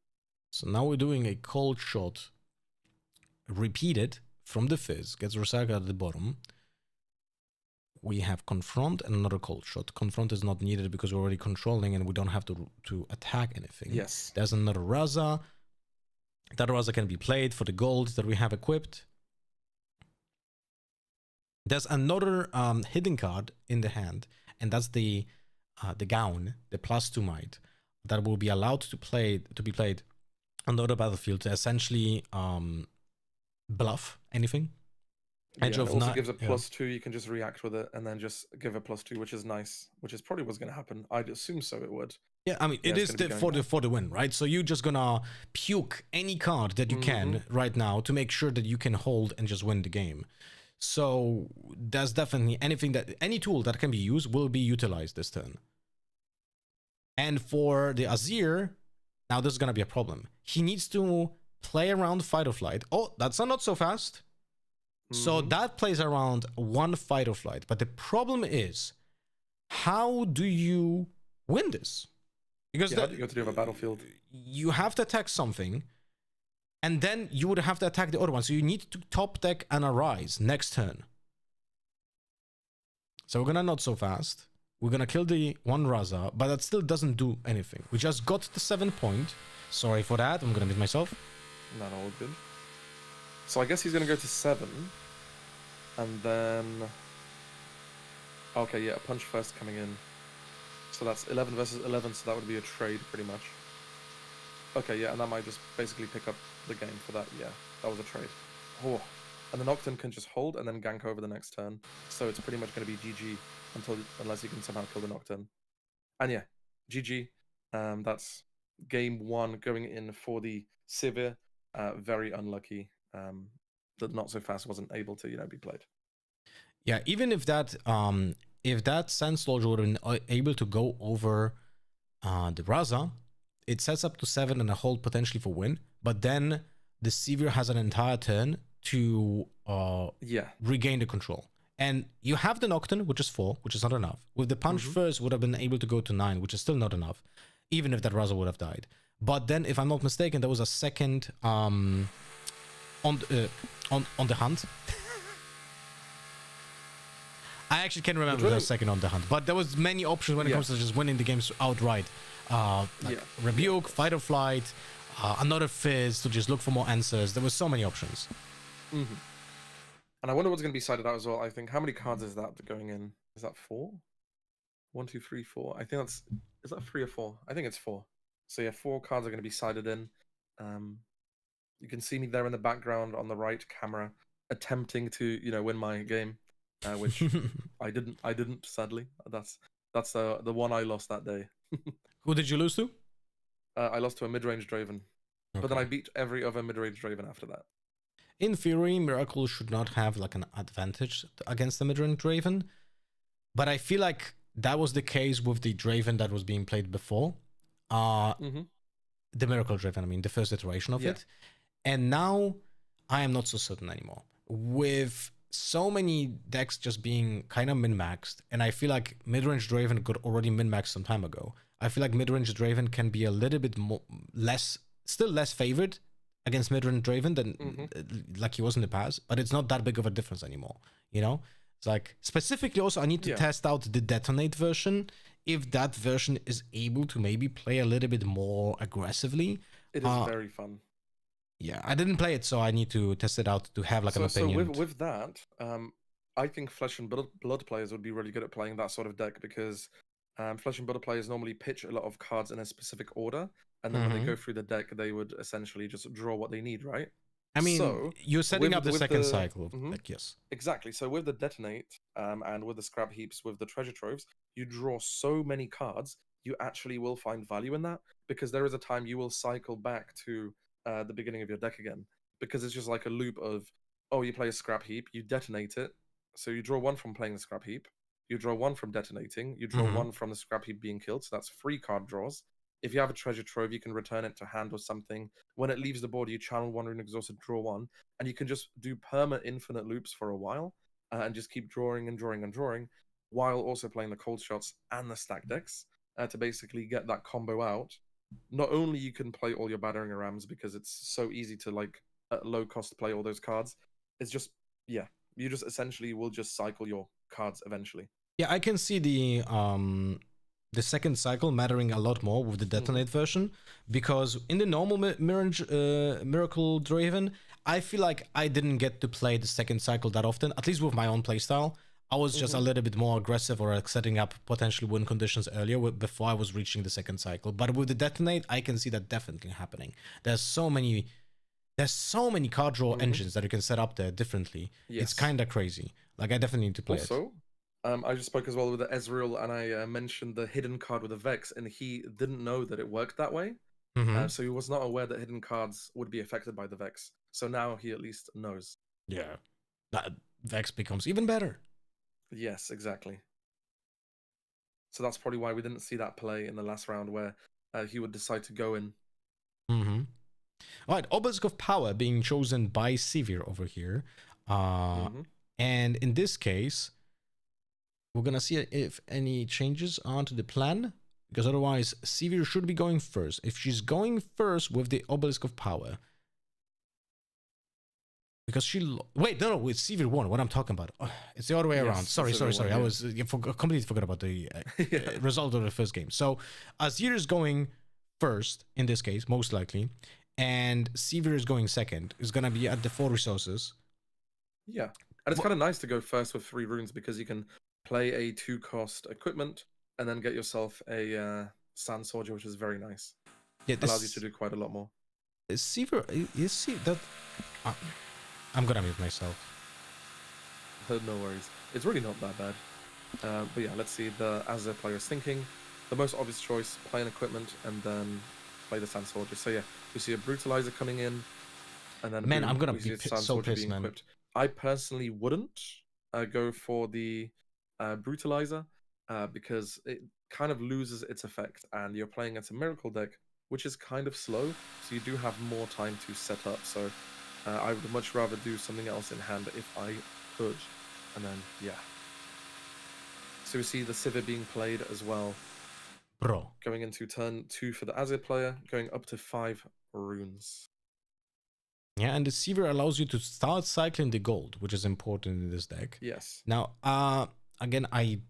A: So now we're doing a cold shot. Repeated from the Fizz. Gets Rosaka at the bottom. We have Confront and another cold shot. Confront is not needed because we're already controlling and we don't have to attack anything.
E: Yes.
A: There's another Raza. That Raza can be played for the gold that we have equipped. There's another hidden card in the hand, and that's the Gown, the +2 Might, that will be allowed to be played on the other battlefield to essentially bluff anything. Edge
E: Yeah,
A: of
E: it also
A: nine.
E: gives a
A: Yeah.
E: +2. You can just react with it and then just give a +2, which is nice. Which is probably what's going to happen. I'd assume so. It would.
A: Yeah, I mean,
E: Yeah,
A: it
E: it's
A: is
E: gonna be
A: for
E: going
A: the win, right? So you're just gonna puke any card that you can right now to make sure that you can hold and just win the game. So there's definitely any tool that can be used will be utilized this turn. And for the Azir, now this is gonna be a problem. He needs to play around fight or flight. Oh, that's not so fast. So that plays around one fight or flight. But the problem is, how do you win this? Because
E: Yeah, you have to do have a battlefield.
A: you have to attack something, and then you would have to attack the other one. So you need to top deck and arise next turn. So we're gonna not so fast. We're gonna kill the one Raza, but that still doesn't do anything. We just got the 7 point. Sorry for that. I'm gonna mute myself.
E: No, all good. So I guess he's going to go to 7. And then... Okay, yeah, punch first coming in. So that's 11 versus 11, so that would be a trade, pretty much. Okay, yeah, and that might just basically pick up the game for that. Yeah, that was a trade. Oh, and the Nocturne can just hold and then gank over the next turn. So it's pretty much going to be GG unless you can somehow kill the Nocturne. And yeah, GG. That's game 1 going in for the Sivir. Very unlucky. The Not So Fast wasn't able to, be played.
A: Yeah, even if that Sand Soldier would have been able to go over the Raza, it sets up to 7 and a hold potentially for win. But then the Sivir has an entire turn to regain the control. And you have the Nocturne, which is 4, which is not enough. With the punch first, would have been able to go to 9, which is still not enough, even if that Raza would have died. But then, if I'm not mistaken, there was a second on the hunt. I actually can't remember the second on the hunt, but there was many options when it comes to just winning the games outright. Rebuke, fight or flight, another fizz to just look for more answers. There were so many options.
E: And I wonder what's going to be sided out as well. I think, how many cards is that going in? Is that 4? 1, 2, 3, 4. I think that's... Is that 3 or 4? I think it's 4. So yeah, 4 cards are going to be sided in. You can see me there in the background on the right camera, attempting to, win my game, which I didn't, sadly. That's the one I lost that day.
A: Who did you lose to?
E: I lost to a mid-range Draven, but then I beat every other mid-range Draven after that.
A: In theory, Miracle should not have like an advantage against the mid-range Draven, but I feel like that was the case with the Draven that was being played before. The Miracle Draven, I mean, the first iteration of it. And now I am not so certain anymore. With so many decks just being kind of min-maxed, and I feel like mid-range Draven got already min-maxed some time ago. I feel like mid-range Draven can be a little bit still less favored against mid-range Draven than like he was in the past, but it's not that big of a difference anymore, It's like, specifically also, I need to test out the Detonate version, if that version is able to maybe play a little bit more aggressively.
E: It is very fun.
A: Yeah, I didn't play it, so I need to test it out to have like an opinion.
E: So with that, I think Flesh and Blood players would be really good at playing that sort of deck because Flesh and Blood players normally pitch a lot of cards in a specific order, and then when they go through the deck, they would essentially just draw what they need, right?
A: I mean,
E: so,
A: you're setting up the second cycle of the deck, yes.
E: Exactly. So with the Detonate and with the Scrap Heaps, with the Treasure Troves, you draw so many cards, you actually will find value in that because there is a time you will cycle back to the beginning of your deck again because it's just like a loop of, you play a Scrap Heap, you detonate it, so you draw 1 from playing the Scrap Heap, you draw 1 from detonating, you draw 1 from the Scrap Heap being killed, so that's 3 card draws. If you have a Treasure Trove, you can return it to hand or something. When it leaves the board, you channel 1 Rune Exhausted, draw 1, and you can just do infinite loops for a while and just keep drawing and drawing and drawing while also playing the cold shots and the stack decks to basically get that combo out. Not only you can play all your Battering Rams because it's so easy to at low cost play all those cards. It's just, you just essentially will just cycle your cards eventually.
A: Yeah, I can see the second cycle mattering a lot more with the Detonate version, because in the normal Miracle Draven, I feel like I didn't get to play the second cycle that often, at least with my own playstyle. I was just a little bit more aggressive or setting up potentially win conditions earlier before I was reaching the second cycle. But with the Detonate, I can see that definitely happening. There's there's so many card draw
E: Mhm.
A: engines that you can set up there differently. It's
E: Yes.
A: kind of crazy. Like I definitely need to play it.
E: Also, I just spoke as well with the Ezreal, and I mentioned the hidden card with the Vex, and he didn't know that it worked that way.
A: Mhm.
E: So he was not aware that hidden cards would be affected by the Vex. So now he at least knows.
A: Yeah. That Vex becomes even better.
E: Yes, exactly. So that's probably why we didn't see that play in the last round where he would decide to go in.
A: Mm-hmm. All right, Obelisk of Power being chosen by Sivir over here.
E: Mhm.
A: And in this case, we're going to see if any changes are to the plan. Because otherwise, Sivir should be going first. If she's going first with the Obelisk of Power. Because wait, no, it's Sivir won. What I'm talking about. It's the other way around.
E: Yes,
A: Sorry.
E: Sivir won,
A: I
E: yeah.
A: was completely forgot about the
E: Yeah.
A: result of the first game. So Azir is going first in this case, most likely, and Sivir is going second. Is gonna be at the 4 resources.
E: Yeah. And it's kind of nice to go first with 3 runes because you can play a 2-cost equipment and then get yourself a Sand Soldier, which is very nice.
A: Yeah,
E: Allows you to do quite a lot more.
A: Sivir is that. I'm gonna mute myself.
E: No worries. It's really not that bad. But yeah, let's see. The Azir player is thinking. The most obvious choice, play an equipment and then play the Sand Soldier. So yeah, we see a Brutalizer coming in. And then
A: Man,
E: boom,
A: I'm gonna
E: we see
A: be
E: a Sand
A: so
E: Soldier
A: pissed,
E: being
A: man.
E: equipped. I personally wouldn't go for the Brutalizer because it kind of loses its effect. And you're playing against a Miracle deck, which is kind of slow. So you do have more time to set up. So I would much rather do something else in hand if I could. And then, yeah. So we see the Sivir being played as well.
A: Bro.
E: Going into turn 2 for the Azir player, going up to 5 runes.
A: Yeah, and the Sivir allows you to start cycling the gold, which is important in this deck.
E: Yes.
A: Now, again, I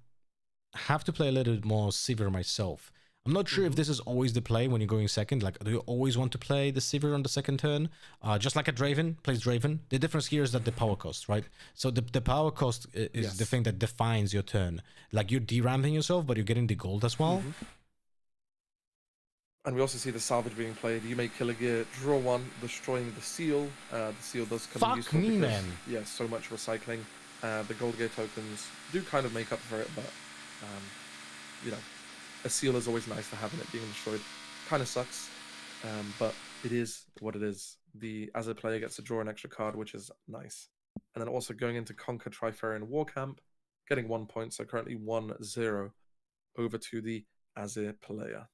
A: have to play a little bit more Sivir myself. I'm not sure if this is always the play when you're going second. Like, do you always want to play the Sivir on the second turn? Just like a Draven plays Draven. The difference here is that the power cost, right? So the power cost is the thing that defines your turn. Like, you're deramping yourself, but you're getting the gold as well.
E: And we also see the salvage being played. You may kill a gear, draw 1, destroying the seal. The seal does come
A: Fuck
E: useful
A: me,
E: because,
A: man.
E: yeah, so much recycling. The gold gear tokens do kind of make up for it, but, you know, a seal is always nice to have in it being destroyed. Kind of sucks, but it is what it is. The Azir player gets to draw an extra card, which is nice. And then also going into Conquer Trifarian War Camp, getting 1 point, so currently 1-0 over to the Azir player.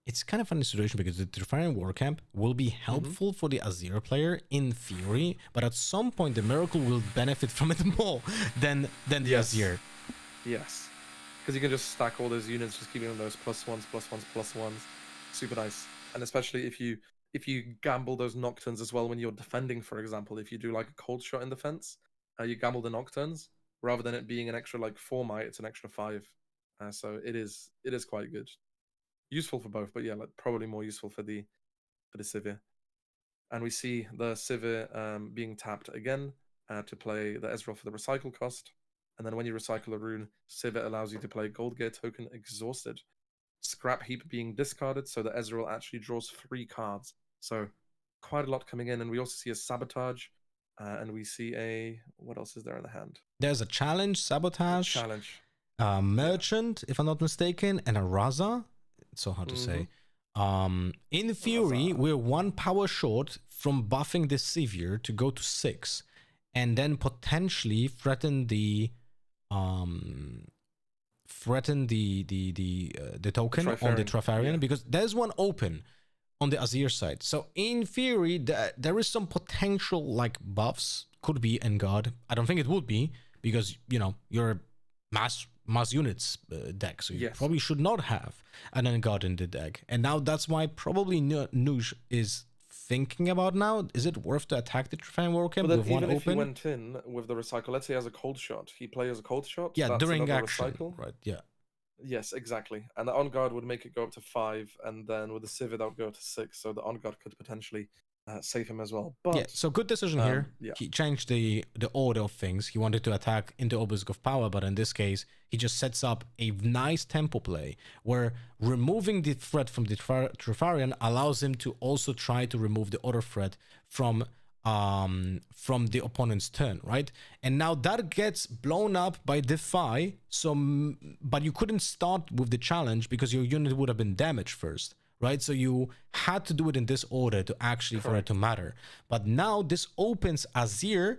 A: It's kind of funny situation because the Trifarian War Camp will be helpful for the Azir player in theory, but at some point the Miracle will benefit from it more than the Azir.
E: Yes. Because you can just stack all those units, just keeping those +1s, +1s, +1s. Super nice. And especially if you gamble those Nocturnes as well when you're defending, for example, if you do like a cold shot in defense, you gamble the Nocturnes, rather than it being an extra like 4 might, it's an extra 5. So it is quite good. Useful for both, but yeah, like probably more useful for the Sivir. And we see the Sivir being tapped again to play the Ezreal for the recycle cost. And then when you recycle a rune, Sivir allows you to play Gold Gear token Exhausted. Scrap Heap being discarded, so the Ezreal actually draws 3 cards. So quite a lot coming in. And we also see a Sabotage. And we see a... What else is there in the hand?
A: There's a Challenge, Sabotage,
E: Challenge.
A: Merchant, if I'm not mistaken, and a Raza. It's so hard to say. In theory, we're 1 power short from buffing the Sivir to go to 6. And then potentially threaten the token on the Trifarian, because there's one open on the Azir side. So in theory, there is some potential like buffs. Could be Engard. I don't think it would be because you're a mass units deck, so you probably should not have an Engard in the deck. And now that's why probably Nuj is thinking about now. Is it worth to attack the Trifarian War Camp with one
E: open? If he went in with the recycle, let's say he has a cold shot, he plays a cold shot.
A: Yeah,
E: that's
A: during
E: another
A: action,
E: recycle.
A: right? Yeah.
E: Yes, exactly. And the on guard would make it go up to 5, and then with the Sivir that would go up to 6. So the on guard could potentially save him as well. But
A: Yeah, so good decision here.
E: yeah.
A: He changed the order of things. He wanted to attack into Obelisk of Power, but in this case, he just sets up a nice tempo play where removing the threat from the Trifarian allows him to also try to remove the other threat from the opponent's turn, right? And now that gets blown up by Defy, but you couldn't start with the challenge because your unit would have been damaged first, right? So you had to do it in this order to actually for it to matter. But now this opens Azir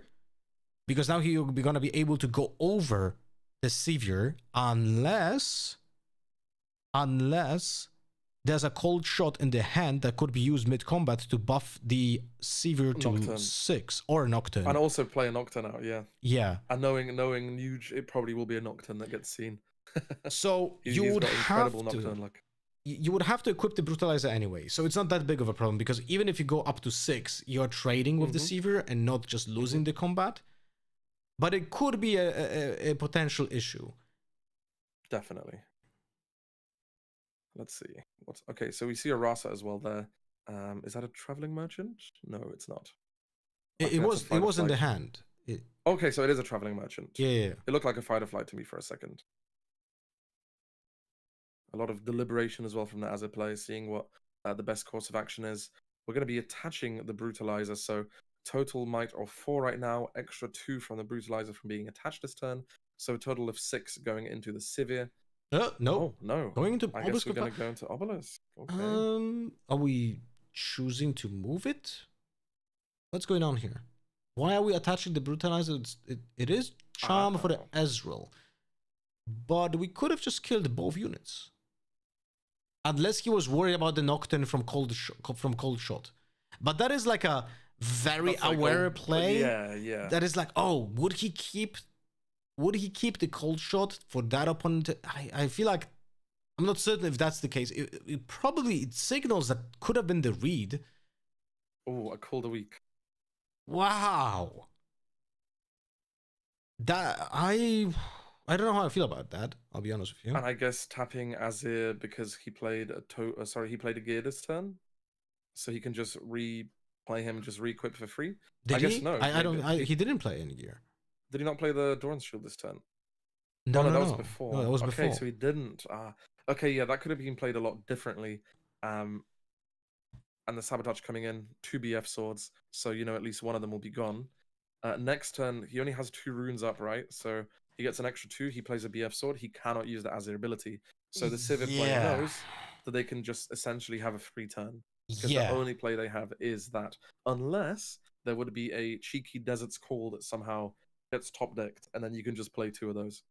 A: because now he'll be gonna be able to go over the Sevier unless there's a cold shot in the hand that could be used mid-combat to buff the Sevier to
E: Nocturne.
A: 6 or Nocturne.
E: And also play a Nocturne out, yeah.
A: Yeah.
E: And knowing Nuge, it probably will be a Nocturne that gets seen.
A: So
E: He's
A: you would
E: got
A: have
E: incredible
A: to
E: Nocturne luck.
A: you would have to equip the Brutalizer anyway. So it's not that big of a problem because even if you go up to 6, you're trading with the Sevier and not just losing the combat. But it could be a potential issue.
E: Definitely. Let's see. Okay? So we see a Rasa as well there. Is that a traveling merchant? No, it's not. I
A: It
E: think that's a
A: was
E: fight or
A: in the
E: flight.
A: hand.
E: Okay, so it is a traveling merchant.
A: Yeah.
E: It looked like a fight or flight to me for a second. A lot of deliberation as well from the Azir player, seeing what the best course of action is. We're going to be attaching the Brutalizer, so total might of 4 right now, extra 2 from the Brutalizer from being attached this turn, so a total of 6 going into the Sivir.
A: No.
E: Oh, no.
A: Going into
E: I
A: Obelisk
E: guess we're
A: of
E: going to go into Obelisk. Okay.
A: Are we choosing to move it? What's going on here? Why are we attaching the Brutalizer? It is charm for the Ezreal. But we could have just killed both units. Unless he was worried about the Nocturne from cold shot. But that is like a very aware play.
E: Yeah.
A: That is like, oh, would he keep the cold shot for that opponent? I feel like I'm not certain if that's the case. It probably signals that could have been the read.
E: Oh, a cold a week.
A: Wow. That I don't know how I feel about that. I'll be honest with you.
E: And I guess tapping Azir because he played a gear this turn, so he can just replay him, just re-equip for free.
A: Did
E: I
A: he?
E: guess no.
A: He didn't play any gear.
E: Did he not play the Doran's Shield this turn?
A: No,
E: that
A: no.
E: was before.
A: No, that was
E: okay,
A: before.
E: so he didn't. Okay, yeah, that could have been played a lot differently. And the Sabotage coming in, 2 BF swords, so at least one of them will be gone. Next turn, he only has 2 runes up, right? So he gets an extra 2, he plays a BF sword, he cannot use the Azir ability. So the Sivir player knows that they can just essentially have a free turn. Because the only play they have is that. Unless there would be a cheeky Desert's Call that somehow gets top decked, and then you can just play 2 of those.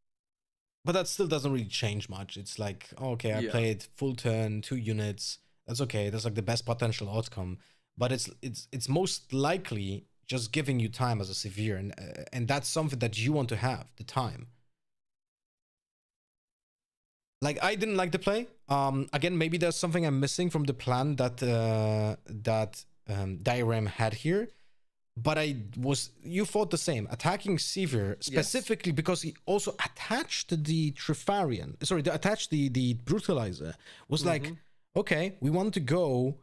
A: But that still doesn't really change much. It's like, okay, I played full turn, 2 units. That's okay. That's like the best potential outcome. But it's most likely just giving you time as a Severe, and that's something that you want to have, the time. Like, I didn't like the play. Again, maybe there's something I'm missing from the plan that Diorem had here. But you thought the same, attacking Sevier specifically because he also attached the Trifarian. Sorry, attached the Brutalizer. Was like, okay, we want to go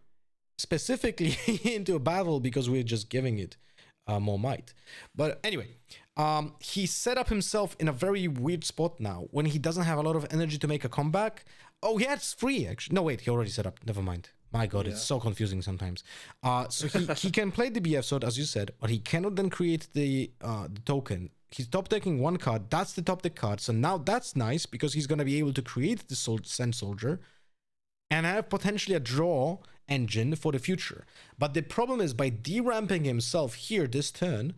A: specifically into a battle because we're just giving it more might. But anyway, he set up himself in a very weird spot now when he doesn't have a lot of energy to make a comeback. Oh, he has 3 actually. No, wait, he already set up. Never mind. My God, it's so confusing sometimes. So he can play the BF sword, as you said, but he cannot then create the token. He's top decking 1 card. That's the top deck card. So now that's nice because he's going to be able to create the Sand Soldier and have potentially a draw engine for the future. But the problem is by deramping himself here this turn,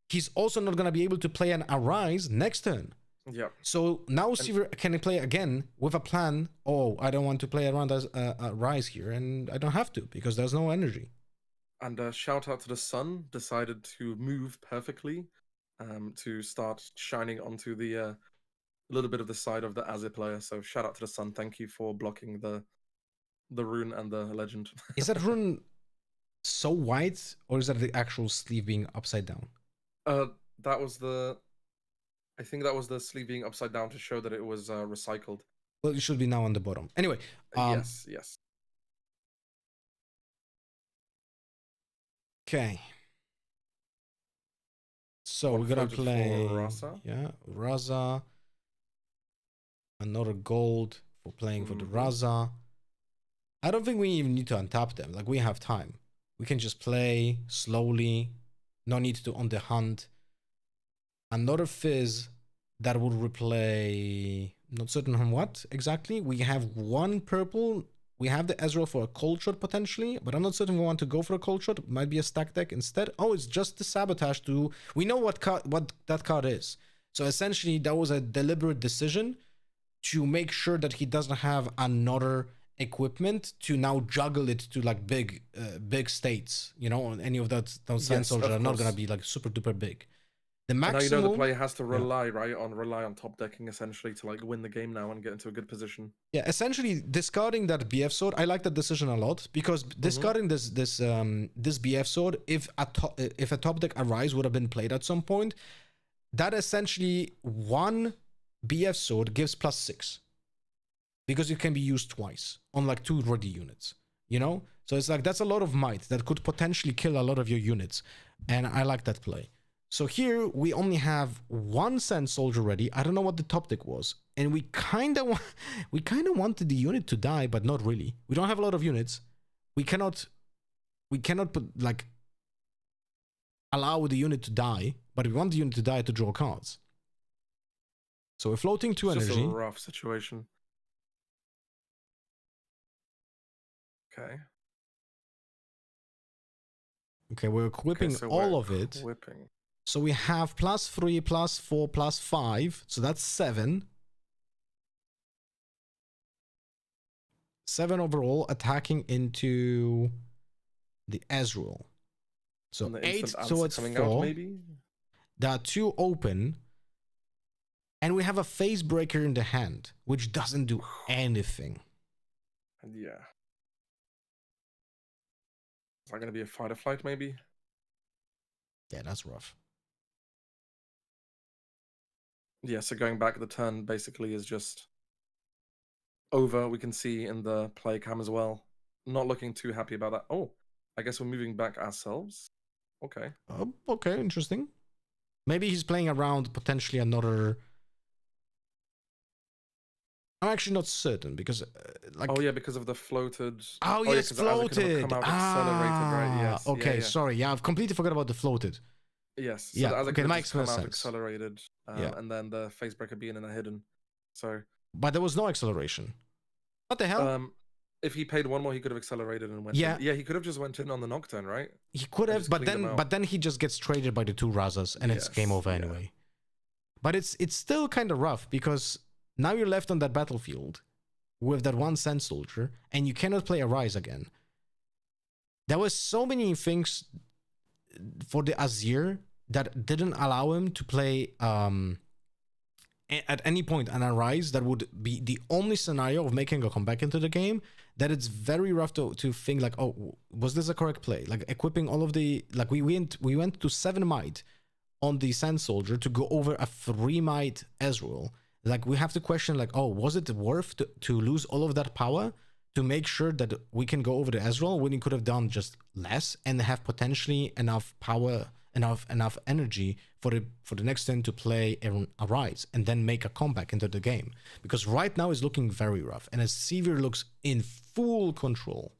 A: he's also not going to be able to play an Arise next turn.
E: Yeah.
A: So now Sevier can play again with a plan. Oh, I don't want to play around as a Rise here, and I don't have to because there's no energy.
E: And shout out to the Sun, decided to move perfectly to start shining onto the little bit of the side of the Azir player. So shout out to the Sun. Thank you for blocking the rune and the legend.
A: Is that rune so white, or is that the actual sleeve being upside down?
E: I think that was the sleeve being upside down to show that it was recycled.
A: Well, it should be now on the bottom. Anyway.
E: Yes.
A: Okay. So
E: What
A: we're gonna
E: floated for
A: play
E: Rasa?
A: Yeah, Raza. Another gold for playing for the
E: Mhm.
A: Raza. I don't think we even need to untap them. Like we have time. We can just play slowly. No need to on the hunt. Another Fizz that will replay not certain on what exactly. We have one purple. We have the Ezreal for a cold shot potentially, but I'm not certain we want to go for a cold shot. It might be a stack deck instead. Oh, it's just the sabotage to. We know what that card is. So essentially, that was a deliberate decision to make sure that he doesn't have another equipment to now juggle it to like big states. You know, any of those
E: Yes,
A: Sand Soldier
E: of
A: are not gonna
E: course.
A: be like super duper big. The
E: And now you know the
A: maximum.
E: player has to rely rely on top decking essentially to like win the game now and get into a good position.
A: Yeah, essentially discarding that BF sword. I like that decision a lot because discarding this BF sword, if a top deck Arise would have been played at some point, that essentially one BF sword gives +6 because it can be used twice on like 2 ready units. You know, so it's like that's a lot of might that could potentially kill a lot of your units, and I like that play. So here we only have one Sand Soldier ready. I don't know what the top deck was, and we kind of wanted the unit to die, but not really. We don't have a lot of units. We cannot put like allow the unit to die, but we want the unit to die to draw cards. So we're floating 2
E: It's
A: energy.
E: just a rough situation. Okay.
A: Okay, we're equipping
E: so
A: all
E: we're
A: of it.
E: equipping.
A: So we have +3, +4, +5. So that's 7. 7 overall attacking into the Ezreal. So
E: And the
A: 8
E: instant answer
A: towards
E: coming
A: 4.
E: out, maybe?
A: There are 2 open. And we have a Phase Breaker in the hand, which doesn't do anything.
E: And yeah. Is that going to be a fight or flight, maybe?
A: Yeah, that's rough.
E: Yeah, so going back, the turn basically is just over. We can see in the play cam as well. Not looking too happy about that. Oh, I guess we're moving back ourselves. Okay.
A: Okay, interesting. Maybe he's playing around potentially another. I'm actually not certain because, like.
E: Oh yeah, because of the floated.
A: Oh,
E: yeah,
A: yes,
E: 'cause the Azure could have
A: floated.
E: come out accelerated, right? Yes.
A: Okay,
E: yeah.
A: sorry. Yeah, I've completely forgot about the floated.
E: Yes. So
A: Yeah,
E: the Azure
A: okay,
E: could
A: that
E: have
A: makes
E: just
A: more
E: come out
A: sense.
E: accelerated,
A: Yeah.
E: and then the phase breaker being in a hidden. So.
A: But there was no acceleration. What the hell?
E: If he paid one more, he could have accelerated and went.
A: Yeah.
E: In. Yeah, he could have just went in on the Nocturne, right?
A: He could
E: I
A: have,
E: just
A: but
E: cleaned him out.
A: then he just gets traded by the 2 Razas and it's game
E: Yes,
A: over
E: yeah.
A: anyway. But it's still kind of rough because now you're left on that battlefield with that one Sand Soldier and you cannot play Arise again. There was so many things for the Azir that didn't allow him to play at any point an Arise that would be the only scenario of making a comeback into the game, that it's very rough to think like, oh, was this a correct play? Like equipping all of the, like we went to 7 might on the Sand Soldier to go over a 3 might Ezreal. Like we have to question like, oh, was it worth to lose all of that power to make sure that we can go over the Ezreal when you could have done just less and have potentially enough power, enough energy for the next turn to play a Rise and then make a comeback into the game? Because right now it's looking very rough and as Sevier looks in full control.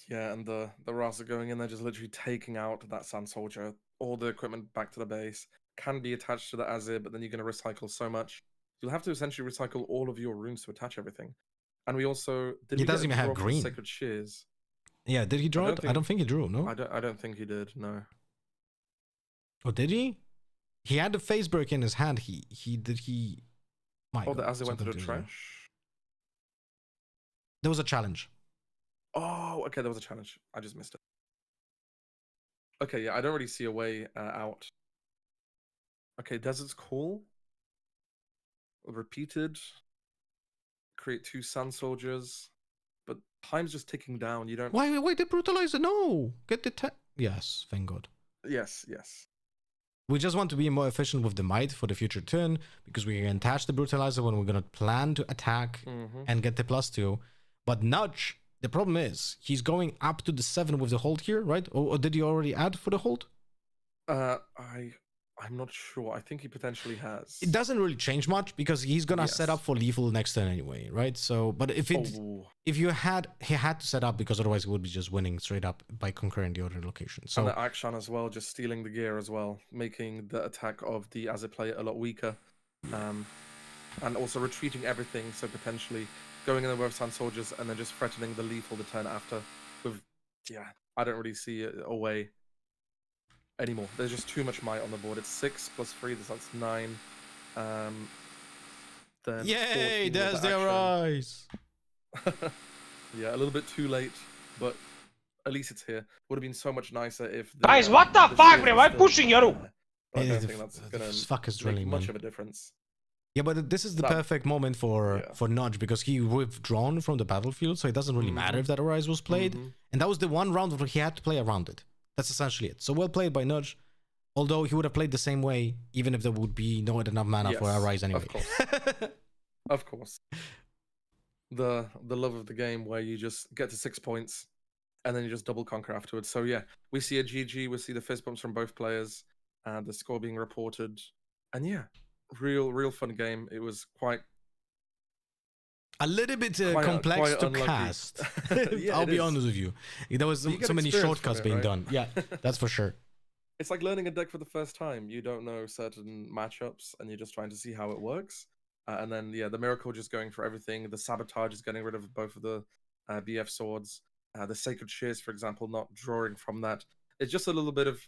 E: Yeah, and the Ras are going in there, just literally taking out that Sand Soldier, all the equipment back to the base, can be attached to the Azir, but then you're going to recycle so much. You'll have to essentially recycle all of your runes to attach everything. And we also
A: He doesn't even have green.
E: Sacred Shears.
A: Yeah, did he draw it? I don't think he drew, no?
E: I don't think he did, no.
A: Oh, did he? He had the Phase Break in his hand. He. My
E: Oh,
A: God,
E: the Azir went to the
A: something
E: trash?
A: There was a challenge.
E: Oh, okay, there was a challenge. I just missed it. Okay, yeah, I don't really see a way out. Okay, Desert's cool. Repeated. Create 2 Sand Soldiers. But time's just ticking down. You don't...
A: Why the Brutalizer? No! Get the Yes, thank God.
E: Yes.
A: We just want to be more efficient with the might for the future turn because we can attach the Brutalizer when we're going to plan to attack and get the +2. But Nudge, The problem is he's going up to the 7 with the hold here, right? Or did you already add for the hold?
E: I'm not sure. I think he potentially has.
A: It doesn't really change much because he's gonna set up
E: Yes.
A: for lethal next turn anyway, right? So, but if
E: Oh.
A: he had to set up because otherwise he would be just winning straight up by conquering the other location.
E: And
A: So
E: the action as well, just stealing the gear as well, making the attack of the Azir player a lot weaker. And also retreating everything, so potentially going in there with Sand Soldiers and then just threatening the lethal the turn after. With, yeah, I don't really see a way anymore. There's just too much might on the board. It's 6 plus 3, that's 9. Then
A: yay,
E: 14 with
A: there's
E: the
A: their
E: action.
A: eyes.
E: Yeah, a little bit too late, but at least it's here. Would have been so much nicer if the,
F: Guys, what the fuck,
E: shield
F: bro?
E: was
F: I'm
E: still
F: pushing Yoru.
E: there. But I
A: Hey,
E: don't
A: the
E: think that's
A: f-
E: gonna
A: the fuck is
E: make
A: drilling,
E: much
A: man.
E: of a difference.
A: Yeah, but this is the
E: That-
A: perfect moment for
E: yeah.
A: Nudge because he withdrawn from the battlefield, so it doesn't really matter if that Arise was played.
E: Mhm.
A: And that was the one round where he had to play around it. That's essentially it. So well played by Nudge. Although he would have played the same way, even if there would be not enough mana for
E: Yes,
A: Arise anyway.
E: Of course. Of course. The love of the game where you just get to 6 points and then you just double conquer afterwards. So yeah, we see a GG, we see the fist bumps from both players, and the score being reported. And yeah, real fun game. It was quite
A: A little bit
E: Quite-
A: complex
E: quite
A: to
E: unlucky.
A: cast.
E: Yeah,
A: I'll
E: it
A: be
E: is.
A: honest with you. There was
E: But you get
A: so many
E: experience
A: shortcuts
E: from it,
A: being
E: right?
A: done. Yeah, that's for sure.
E: It's like learning a deck for the first time. You don't know certain matchups, and you're just trying to see how it works. And then, yeah, the Miracle just going for everything. The Sabotage is getting rid of both of the BF swords. The Sacred Shears, for example, not drawing from that. It's just a little bit of,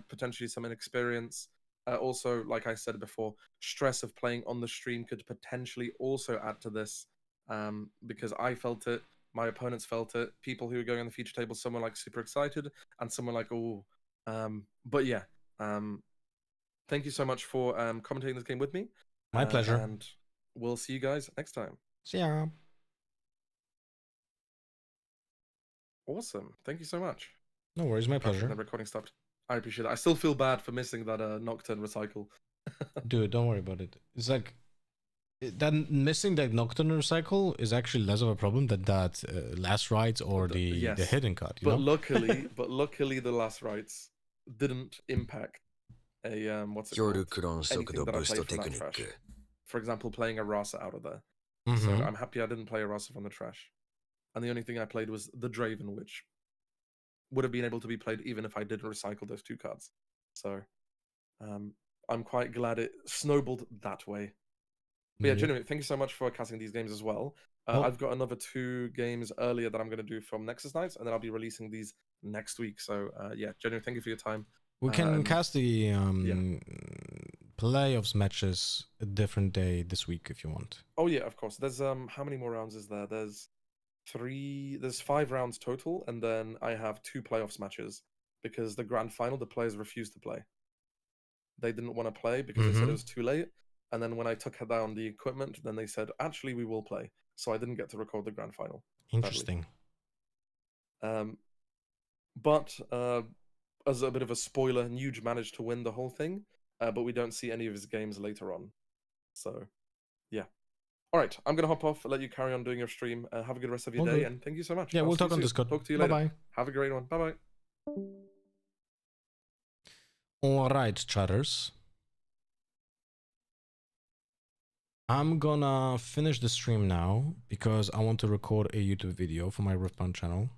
E: potentially some inexperience. Also, like I said before, stress of playing on the stream could potentially also add to this. Because I felt it, my opponents felt it. People who are going on the feature table, some were like super excited, and some were like, oh. But yeah, thank you so much for commentating this game with me.
A: My pleasure.
E: And we'll see you guys next time.
A: See ya.
E: Awesome. Thank you so much.
A: No worries, my
E: Okay,
A: pleasure.
E: the recording stopped. I appreciate it. I still feel bad for missing that Nocturne recycle.
A: Dude, don't worry about it. It's like that missing that Nocturne Recycle is actually less of a problem than that last rights or the
E: yes.
A: hidden card. You
E: But
A: know?
E: luckily, the last rights didn't impact a what's it
G: 協
E: called?
G: 力論速
E: Anything
G: 度
E: that I
G: ブースト
E: played
G: テ
E: from
G: ク
E: that
G: ニッ
E: trash.
G: ク
E: For example, playing a Rasa out of there. So
A: Mhm.
E: I'm happy I didn't play a Rasa from the trash. And the only thing I played was the Draven, which would have been able to be played even if I didn't recycle those 2 cards. So I'm quite glad it snowballed that way. But yeah,
A: Yep.
E: genuinely, thank you so much for casting these games as well.
A: Oh.
E: I've got another 2 games earlier that I'm going to do from Nexus Nights, and then I'll be releasing these next week. So yeah, genuinely, thank you for your time.
A: We can cast the
E: yeah.
A: playoffs matches a different day this week if you want.
E: Oh yeah, of course. There's how many more rounds is there? There's 5 rounds total, and then I have 2 playoffs matches because the grand final the players refused to play. They didn't want to play because they said it was too late. And then when I took down the equipment, then they said, actually, we will play. So I didn't get to record the grand final.
A: Interesting.
E: But as a bit of a spoiler, Nuge managed to win the whole thing, but we don't see any of his games later on. So, yeah. All right, I'm going to hop off, let you carry on doing your stream. Have a good rest of your
A: All
E: day,
A: good.
E: and thank you so much.
A: Yeah,
E: I'll
A: we'll
E: see you
A: talk on
E: soon.
A: Discord.
E: Talk to you later.
A: Bye-bye.
E: Have a great one. Bye-bye.
A: All right, chatters. I'm gonna finish the stream now because I want to record a YouTube video for my Riftbound channel.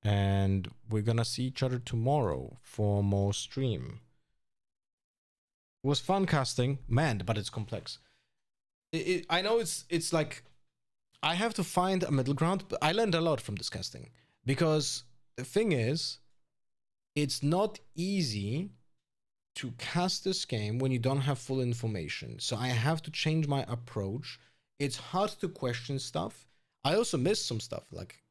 A: And we're gonna see each other tomorrow for more stream. It was fun casting, man, but it's complex. I know it's like I have to find a middle ground, but I learned a lot from this casting because the thing is, it's not easy to cast this game when you don't have full information. So I have to change my approach. It's hard to question stuff. I also missed some stuff, like,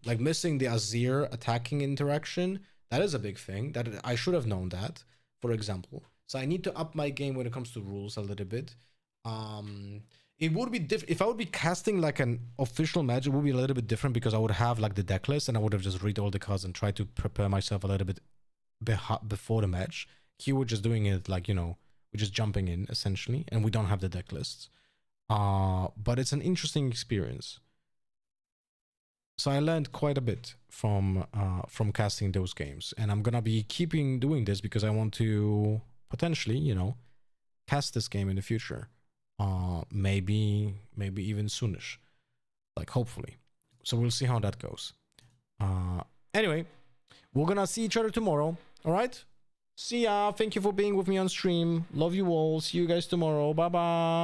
A: like missing the Azir attacking interaction. That is a big thing that I should have known that, for example. So I need to up my game when it comes to rules a little bit. It would be different if I would be casting like an official match. It would be a little bit different because I would have like the deck list and I would have just read all the cards and try to prepare myself a little bit before the match. Here we're just doing it like, we're just jumping in essentially, and we don't have the deck lists. But it's an interesting experience. So I learned quite a bit from casting those games, and I'm gonna be keeping doing this because I want to potentially, you know, cast this game in the future. Maybe even soonish, like hopefully. So we'll see how that goes. Anyway, we're gonna see each other tomorrow. All right. See ya. Thank you for being with me on stream. Love you all. See you guys tomorrow. Bye bye.